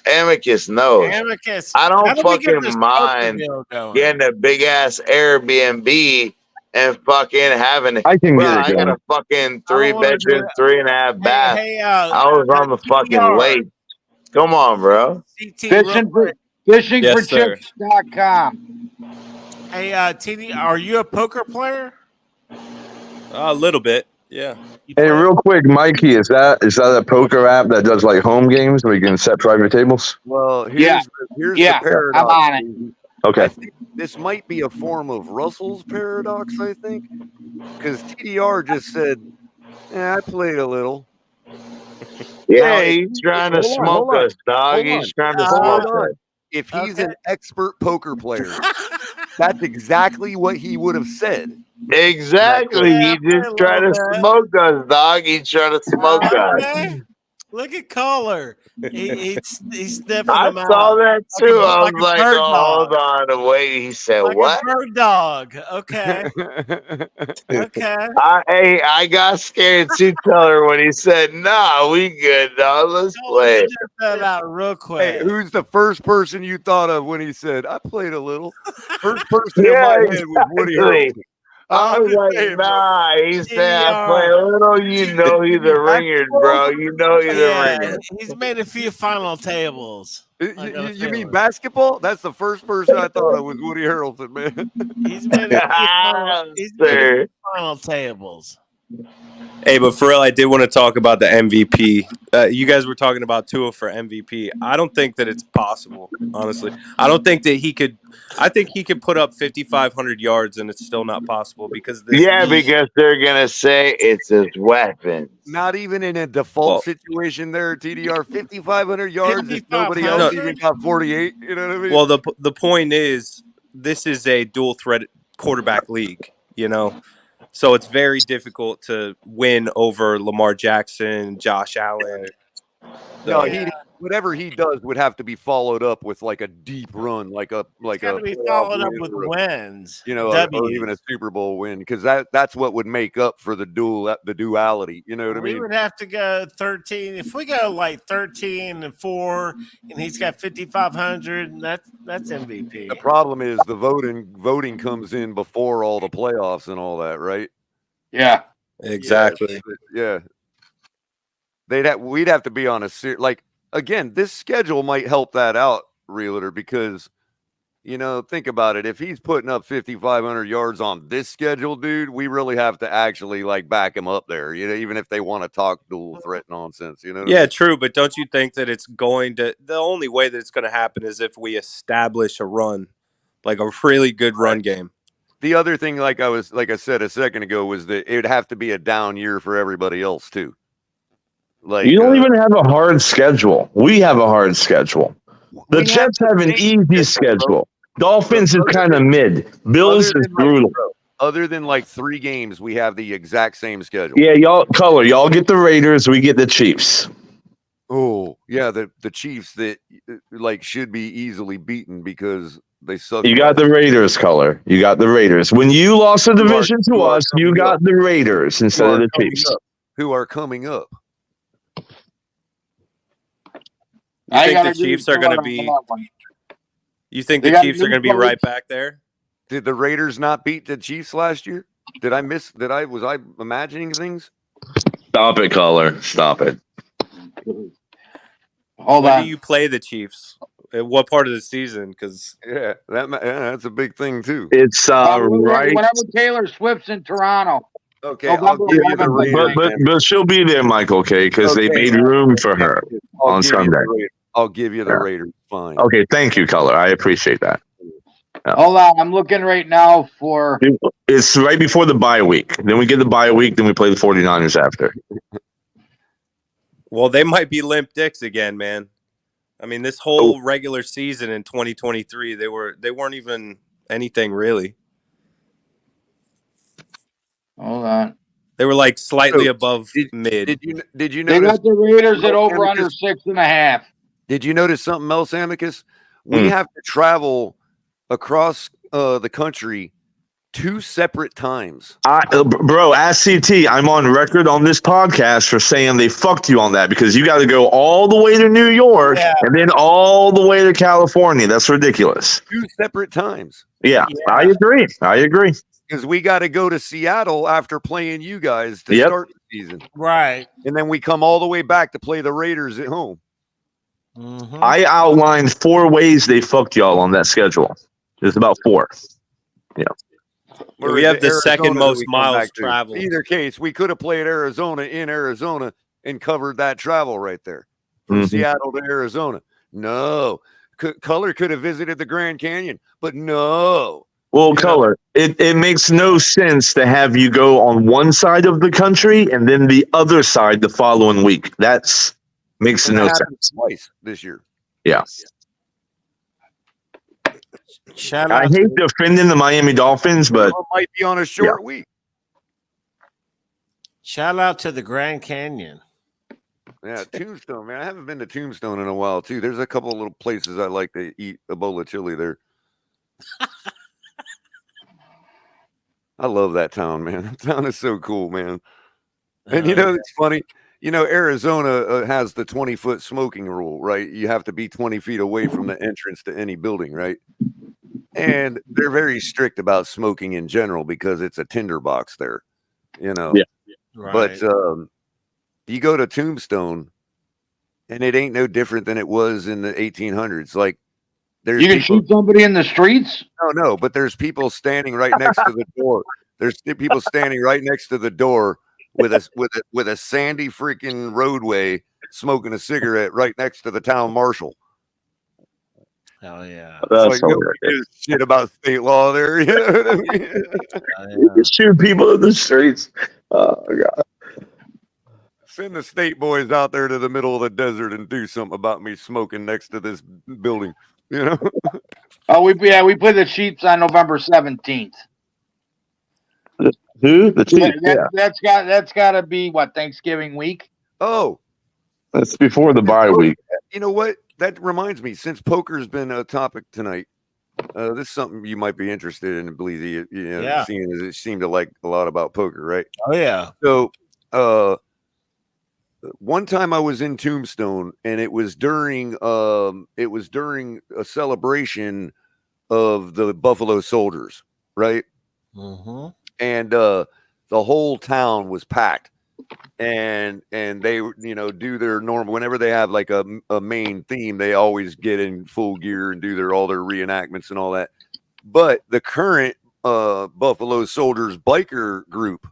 Amicus knows. Amicus, I don't fucking mind getting a big ass Airbnb and fucking having it. I got a fucking 3-bedroom, 3.5 bath. I was on the fucking lake. Come on, bro. Fishingforchips.com. Hey, TD, are you a poker player? A little bit, yeah. Hey, real quick, Mikey, is that a poker app that does like home games where you can set private tables? Well, Yeah. here's Yeah, the paradox. I'm on it. Okay. I think this might be a form of Russell's paradox, I think, because TDR just said, "Yeah, I played a little." Yeah, he's trying to smoke us, dog. He's trying to smoke us. If he's an expert poker player, that's exactly what he would have said. Exactly. Yeah, He just trying to smoke us, dog. He's trying to smoke us. Look at Kohler. He's sniffing I them out. saw that too. I was a like, bird oh, dog. hold on. Wait, he said Like what? a bird dog. Okay. Okay. I got scared too, Teller, when he said, nah, we good, dog. Let's play. Sniff that out real quick. Hey, who's the first person you thought of when he said, "I played a little"? First person in my head was Woody Harrelson. I was like, nah, he said, I play a little. You know he's a ringer, bro. You know he's a ringer. He's made a few final tables. You mean basketball? That's the first person I thought of was Woody Harrelson, man. He's made a few final tables. Hey, but for real, I did want to talk about the MVP. You guys were talking about Tua for MVP. I don't think that it's possible, honestly. I don't think that he could. I think he could put up 5,500 yards, and it's still not possible because this. Because they're gonna say it's his weapon. Not even in a default situation there, TDR, 5,500 yards if nobody else even got 48. You know what I mean? Well, the point is, this is a dual threat quarterback league, you know? So it's very difficult to win over Lamar Jackson, Josh Allen. No, whatever he does would have to be followed up with like a deep run, like a be followed up with wins, you know, or even a Super Bowl win, because that's what would make up for the duality. You know what I mean? We would have to go 13. If we go like 13-4, and he's got 5,500, that's MVP. The problem is the voting comes in before all the playoffs and all that, right? Yeah, exactly. Yeah. We'd have to be on a like, again, this schedule might help that out, Realtor, because, you know, think about it. If he's putting up 5,500 yards on this schedule, dude, we really have to actually like back him up there, you know, even if they want to talk dual threat nonsense, you know? Yeah, true. But don't you think that it's going to, the only way that it's going to happen is if we establish a run, like a really good run game. The other thing, like I said a second ago, was that it would have to be a down year for everybody else too. Like, you don't even have a hard schedule. We have a hard schedule. The Jets have an easy schedule. Dolphins is kind of mid. Bills is brutal. Other than like 3 games, we have the exact same schedule. Yeah, y'all get the Raiders, we get the Chiefs. Oh, yeah, the Chiefs that like should be easily beaten because they suck. You got the Raiders, Color. You got the Raiders. When you lost the division to us, you got the Raiders instead of the Chiefs. Who are coming up. You think the Chiefs are going to be? You think the Chiefs are going to be right back there? Did the Raiders not beat the Chiefs last year? Was I imagining things? Stop it, Color. Stop it. Hold when on. do you play the Chiefs? At what part of the season? Because that's a big thing too. It's right. Whenever Taylor Swift's in Toronto. Okay, but she'll be there, Michael. Okay, because they made room for her on Sunday. I'll give you the Raiders. Fine. Okay, thank you, Color. I appreciate that. Yeah. Hold on, I'm looking right now for. It's right before the bye week. Then we get the bye week. Then we play the 49ers after. Well, they might be limp dicks again, man. I mean, this whole regular season in 2023, they weren't even anything really. Hold on. They were like slightly above mid. Did you They notice got the Raiders at over under 6.5. Did you notice something else, Amicus? We have to travel across the country 2 separate times. Bro, ask CT. I'm on record on this podcast for saying they fucked you on that because you got to go all the way to New York and then all the way to California. That's ridiculous. 2 separate times. Yeah. I agree. Because we got to go to Seattle after playing you guys to start the season. Right. And then we come all the way back to play the Raiders at home. Mm-hmm. I outlined 4 ways they fucked y'all on that schedule. There's about 4. Yeah. We have the second most miles traveled. Either case, we could have played Arizona in Arizona and covered that travel right there from Seattle to Arizona. No. Color could have visited the Grand Canyon, but no. Well, Color, it makes no sense to have you go on one side of the country and then the other side the following week. Makes no sense. Twice this year. Yeah. I hate defending the Miami Dolphins, but might be on a short week. Shout out to the Grand Canyon. Yeah, Tombstone, man. I haven't been to Tombstone in a while, too. There's a couple of little places I like to eat a bowl of chili there. I love that town, man. That town is so cool, man. And, it's funny. Arizona has the 20-foot smoking rule, right? You have to be 20 feet away from the entrance to any building, right? And they're very strict about smoking in general because it's a tinderbox there, Yeah. Right. But you go to Tombstone, and it ain't no different than it was in the 1800s. Like, there's you can shoot somebody in the streets. No, but there's people standing right next to the door. There's people standing right next to the door with a sandy freaking roadway, smoking a cigarette right next to the town marshal. Hell yeah! That's like shit about state law there. You know what I mean? You can shoot people in the streets. Oh God! Send the state boys out there to the middle of the desert and do something about me smoking next to this building. Oh, we play the Chiefs on November 17th. Who? The Chiefs? That's got to be what, Thanksgiving week? Oh, that's before the bye week. You know what? That reminds me. Since poker's been a topic tonight, this is something you might be interested in, Bleezy. Seeing as it seemed to like a lot about poker, right? Oh yeah. So, one time I was in Tombstone, and it was during a celebration of the Buffalo Soldiers, right? Mm-hmm. And the whole town was packed, and they do their normal. Whenever they have like a main theme, they always get in full gear and do all their reenactments and all that. But the current Buffalo Soldiers biker group,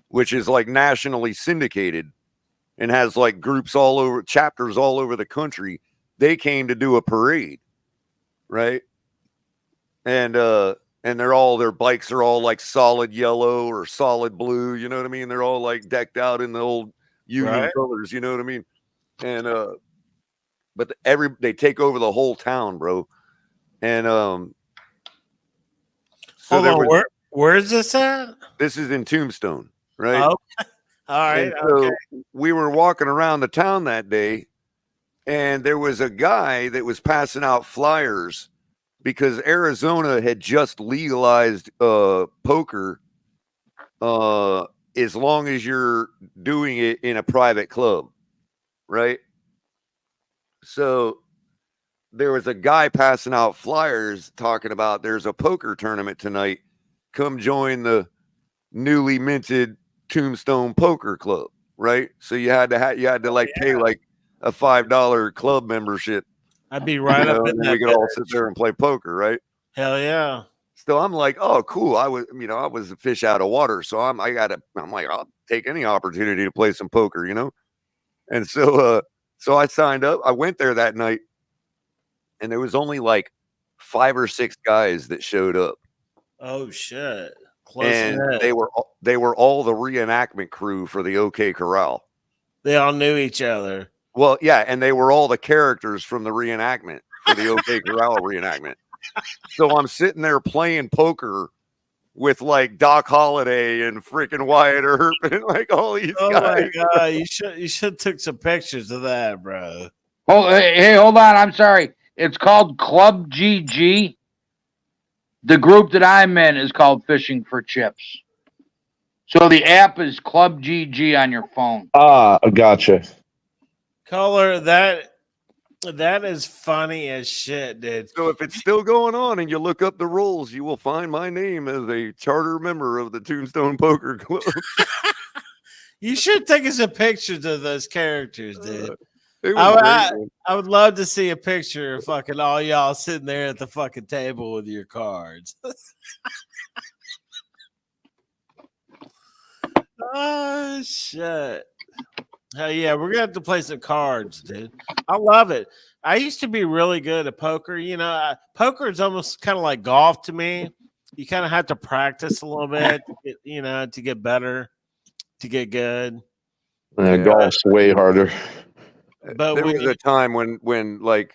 which is like nationally syndicated and has like chapters all over the country, they came to do a parade, right? And their bikes are all like solid yellow or solid blue, you know what I mean? They're all like decked out in the old Union colors, you know what I mean? And but they take over the whole town, bro. And hold on, where is this at? This is in Tombstone, right? Oh, all right. So we were walking around the town that day, and there was a guy that was passing out flyers because Arizona had just legalized poker as long as you're doing it in a private club, right? So there was a guy passing out flyers talking about there's a poker tournament tonight. Come join the newly minted Tombstone Poker Club, right? So you had to like pay like a $5 club membership. I'd be right up in that. We could all sit there and play poker, right? Hell yeah! So I'm like, oh, cool. I was a fish out of water, so I'm like, I'll take any opportunity to play some poker, And so I signed up. I went there that night, and there was only like 5 or 6 guys that showed up. Oh shit! And they were all the reenactment crew for the OK Corral. They all knew each other. Well, yeah, and they were all the characters from the reenactment for the OK Corral reenactment. So I'm sitting there playing poker with like Doc Holliday and freaking Wyatt Earp and like all these guys. Oh my god, you should took some pictures of that, bro. Oh, hey, hold on. I'm sorry. It's called Club GG. The group that I'm in is called Fishing for Chips. So the app is Club GG on your phone. Ah, gotcha. Color, that is funny as shit, dude. So if it's still going on and you look up the rules, you will find my name as a charter member of the Tombstone Poker Club. You should take us some pictures of those characters, dude. It was great, I, man. I would love to see a picture of fucking all y'all sitting there at the fucking table with your cards. Oh shit. Hell yeah, we're gonna have to play some cards, dude. I love it. I used to be really good at poker. Poker is almost kind of like golf to me. You kind of have to practice a little bit, to get better, to get good. Yeah, golf's way harder. But there when was a time when like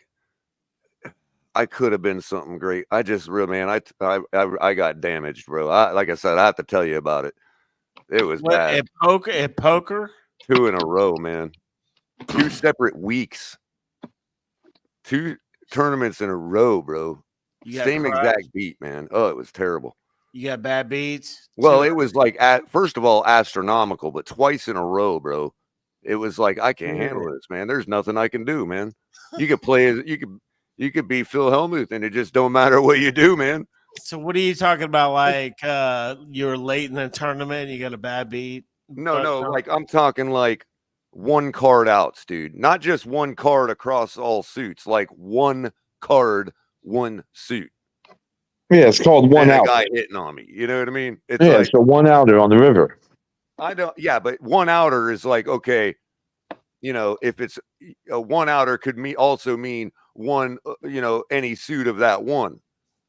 I could have been something great. I just real man, I got damaged, bro. Like I said, I have to tell you about it. It was bad. At poker? 2 in a row, man. 2 separate weeks. 2 tournaments in a row, bro. Same exact beat, man. Oh, it was terrible. You got bad beats? Well, it was like first of all astronomical, but twice in a row, bro. It was like I can't handle this, man. There's nothing I can do, man. You could play you could be Phil Hellmuth, and it just don't matter what you do, man. So what are you talking about? Like you're late in the tournament, you got a bad beat? No, like I'm talking like 1 card outs, dude. Not just 1 card across all suits, like 1 card, 1 suit. Yeah, it's called one out. A guy hitting on me. You know what I mean? It's like, so 1 outer on the river. But 1 outer is like, okay, if it's a 1 outer could also mean 1, any suit of that 1.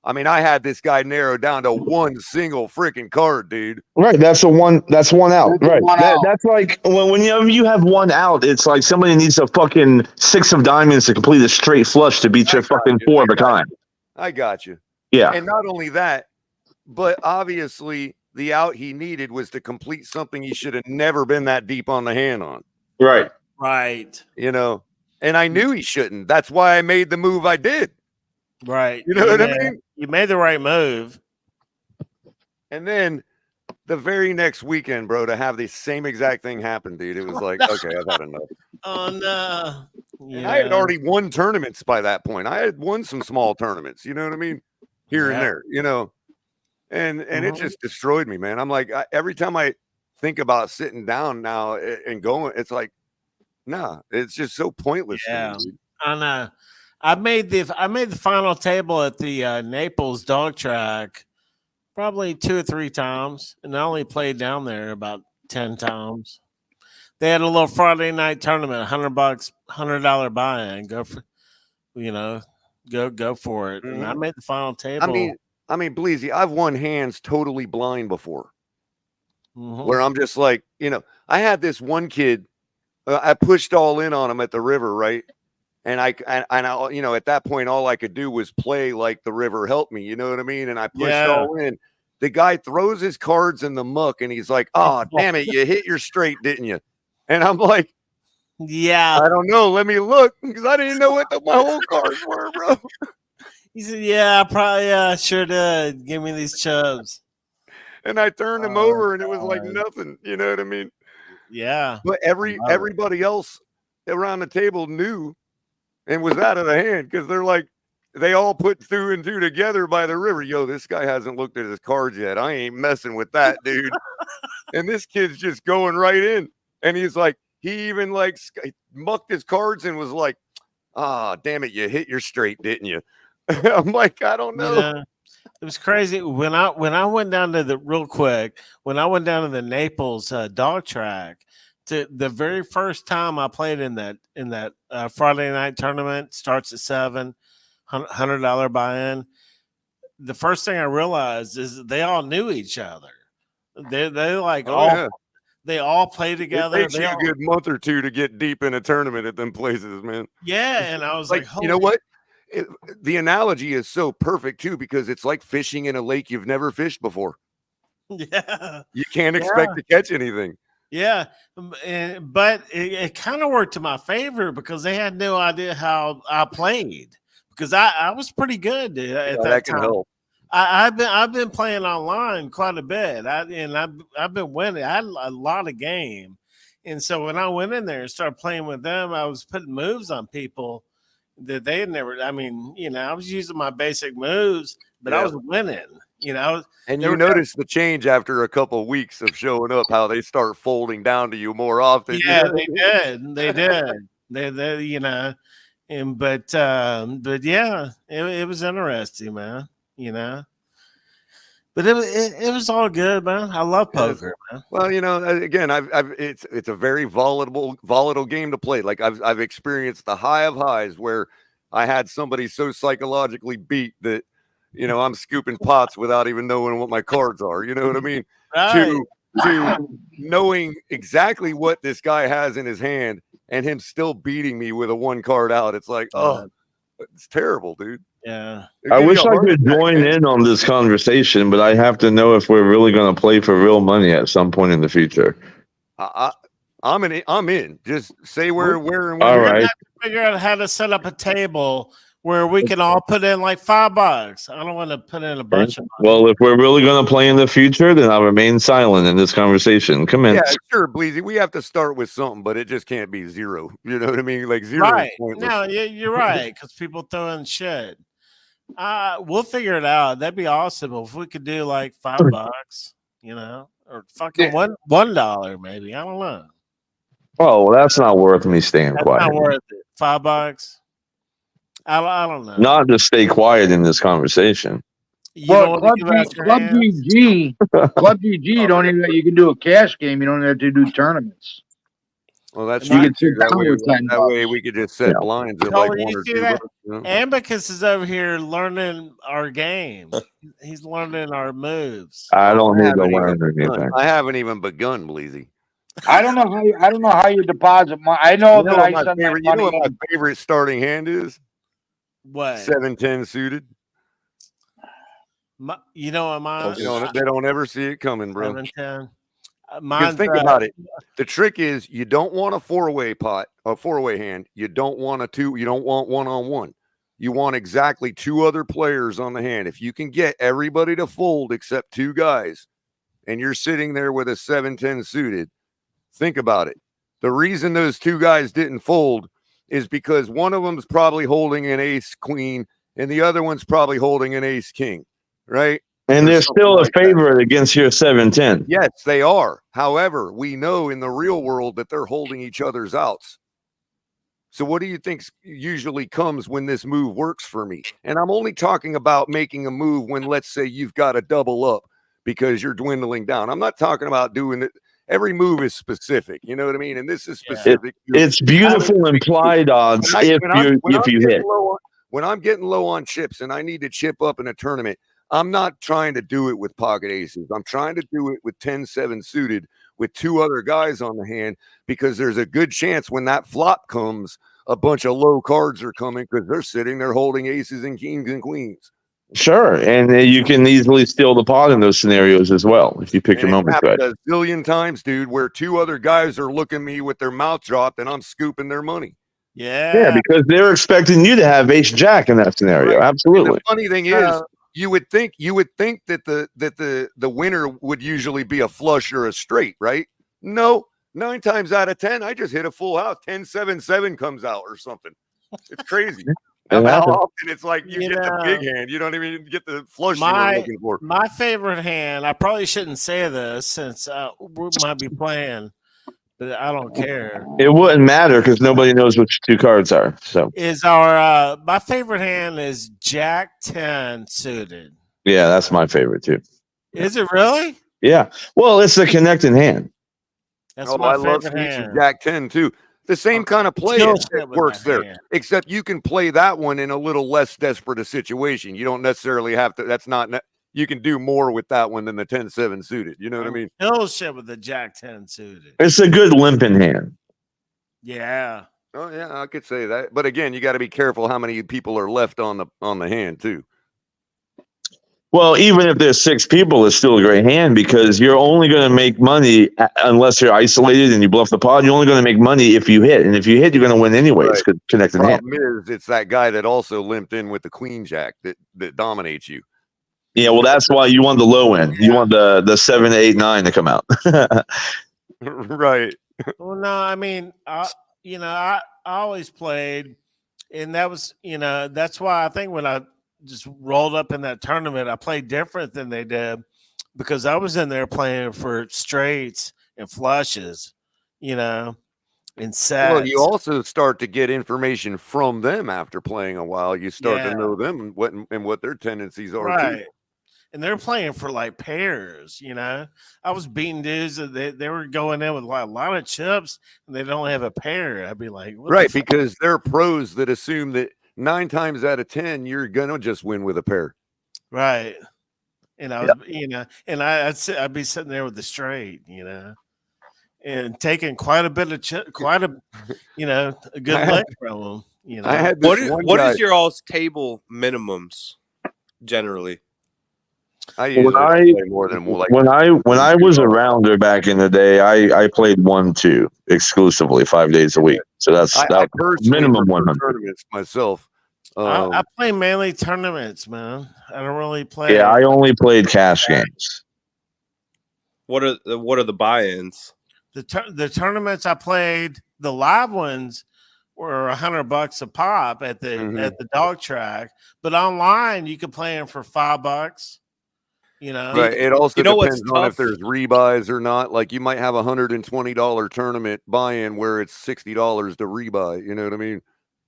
I mean, I had this guy narrowed down to 1 single freaking card, dude. Right, that's 1 out. Right. That's like when you have 1 out, it's like somebody needs a fucking 6 of diamonds to complete a straight flush to beat your fucking 4 of a kind. I got you. Yeah. And not only that, but obviously the out he needed was to complete something he should have never been that deep on the hand on. Right. Right. And I knew he shouldn't. That's why I made the move I did. Right. You know what I mean? You made the right move. And then the very next weekend, bro, to have the same exact thing happen, dude, it was like, okay, I've had enough. Oh no. Yeah. I had already won tournaments by that point. I had won some small tournaments, you know what I mean? Here and there, and it just destroyed me, man. I'm like, every time I think about sitting down now and going, it's like, nah, it's just so pointless. Yeah, I know. I made the final table at the Naples dog track probably 2 or 3 times, and I only played down there about 10 times. They had a little Friday night tournament, $100, $100 buy-in. Go for, go for it. And I made the final table. I mean, Bleezy, I've won hands totally blind before, where I'm just like, I had this one kid, I pushed all in on him at the river, right? And I, at that point, all I could do was play like the river helped me. You know what I mean? And I pushed all in. The guy throws his cards in the muck, and he's like, "Oh, damn it! You hit your straight, didn't you?" And I'm like, "Yeah, I don't know. Let me look because I didn't know what my whole cards were, bro." He said, "Yeah, probably sure did. Give me these chubs." And I turned him over, and it was like nothing. You know what I mean? Yeah. But everybody else around the table knew and was out of the hand because they're like, they all put 2 and 2 together by the river. Yo, this guy hasn't looked at his cards yet. I ain't messing with that, dude. And this kid's just going right in. And he's like, he even like mucked his cards and was like, damn it, you hit your straight, didn't you? I'm like, I don't know. Yeah. It was crazy when I went down to when I went down to the Naples dog track. To the very first time I played in that Friday night tournament, starts at 7, $100 buy-in. The first thing I realized is they all knew each other. They like they all play together. It takes you a good month or 2 to get deep in a tournament at them places, man. Yeah, and I was like, you know what? The analogy is so perfect too because it's like fishing in a lake you've never fished before. Yeah, you can't expect to catch anything. Yeah, but it kind of worked to my favor because they had no idea how I played because I was pretty good, dude, at that time. Help. I've been playing online quite a bit, I've been winning. I had a lot of game, and so when I went in there and started playing with them, I was putting moves on people that they had never. I mean, I was using my basic moves, but I was winning. And you notice the change after a couple of weeks of showing up, how they start folding down to you more often. Yeah, they did. They you know, but yeah, it was interesting, man. You know, but it was all good, man. I love poker, man. Well, again, it's a very volatile game to play. Like I've experienced the high of highs where I had somebody so psychologically beat that, I'm scooping pots without even knowing what my cards are. You know what I mean? Right. To knowing exactly what this guy has in his hand and him still beating me with a one card out. It's like, oh, it's terrible, dude. Yeah. I wish I could join in on this conversation, but I have to know if we're really going to play for real money at some point in the future. I'm in. Just say where and when. All We're right. gonna have to figure out how to set up a table where we can all put in like $5. I don't want to put in a bunch of money. Well, if we're really going to play in the future, then I'll remain silent in this conversation. Come in. Yeah, sure, Bleezy. We have to start with something, but it just can't be zero. You know what I mean? Like zero. Right. Is pointless. No, you're right, because people throw in shit. We'll figure it out. That'd be awesome if we could do like $5, or fucking $1 maybe. I don't know. Oh, well, that's not worth me staying quiet. Not worth it. $5. I don't know. Not to stay quiet in this conversation. Well, Club GG, you don't even. You can do a cash game. You don't have to do tournaments. Well, that's You right. can sit That down way, with $10. we could just set blinds at like one or two. Amicus is over here learning our game. He's learning our moves. I don't need to learn anything. I haven't even begun, Bleezy. I don't know how you deposit money. I know that I send my money. You know what my favorite starting hand is? What? 7-10 suited. You know what mine? They don't ever see it coming, bro. 7-10. Because think about it. The trick is you don't want a four-way hand. You don't want you don't want one-on-one. You want exactly two other players on the hand. If you can get everybody to fold except two guys, and you're sitting there with a 7-10 suited, think about it. The reason those two guys didn't fold is because one of them's probably holding an ace queen and the other one's probably holding an ace king, right? And they're still a favorite against your 7-10. Yes, they are. However, we know in the real world that they're holding each other's outs. So what do you think usually comes when this move works for me? And I'm only talking about making a move when, let's say, you've got a double up because you're dwindling down. I'm not talking about doing it. Every move is specific. You know what I mean? And this is specific. It's beautiful implied odds if you hit. When I'm getting low on chips and I need to chip up in a tournament, I'm not trying to do it with pocket aces. I'm trying to do it with 10-7 suited with two other guys on the hand, because there's a good chance when that flop comes, a bunch of low cards are coming because they're sitting there holding aces and kings and queens. Sure, and you can easily steal the pot in those scenarios as well if you pick your moments right. A zillion times, dude, where two other guys are looking at me with their mouth dropped and I'm scooping their money. Yeah, because they're expecting you to have ace jack in that scenario. Right. Absolutely. And the funny thing is, you would think that the winner would usually be a flush or a straight, right? No, 9 times out of 10, I just hit a full house. 10-7-7 comes out or something. It's crazy. How often it's like you get the big hand, you don't even get the flush you were looking for. My favorite hand, I probably shouldn't say this since we might be playing, but I don't care. It wouldn't matter because nobody knows what your two cards are. So is our my favorite hand is Jack 10 suited. Yeah, that's my favorite too. Is it really? Yeah. Well, it's the connecting hand. That's my favorite hand. Jack 10 too. The same kind of play works there, except you can play that one in a little less desperate a situation. You don't necessarily have to. You can do more with that one than the 10-7 suited. You know what I mean? Kill shit with the Jack 10 suited. It's a good limping hand. Yeah. Oh yeah, I could say that. But again, you got to be careful how many people are left on the hand too. Well, even if there's 6 people, it's still a great hand because you're only going to make money unless you're isolated and you bluff the pot. You're only going to make money if you hit, and if you hit, you're going to win anyways. Right. Connecting hand. Problem is, it's that guy that also limped in with the queen jack that dominates you. Yeah, well, that's why you want the low end. You want the 7, 8, 9 to come out. Right. Well, no, I mean, I always played, and that was, that's why I think when I just rolled up in that tournament, I played different than they did because I was in there playing for straights and flushes, in sets. Well, you also start to get information from them after playing a while. You start to know them and what their tendencies are too. Right. And they're playing for like pairs, you know. I was beating dudes that they were going in with like a lot of chips and they don't have a pair. I'd be like, what right, because they're pros that assume that 9 times out of 10 you're gonna just win with a pair. Right. And I was, you know, and I'd be sitting there with the straight, you know, and taking quite a bit of you know, a good lick from them. You know, I had what is your all's table minimums generally? I usually play more than like when I was around there back in the day, I played 1-2 exclusively 5 days a week. So that's I minimum 100 tournaments myself. I play mainly tournaments, man. I don't really play. Yeah, I only played cash games. What are the buy-ins? The tournaments I played, the live ones were $100 a pop at the dog track, but online you could play them for $5. You know, right. It also depends on tough? if there's rebuys or not. Like you might have $120 tournament buy-in where it's $60 to rebuy. You know what I mean?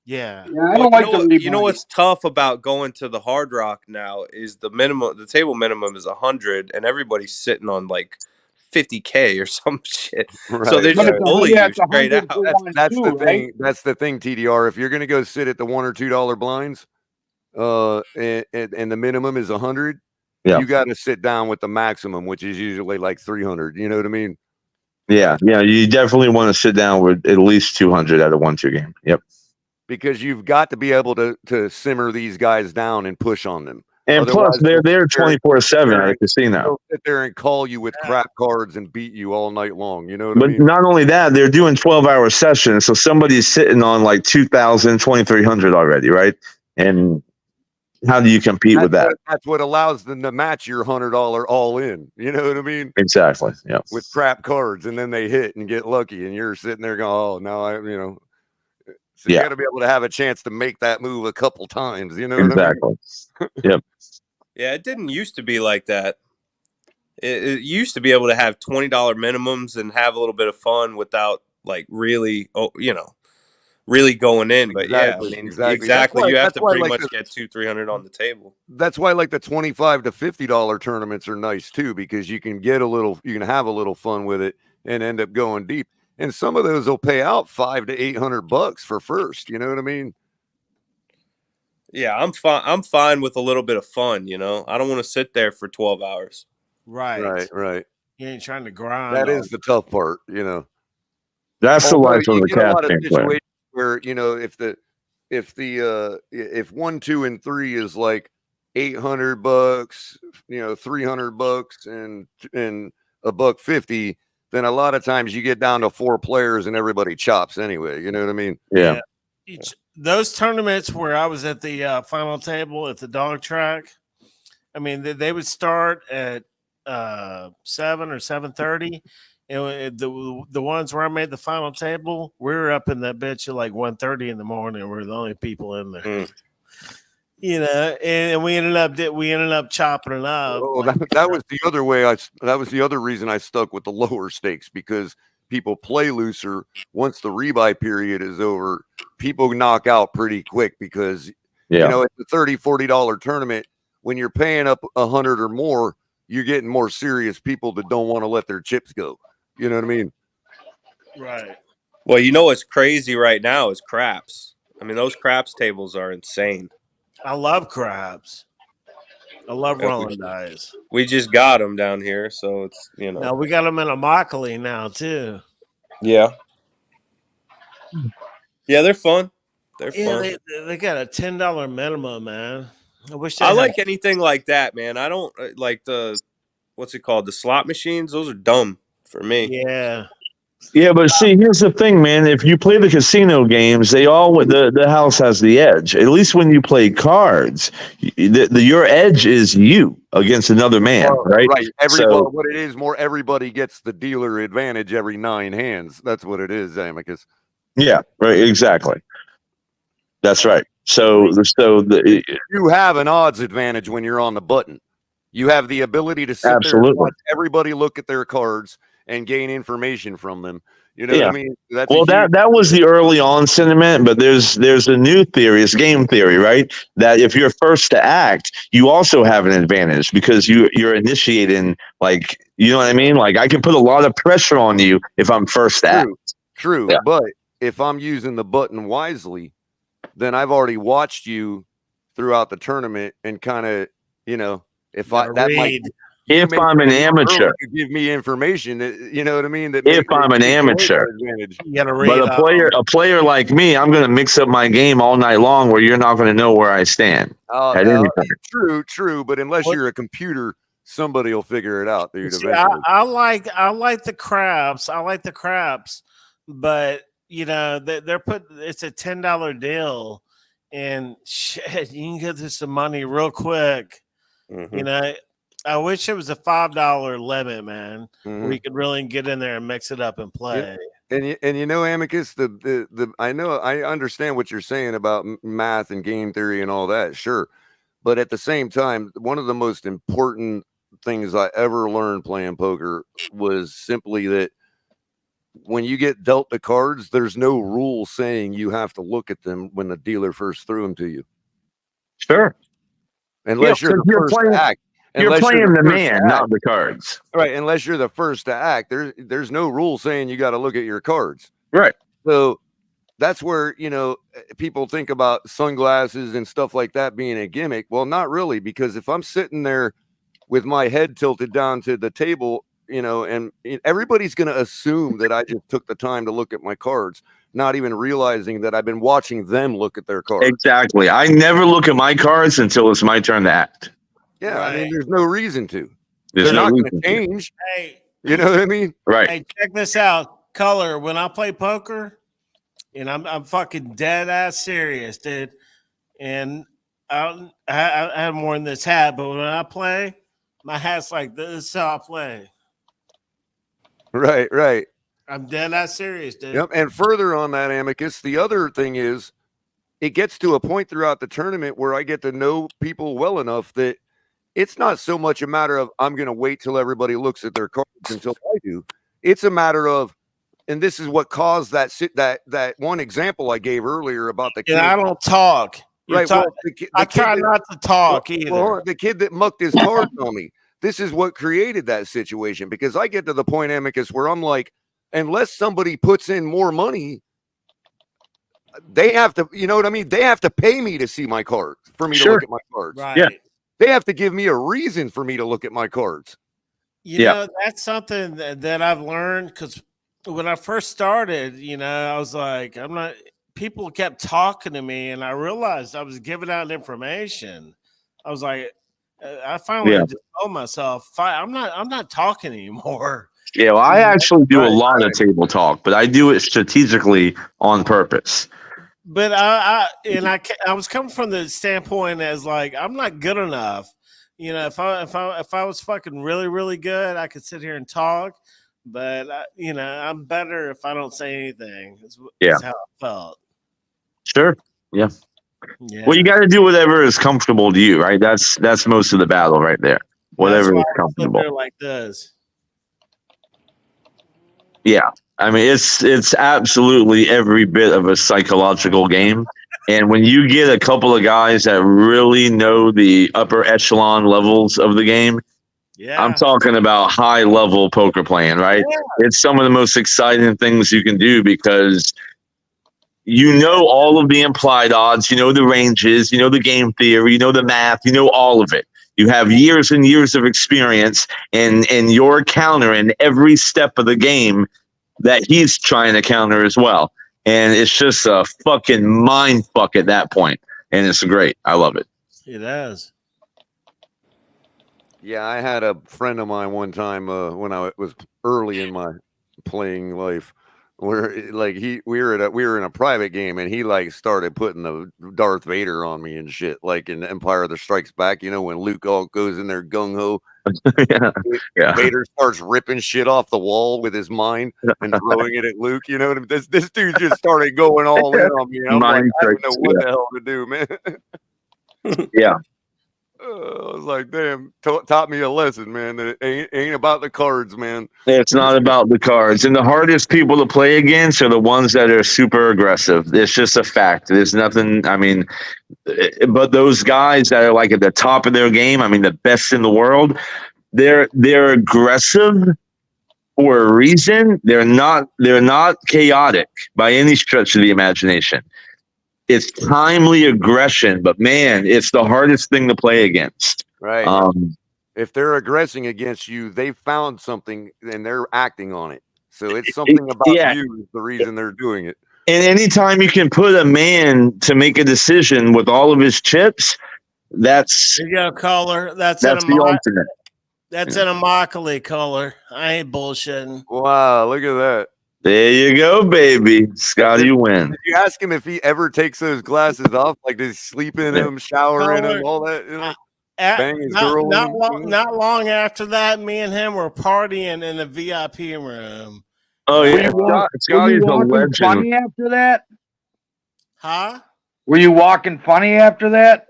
Yeah. I don't like the you know what's tough about going to the Hard Rock now is the table minimum is 100, and everybody's sitting on like 50K or some shit. Right, so they just bully you straight out. That's the thing. That's the thing, TDR. If you're gonna go sit at the $1 or $2 blinds, and the minimum is 100, you got to sit down with the maximum, which is usually like 300. You know what I mean? Yeah, you definitely want to sit down with at least 200 at a 1-2 game. Yep. Because you've got to be able to simmer these guys down and push on them. And plus, they're 24/7 at a casino. They'll sit there and call you with crap cards and beat you all night long. You know what I But mean? not only that, they're doing 12-hour sessions, so somebody's sitting on like 2,000, 2,300 already, right? And how do you compete with that? That's what allows them to match your $100 all in. You know what I mean? Exactly. Yeah. With crap cards, and then they hit and get lucky, and you're sitting there going, "Oh, no, So you got to be able to have a chance to make that move a couple times. You know what I mean? Yep. Yeah, it didn't used to be like that. It used to be able to have $20 minimums and have a little bit of fun without like really, really going in. But exactly. You have to pretty much get 200-300 on the table. That's why like the $25 to $50 tournaments are nice too, because you can have a little fun with it and end up going deep. And some of those will pay out $500 to $800 for first. You know what I mean? Yeah, I'm fine. I'm fine with a little bit of fun. I don't want to sit there for 12 hours. Right. You ain't trying to grind. That is the tough part. That's the life of the cash game player. Where if 1, 2, and 3 is like $800, $300, and $150. Then a lot of times you get down to 4 players and everybody chops anyway. You know what I mean? Yeah. Those tournaments where I was at the final table at the dog track, I mean, they would start at 7 or 7:30. And the ones where I made the final table, we were up in that bitch at like 1:30 in the morning. We're the only people in there. And we ended up chopping it up. Oh, that was the other way. That was the other reason I stuck with the lower stakes, because people play looser. Once the rebuy period is over, people knock out pretty quick because it's a $30, $40 tournament. When you're paying up 100 or more, you're getting more serious people that don't want to let their chips go. You know what I mean? Right. Well, what's crazy right now is craps. I mean, those craps tables are insane. I love craps. I love rolling dice. We just got them down here, so it's Now we got them in a Immokalee now too. Yeah. Yeah, they're fun. They're fun. They got a $10 minimum, man. I wish I like anything like that, man. I don't like what's it called? The slot machines. Those are dumb for me. Yeah, but see, here's the thing, man. If you play the casino games, the house has the edge. At least when you play cards, your edge is you against another man, right? Right. What it is, everybody gets the dealer advantage every 9 hands. That's what it is, Amicus. Yeah, right. Exactly. That's right. So you have an odds advantage when you're on the button. You have the ability to sit there and watch everybody look at their cards and gain information from them. You know what I mean? That's well, that was the early on sentiment, but there's a new theory, it's game theory, right? That if you're first to act, you also have an advantage because you're initiating, like, you know what I mean? Like, I can put a lot of pressure on you if I'm first to act. True. Yeah. But if I'm using the button wisely, then I've already watched you throughout the tournament and kind of, you know, if I that might if I'm an amateur, give me information, you know what I mean? That if I'm an amateur, you gotta read. But a player like me, I'm going to mix up my game all night long, where you're not going to know where I stand at any time. True. But unless you're a computer, somebody will figure it out, dude. See, I like the craps. I like the craps, but you know they're it's a $10 deal, and shit, you can get to some money real quick. You know, I wish it was a $5 limit, man, where you could really get in there and mix it up and play. And you know, Amicus, I know I understand what you're saying about math and game theory and all that, sure, but at the same time, one of the most important things I ever learned playing poker was simply that when you get dealt the cards, there's no rule saying you have to look at them when the dealer first threw them to you. Sure. Unless you're the first to act. You're playing the man, not the cards. Right. Unless you're the first to act, there's no rule saying you got to look at your cards. Right. So that's where, you know, people think about sunglasses and stuff like that being a gimmick. Well, not really, because if I'm sitting there with my head tilted down to the table, you know, and everybody's going to assume that I just took the time to look at my cards, not even realizing that I've been watching them look at their cards. Exactly. I never look at my cards until it's my turn to act. Yeah, right. I mean, there's no reason to. They're not going to change. Hey, you know what I mean? Right. Hey, check this out, Color. When I play poker, and I'm fucking dead ass serious, dude. And I have more in this hat, but when I play, my hat's like this. This is how I play. Right. I'm dead ass serious, dude. Yep. And further on that, Amicus, the other thing is, it gets to a point throughout the tournament where I get to know people well enough that it's not so much a matter of I'm going to wait till everybody looks at their cards until I do. It's a matter of, and this is what caused that one example I gave earlier about the kid. Yeah, I don't talk. Right. I try not to talk either. Well, the kid that mucked his cards on me. This is what created that situation, because I get to the point, Amicus, where I'm like, unless somebody puts in more money, they have to, you know what I mean? They have to pay me to see my cards, for me to look at my cards. Right. Yeah. They have to give me a reason for me to look at my cards. You know, that's something that I've learned, because when I first started, you know, I was like, people kept talking to me, and I realized I was giving out information. I was like, I finally just told myself, I'm not talking anymore. Yeah, well, I actually do a lot of table talk, but I do it strategically on purpose. But I was coming from the standpoint as like, I'm not good enough. You know, if I was fucking really, really good, I could sit here and talk. But you know, I'm better if I don't say anything. That's how I felt. Sure. Yeah. Well, you got to do whatever is comfortable to you, right? That's most of the battle right there. Whatever is comfortable. There like this. Yeah. I mean, it's absolutely every bit of a psychological game. And when you get a couple of guys that really know the upper echelon levels of the game, I'm talking about high level poker playing, right? Yeah. It's some of the most exciting things you can do, because you know all of the implied odds, you know the ranges, you know the game theory, you know the math, you know all of it. You have years and years of experience, and you're countering every step of the game that he's trying to counter as well. And it's just a fucking mind fuck at that point. And it's great. I love it. It is. Yeah, I had a friend of mine one time when I was early in my playing life, where like we were in a private game, and he like started putting the Darth Vader on me and shit, like in Empire of the Strikes Back, you know, when Luke all goes in there gung ho. Yeah. Vader starts ripping shit off the wall with his mind and throwing it at Luke. You know what I mean? This dude just started going all in on me. I'm like, I don't know what the hell to do, man. Yeah. I was like, damn, taught me a lesson, man. That it ain't about the cards, man. It's not about the cards. And the hardest people to play against are the ones that are super aggressive. It's just a fact. There's nothing, I mean, but those guys that are like at the top of their game, I mean, the best in the world, they're aggressive for a reason. They're not chaotic by any stretch of the imagination. It's timely aggression, but man, it's the hardest thing to play against. Right. If they're aggressing against you, they found something and they're acting on it. So it's something about you is the reason they're doing it. And anytime you can put a man to make a decision with all of his chips, that's there you go, caller. That's the ultimate. That's an Immokalee color. I ain't bullshitting. Wow, look at that. There you go, baby. Scotty win. Did you ask him if he ever takes those glasses off? Like, does he sleep in them, shower in them, all that? You know, bang his girl. Not long after that, me and him were partying in the VIP room. Oh yeah, Scotty's a legend. Funny after that? Huh? Were you walking funny after that?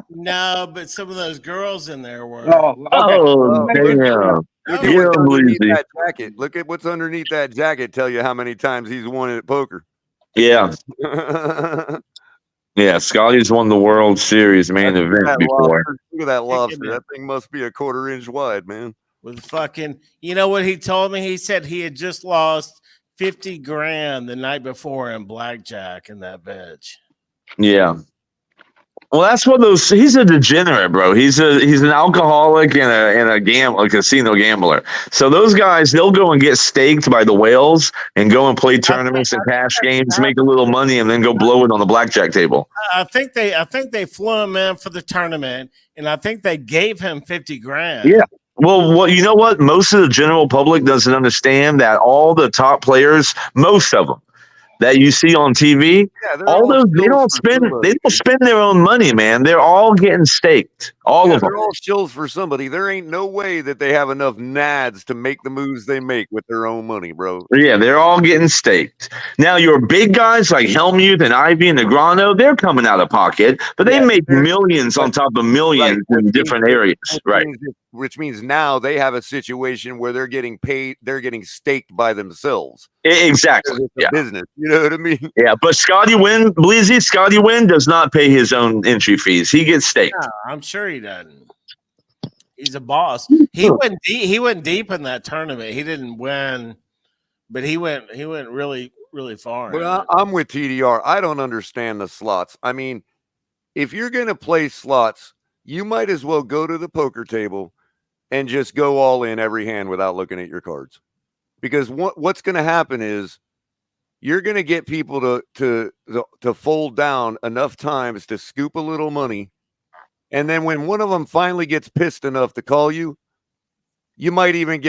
No, but some of those girls in there were. Oh damn. Look at what's underneath that jacket. Look at what's underneath that jacket. Tell you how many times he's won it at poker. Yeah. Yeah, Scotty's won the World Series main event before. Look at that lobster. That thing must be a 1/4 inch wide, man. With fucking, you know what he told me? He said he had just lost 50 grand the night before in blackjack in that bitch. Yeah. Well, that's what those. He's a degenerate, bro. He's an alcoholic and a casino gambler. So those guys, they'll go and get staked by the whales and go and play tournaments and cash games, make a little money, and then go blow it on the blackjack table. I think they flew him in for the tournament, and I think they gave him 50 grand. Yeah. Well, you know what? Most of the general public doesn't understand that all the top players, most of them that you see on TV, all those they don't spend their own money, man. They're all getting staked. All of them. They're all shills for somebody. There ain't no way that they have enough nads to make the moves they make with their own money, bro. Yeah, they're all getting staked. Now, your big guys like Helmuth and Ivy and Negrano, they're coming out of pocket, but they make millions on top of millions in different areas, right? Which means now they have a situation where they're getting paid, they're getting staked by themselves. Exactly. It's a business. You know what I mean? Yeah, but Scotty Wynn does not pay his own entry fees. He gets staked. No, I'm sure he doesn't. He's a boss. He went deep in that tournament. He didn't win, but he went really, really far. Well, I'm with TDR. I don't understand the slots. I mean, if you're gonna play slots, you might as well go to the poker table and just go all in every hand without looking at your cards. Because what's going to happen is you're going to get people to fold down enough times to scoop a little money. And then when one of them finally gets pissed enough to call you, you might even,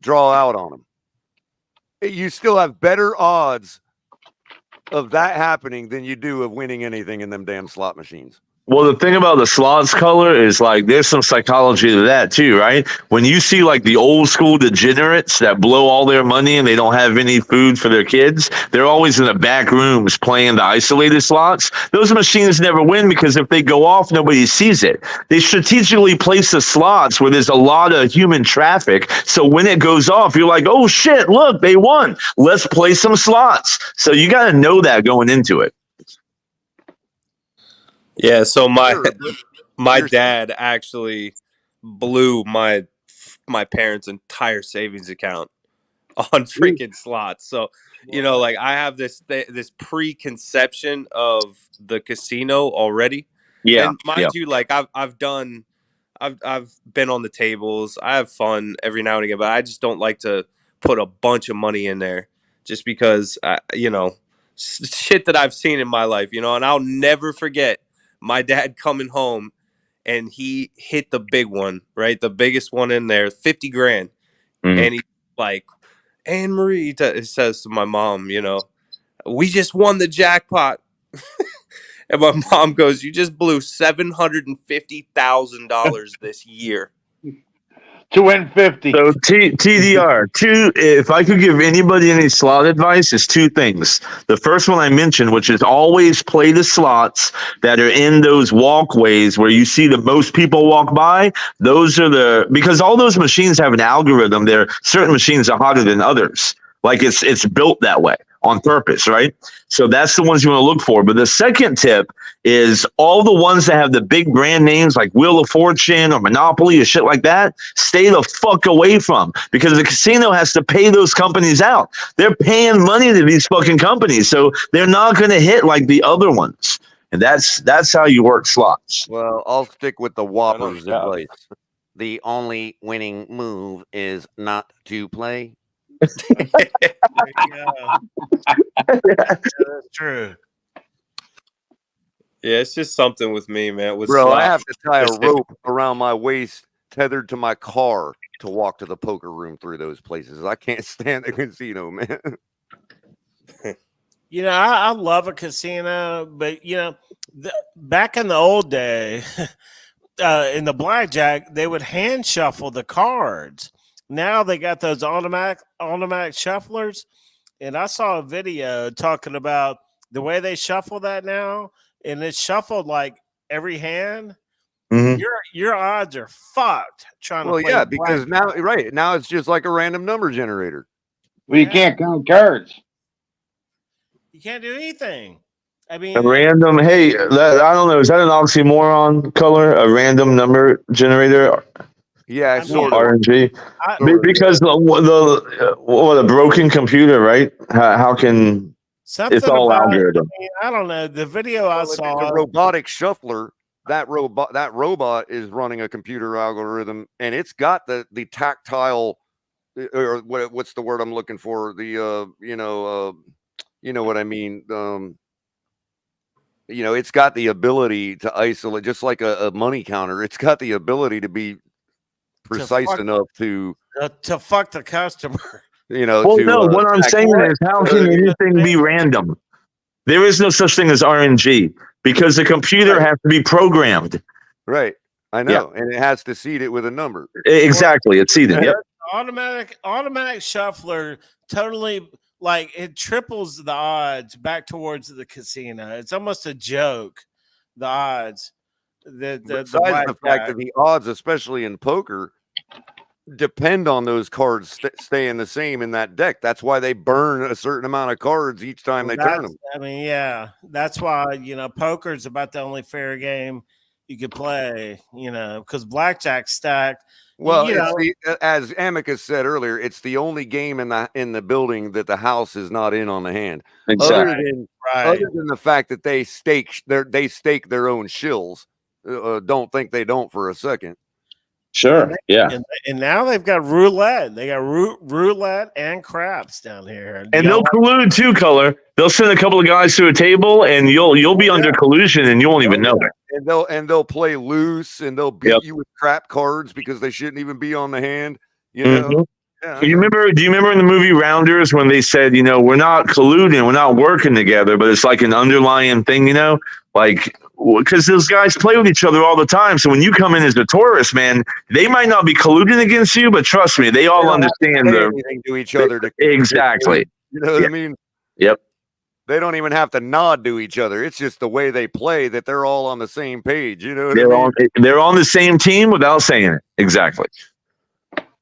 draw out on them. You still have better odds of that happening than you do of winning anything in them damn slot machines. Well, the thing about the slots color is like there's some psychology to that too, right? When you see like the old school degenerates that blow all their money and they don't have any food for their kids, they're always in the back rooms playing the isolated slots. Those machines never win because if they go off, nobody sees it. They strategically place the slots where there's a lot of human traffic. So when it goes off, you're like, oh shit, look, they won. Let's play some slots. So you got to know that going into it. Yeah, so my dad actually blew my parents' entire savings account on freaking slots. So, like I have this preconception of the casino already. Yeah. And mind you, like I've been on the tables. I have fun every now and again, but I just don't like to put a bunch of money in there just because shit that I've seen in my life, and I'll never forget my dad coming home and he hit the big one, right? The biggest one in there, 50 grand. Mm-hmm. And he's like, Anne Marie says to my mom, we just won the jackpot. And my mom goes, you just blew $750,000 this year. to win 50. So TDR, if I could give anybody any slot advice, it's two things. The first one I mentioned, which is always play the slots that are in those walkways where you see the most people walk by. Those are because all those machines have an algorithm. There, certain machines are hotter than others. Like it's built that way on purpose, right? So that's the ones you want to look for. But the second tip is all the ones that have the big brand names like Wheel of Fortune or Monopoly or shit like that, stay the fuck away from, because the casino has to pay those companies out. They're paying money to these fucking companies, so they're not going to hit like the other ones. And that's how you work slots. Well, I'll stick with the Whopper's advice. The only winning move is not to play. Yeah, that's true. Yeah, it's just something with me, man. With Bro, I slots, have to tie a just- rope around my waist tethered to my car to walk to the poker room through those places. I can't stand the casino, man. You know, I love a casino, but you know, back in the old day, in the blackjack, they would hand shuffle the cards. Now they got those automatic shufflers, and I saw a video talking about the way they shuffle that now, and it's shuffled like every hand. Mhm. Your odds are fucked trying to play. Yeah, because now it's just like a random number generator. Well, you can't count cards. You can't do anything. I mean, A random, hey, I don't know, is that an oxymoron color? A random number generator? Yeah, sort of. RNG. Because the broken computer, right? How can it's all algorithm? I don't know. The video I saw, the robotic shuffler. That robot is running a computer algorithm, and it's got the tactile, or what's the word I'm looking for? The you know what I mean. It's got the ability to isolate, just like a money counter. It's got the ability to be precise enough to fuck the customer. What I'm saying is, how can anything be random? There is no such thing as RNG because the computer has to be programmed. Right. I know. Yeah. And it has to seed it with a number. Exactly. It's seeded. Yep. Automatic shuffler totally, like, it triples the odds back towards the casino. It's almost a joke. The odds. Besides the fact that the odds, especially in poker, depend on those cards staying the same in that deck. That's why they burn a certain amount of cards each time they turn them. I mean, yeah, that's why, poker is about the only fair game you could play, because blackjack stacked. Well, as Amicus said earlier, it's the only game in the building that the house is not in on the hand. Exactly. Other than the fact that they stake their own shills. Don't think they don't for a second. Sure. And now they've got roulette. They got roulette and craps down here. And they'll collude too, Color. They'll send a couple of guys to a table, and you'll be under collusion, and you won't even know it. And they'll play loose, and they'll beat you with crap cards because they shouldn't even be on the hand. You know. Mm-hmm. Yeah. Do you remember in the movie Rounders when they said, we're not colluding, we're not working together, but it's like an underlying thing, like, because those guys play with each other all the time. So when you come in as a tourist, man, they might not be colluding against you, but trust me, they all understand anything to each other. Exactly. You know what I mean? Yep. They don't even have to nod to each other. It's just the way they play that they're all on the same page. You know what I mean? They're on the same team without saying it. Exactly.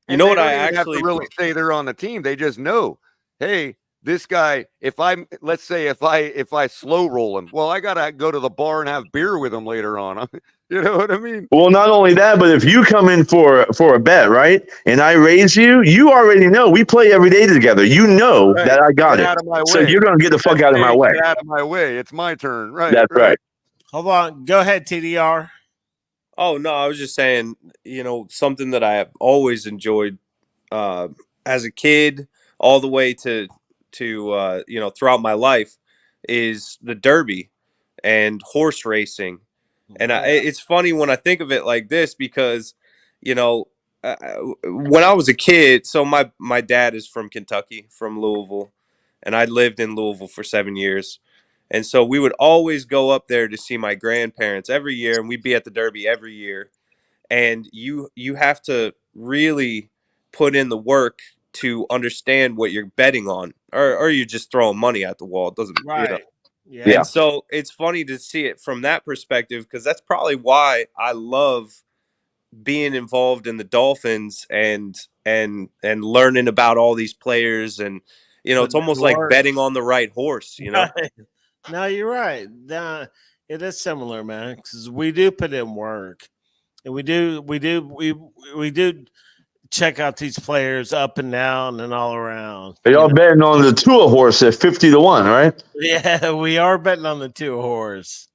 You know what I actually have to really say they're on the team. They just know, hey, this guy, if I slow roll him, well, I gotta go to the bar and have beer with him later on. You know what I mean? Well, not only that, but if you come in for a bet, right, and I raise you, you already know we play every day together. You know that I got it. So you're gonna get the fuck out of my way. Get out of my way. It's my turn. Right. That's right. Hold on. Go ahead, TDR. Oh, no, I was just saying, something that I have always enjoyed as a kid all the way to throughout my life is the Derby and horse racing. And it's funny when I think of it like this because, when I was a kid, so my dad is from Kentucky, from Louisville, and I lived in Louisville for 7 years. And so we would always go up there to see my grandparents every year, and we'd be at the Derby every year. And you have to really put in the work to understand what you're betting on, or you're just throwing money at the wall. It doesn't, Right. Yeah. And so it's funny to see it from that perspective, because that's probably why I love being involved in the Dolphins and learning about all these players, and it's almost like betting on the right horse. No, you're right. It is similar, man, because we do put in work, and we do check out these players up and down and all around. Are y'all betting on the Tua horse at 50-1, right? Yeah, we are betting on the 2 horse.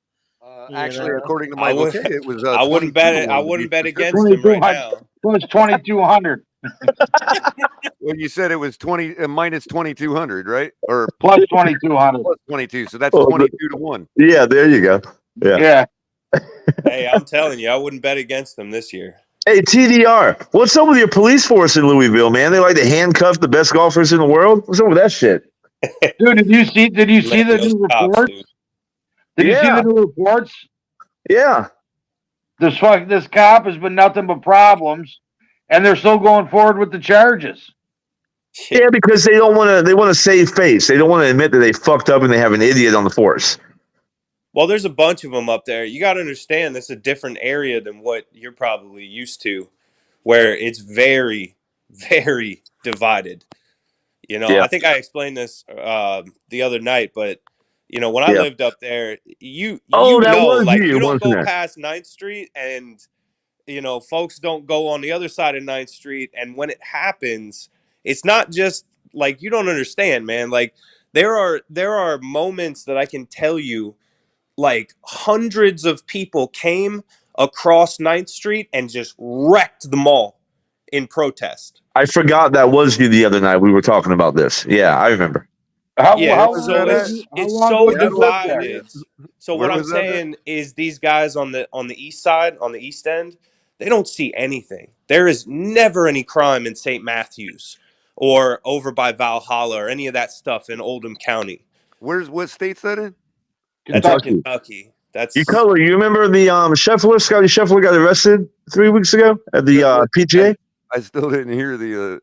Actually, according to Michael K, it was. I wouldn't bet it. I wouldn't bet against him right now. It was 2,200. Well, you said it was minus 2,200, right? Or plus 2,200. Plus 22. So that's 22-1. Yeah, there you go. Yeah. Hey, I'm telling you, I wouldn't bet against them this year. Hey, TDR, what's up with your police force in Louisville, man? They like to handcuff the best golfers in the world. What's up with that shit? Dude, did you see the new reports? Did you see the new reports? Yeah. This cop has been nothing but problems, and they're still going forward with the charges. Yeah, because they don't want to. They want to save face. They don't want to admit that they fucked up and they have an idiot on the force. Well, there's a bunch of them up there. You got to understand, this is a different area than what you're probably used to, where it's very, very divided. I think I explained this the other night, but when I lived up there, you don't go past 9th Street, and folks don't go on the other side of 9th Street, and when it happens, it's not just like, you don't understand, man. Like there are moments that I can tell you, like hundreds of people came across 9th Street and just wrecked the mall in protest. I forgot that was you the other night. We were talking about this. Yeah, I remember. It's so divided. So what I'm saying is, these guys on the east side, on the east end, they don't see anything. There is never any crime in St. Matthews or over by Valhalla or any of that stuff in Oldham County. What state's that in? That's Kentucky. That's you remember the Scheffler? Scotty Scheffler got arrested 3 weeks ago at the PGA. I still didn't hear the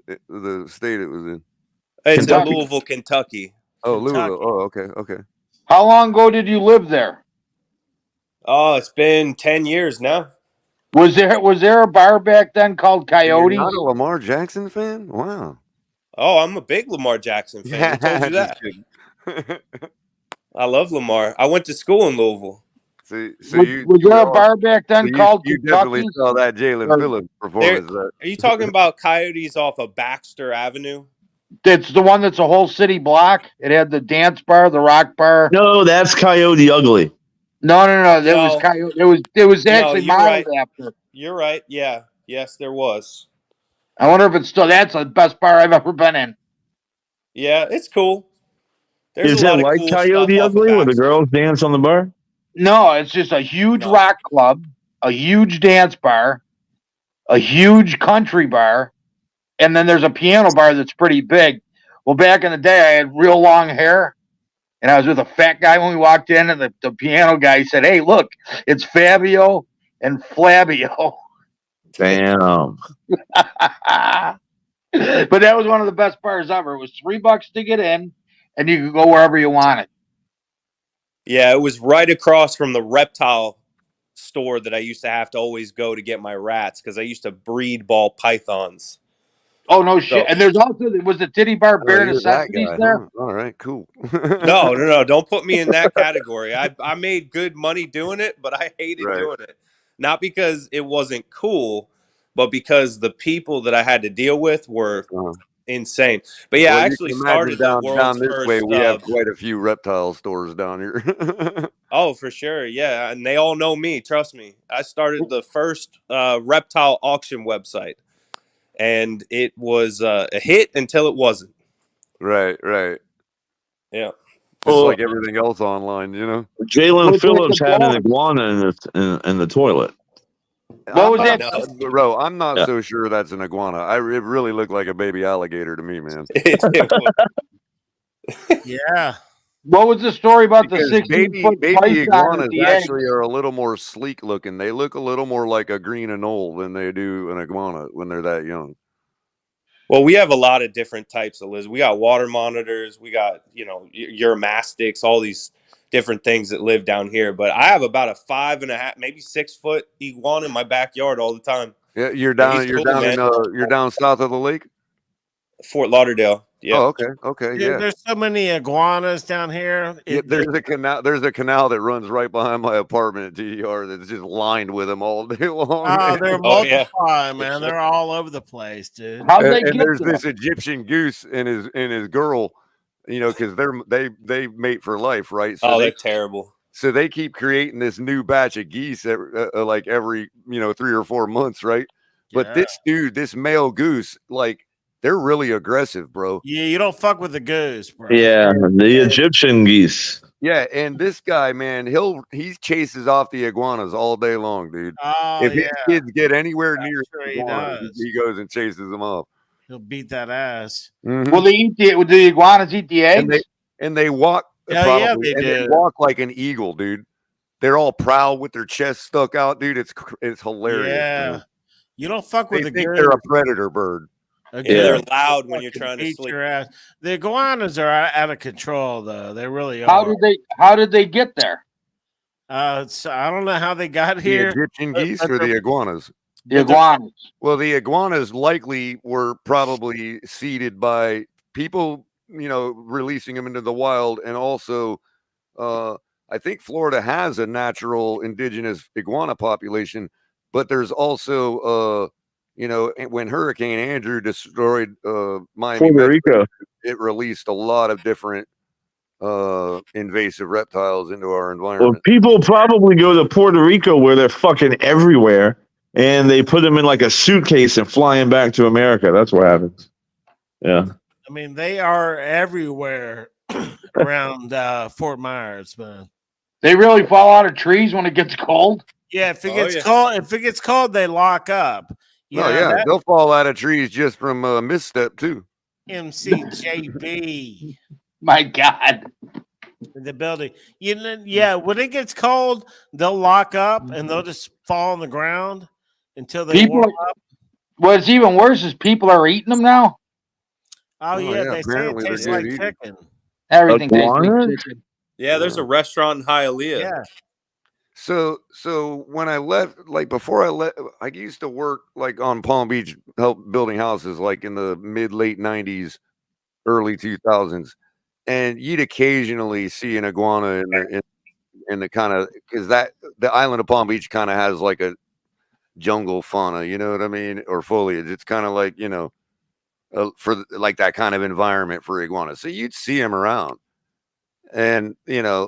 state it was in. It's in Louisville, Kentucky. Oh, Louisville. Oh, okay. How long ago did you live there? Oh, it's been 10 years now. Was there a bar back then called Coyotes? You're not a Lamar Jackson fan? Wow. Oh, I'm a big Lamar Jackson fan. Who told you that? I love Lamar. I went to school in Louisville. Was there a bar back then called You Kentucky? definitely saw that Jalen Phillips performance. Are you talking about Coyotes off of Baxter Avenue? It's the one that's a whole city block. It had the dance bar, the rock bar. No, that's Coyote Ugly. No. That was Coyote. It was actually modeled after. You're right. Yeah. Yes, there was. I wonder if it's still. That's the best bar I've ever been in. Yeah, it's cool. There's Is a lot it of like cool Coyote stuff Ugly where the girls dance on the bar? No, it's just a huge rock club, a huge dance bar, a huge country bar, and then there's a piano bar that's pretty big. Well, back in the day, I had real long hair, and I was with a fat guy when we walked in, and the piano guy said, "Hey, look, it's Fabio and Flabio." Damn. But that was one of the best bars ever. It was $3 to get in, and you could go wherever you wanted. Yeah, it was right across from the reptile store that I used to have to always go to get my rats, because I used to breed ball pythons. Oh, no shit. And there's also, was the titty bar Bare Necessities there? Huh? All right, cool. No. Don't put me in that category. I made good money doing it, but I hated doing it. Not because it wasn't cool, but because the people that I had to deal with were insane. But yeah, I actually started the world's this first. way, we have quite a few reptile stores down here. Oh, for sure. Yeah. And they all know me. Trust me. I started the first reptile auction website, and it was a hit until it wasn't. Right. Yeah. Just like everything else online, Jalen Phillips had an iguana in the toilet. What was that? Bro, I'm not so sure that's an iguana. It really looked like a baby alligator to me, man. Yeah. What was the story about the Because 16-foot baby python with iguanas the eggs? actually are a little more sleek looking. They look a little more like a green anole than they do an iguana when they're that young. Well, we have a lot of different types of lizards. We got water monitors. We got, Uromastics, all these different things that live down here. But I have about a 5.5, maybe 6 foot iguana in my backyard all the time. Yeah, you're Yeah, he's down. You're cool, down man. you're down south of the lake. Fort Lauderdale. Yeah. Oh, okay, okay, Dude, yeah. there's so many iguanas down here. Yeah, there's a canal. There's a canal that runs right behind my apartment at TDR that's just lined with them all day long. Man. They're multiplying, man. They're all over the place, dude. How'd they And get there's there? this Egyptian goose and his girl, because they mate for life, right? So They're terrible. So they keep creating this new batch of geese like every 3 or 4 months, right? But this male goose, like they're really aggressive, bro. Yeah, you don't fuck with the goose, bro. Yeah, the Egyptian geese. Yeah, and this guy, man, he chases off the iguanas all day long, dude. Oh, If his kids get anywhere I'm near sure the he iguana, does. he goes and chases them off. He'll beat that ass. Mhm. Will they eat will the iguanas eat the eggs? And they walk Hell yeah, probably, they and they do. walk like an eagle, dude. They're all proud with their chest stuck out, dude. It's hilarious. Yeah. Man. You don't fuck They with the think goose. they're a predator bird. They're loud when you're trying to Beat sleep. your ass. The iguanas are out of control, though. They really are. How did they get there? I don't know how they got The here. Egyptian but- geese but or they're- the iguanas? The iguanas. Well, the iguanas likely were probably seeded by people, releasing them into the wild, and also, I think Florida has a natural indigenous iguana population, but there's also, when Hurricane Andrew destroyed Miami, Puerto Rico. it released a lot of different invasive reptiles into our Well, environment. people probably go to Puerto Rico where they're fucking everywhere, and they put them in like a suitcase and fly them back to America. That's what happens. Yeah. I mean, they are everywhere around Fort Myers, man. They really fall out of trees when it gets cold. Yeah, if it gets cold, they lock up. They'll fall out of trees just from a misstep too. MCJB. My God. The building. When it gets cold, they'll lock up and they'll just fall on the ground until they warm up. What's even worse is people are eating them now. Oh yeah, they say it apparently tastes they're like good chicken. Everything tastes like Iguanas? chicken. Yeah, there's a restaurant in Hialeah. Yeah. So when I left, like before I left, I used to work like on Palm Beach, help building houses, like in the late '90s, early 2000s, and you'd occasionally see an iguana in the kind of, because the island of Palm Beach kind of has like a jungle fauna, you know what I mean, or foliage. It's kind of like for like that kind of environment for iguanas. So you'd see them around. And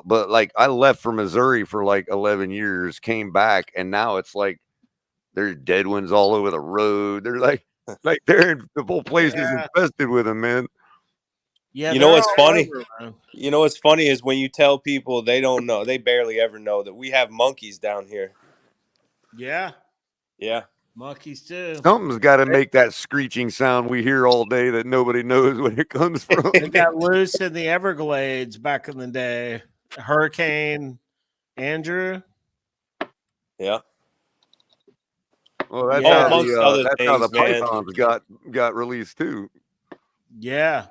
but like I left for Missouri for like 11 years, came back, and now it's like there's dead ones all over the road. They're like the whole place is infested with them, man. Yeah, You know what's funny? over, You know what's funny is when you tell people, they don't know, they barely ever know that we have monkeys down here. Yeah. Yeah. Monkeys too. Something's got to make that screeching sound we hear all day that nobody knows where it comes from. They got loose in the Everglades back in the day. Hurricane Andrew. Yeah. Well, that's Yeah. how the man. pythons got released too. Yeah.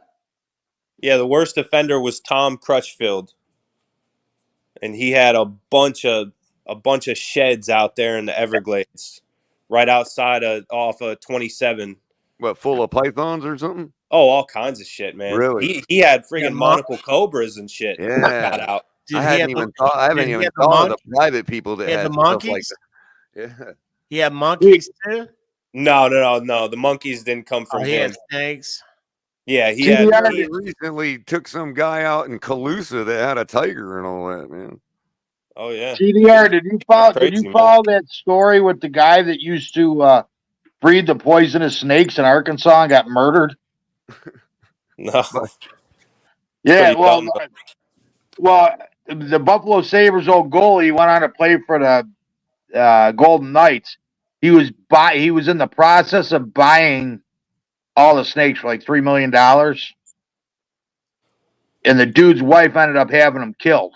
Yeah, the worst offender was Tom Crutchfield, and he had a bunch of sheds out there in the Everglades, right outside off of 27. What, full of pythons or something? Oh, all kinds of shit, man. Really? He had friggin' monocle cobras and shit. Yeah. Got out. I haven't even thought of the private people that had the stuff like monkeys. that. Yeah. He had monkeys too. No. The monkeys didn't come from He him. had snakes. Yeah, he recently took some guy out in Calusa that had a tiger and all that, man. Oh yeah. TDR, did you follow Crazy, that story with the guy that used to breed the poisonous snakes in Arkansas and got murdered? No. Yeah, Pretty dumb, well, the Buffalo Sabres old goalie went on to play for the Golden Knights. He was in the process of buying all the snakes for like $3 million. and the dude's wife ended up having him killed.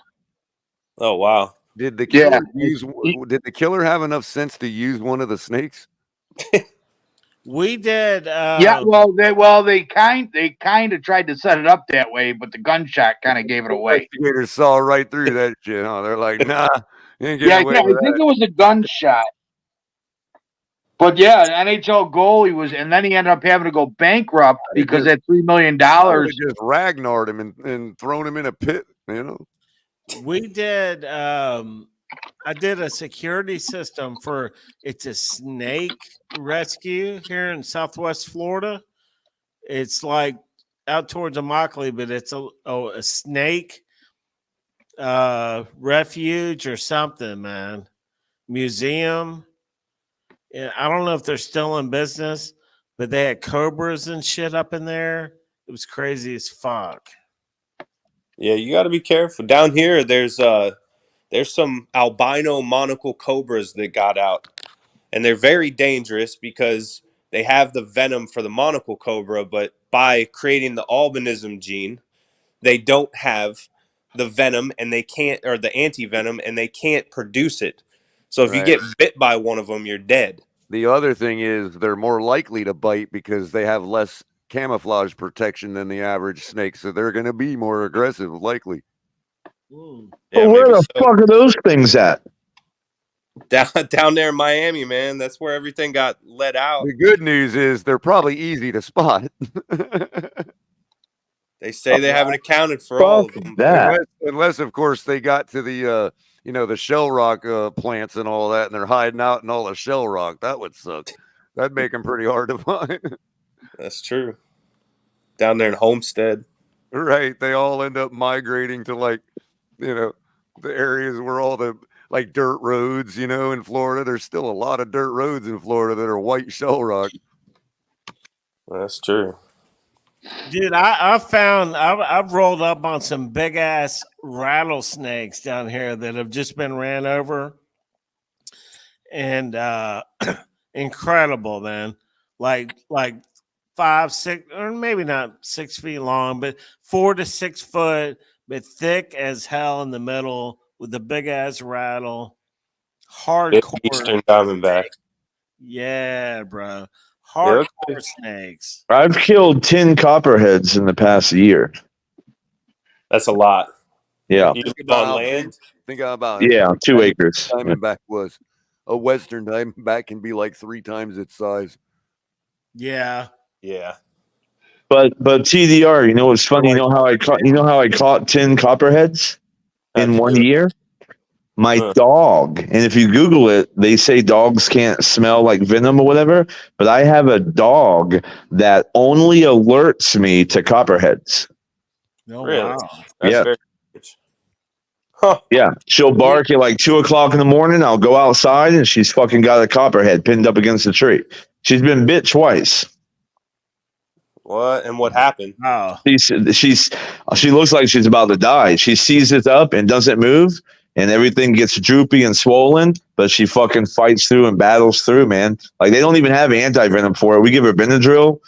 Oh wow! Did the killer Did the killer have enough sense to use one of the snakes? We did. Yeah, they kind of tried to set it up that way, but the gunshot kind of gave it away. Investigators saw right through that shit. Huh? They're like, nah, you ain't getting Yeah, away I with think that. it was a gunshot. But yeah, NHL goalie and then he ended up having to go bankrupt because that $3 million. Just Ragnared him and thrown him in a pit. You know, we did. I did a security system for it's a snake rescue here in Southwest Florida. It's like out towards Immokalee, but it's a snake refuge or something, man. Museum. Yeah, I don't know if they're still in business, but they had cobras and shit up in there. It was crazy as fuck. Yeah, you got to be careful. Down here, there's some albino monocle cobras that got out, and they're very dangerous because they have the venom for the monocle cobra, but by creating the albinism gene, they don't have the venom and they can't, or the anti-venom, and they can't produce it. So if you get bit by one of them, you're dead. The other thing is they're more likely to bite because they have less camouflage protection than the average snake, so they're going to be more aggressive, likely. Yeah, where the fuck are those things at? Down there in Miami, man. That's where everything got let out. The good news is they're probably easy to spot. They say they haven't accounted for all of them. Unless, of course, they got to the the shell rock plants and all that, and they're hiding out in all the shell rock. That would suck. That'd make them pretty hard to find. That's true. Down there in Homestead. Right. They all end up migrating to the areas where all the dirt roads, in Florida. There's still a lot of dirt roads in Florida that are white shell rock. That's true. Dude, I've rolled up on some big ass rattlesnakes down here that have just been ran over, and incredible, man. Like 5, 6, or maybe not 6 feet long, but 4 to 6 foot, but thick as hell in the middle with the big ass rattle. Hardcore Eastern Diamondback. Yeah, bro. Hardcore snakes. I've killed 10 copperheads in the past year. That's a lot. Yeah. You on land? Think about 2 acres. Diamondback was a Western Diamondback can be like 3 times its size. Yeah. Yeah. But TDR, you know what's funny? You know how I caught 10 copperheads in 1 year? My dog, and if you Google it, they say dogs can't smell like venom or whatever, but I have a dog that only alerts me to copperheads. Oh, really? Wow. That's very Yeah, she'll bark at like 2 o'clock in the morning. I'll go outside and she's fucking got a copperhead pinned up against the tree. She's been bit twice. What? And what happened? Oh. She looks like she's about to die. She seizes up and doesn't move, and everything gets droopy and swollen, but she fucking fights through and battles through, man. Like, they don't even have anti-venom for her. We give her Benadryl,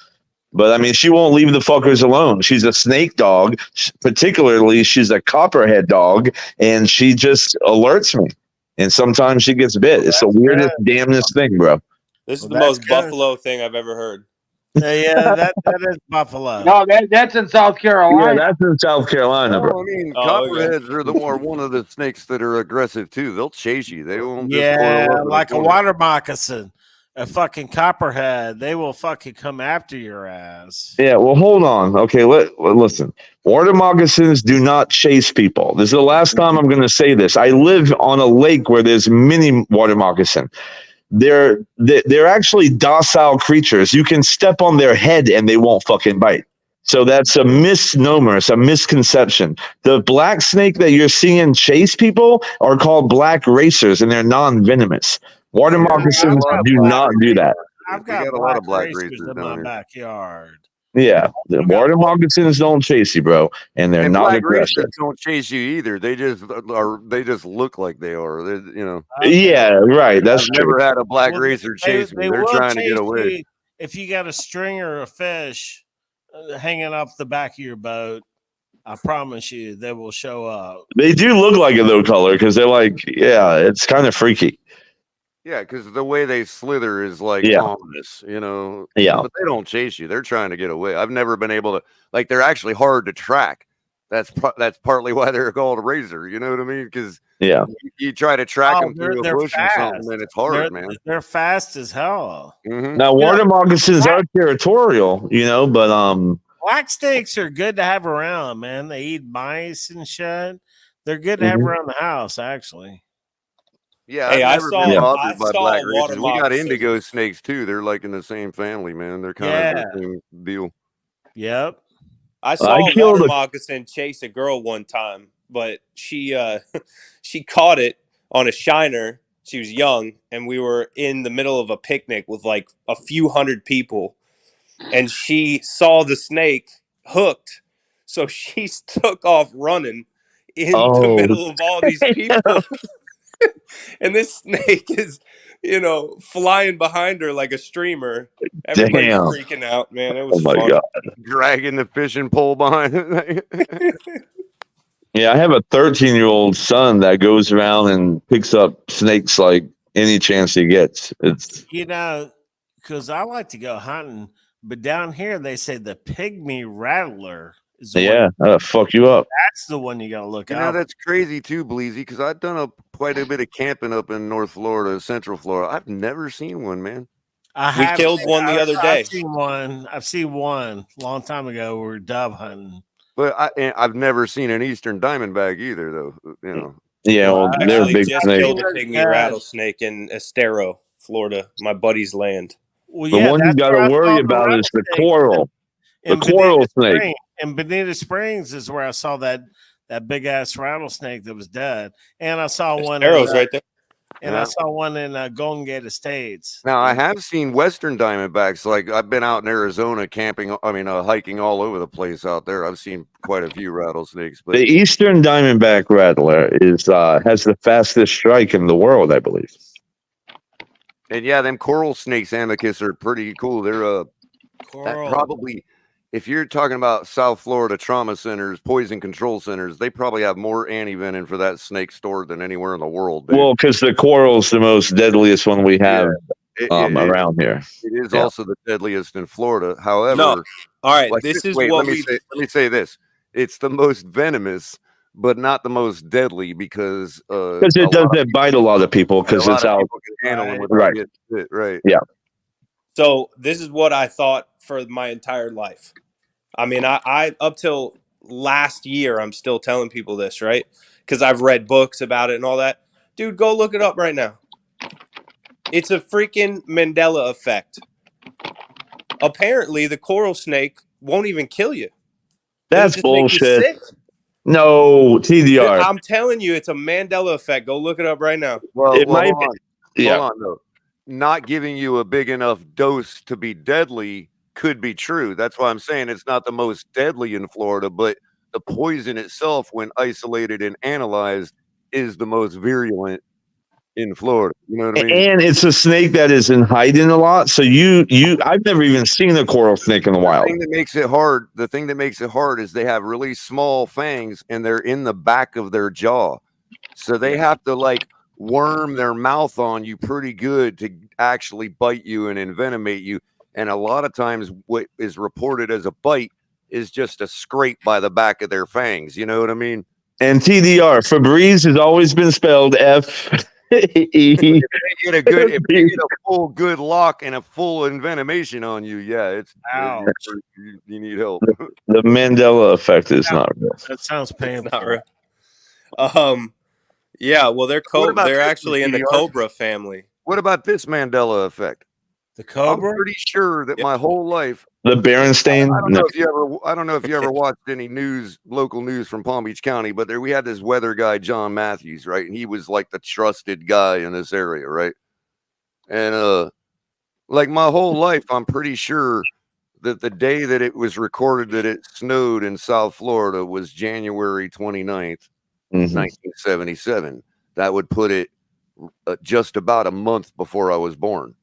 but I mean, she won't leave the fuckers alone. She's a snake dog. Particularly, she's a copperhead dog, and she just alerts me. And sometimes she gets bit. It's the weirdest, damnedest thing, bro. This is the most Buffalo thing I've ever heard. Yeah, that is Buffalo. No, that's in South Carolina. Yeah, that's in South Carolina, bro. I mean, copperheads are one of the snakes that are aggressive too. They'll chase you. They won't. Like a water moccasin, a fucking copperhead. They will fucking come after your ass. Yeah, well, hold on. Okay, listen. Water moccasins do not chase people. This is the last time I'm going to say this. I live on a lake where there's many water moccasin. They're actually docile creatures. You can step on their head and they won't fucking bite. So that's a misnomer. It's a misconception. The black snake that you're seeing chase people are called black racers, and they're non-venomous. Water moccasins do not do that. I've got a lot of black racers in my backyard. Yeah, the water moccasins don't chase you, bro, and they're not aggressive. Don't chase you either. They just look like they are. Yeah, right. That's I've true. never had a black racer chase me. They're trying to get away. If you got a string or a fish hanging off the back of your boat. I promise you, they will show up. They do look like it though, color, because they're like, yeah, it's kind of freaky. Yeah, because the way they slither is like Yeah. ominous, you know. Yeah. But they don't chase you; they're trying to get away. I've never been able to like. They're actually hard to track. That's partly why they're called a razor. You know what I mean? Because yeah, you try to track them through a bush fast. or something, and it's hard, man. They're fast as hell. Mm-hmm. Now water moccasins are territorial, you know, but black snakes are good to have around, man. They eat mice and shit. They're good to have around the house, actually. Yeah, hey, I've never been bothered by black water razors. We got moccasin. indigo snakes too. They're like in the same family, man. They're kind of the same deal. Yep. I saw a water moccasin chase a girl one time, but she she caught it on a shiner. She was young, and we were in the middle of a picnic with like a few hundred people, and she saw the snake hooked, so she took off running in the middle of all these people. And this snake is, flying behind her like a streamer. Everybody's freaking out, man. It was fun. God. Dragging the fishing pole behind it. Yeah, I have a 13-year-old son that goes around and picks up snakes like any chance he gets. It's because I like to go hunting, but down here they say the pygmy rattler is that'll fuck you up. That's the one you gotta look out. You know, that's crazy too, Bleezy, because I've done quite a bit of camping up in North Florida, Central Florida. I've never seen one, man. We killed one the other day. I've seen one a long time ago. We were dove hunting. But I've never seen an eastern diamondback either, though. You know. Yeah, well, they're big just snakes. killed a pygmy rattlesnake in Estero, Florida, my buddy's land. Well, the one you got to worry about is the coral. The coral snake. In Bonita Springs is where I saw that big ass rattlesnake that was dead, and I saw one. Estero's right there. And I saw one in Golden Gate Estates. Now I have seen western diamondbacks. Like I've been out in Arizona camping. Hiking all over the place out there. I've seen quite a few rattlesnakes. But the eastern diamondback rattler has the fastest strike in the world, I believe. And yeah, them coral snakes, Amicus, are pretty cool. They're probably, if you're talking about South Florida trauma centers, poison control centers, they probably have more antivenom for that snake stored than anywhere in the world. Dude. Well, because the coral's the most deadliest one we have around here. It is also the deadliest in Florida. However, all right, let me say this: it's the most venomous, but not the most deadly because it doesn't bite a lot of people because it's out. Right. Yeah. So this is what I thought for my entire life. I mean, I up till last year, I'm still telling people this, right? Because I've read books about it and all that. Dude, go look it up right now. It's a freaking Mandela effect. Apparently, the coral snake won't even kill you. That's bullshit. No, TDR. I'm telling you, it's a Mandela effect. Go look it up right now. Well, it might be. Hold on, though. Not giving you a big enough dose to be deadly could be true. That's why I'm saying it's not the most deadly in Florida, but the poison itself, when isolated and analyzed, is the most virulent in Florida. You know what I mean? And it's a snake that is in hiding a lot. So I've never even seen a coral snake in the wild. The thing that makes it hard is they have really small fangs and they're in the back of their jaw. So they have to worm their mouth on you pretty good to actually bite you and envenomate you. And a lot of times what is reported as a bite is just a scrape by the back of their fangs. You know what I mean? And TDR, Febreze has always been spelled F. If they get a full good lock and a full envenomation on you, you need help. The Mandela effect is not real. That sounds painful. Not real. Yeah, well, they're actually in the cobra family. What about this Mandela effect? The cobra? I'm pretty sure that my whole life. The Berenstain. I don't know if you ever watched any local news from Palm Beach County, but we had this weather guy, John Matthews, right? And he was like the trusted guy in this area, right? And my whole life, I'm pretty sure that the day that it was recorded that it snowed in South Florida was January 29th, 1977. That would put it just about a month before I was born.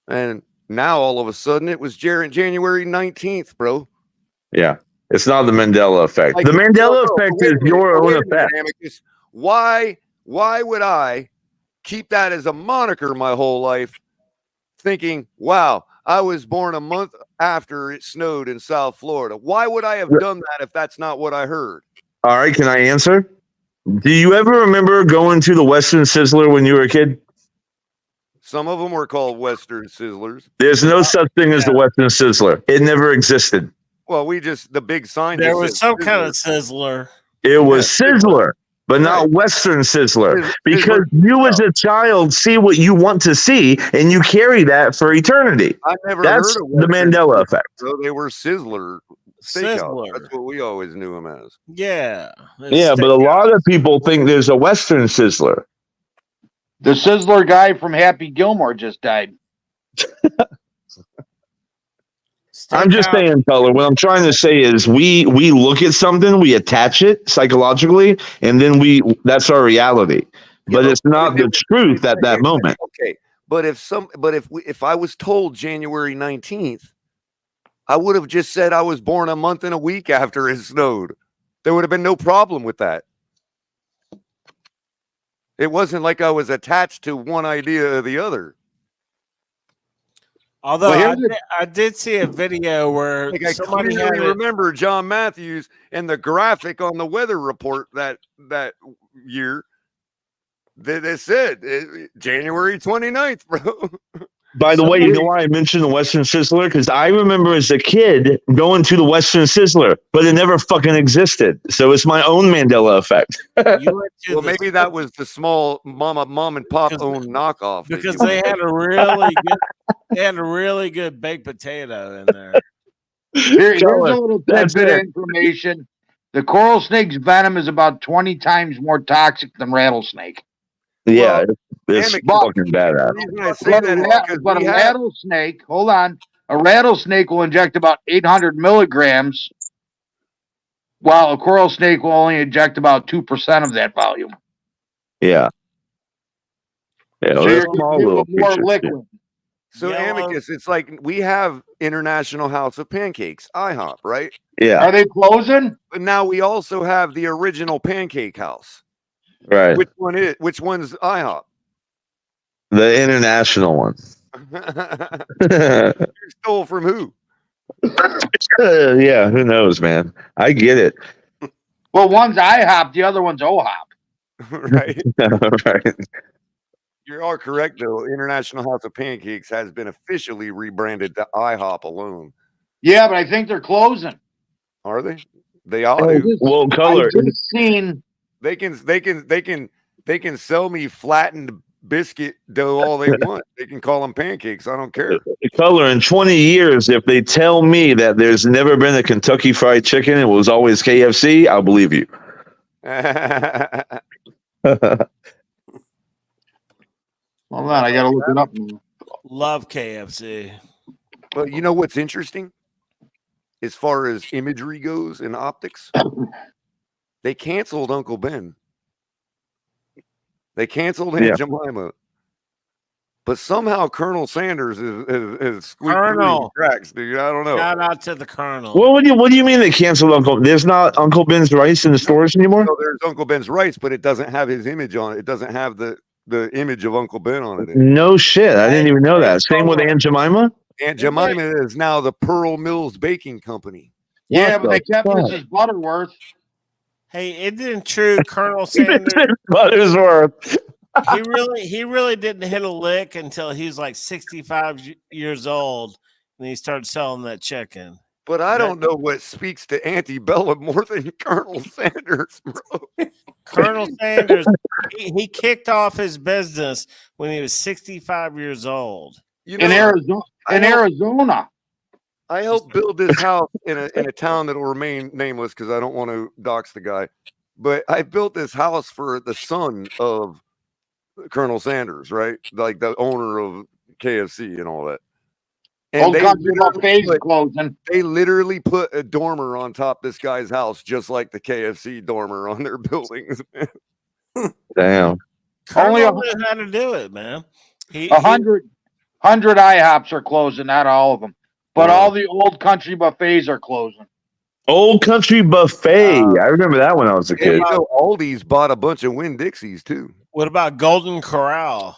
And now all of a sudden it was January 19th, bro. Yeah. It's not the Mandela effect. Like, The Mandela no, effect wait is a minute, your wait own a minute, effect. Amicus. Why would I keep that as a moniker my whole life, thinking, wow, I was born a month after it snowed in South Florida? Why would I have done that if that's not what I heard? All right, can I answer? Do you ever remember going to the Western Sizzler when you were a kid? Some of them were called Western Sizzlers. There's no such thing as the Western Sizzler. It never existed. Well, the big sign There just was said some Sizzler. kind of sizzler. It was Sizzler, but not Right. Western Sizzler. Because Sizzler. you as a child see what you want to see, and you carry that for eternity. I never That's heard of the Western Mandela Sizzler, effect. So they were Sizzler steakhouse. Sizzler. That's what we always knew them as. Yeah. Yeah, but a lot of people think there's a Western Sizzler. The Sizzler guy from Happy Gilmore just died. I'm just saying, Color. What I'm trying to say is we look at something, we attach it psychologically, and then that's our reality. But it's not the truth at that moment. Okay, but if I was told January 19th, I would have just said I was born a month and a week after it snowed. There would have been no problem with that. It wasn't like I was attached to one idea or the other. Although I did see a video where Like I somebody clearly had remember John Matthews and the graphic on the weather report that year. They said January 29th, bro. By the way, you know why I mentioned the Western Sizzler? Because I remember as a kid going to the Western Sizzler, but it never fucking existed. So it's my own Mandela effect. Well, maybe that was the small mom and pop owned knockoff. because they had a really good baked potato in there. Here's a little tidbit of information. The coral snake's venom is about 20 times more toxic than rattlesnake. Yeah, it's fucking badass. But a rattlesnake, hold on, a rattlesnake will inject about 800 milligrams, while a coral snake will only inject about 2% of that volume. Yeah. Yeah, So they're you're small getting little more creatures, liquid. So Amicus, it's like we have International House of Pancakes, IHOP, right? Yeah. Are they closing? But now we also have the original Pancake House. Right. Which one's IHOP? The international one. You stole from who? Yeah, who knows, man? I get it. Well, one's IHOP, the other one's OHOP. Right. Right. You are correct, though. International House of Pancakes has been officially rebranded to IHOP alone. Yeah, but I think they're closing. Are they? They ought to. Well, Color. I just seen. They can sell me flattened biscuit dough all they want. They can call them pancakes. I don't care. Color, in 20 years, if they tell me that there's never been a Kentucky Fried Chicken and it was always KFC, I'll believe you. Hold on, I gotta look it up. Love KFC. But you know what's interesting? As far as imagery goes and optics, they canceled Uncle Ben. They canceled Aunt Jemima. But somehow Colonel Sanders is squeaked through the cracks, dude. I don't know. Shout out to the Colonel. Well, what do you mean they canceled Uncle? There's not Uncle Ben's rice in the stores anymore? No, there's Uncle Ben's rice, but it doesn't have his image on it. It doesn't have the image of Uncle Ben on it. No shit. I didn't even know that. Same with Aunt Jemima? Aunt Jemima is now the Pearl Mills Baking Company. Yeah, but they kept Mrs. Butterworth. Hey, isn't it true, Colonel Sanders? Butterworth. He really didn't hit a lick until he was like 65 years old, and he started selling that chicken. But I don't know what speaks to antebellum more than Colonel Sanders, bro. Colonel Sanders, he kicked off his business when he was 65 years old. You know, in Arizona. I helped build this house in a town that will remain nameless because I don't want to dox the guy. But I built this house for the son of Colonel Sanders, right? Like the owner of KFC and all that. And they literally put a dormer on top of this guy's house, just like the KFC dormer on their buildings. Damn. Only knew how to do it, man. 100 IHOPs are closing, not all of them. But all the old country buffets are closing. Old Country Buffet. I remember that when I was a And kid. you know, Aldi's bought a bunch of Winn-Dixies too. What about Golden Corral?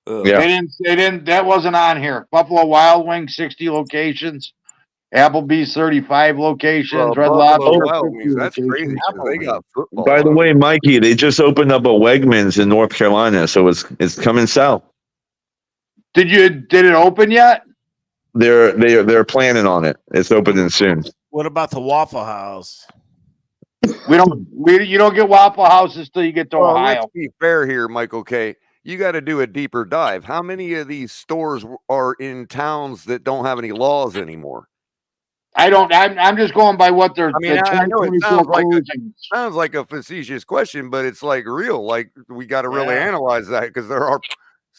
Yeah. They didn't. That wasn't on here. Buffalo Wild Wings, 60 locations. Applebee's, 35 locations. Red Lobster, Wild 50 Wings, that's crazy. locations. 'Cause they got football. By the way, Mikey, they just opened up a Wegmans in North Carolina, so it's coming south. Did it open yet? They're planning on it. It's opening soon. What about the Waffle House? You don't get Waffle Houses till you get to Ohio. Let's be fair here, Michael K. You got to do a deeper dive. How many of these stores are in towns that don't have any laws anymore? I don't. I'm just going by what they're. I mean, I know it sounds like a facetious question, but it's like real. Like we got to really analyze that because there are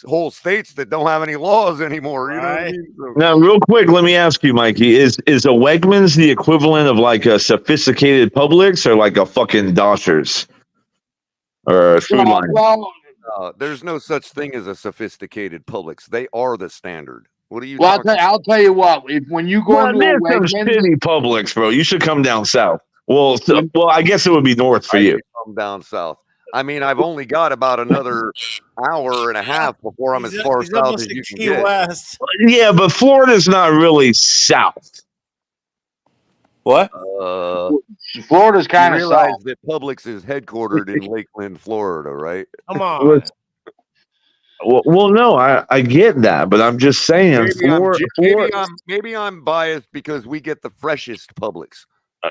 whole states that don't have any laws anymore. You know what I mean? So, Now, real quick, let me ask you, Mikey: is a Wegmans the equivalent of like a sophisticated Publix or like a fucking Doshers or a Food Line? Well, there's no such thing as a sophisticated Publix. They are the standard. What are you? Well, I'll tell you what. When you go into a some Wegmans, shitty Publix, bro, you should come down south. Well, I guess it would be north for you. Come down south. I mean, I've only got about another hour and a half before I'm as far south as you can get. West. Yeah, but Florida's not really south. What? Florida's kind of realize south. that Publix is headquartered in Lakeland, Florida, right? Come on. Well, no, I get that, but I'm just saying. Maybe I'm biased because we get the freshest Publix.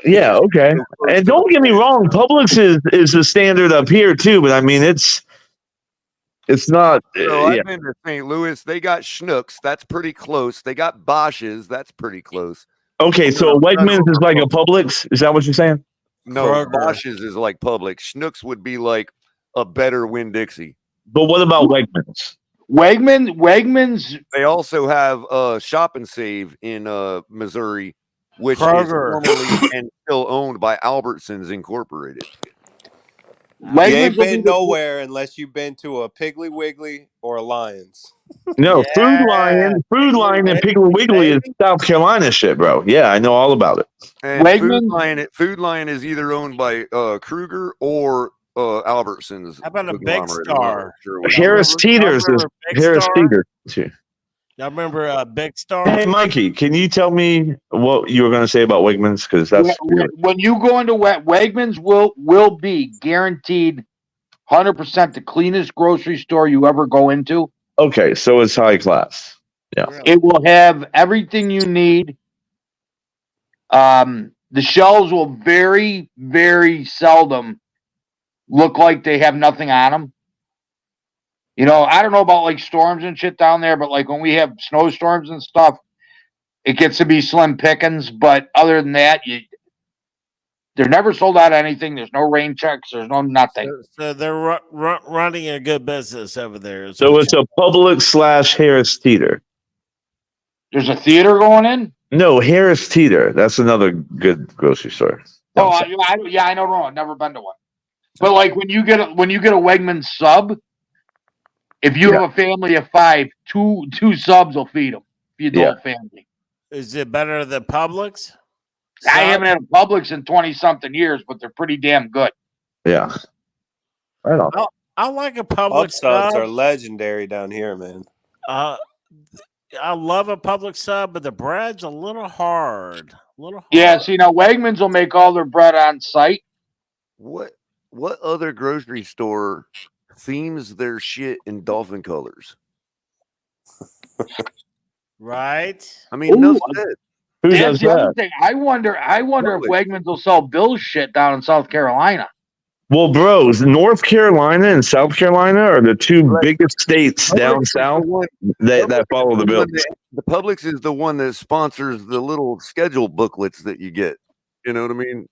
Yeah, okay. And don't get me wrong, Publix is the standard up here too, but I mean it's not. I've been to St. Louis. They got Schnucks. That's pretty close. They got Bosch's. That's pretty close. Okay, so Wegmans is like a Publix. Is that what you're saying? No, Bosch's is like Publix. Schnucks would be like a better Winn-Dixie. But what about Wegmans? Wegmans. They also have Shop and Save in Missouri, which is normally and still owned by Albertsons Incorporated. You ain't been nowhere unless you've been to a Piggly Wiggly or a Lions. No, Food Line and Piggly Wiggly is South Carolina shit, bro. Yeah, I know all about it. And Food Line is either owned by Kruger or Albertsons. How about a Big Star? Harris Teeter's is Harris Teeter too. Y'all remember Big Star? Hey, Mikey, can you tell me what you were going to say about Wegmans? Because that's when you go into Wegmans will be guaranteed 100% the cleanest grocery store you ever go into. Okay, so it's high class. Yeah, it will have everything you need. The shelves will very, very seldom look like they have nothing on them. You know, I don't know about like storms and shit down there, but like when we have snowstorms and stuff, it gets to be slim pickings. But other than that, they're never sold out of anything. There's no rain checks. There's no nothing. So they're running a good business over there. So it's a Publix / Harris Teeter. There's a theater going in? No, Harris Teeter. That's another good grocery store. Oh, I know. I've never been to one. But like when you get a Wegmans sub, if you have a family of 5, two subs will feed them. If you adult family. Is it better than Publix? I haven't had a Publix in 20-something years, but they're pretty damn good. Yeah. Right on. I like a Publix subs sub. are legendary down here, man. I love a Publix sub, but the bread's a little hard. Yeah, see, now Wegmans will make all their bread on site. What other grocery store themes their shit in dolphin colors? Right? I mean, no shit. Who does the other that? thing. I wonder if Wegmans will sell Bill's shit down in South Carolina. Well, bros, North Carolina and South Carolina are the two biggest states down south that follow the Bills. The Publix is the one that sponsors the little schedule booklets that you get. You know what I mean?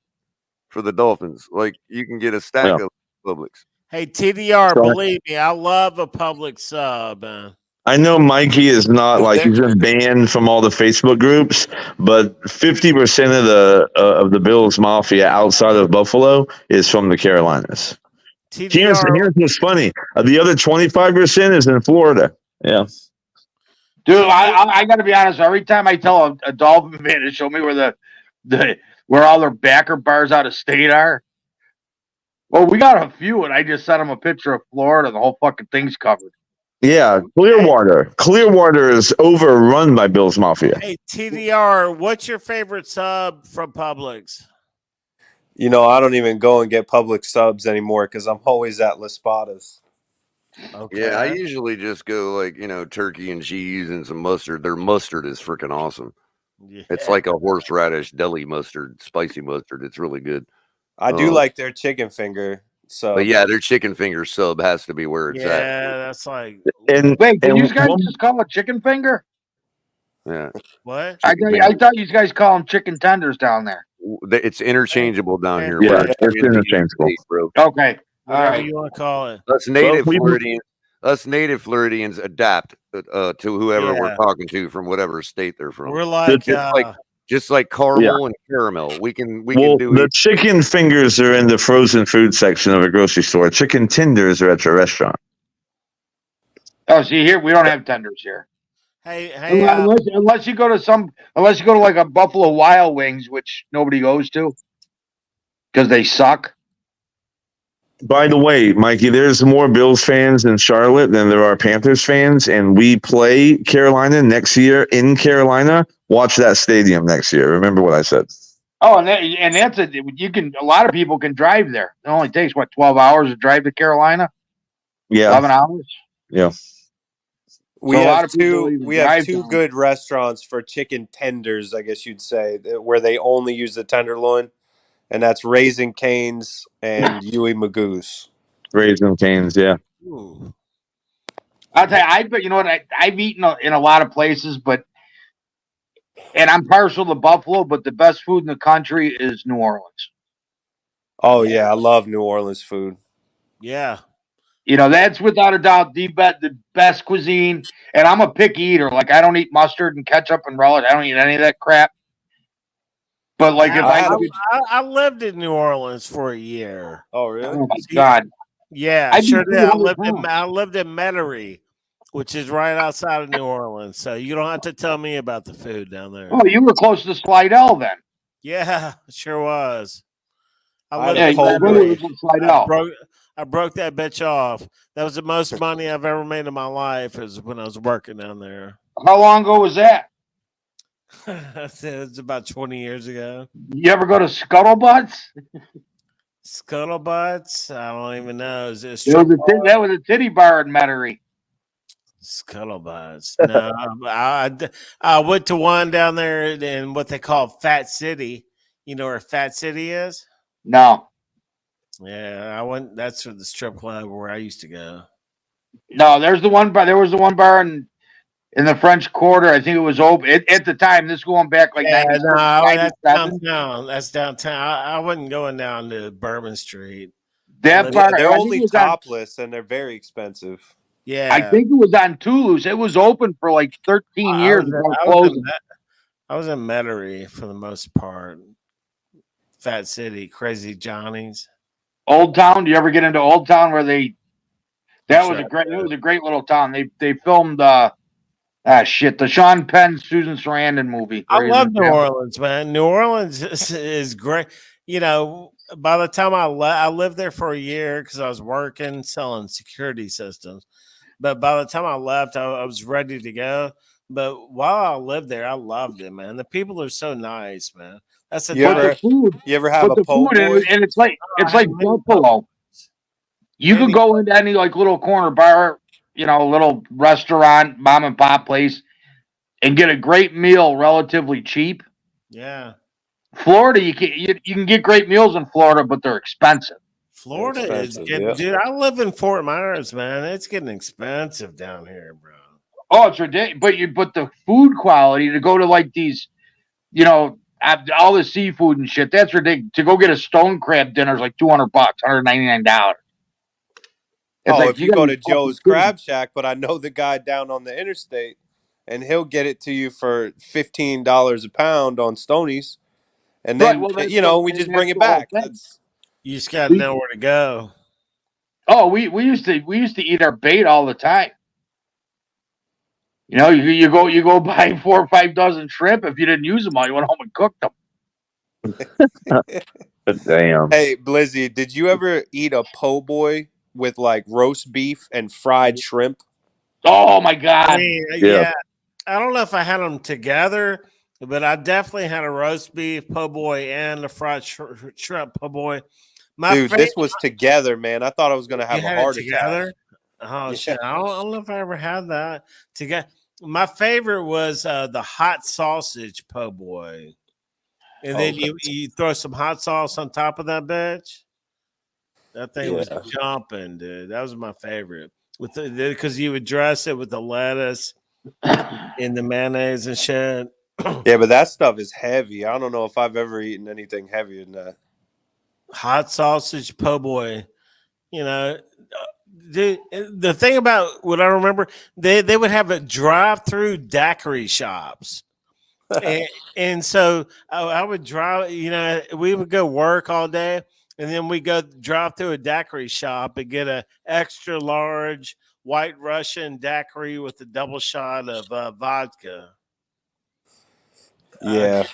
For the Dolphins. Like, you can get a stack of Publix. Hey, TDR, believe me, I love a Publix sub. I know Mikey is not he's been banned from all the Facebook groups, but 50% of the Bills Mafia outside of Buffalo is from the Carolinas. Here's what's funny: the other 25% is in Florida. Yeah, dude, I got to be honest. Every time I tell a Dolphin fan to show me where where all their backer bars out of state are. Well, we got a few, and I just sent them a picture of Florida. The whole fucking thing's covered. Yeah, Clearwater. Clearwater is overrun by Bill's Mafia. Hey, TDR, what's your favorite sub from Publix? You know, I don't even go and get Publix subs anymore because I'm always at La Spada's. Okay. Yeah, I usually just go like, turkey and cheese and some mustard. Their mustard is freaking awesome. Yeah. It's like a horseradish deli mustard, spicy mustard. It's really good. I do like their chicken finger sub. But yeah, their chicken finger sub has to be where it's at. Yeah, that's like. And wait, did you guys just call it chicken finger? Yeah. What? I thought you guys call them chicken tenders down there. It's interchangeable down here. Yeah, it's interchangeable, bro. Okay, all Whatever right. you want to call it. Us native Floridians adapt to whoever we're talking to from whatever state they're from. We're like, just like caramel and caramel. We can do the chicken fingers are in the frozen food section of a grocery store. Chicken tenders are at your restaurant. Oh, see here, we don't have tenders here. Hey, unless you go to like a Buffalo Wild Wings, which nobody goes to because they suck. By the way, Mikey, there's more Bills fans in Charlotte than there are Panthers fans, and we play Carolina next year in Carolina. Watch that stadium next year. Remember what I said. Oh, and that's a lot of people can drive there. It only takes 12 hours to drive to Carolina? Yeah. 11 hours? Yeah. We have two good restaurants for chicken tenders, I guess you'd say, where they only use the tenderloin, and that's Raising Cane's and Huey Magoo's. Raising Cane's, yeah. Ooh. I'll tell you, you know what? I've eaten in a lot of places, and I'm partial to Buffalo, but the best food in the country is New Orleans. Oh yeah, I love New Orleans food. Yeah. You know, that's without a doubt the best cuisine. And I'm a picky eater. Like, I don't eat mustard and ketchup and relish. I don't eat any of that crap. But like, I lived in New Orleans for a year. Oh really? Oh my God. Yeah, I sure did. I lived in Metairie, which is right outside of New Orleans. So you don't have to tell me about the food down there. Oh, you were close to Slidell then. Yeah, sure was. I broke that bitch off. That was the most money I've ever made in my life, is when I was working down there. How long ago was that? It was about 20 years ago. You ever go to Scuttlebutts? Scuttlebutts? I don't even know. That was a titty bar in Metairie. Scuttlebutts. No, I went to one down there in what they call Fat City. You know where Fat City is? No. Yeah, I went. That's for the strip club where I used to go. No, there was the one bar in the French Quarter. I think it was open at the time. This is going back like 97. That's downtown. That's downtown. I wasn't going down to Bourbon Street. That bar, they're only topless and they're very expensive. Yeah, I think it was on Toulouse. It was open for like 13 years. I was in Metairie for the most part. Fat City, Crazy Johnny's. Old Town. Do you ever get into Old Town where it was a great little town. They filmed the Sean Penn, Susan Sarandon movie. I love New Orleans, man. New Orleans is great. You know, by the time I lived there for a year because I was working selling security systems. But by the time I left, I was ready to go. But while I lived there, I loved it, man. The people are so nice, man. That's the food. You ever have a po' boy? And it's like Buffalo. You could go into any like little corner bar, little restaurant, mom and pop place, and get a great meal relatively cheap. Yeah. Florida, you can get great meals in Florida, but they're expensive. Florida is getting, dude. I live in Fort Myers, man. It's getting expensive down here, bro. Oh, it's ridiculous. But the food quality to go to like these, all the seafood and shit, that's ridiculous. To go get a stone crab dinner is like $200, $199. If you go to Joe's Crab Shack, but I know the guy down on the interstate, and he'll get it to you for $15 a pound on Stonies, and then we just bring it back. You just got to know where to go. Oh, we used to eat our bait all the time. You know, you go buy 4 or 5 dozen shrimp. If you didn't use them all, you went home and cooked them. Damn. Hey, Blizzy, did you ever eat a po' boy with like roast beef and fried shrimp? Oh my I God! mean, Yeah. yeah. I don't know if I had them together, but I definitely had a roast beef po' boy and a fried shrimp po' boy. My Dude, favorite. this was together, man. I thought I was gonna You have a had it heart attack. together? Oh Yeah. shit! I don't know if I ever had that together. My favorite was the hot sausage po' boy, and then you throw some hot sauce on top of that bitch. That thing was Yeah. jumping, dude. That was my favorite. With because you would dress it with the lettuce and the mayonnaise and shit. Yeah, but that stuff is heavy. I don't know if I've ever eaten anything heavier than that. Hot sausage po' boy. You know, the thing about what I remember, they would have a drive-through daiquiri shops. and, and so I would drive, we would go work all day and then we go drive through a daiquiri shop and get a extra large white Russian daiquiri with a double shot of vodka. Yeah.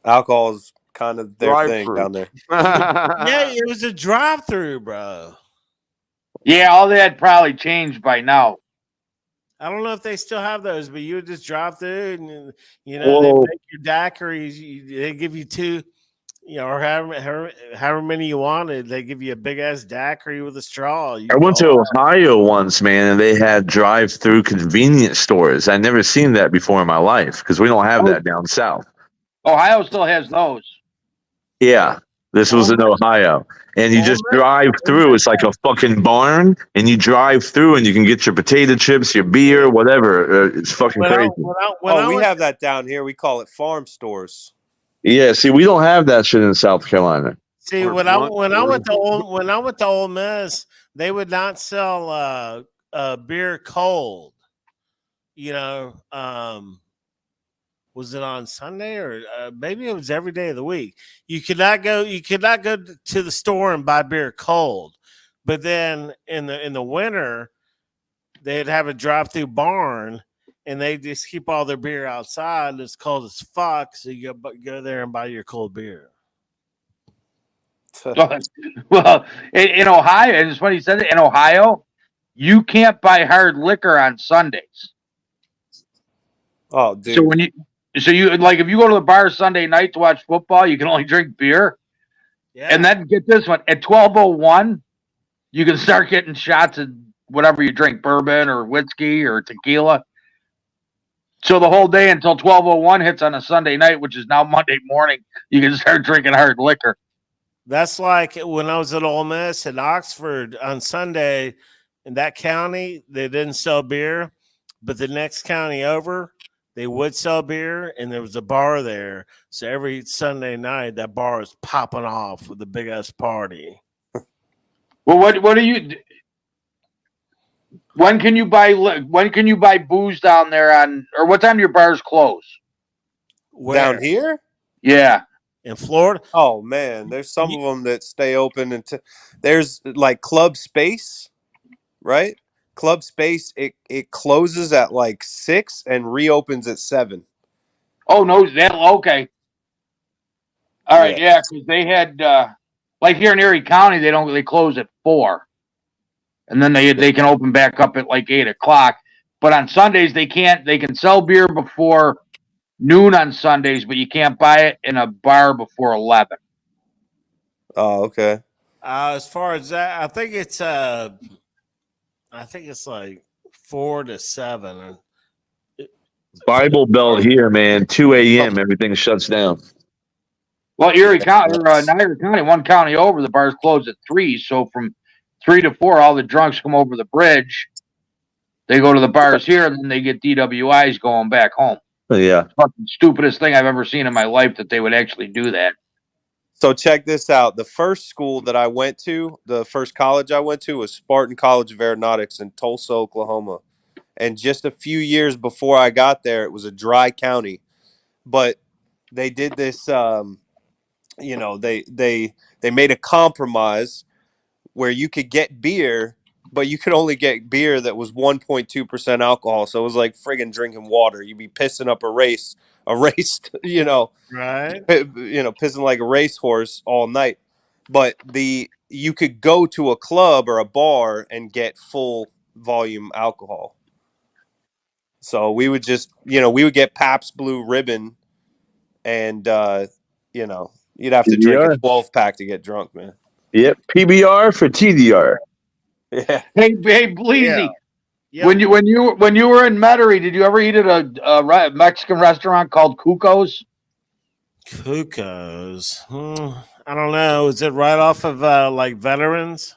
Alcohol's kind of their Drive thing through. down there. Yeah, it was a drive through, bro. Yeah, all that probably changed by now. I don't know if they still have those, but you would just drive through and, they Well, make your daiquiris. They give you two, or however many you wanted. They give you a big ass daiquiri with a straw. You I went go, to Ohio once, man, and they had drive-through convenience stores. I never seen that before in my life because we don't have that down south. Ohio still has those. Yeah, this was in Ohio, and you just drive through. It's like a fucking barn, and you drive through, and you can get your potato chips, your beer, whatever. It's fucking crazy. We have that down here. We call it farm stores. Yeah, see, we don't have that shit in South Carolina. See, when I went to Ole Miss, they would not sell beer cold. Was it on Sunday or maybe it was every day of the week? You could not go. You could not go to the store and buy beer cold. But then in the winter, they'd have a drive-through barn, and they just keep all their beer outside. It's cold as fuck, so you go there and buy your cold beer. Well, in Ohio, and it's funny you said it. In Ohio, you can't buy hard liquor on Sundays. Oh, dude. So you like if you go to the bar Sunday night to watch football, you can only drink beer. Yeah. And then get this one at 12:01, you can start getting shots of whatever you drink, bourbon or whiskey or tequila. So the whole day until 12:01 hits on a Sunday night, which is now Monday morning, you can start drinking hard liquor. That's like when I was at Ole Miss in Oxford on Sunday. In that county, they didn't sell beer, but the next county over, they would sell beer, and there was a bar there. So every Sunday night, that bar was popping off with a big ass party. Well, what do you? When can you buy booze down there or what time do your bars close? Down here? Yeah. In Florida? Oh man, there's some of them that stay open until there's like Club Space, right? Club Space it closes at like 6 and reopens at 7. Oh no, okay. All right, yeah, because they had like here in Erie County, they close at 4, and then they can open back up at like 8:00. But on Sundays they can't. They can sell beer before noon on Sundays, but you can't buy it in a bar before 11. Oh, okay. As far as that, I think it's like 4 to 7. Bible Belt here, man. 2 a.m. Everything shuts down. Well, Erie County, Niagara County, one county over, the bars close at 3. So from 3 to 4, all the drunks come over the bridge. They go to the bars here, and then they get DWIs going back home. Yeah. Fucking stupidest thing I've ever seen in my life that they would actually do that. So check this out. The first school that I went to, the first college I went to was Spartan College of Aeronautics in Tulsa, Oklahoma. And just a few years before I got there, it was a dry county. But they did this they made a compromise where you could get beer, but you could only get beer that was 1.2% alcohol. So it was like friggin' drinking water. You'd be pissing up a race, Right. Pissing like a racehorse all night. But you could go to a club or a bar and get full volume alcohol. So we would just, we would get Pabst Blue Ribbon, and you'd have to drink a PBR. 12-pack to get drunk, man. Yep, PBR for TDR. Yeah. Hey, Bleezy. Yeah. When you were in Metairie, did you ever eat at a Mexican restaurant called Cuco's? Cuco's. I don't know. Is it right off of like Veterans?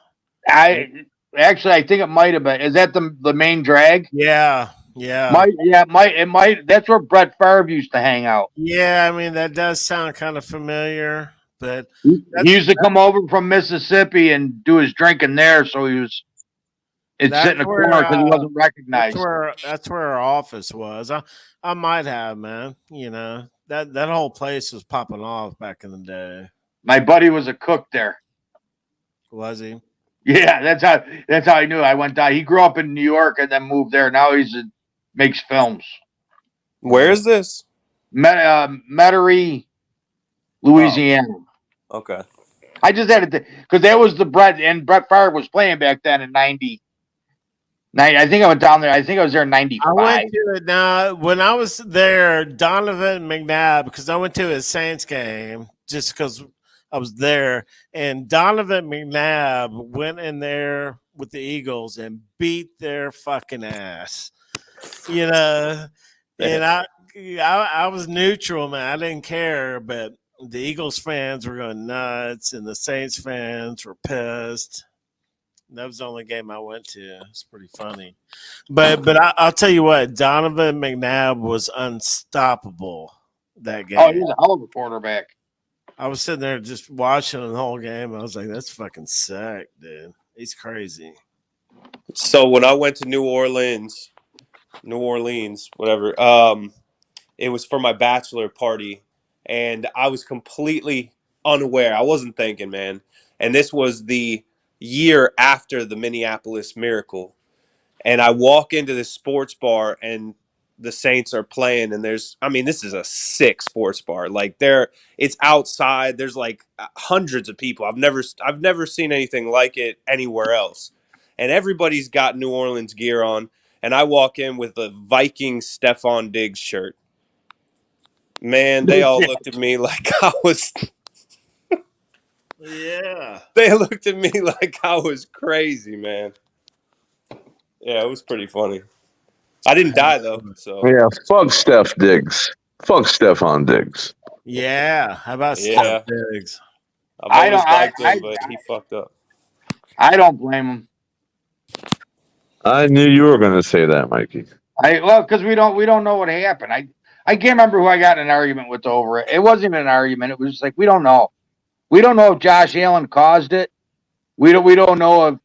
I think it might have been. Is that the main drag? Yeah. It might. That's where Brett Favre used to hang out. Yeah, I mean that does sound kind of familiar, but he used to come over from Mississippi and do his drinking there, so he was. It's sitting in a corner because he wasn't recognized. That's where our office was. I might have, man. That whole place was popping off back in the day. My buddy was a cook there. Was he? Yeah, that's how I knew. I went down. He grew up in New York and then moved there. Now makes films. Where is this? Metairie, Louisiana. Oh. Okay. I just had to because that was the Brett Favre was playing back then in '90. I think I went down there. I think I was there in '95. I went to it now when I was there. Donovan McNabb, because I went to a Saints game just because I was there, and Donovan McNabb went in there with the Eagles and beat their fucking ass. And I was neutral, man. I didn't care, but the Eagles fans were going nuts, and the Saints fans were pissed. That was the only game I went to. It's pretty funny, but I'll tell you what, Donovan McNabb was unstoppable that game. Oh, he's a hell of a quarterback. I was sitting there just watching the whole game. I was like, "That's fucking sick, dude. He's crazy." So when I went to New Orleans, whatever, it was for my bachelor party, and I was completely unaware. I wasn't thinking, man. And this was the year after the Minneapolis Miracle. And I walk into this sports bar, and the Saints are playing, and this is a sick sports bar. Like it's outside. There's like hundreds of people. I've never seen anything like it anywhere else. And everybody's got New Orleans gear on. And I walk in with a Vikings Stephon Diggs shirt. Man, they all looked at me like I was. Yeah. They looked at me like I was crazy, man. Yeah, it was pretty funny. I didn't die though. So yeah, fuck Steph Diggs. Fuck Stephon Diggs. Yeah, how about Steph Diggs? I've always liked him, but he fucked up. I don't blame him. I knew you were going to say that, Mikey. Because we don't know what happened. I can't remember who I got in an argument with over it. It wasn't even an argument. It was just like we don't know. We don't know if Josh Allen caused it. We don't know if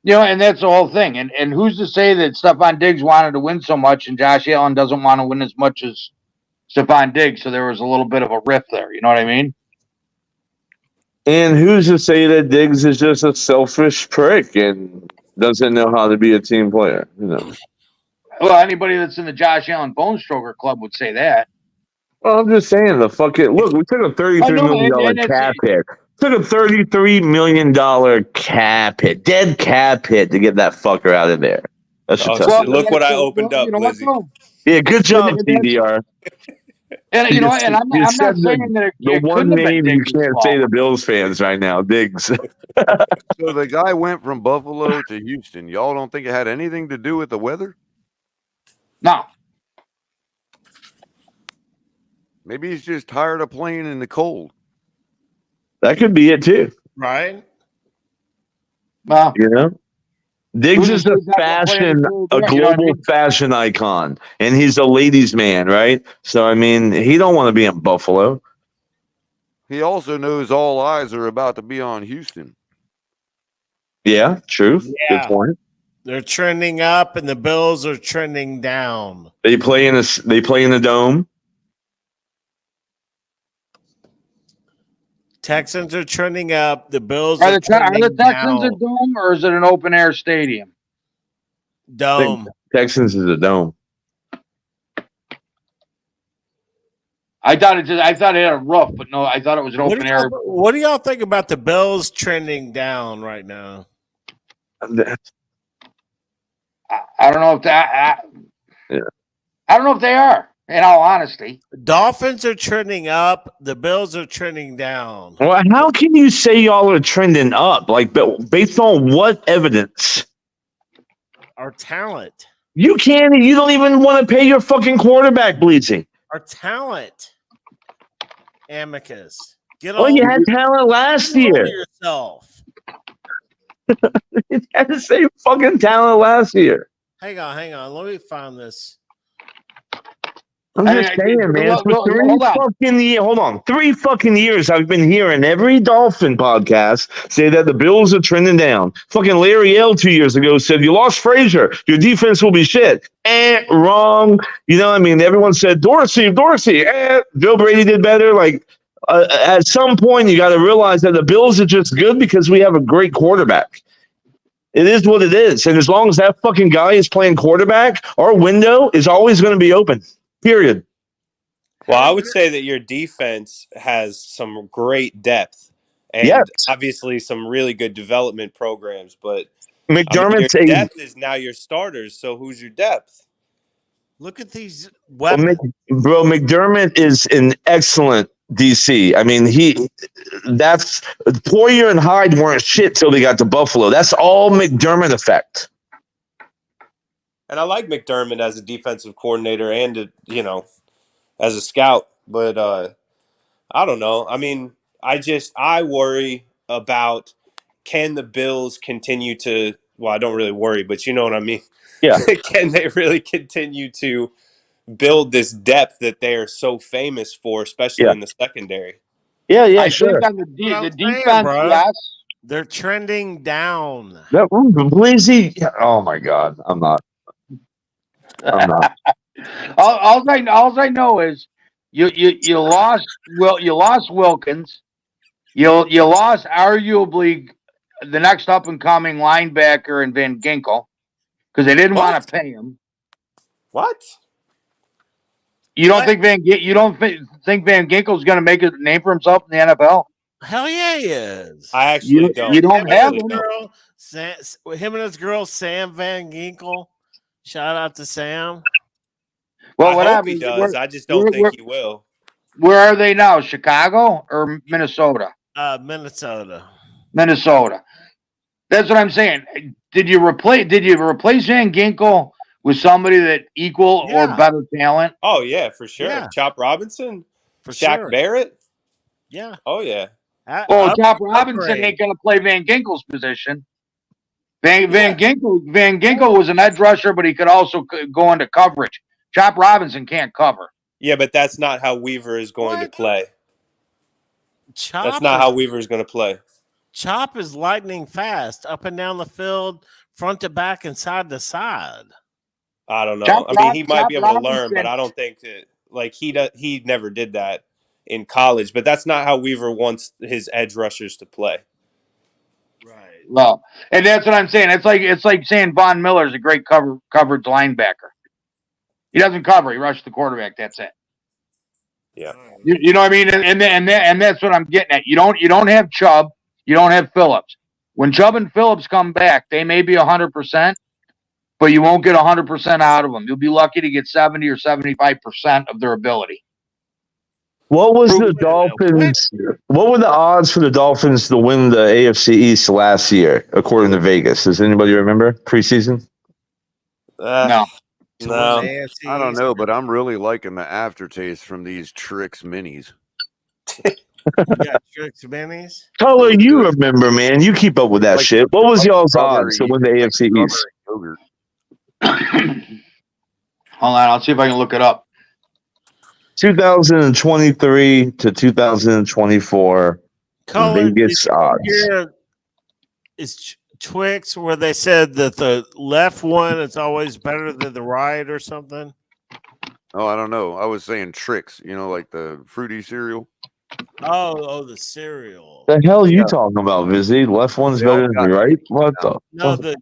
and that's the whole thing. And who's to say that Stephon Diggs wanted to win so much and Josh Allen doesn't want to win as much as Stephon Diggs? So there was a little bit of a rift there. You know what I mean? And who's to say that Diggs is just a selfish prick and doesn't know how to be a team player? Well, anybody that's in the Josh Allen Bone Stroker Club would say that. Well, I'm just saying look, we took a $33 million cap hit. Took a $33 million cap hit, dead cap hit to get that fucker out of there. That's look what I opened up, Lizzie. Yeah, good job, TDR. And I'm not saying that the one name you can't say to Bills fans right now, Diggs. So the guy went from Buffalo to Houston. Y'all don't think it had anything to do with the weather? No. Maybe he's just tired of playing in the cold. That could be it too. Right? Well, Diggs is a global fashion icon, and he's a ladies' man, right? So he don't want to be in Buffalo. He also knows all eyes are about to be on Houston. Yeah, true. Yeah. Good point. They're trending up, and the Bills are trending down. They play in the dome. Texans are trending up. The Bills Are are the trending Texans a down. dome or is it an open air stadium? Dome. Texans is a dome. I thought it had a roof, but no, I thought it was an open air. What do y'all think about the Bills trending down right now? I don't know if that. I don't know if they are. In all honesty, Dolphins are trending up. The Bills are trending down. Well, how can you say y'all are trending up? Like, based on what evidence? Our talent. You can't. You don't even want to pay your fucking quarterback bleaching. Our talent. Amicus. Get Oh, you had talent last year. Yourself. You had the same fucking talent last year. Hang on. Let me find this. I'm just saying, man. For 3 fucking years, I've been hearing every Dolphin podcast say that the Bills are trending down. Fucking Larry L 2 years ago said, you lost Frazier. Your defense will be shit. Wrong. You know, I mean, everyone said, Dorsey. Bill Brady did better. Like, at some point, you got to realize that the Bills are just good because we have a great quarterback. It is what it is. And as long as that fucking guy is playing quarterback, our window is always going to be open. Period. Well, I would say that your defense has some great depth and obviously some really good development programs. But McDermott's your depth is now your starters. So who's your depth? Look at these weapons. Bro, McDermott is an excellent DC. I mean, that's Poyer and Hyde weren't shit till they got to Buffalo. That's all McDermott effect. And I like McDermott as a defensive coordinator and, as a scout. But I don't know. I mean, I worry about can the Bills continue to – well, I don't really worry, but you know what I mean. Yeah. Can they really continue to build this depth that they are so famous for, especially in the secondary? Yeah, I sure. think on the defense, yes. They're trending down. Oh my God, I'm not. all I know is you lost Wilkins. You lost arguably the next up and coming linebacker in Van Ginkel because they didn't want to pay him. What? You don't think Van Ginkel's going to make a name for himself in the NFL? Hell yeah, he is. I actually don't. You don't have him. Him and his girl Sam Van Ginkel. Shout out to Sam. Well, I hope he does. I just don't think he will. Where are they now? Chicago or Minnesota? Minnesota. That's what I'm saying. Did you replace Van Ginkel with somebody that equal or better talent? Oh yeah, for sure. Yeah. Chop Robinson, for Shaq sure. Barrett. Yeah. Oh yeah. Chop Robinson ain't going to play Van Ginkel's position. Van Ginkel was an edge rusher, but he could also go into coverage. Chop Robinson can't cover. Yeah, but that's not how Weaver is going to play. That's not how Weaver is going to play. Chop is lightning fast, up and down the field, front to back and side to side. I don't know. He might be able to learn, but I don't think that he never did that in college. But that's not how Weaver wants his edge rushers to play. Right. Well, and that's what I'm saying. It's like saying Von Miller's a great coverage linebacker. He doesn't cover. He rushes the quarterback. That's it. Yeah. You know what I mean? And that's what I'm getting at. You don't have Chubb. You don't have Phillips. When Chubb and Phillips come back, they may be 100%, but you won't get 100% out of them. You'll be lucky to get 70 or 75% of their ability. What was the Dolphins? What were the odds for the Dolphins to win the AFC East last year, according to Vegas? Does anybody remember preseason? No. I don't know, but I'm really liking the aftertaste from these Trix minis. Yeah, Trix minis. Color, you remember, man. You keep up with that shit. What was y'all's odds to win the AFC East? Hold on, I'll see if I can look it up. 2023 to 2024. Vegas odds. Here is Twix where they said that the left one is always better than the right or something. Oh, I don't know. I was saying Trix, like the fruity cereal. Oh, the cereal. The hell are you talking about, Vizzy? Left one's better than the right? What the? No, fuck?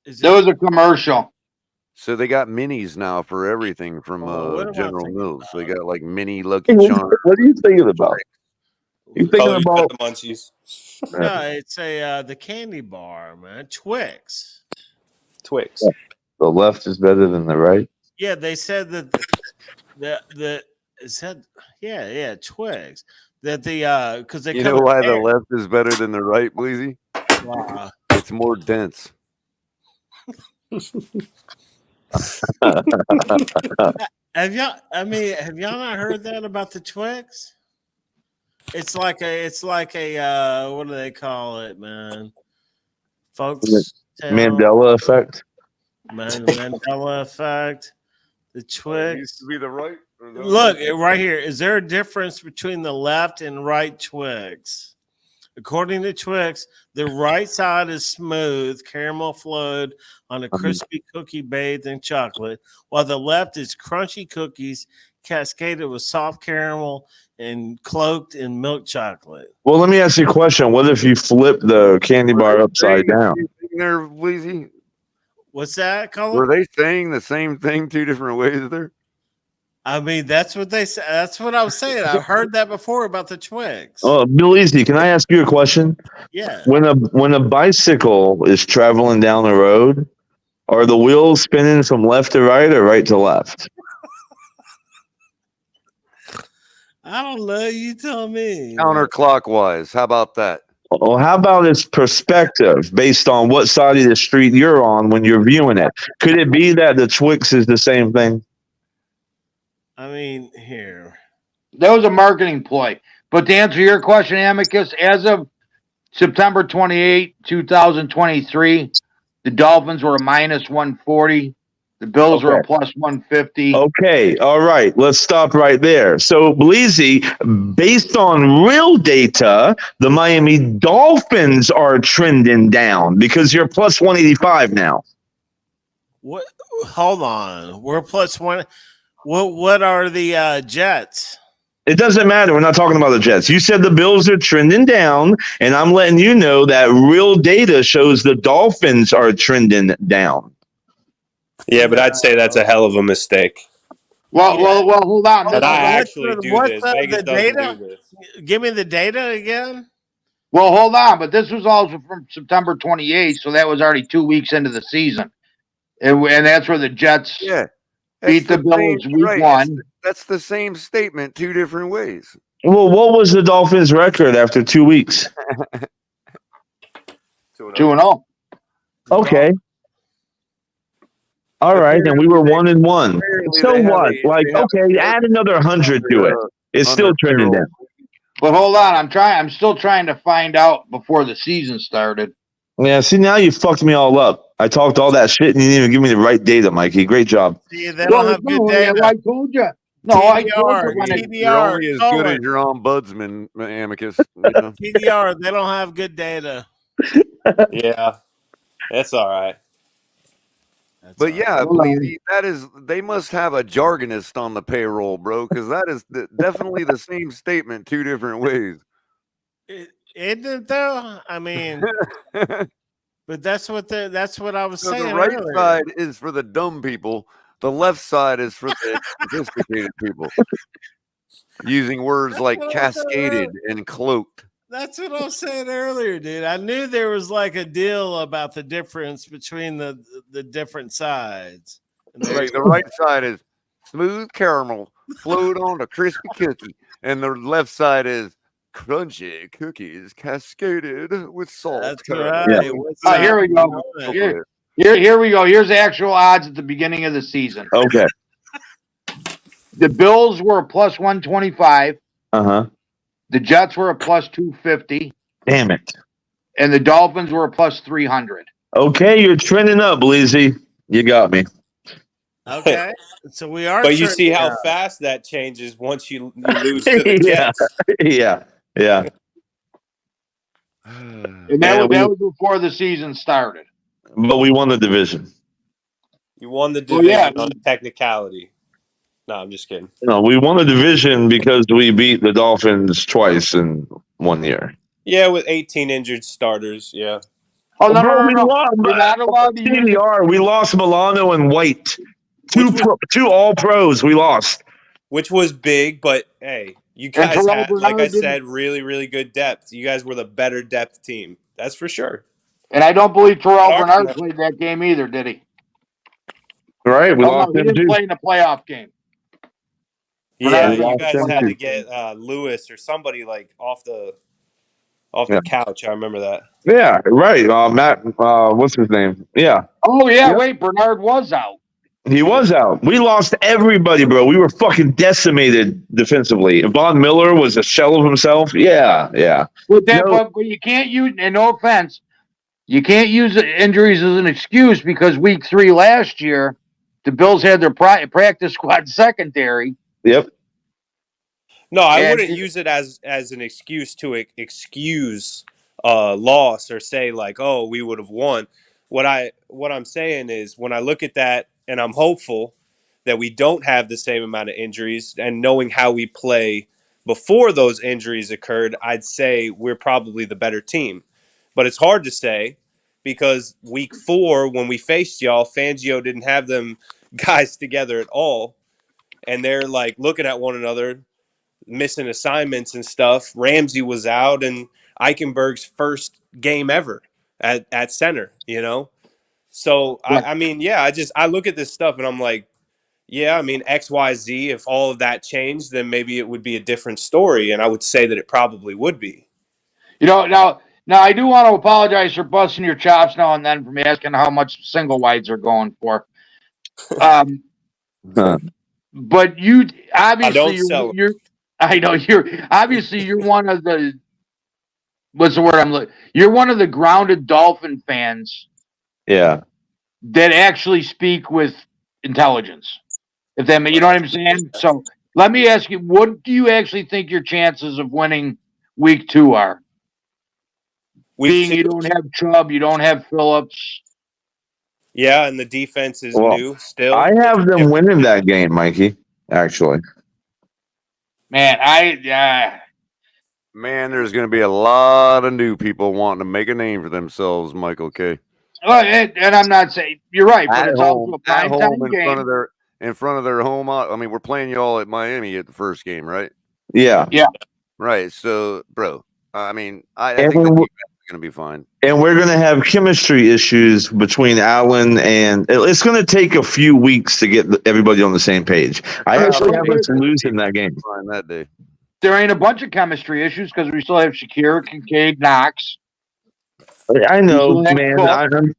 There was a commercial. So they got minis now for everything from what am I General thinking Mills. They got like mini Lucky Hey, Charms. what are you thinking about? You thinking Oh, you about? got the munchies. No, it's the candy bar, man. Twix. Twix. The left is better than the right. Yeah, they said that the is that Twix. That the because they You come know in why the pairs. left is better than the right, Bleezy? Wow. It's more dense. Have y'all not heard that about the Twix? It's like a what do they call it, man? Folks Mandela effect. Mandela effect. The Twix used to be the right. Look right here. Is there a difference between the left and right Twix? According to Twix, the right side is smooth, caramel flowed on a crispy cookie bathed in chocolate, while the left is crunchy cookies cascaded with soft caramel and cloaked in milk chocolate. Well, let me ask you a question. What if you flip the candy bar upside down? There, Bleezy. What's that, Colin? Were they saying the same thing two different ways there? I mean, that's what they said. That's what I was saying. I've heard that before about the Twix. Oh, Bill Easy, can I ask you a question? Yeah. When a bicycle is traveling down the road, are the wheels spinning from left to right or right to left? I don't know. You tell me. Counterclockwise. How about that? Well, how about its perspective based on what side of the street you're on when you're viewing it? Could it be that the Twix is the same thing? I mean, here. That was a marketing ploy. But to answer your question, Amicus, as of September 28, 2023, the Dolphins were a minus 140. The Bills were a plus 150. Okay, all right. Let's stop right there. So, Bleezy, based on real data, the Miami Dolphins are trending down because you're plus 185 now. What? Hold on. We're plus one. What are the Jets? It doesn't matter. We're not talking about the Jets. You said the Bills are trending down, and I'm letting you know that real data shows the Dolphins are trending down. Yeah, but I'd say that's a hell of a mistake. Well, hold on. That I actually do this. Vegas doesn't do this. Give me the data again. Well, hold on. But this was also from September 28th, so that was already 2 weeks into the season. And that's where the Jets beat the Bills week one. That's the same statement two different ways. Well, what was the Dolphins' record after 2 weeks? 2-0. Okay. All right, and we were 1-1. So what? Like, okay, add another 100 to it. It's still trending down. But hold on, I'm still trying to find out before the season started. Yeah, see, now you fucked me all up. I talked all that shit and you didn't even give me the right data, Mikey. Great job. See, they don't have good data. I told you. No, I told you when You're only as good as your ombudsman, Amicus. You know? TDR, they don't have good data. Yeah, that's all right. But yeah, they must have a jargonist on the payroll, bro, because that is definitely the same statement two different ways. Isn't it though? I mean, but that's what I was saying. The right earlier. side is for the dumb people. The left side is for the sophisticated people. Using words like cascaded and cloaked. That's what I was saying earlier, dude. I knew there was like a deal about the difference between the different sides. Like the right side is smooth caramel flowed on a crispy cookie, and the left side is crunchy cookies cascaded with salt. That's right. Yeah. Here we go. Here we go. Here's the actual odds at the beginning of the season. Okay. The Bills were a plus 125. Uh-huh. The Jets were a plus 250. Damn it. And the Dolphins were a plus 300. Okay, you're trending up, Bleezy. You got me. Okay. So we are. But you see how fast that changes once you lose to the Jets. Yeah. And that was before the season started. But we won the division. You won the division on technicality. No, I'm just kidding. No, we won the division because we beat the Dolphins twice in 1 year. Yeah, with 18 injured starters. Yeah. Oh, no, Bro, no, no, we no. lost. You're not allowed to use it. TDR, we lost Milano and White. Two all pros we lost. Which was big, but hey, you guys had, like I said, really, really good depth. You guys were the better depth team. That's for sure. And I don't believe Terrell Bernard played that game either, did he? Right, we lost he him didn't too. play in the playoff game. Yeah, Bernard you guys had too. to get Lewis or somebody like off the couch. I remember that. Yeah, right. Matt, what's his name? Yeah. Oh, yeah, wait, Bernard was out. He was out. We lost everybody, bro. We were fucking decimated defensively. Von Miller was a shell of himself. Yeah. But you can't use, and no offense, you can't use injuries as an excuse because week 3 last year, the Bills had their practice squad secondary. Yep. No, I wouldn't use it as an excuse to excuse loss or say like, oh, we would have won. What I'm saying is when I look at that and I'm hopeful that we don't have the same amount of injuries and knowing how we play before those injuries occurred, I'd say we're probably the better team. But it's hard to say because week 4 when we faced y'all, Fangio didn't have them guys together at all. And they're like looking at one another, missing assignments and stuff. Ramsey was out, and Eichenberg's first game ever at center. So I mean, yeah, I look at this stuff and I'm like, yeah, I mean XYZ. If all of that changed, then maybe it would be a different story, and I would say that it probably would be. Now I do want to apologize for busting your chops now and then from asking how much single wides are going for. But you obviously you're I know you're one of the what's the word I'm looking. You're one of the grounded Dolphin fans. Yeah. That actually speak with intelligence. If that you know what I'm saying? So let me ask you, what do you actually think your chances of winning week 2 are? Being you don't have Chubb, you don't have Phillips. Yeah, and the defense is new still. I have them winning that game, Mikey, actually. Man, Man, there's going to be a lot of new people wanting to make a name for themselves, Michael K. Well, and I'm not saying you're right, but it's home, also a prime time game. In front of their home. I mean, we're playing y'all at Miami at the first game, right? Yeah. Right. So, bro, I mean, I think the defense is going to be fine. And we're going to have chemistry issues between Allen and it's going to take a few weeks to get everybody on the same page. I actually have us losing that game. Fine that day. There ain't a bunch of chemistry issues because we still have Shakira, Kincaid, Knox. I know, man.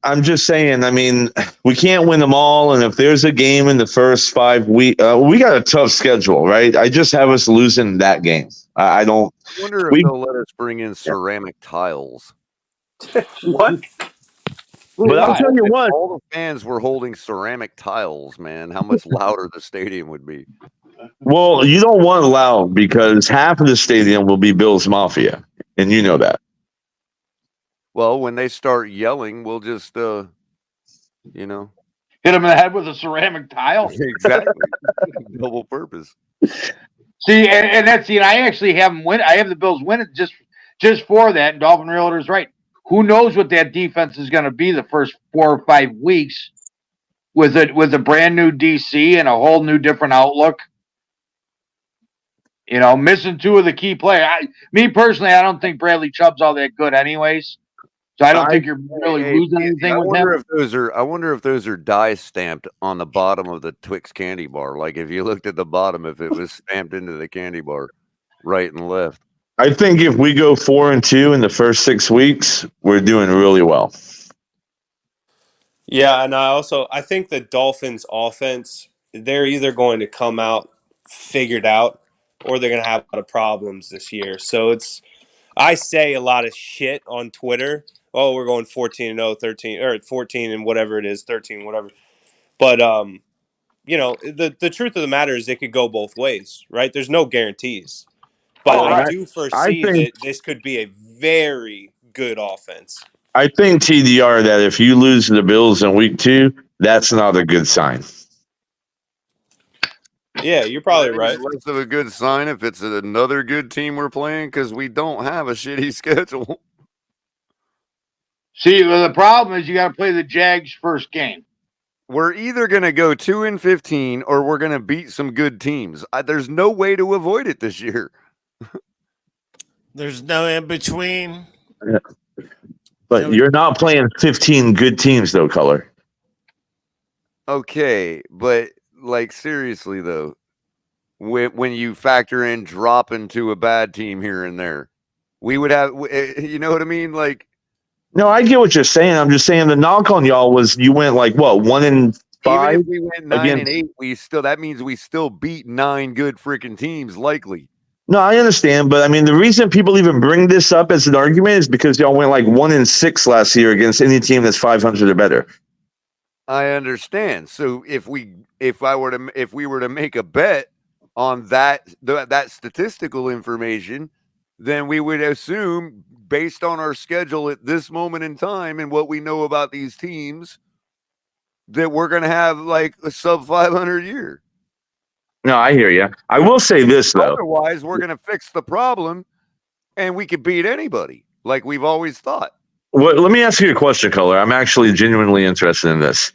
I'm just saying. I mean, we can't win them all, and if there's a game in the first 5 weeks, we got a tough schedule, right? I just have us losing that game. I don't. I wonder if they'll let us bring in ceramic tiles. What? But I'll tell you what. All the fans were holding ceramic tiles, man. How much louder the stadium would be. Well, you don't want loud because half of the stadium will be Bills Mafia, and you know that. Well, when they start yelling, we'll just, hit them in the head with a ceramic tile. Exactly. Double purpose. See, and that's I actually have them win. I have the Bills win it just for that. And Dolphin Realtor's right. Who knows what that defense is going to be the first 4 or 5 weeks with a brand new DC and a whole new different outlook. Missing 2 of the key players. Me personally, I don't think Bradley Chubb's all that good, anyways. So I don't think you're really losing anything with him. I wonder if those are die stamped on the bottom of the Twix candy bar. Like if you looked at the bottom, if it was stamped into the candy bar, right and left. I think if we go 4-2 in the first 6 weeks, we're doing really well. Yeah, and I think the Dolphins' offense, they're either going to come out figured out or they're going to have a lot of problems this year. So I say a lot of shit on Twitter. Oh, we're going 14-0, 13 or 14 and whatever it is, 13 whatever. But the truth of the matter is it could go both ways, right? There's no guarantees. But I do foresee that this could be a very good offense. I think TDR that if you lose the Bills in week 2, that's not a good sign. Yeah, you're probably Maybe right. less of a good sign if it's another good team we're playing because we don't have a shitty schedule. See, well, the problem is you got to play the Jags first game. We're either going to go 2-15 or we're going to beat some good teams. There's no way to avoid it this year. There's no in between. Yeah. But you're not playing 15 good teams, though, Color. Okay, but like seriously though, when you factor in dropping to a bad team here and there, we would have, you know what I mean? Like, no, I get what you're saying. I'm just saying the knock on y'all was you went like what 1-5. Even if we went 9-8, that means we still beat 9 good freaking teams likely. No, I understand, but I mean the reason people even bring this up as an argument is because y'all went like 1-6 last year against any team that's 500 or better. I understand. So if we were to make a bet on that statistical information, then we would assume, based on our schedule at this moment in time and what we know about these teams, that we're going to have like a sub 500 year. No, I hear you. I will say this though. Otherwise, we're going to fix the problem, and we could beat anybody, like we've always thought. Well, let me ask you a question, Color. I'm actually genuinely interested in this.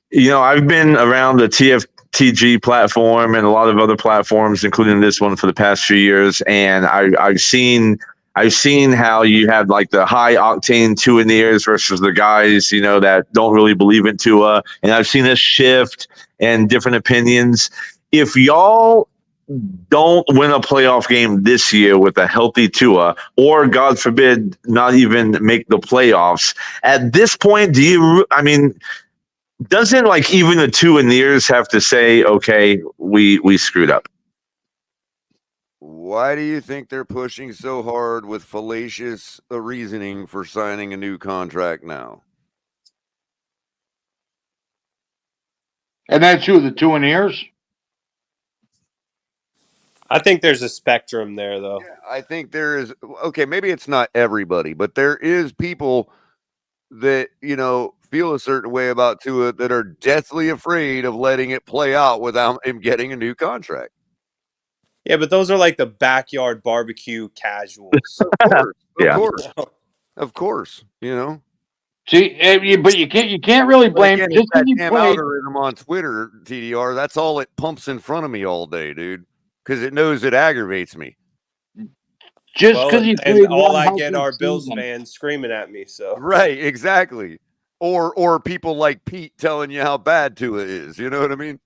You know, I've been around the TFTG platform and a lot of other platforms, including this one, for the past few years, and I've seen how you have like the high octane Tua-neers versus the guys, you know, that don't really believe in Tua, and I've seen a shift and different opinions. If y'all don't win a playoff game this year with a healthy Tua, or God forbid, not even make the playoffs, at this point, doesn't like even the Tua-neers have to say, okay, we screwed up? Why do you think they're pushing so hard with fallacious reasoning for signing a new contract now? And that's who, the Tua-neers? I think there's a spectrum there, though. Yeah, I think there is. Okay, maybe it's not everybody, but there is people that, you know, feel a certain way about Tua that are deathly afraid of letting it play out without him getting a new contract. Yeah, but those are like the backyard barbecue casuals. Of course, you know. See, but you can't really blame again, just that you damn algorithm on Twitter, TDR. That's all it pumps in front of me all day, dude, because it knows it aggravates me. Just because you and all I get are Bills fans screaming at me. So right, exactly. Or people like Pete telling you how bad Tua is. You know what I mean?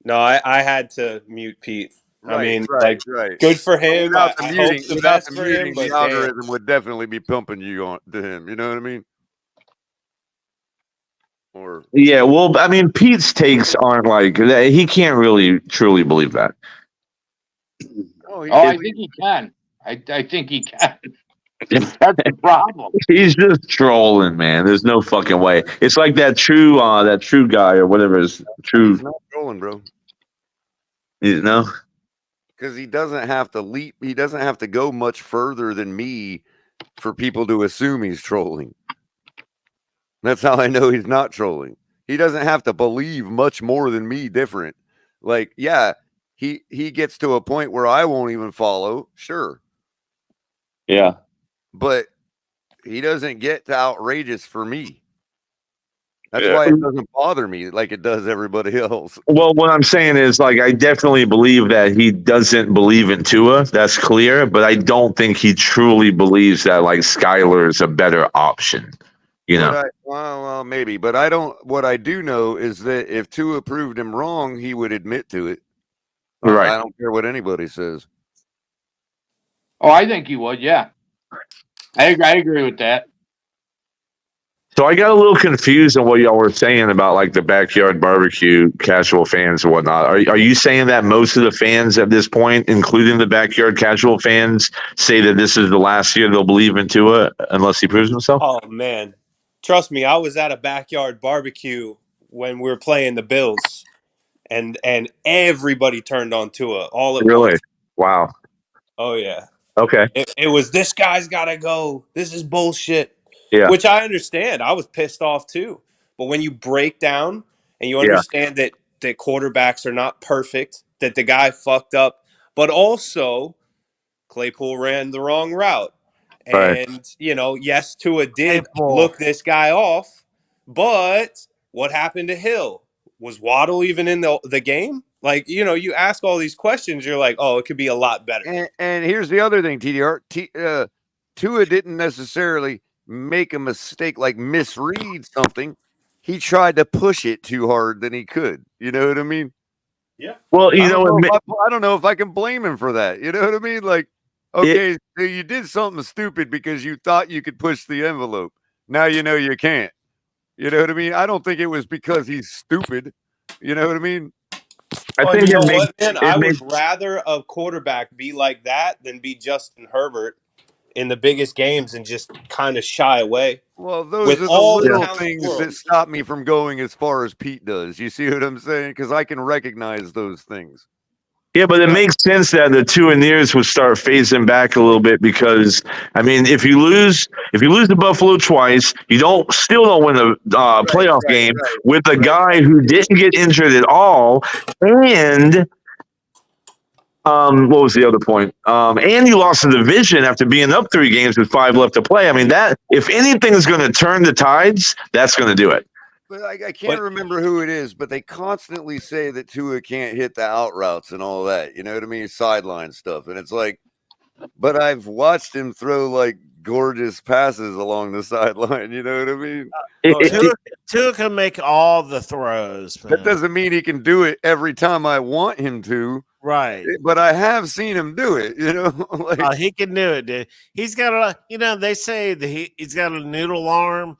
No, I had to mute Pete. Right, I mean, right. Good for him. Without I muting, hope the best for him. But the algorithm would definitely be pumping you on to him. You know what I mean? Or yeah, well, I mean, Pete's takes aren't like he can't really truly believe that. I think he can. I think he can. That's the problem. He's just trolling, man. There's no fucking way. It's like that true guy or whatever is true. He's not trolling, bro. You know? Because he doesn't have to leap. He doesn't have to go much further than me for people to assume he's trolling. That's how I know he's not trolling. He doesn't have to believe much more than me different. Like, yeah, he gets to a point where I won't even follow. Sure. Yeah. But he doesn't get to outrageous for me. That's why it doesn't bother me like it does everybody else. Well, what I'm saying is, like, I definitely believe that he doesn't believe in Tua. That's clear. But I don't think he truly believes that, like, Skyler is a better option. You know? Well, maybe. But I don't. What I do know is that if Tua proved him wrong, he would admit to it. Right. I don't care what anybody says. Oh, I think he would. Yeah. I agree with that. So I got a little confused on what y'all were saying about like the backyard barbecue casual fans and whatnot. Are you saying that most of the fans at this point, including the backyard casual fans, say that this is the last year they'll believe in Tua unless he proves himself? Oh man, trust me, I was at a backyard barbecue when we were playing the Bills, and everybody turned on Tua all at once. Wow. Oh yeah. Okay. It was, this guy's got to go. This is bullshit. Yeah. Which I understand. I was pissed off too. But when you break down and you understand that quarterbacks are not perfect, that the guy fucked up, but also Claypool ran the wrong route. Right. And, yes, Tua did look this guy off, but what happened to Hill? Was Waddle even in the game? Like, you ask all these questions, you're like, oh, it could be a lot better. And here's the other thing, TDR. Tua didn't necessarily make a mistake, like misread something. He tried to push it too hard than he could. You know what I mean? Yeah. Well, I don't know if I can blame him for that. You know what I mean? Like, okay, so you did something stupid because you thought you could push the envelope. Now you know you can't. You know what I mean? I don't think it was because he's stupid. You know what I mean? I think you know what, man? I would rather a quarterback be like that than be Justin Herbert in the biggest games and just kind of shy away. Well, those with are the all little the things world. that stop me from going as far as Pete does. You see what I'm saying? Because I can recognize those things. Yeah, but it makes sense that the Tua and ears would start phasing back a little bit because I mean, if you lose to Buffalo twice, you still don't win a playoff game with a guy who didn't get injured at all, and what was the other point? And you lost the division after being up 3 games with 5 left to play. I mean, that if anything is going to turn the tides, that's going to do it. But I can't remember who it is, but they constantly say that Tua can't hit the out routes and all that. You know what I mean? Sideline stuff. And it's like, but I've watched him throw like gorgeous passes along the sideline. You know what I mean? Tua can make all the throws. Man. That doesn't mean he can do it every time I want him to. Right. But I have seen him do it, you know? Like, he can do it, dude. He's got they say that he's got a noodle arm.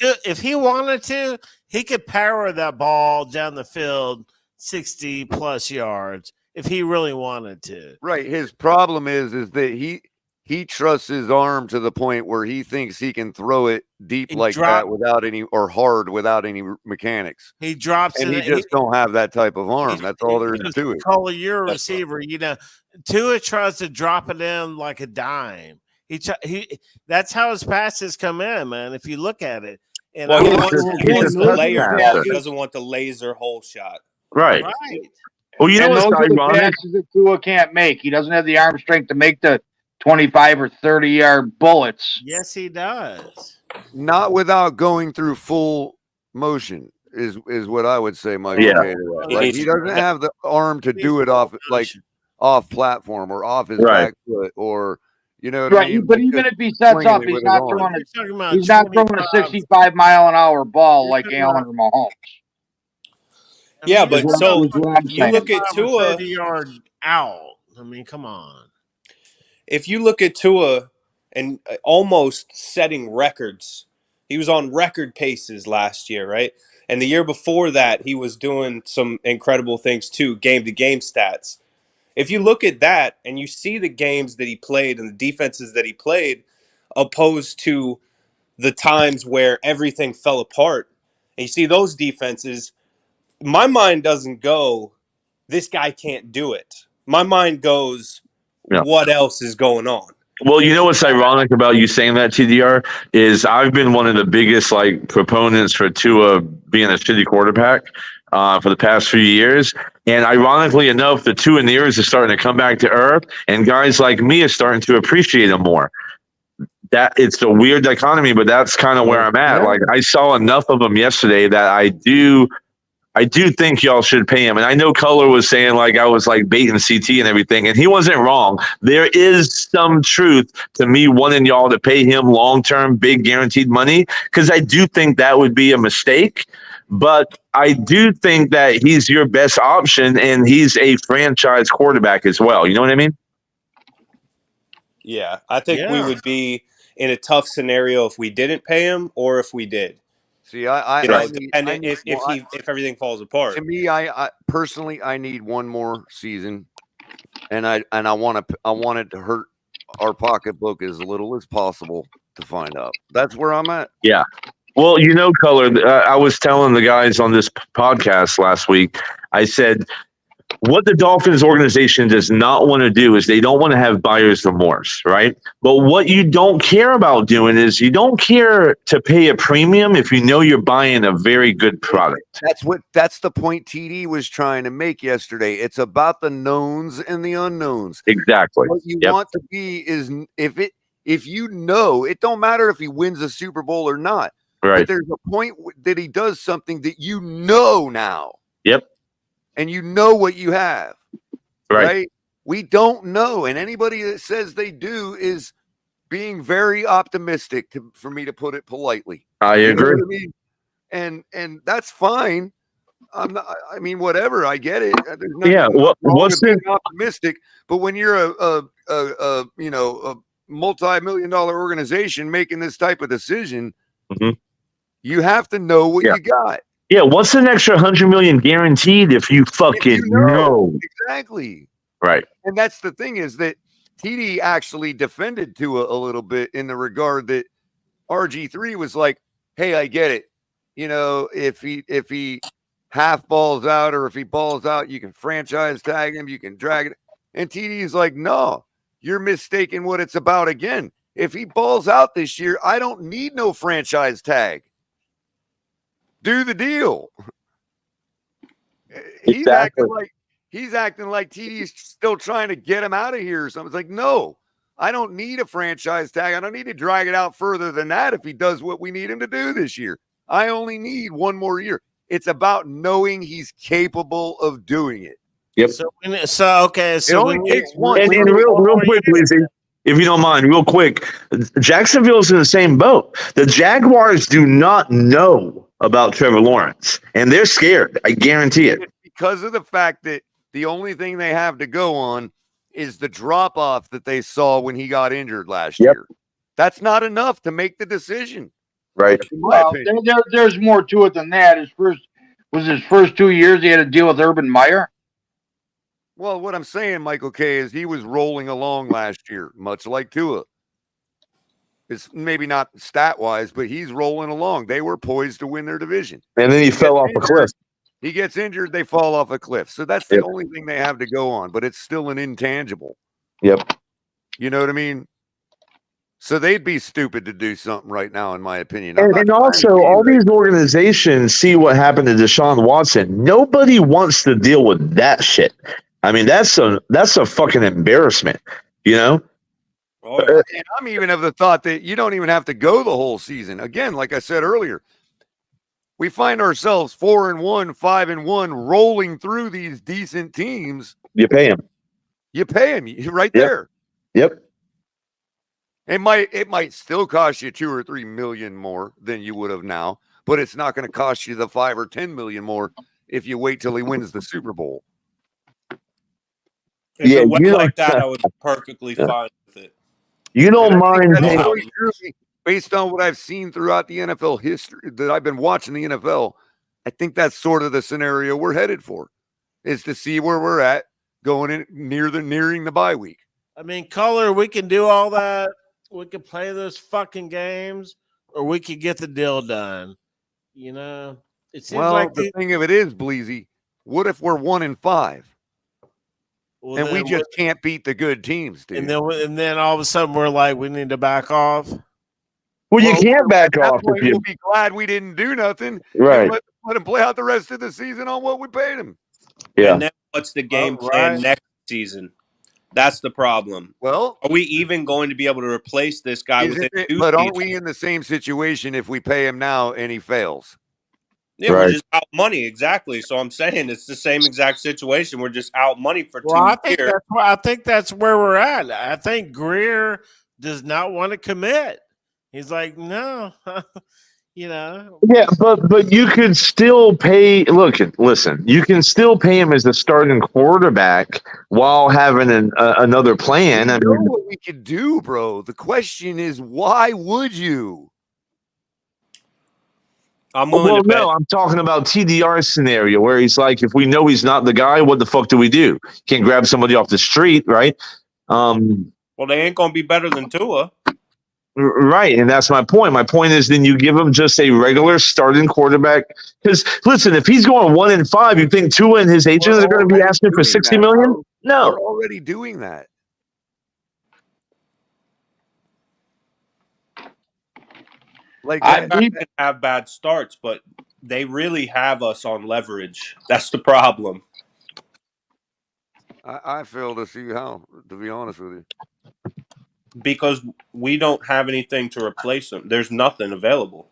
If he wanted to, he could power that ball down the field 60 plus yards if he really wanted to. Right. His problem is that he trusts his arm to the point where he thinks he can throw it deep that without any or hard without any mechanics. He drops and it. He just don't have that type of arm. That's all there is to it. Call your receiver. Tua tries to drop it in like a dime. That's how his passes come in, man. If you look at it, and he wants the layer ball. He doesn't want the laser hole shot. Right. Well, those are the passes that Tua can't make. He doesn't have the arm strength to make the 25 or 30-yard bullets. Yes, he does. Not without going through full motion is what I would say, Mike. Yeah. Like, he doesn't have the arm to do it off platform or off his back foot or. You know what I mean? But even if he sets up, he's not throwing a 65-mile-an-hour ball like Allen or Mahomes. Yeah, but so you look at Tua, 30-yard out. I mean, come on. If you look at Tua and almost setting records, he was on record paces last year, right? And the year before that, he was doing some incredible things too, game-to-game stats. If you look at that and you see the games that he played and the defenses that he played, opposed to the times where everything fell apart, and you see those defenses, my mind doesn't go, this guy can't do it. My mind goes, what else is going on? Well, you know what's ironic about you saying that, TDR, is I've been one of the biggest proponents for Tua being a shitty quarterback for the past few years. And ironically enough, the Tua and the ears are starting to come back to earth, and guys like me are starting to appreciate him more. That it's a weird dichotomy, but that's kind of where I'm at. Like, I saw enough of him yesterday that I do think y'all should pay him. And I know Color was saying I was baiting CT and everything, and he wasn't wrong. There is some truth to me wanting y'all to pay him long-term, big guaranteed money, because I do think that would be a mistake. But I do think that he's your best option, and he's a franchise quarterback as well. You know what I mean? Yeah, I think we would be in a tough scenario if we didn't pay him or if we did. See, if everything falls apart. To me, I personally need one more season, and I want it to hurt our pocketbook as little as possible to find out. That's where I'm at. Yeah. Well, Color, I was telling the guys on this podcast last week, I said, what the Dolphins organization does not want to do is they don't want to have buyer's remorse, right? But what you don't care about doing is you don't care to pay a premium if you know you're buying a very good product. That's the point TD was trying to make yesterday. It's about the knowns and the unknowns. Exactly. What you want to be is if you know, it don't matter if he wins a Super Bowl or not. Right. But there's a point that he does something that you know now. Yep. And you know what you have. Right. We don't know. And anybody that says they do is being very optimistic, for me to put it politely. I agree. What I mean? And that's fine. I'm not, I mean, whatever. I get it. Yeah. What's being optimistic? But when you're a multi-million-dollar organization making this type of decision, you have to know what you got. Yeah, what's an extra $100 million guaranteed if you fucking know? Exactly. Right. And that's the thing, is that TD actually defended Tua a little bit in the regard that RG3 was like, hey, I get it. You know, if he half balls out, or if he balls out, you can franchise tag him, you can drag it. And TD is like, no, you're mistaking what it's about again. If he balls out this year, I don't need no franchise tag. Do the deal. He's acting like TD's still trying to get him out of here or something. It's like, no, I don't need a franchise tag. I don't need to drag it out further than that if he does what we need him to do this year. I only need one more year. It's about knowing he's capable of doing it. Yep. So it only takes one. And real quick, Lizzie, if you don't mind, real quick, Jacksonville's in the same boat. The Jaguars do not know about Trevor Lawrence, and they're scared. I guarantee it. Because of the fact that the only thing they have to go on is the drop-off that they saw when he got injured last year. That's not enough to make the decision. Right. Well, there's more to it than that. His first 2 years he had to deal with Urban Meyer. Well, what I'm saying, Michael K., is he was rolling along last year, much like Tua. It's maybe not stat-wise, but he's rolling along. They were poised to win their division. And then he fell off a cliff. He gets injured, they fall off a cliff. So that's the only thing they have to go on, but it's still an intangible. Yep. You know what I mean? So they'd be stupid to do something right now, in my opinion. And also, all these organizations see what happened to Deshaun Watson. Nobody wants to deal with that shit. I mean, that's a fucking embarrassment, you know? And I'm even of the thought that you don't even have to go the whole season. Again, like I said earlier, we find ourselves 4-1, 5-1, rolling through these decent teams. You pay them. You pay them right there. Yep. It might still cost you $2 or $3 million more than you would have now, but it's not going to cost you the $5 or $10 million more if you wait till he wins the Super Bowl. If it went like that, I would be perfectly fine with it. You don't mind based on what I've seen throughout the NFL history that I've been watching the NFL, I think that's sort of the scenario we're headed for, is to see where we're at going in nearing the bye week. I mean, Color, we can do all that. We can play those fucking games, or we could get the deal done. You know, it seems like the thing of it is, Bleezy, what if we're 1-5? Well, and we just can't beat the good teams, dude. And then all of a sudden we're like, we need to back off. Well, you can't back off. We'll be glad we didn't do nothing. Right. Let him play out the rest of the season on what we paid him. Yeah. And then what's the game plan next season? That's the problem. Well, are we even going to be able to replace this guy within 2 seasons? But aren't we in the same situation if we pay him now and he fails? Yeah, we're just out money, exactly. So I'm saying it's the same exact situation. We're just out money for 2 years. I think that's where we're at. I think Greer does not want to commit. He's like, no, you know. Yeah, but you could still pay. Listen, you can still pay him as the starting quarterback while having another plan. I know what we could do, bro. The question is, why would you? I'm talking about TDR scenario where he's like, if we know he's not the guy, what the fuck do we do? Can't grab somebody off the street, right? Well, they ain't gonna be better than Tua. Right, and that's my point. My point is, then you give him just a regular starting quarterback. Because listen, if he's going 1-5, you think Tua and his agents are going to be asking for $60 million? We're No. already doing that. Like I didn't have bad starts, but they really have us on leverage. That's the problem. I fail to see how, to be honest with you. Because we don't have anything to replace them. There's nothing available.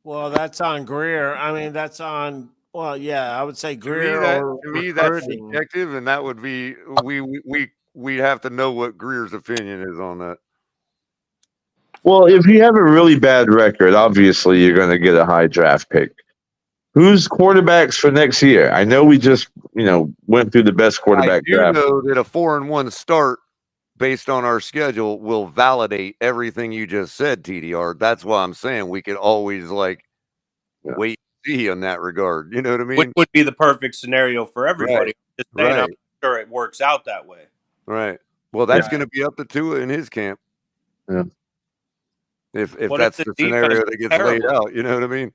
Well, that's on Greer. I mean, that's on. Well, yeah, I would say Greer. To me, that's subjective, and that would be we'd have to know what Greer's opinion is on that. Well, if you have a really bad record, obviously you're going to get a high draft pick. Who's quarterbacks for next year? I know we just went through the best quarterback draft. I do know that a 4-1 start based on our schedule will validate everything you just said, TDR. That's why I'm saying we could always wait and see on that regard. You know what I mean? Which would be the perfect scenario for everybody. Just saying, I'm sure it works out that way. Right. Well, that's going to be up to Tua in his camp. Yeah. If that's the scenario that gets laid out, you know what I mean?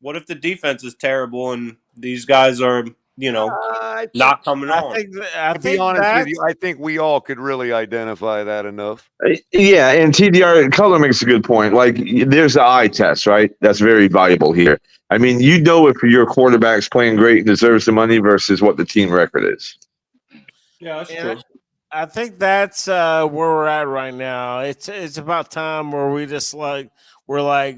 What if the defense is terrible and these guys are, not coming on? To be honest with you, I think we all could really identify that enough. Yeah, and TDR Color makes a good point. Like, there's the eye test, right? That's very valuable here. I mean, if your quarterback's playing great and deserves the money versus what the team record is. Yeah, that's true. I think that's where we're at right now. It's about time where we just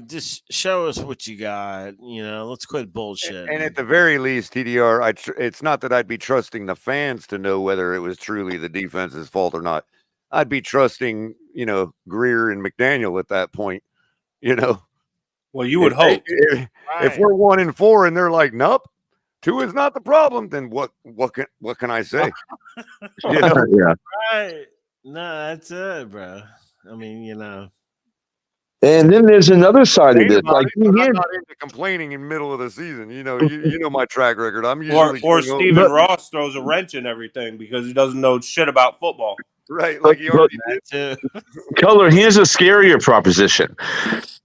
just show us what you got. Let's quit bullshit. And at the very least, TDR, it's not that I'd be trusting the fans to know whether it was truly the defense's fault or not. I'd be trusting, Greer and McDaniel at that point. Well, you would hope. If we're 1-4 and they're like, nope, Tua is not the problem, then what can I say? Yeah. Right. No, that's it, bro. I mean, And then there's another side of this. I'm not into complaining in the middle of the season. You know my track record. I'm usually or Stephen Ross throws a wrench in everything because he doesn't know shit about football. Right, like he already did. Color, here's a scarier proposition.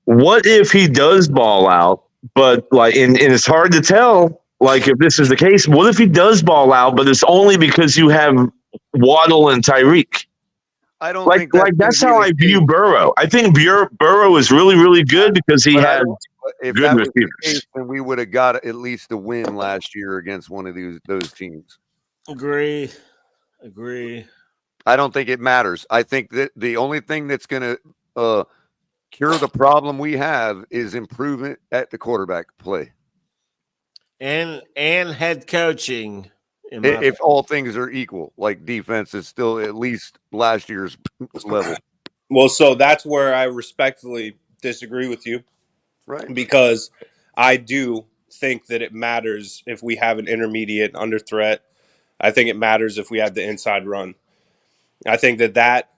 What if he does ball out, but and it's hard to tell, if this is the case, what if he does ball out, but it's only because you have Waddle and Tyreek? I don't think that's how I view Burrow. I think Burrow is really, really good because he had if good that was receivers. The case, then we would have got at least a win last year against one of those teams. Agree. I don't think it matters. I think that the only thing that's going to cure the problem we have is improvement at the quarterback play and head coaching. If all things are equal, like defense is still at least last year's level. Well, so that's where I respectfully disagree with you. Right. Because I do think that it matters if we have an intermediate under threat. I think it matters if we have the inside run. I think that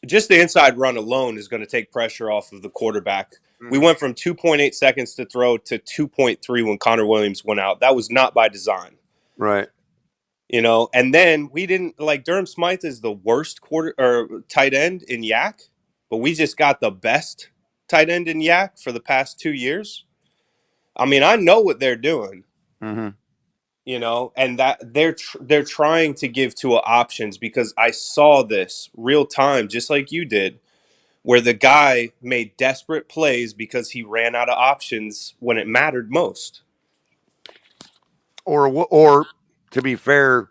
just the inside run alone is going to take pressure off of the quarterback. Mm-hmm. We went from 2.8 seconds to throw to 2.3 when Connor Williams went out. That was not by design. Right. And then we didn't Durham Smythe is the worst tight end in Yak, but we just got the best tight end in Yak for the past 2 years. I mean, I know what they're doing, mm-hmm. And that they're trying to give Tua options because I saw this real time, just like you did, where the guy made desperate plays because he ran out of options when it mattered most. Or to be fair,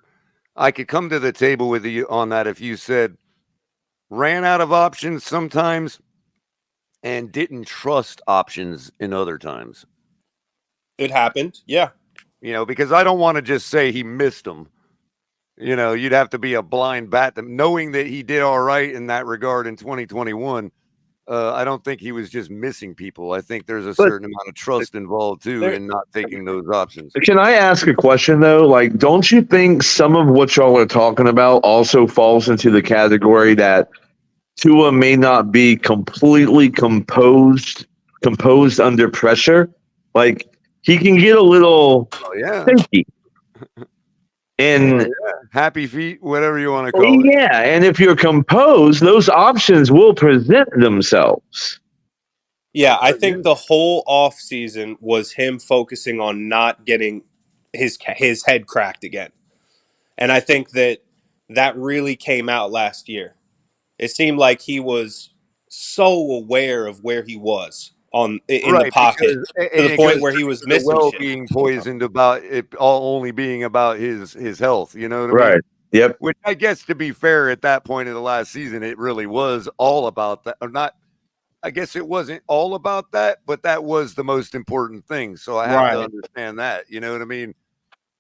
I could come to the table with you on that if you said ran out of options sometimes and didn't trust options in other times. It happened, yeah. Because I don't want to just say he missed them. You'd have to be a blind bat. Knowing that he did all right in that regard in 2021, I don't think he was just missing people. I think there's a certain amount of trust involved, too, in not taking those options. Can I ask a question, though? Don't you think some of what y'all are talking about also falls into the category that Tua may not be completely composed under pressure? He can get a little shaky. And happy feet, whatever you want to call it. Yeah, and if you're composed, those options will present themselves. Yeah, I think the whole off season was him focusing on not getting his head cracked again, and I think that really came out last year. It seemed like he was so aware of where he was in the Right, pocket because to the it point goes where he back was to the missing well shit. being poisoned about it all only being about his health. You know what I mean? Right. Yep. Which I guess, to be fair, at that point of the last season, it really was all about that. Or not. I guess it wasn't all about that, but that was the most important thing. So I have to understand that. You know what I mean?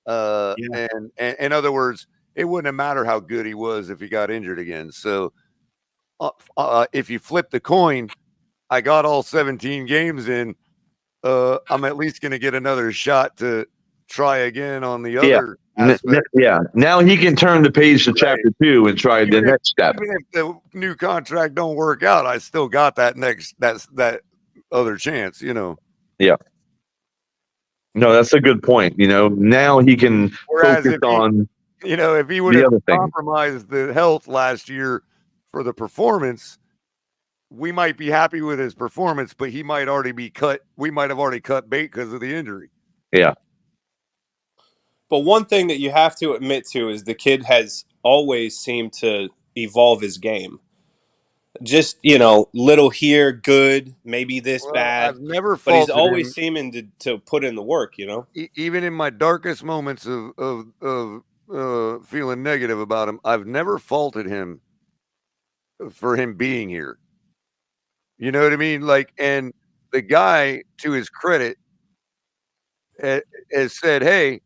And in other words, it wouldn't have mattered how good he was if he got injured again. So if you flip the coin, I got all 17 games in. I'm at least going to get another shot to try again on the other aspect. Now he can turn the page to chapter 2 and try the next step. Even if the new contract don't work out, I still got that that other chance, you know. Yeah. No, that's a good point. You know, now he can focus on, if he would have compromised the health last year for the performance, we might be happy with his performance, but he might already be cut. We might have already cut bait because of the injury. Yeah. But one thing that you have to admit to is the kid has always seemed to evolve his game. Just, little here, good, maybe this bad. I've never but he's faulted always him. seeming to put in the work, Even in my darkest moments of feeling negative about him, I've never faulted him for him being here. You know what I mean? Like, and the guy, to his credit, has said, "Hey,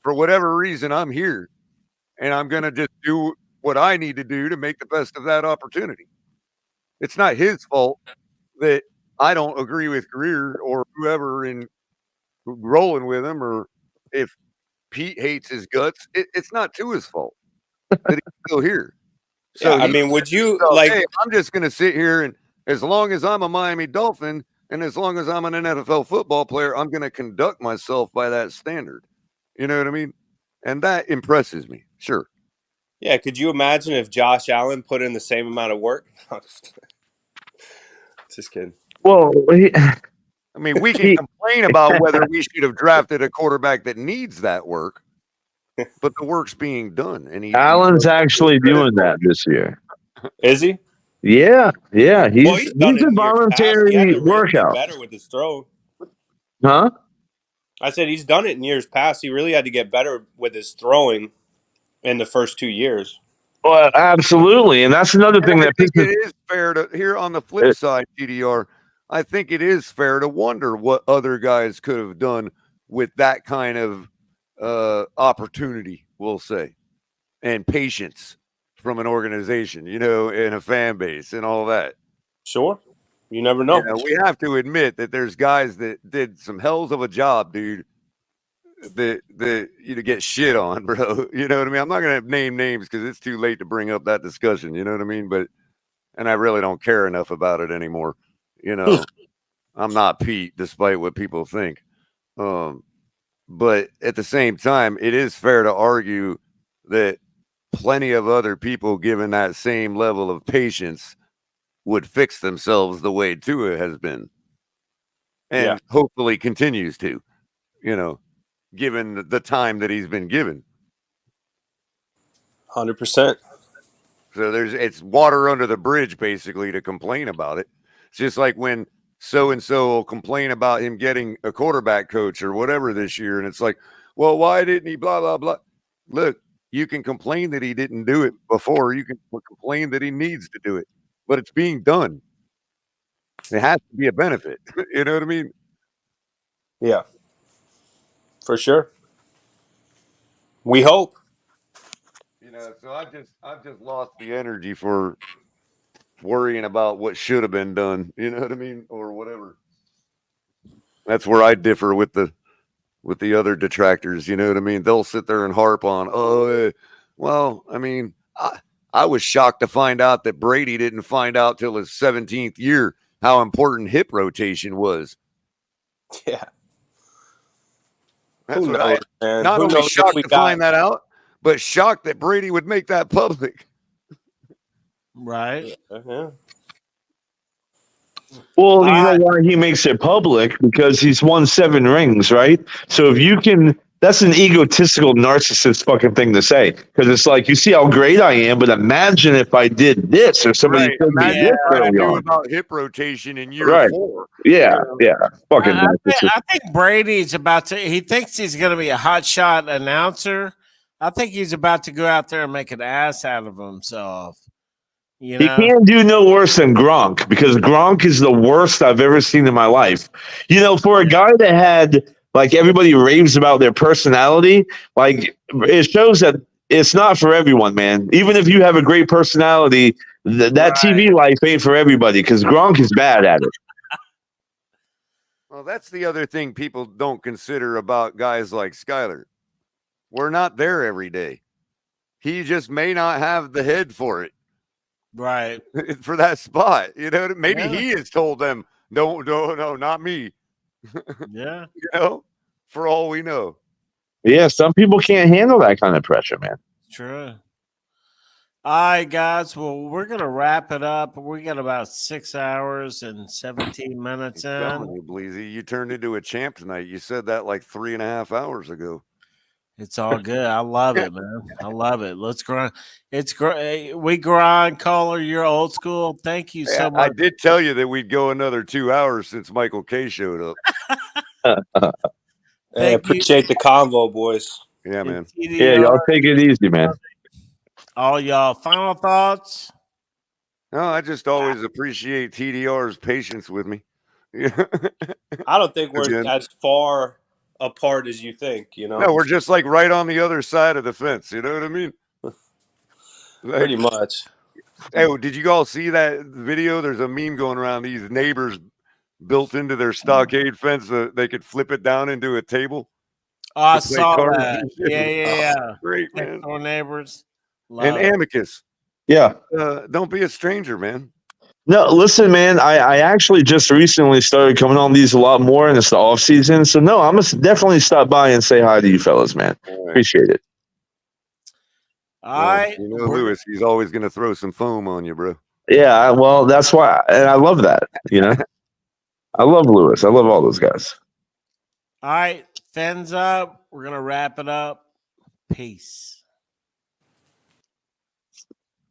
for whatever reason, I'm here, and I'm going to just do what I need to do to make the best of that opportunity." It's not his fault that I don't agree with Greer or whoever in rolling with him, or if Pete hates his guts. It's not Tua's fault that he's still here. So yeah, I mean, would you like? Hey, I'm just going to sit here, and as long as I'm a Miami Dolphin, and as long as I'm an NFL football player, I'm going to conduct myself by that standard. You know what I mean? And that impresses me. Sure. Yeah, could you imagine if Josh Allen put in the same amount of work? Just kidding. Well, I mean, we can complain about whether we should have drafted a quarterback that needs that work, but the work's being done. And Allen's actually doing that this year. Is he? Yeah. He's done it a in years past. He had voluntary to really workout. get better with his throw. Huh? I said he's done it in years past. He really had to get better with his throwing in the first 2 years. Well, absolutely, and that's another thing that it is fair to here on the flip side, GDR. I think it is fair to wonder what other guys could have done with that kind of opportunity, we'll say, and patience from an organization, and a fan base and all that. Sure. You never know. We have to admit that there's guys that did some hells of a job, dude, that get shit on, bro. You know what I mean? I'm not going to name names because it's too late to bring up that discussion. You know what I mean? And I really don't care enough about it anymore. I'm not Pete, despite what people think. But at the same time, it is fair to argue that plenty of other people, given that same level of patience, would fix themselves the way Tua has been, and hopefully continues to, given the time that he's been given. 100%. So it's water under the bridge, basically, to complain about it. It's just like when so-and-so will complain about him getting a quarterback coach or whatever this year. And it's like, well, why didn't he blah, blah, blah. Look, you can complain that he didn't do it before. You can complain that he needs to do it, but it's being done. It has to be a benefit. You know what I mean? Yeah, for sure. We hope. So I've just lost the energy for worrying about what should have been done. You know what I mean? Or whatever. That's where I differ with the other detractors. You know what I mean? They'll sit there and harp on, well, I mean, I was shocked to find out that Brady didn't find out till his 17th year how important hip rotation was. Yeah. That's Who what knows, man? not Who only knows if shocked we to got find that out, but shocked that Brady would make that public. Right. yeah. Well, you know why he makes it public? Because he's won 7 rings, right? So if you can, that's an egotistical, narcissist fucking thing to say. Because it's like, you see how great I am, but imagine if I did this or somebody Right. told me Imagine this what I early knew on. about hip rotation in year Right. 4. Yeah. Yeah. Fucking narcissist. I think Brady's about to. He thinks he's going to be a hotshot announcer. I think he's about to go out there and make an ass out of himself. You He know, can't do no worse than Gronk because Gronk is the worst I've ever seen in my life. You know, for a guy that had like everybody raves about their personality, like it shows that it's not for everyone, man. Even if you have a great personality, that TV life ain't for everybody because Gronk is bad at it. Well, that's the other thing people don't consider about guys like Skyler. We're not there every day. He just may not have the head for it. right? For that spot. You know, maybe Yeah. he has told them, no, not me. Yeah. You know, for all we know. Yeah, some people can't handle that kind of pressure, man. True. All right, guys. Well, we're gonna wrap it up. We got about 6 hours and 17 minutes in. Telling you, Bleezy, you turned into a champ tonight. You said that like 3.5 hours ago. It's all good. I love it, man. I love it. Let's grind. We grind. Caller, you're old school. Thank you so much. I did tell you that we'd go another 2 hours since Michael K showed up. Hey, appreciate the convo, boys. Yeah, man. Yeah, y'all take it easy, man. All y'all. Final thoughts? No, I just always appreciate TDR's patience with me. I don't think we're Again. as far apart as you think, you know? No, we're just like right on the other side of the fence. You know what I mean? Like, pretty much. Hey, did you all see that video? There's a meme going around. These neighbors built into their stockade fence so they could flip it down into a table. Oh, I to play saw cards that. and shit. Yeah. Oh, great, man. Next door neighbors. And Love it. Amicus. Yeah. Don't be a stranger, man. No, listen, man. I actually just recently started coming on these a lot more, and it's the off season. So no, I'm gonna definitely stop by and say hi to you fellas, man. Appreciate it. All right. You know, Lewis, he's always gonna throw some foam on you, bro. Yeah, well, that's why, and I love that. You know, I love Lewis. I love all those guys. All right. Fins up. We're gonna wrap it up. Peace.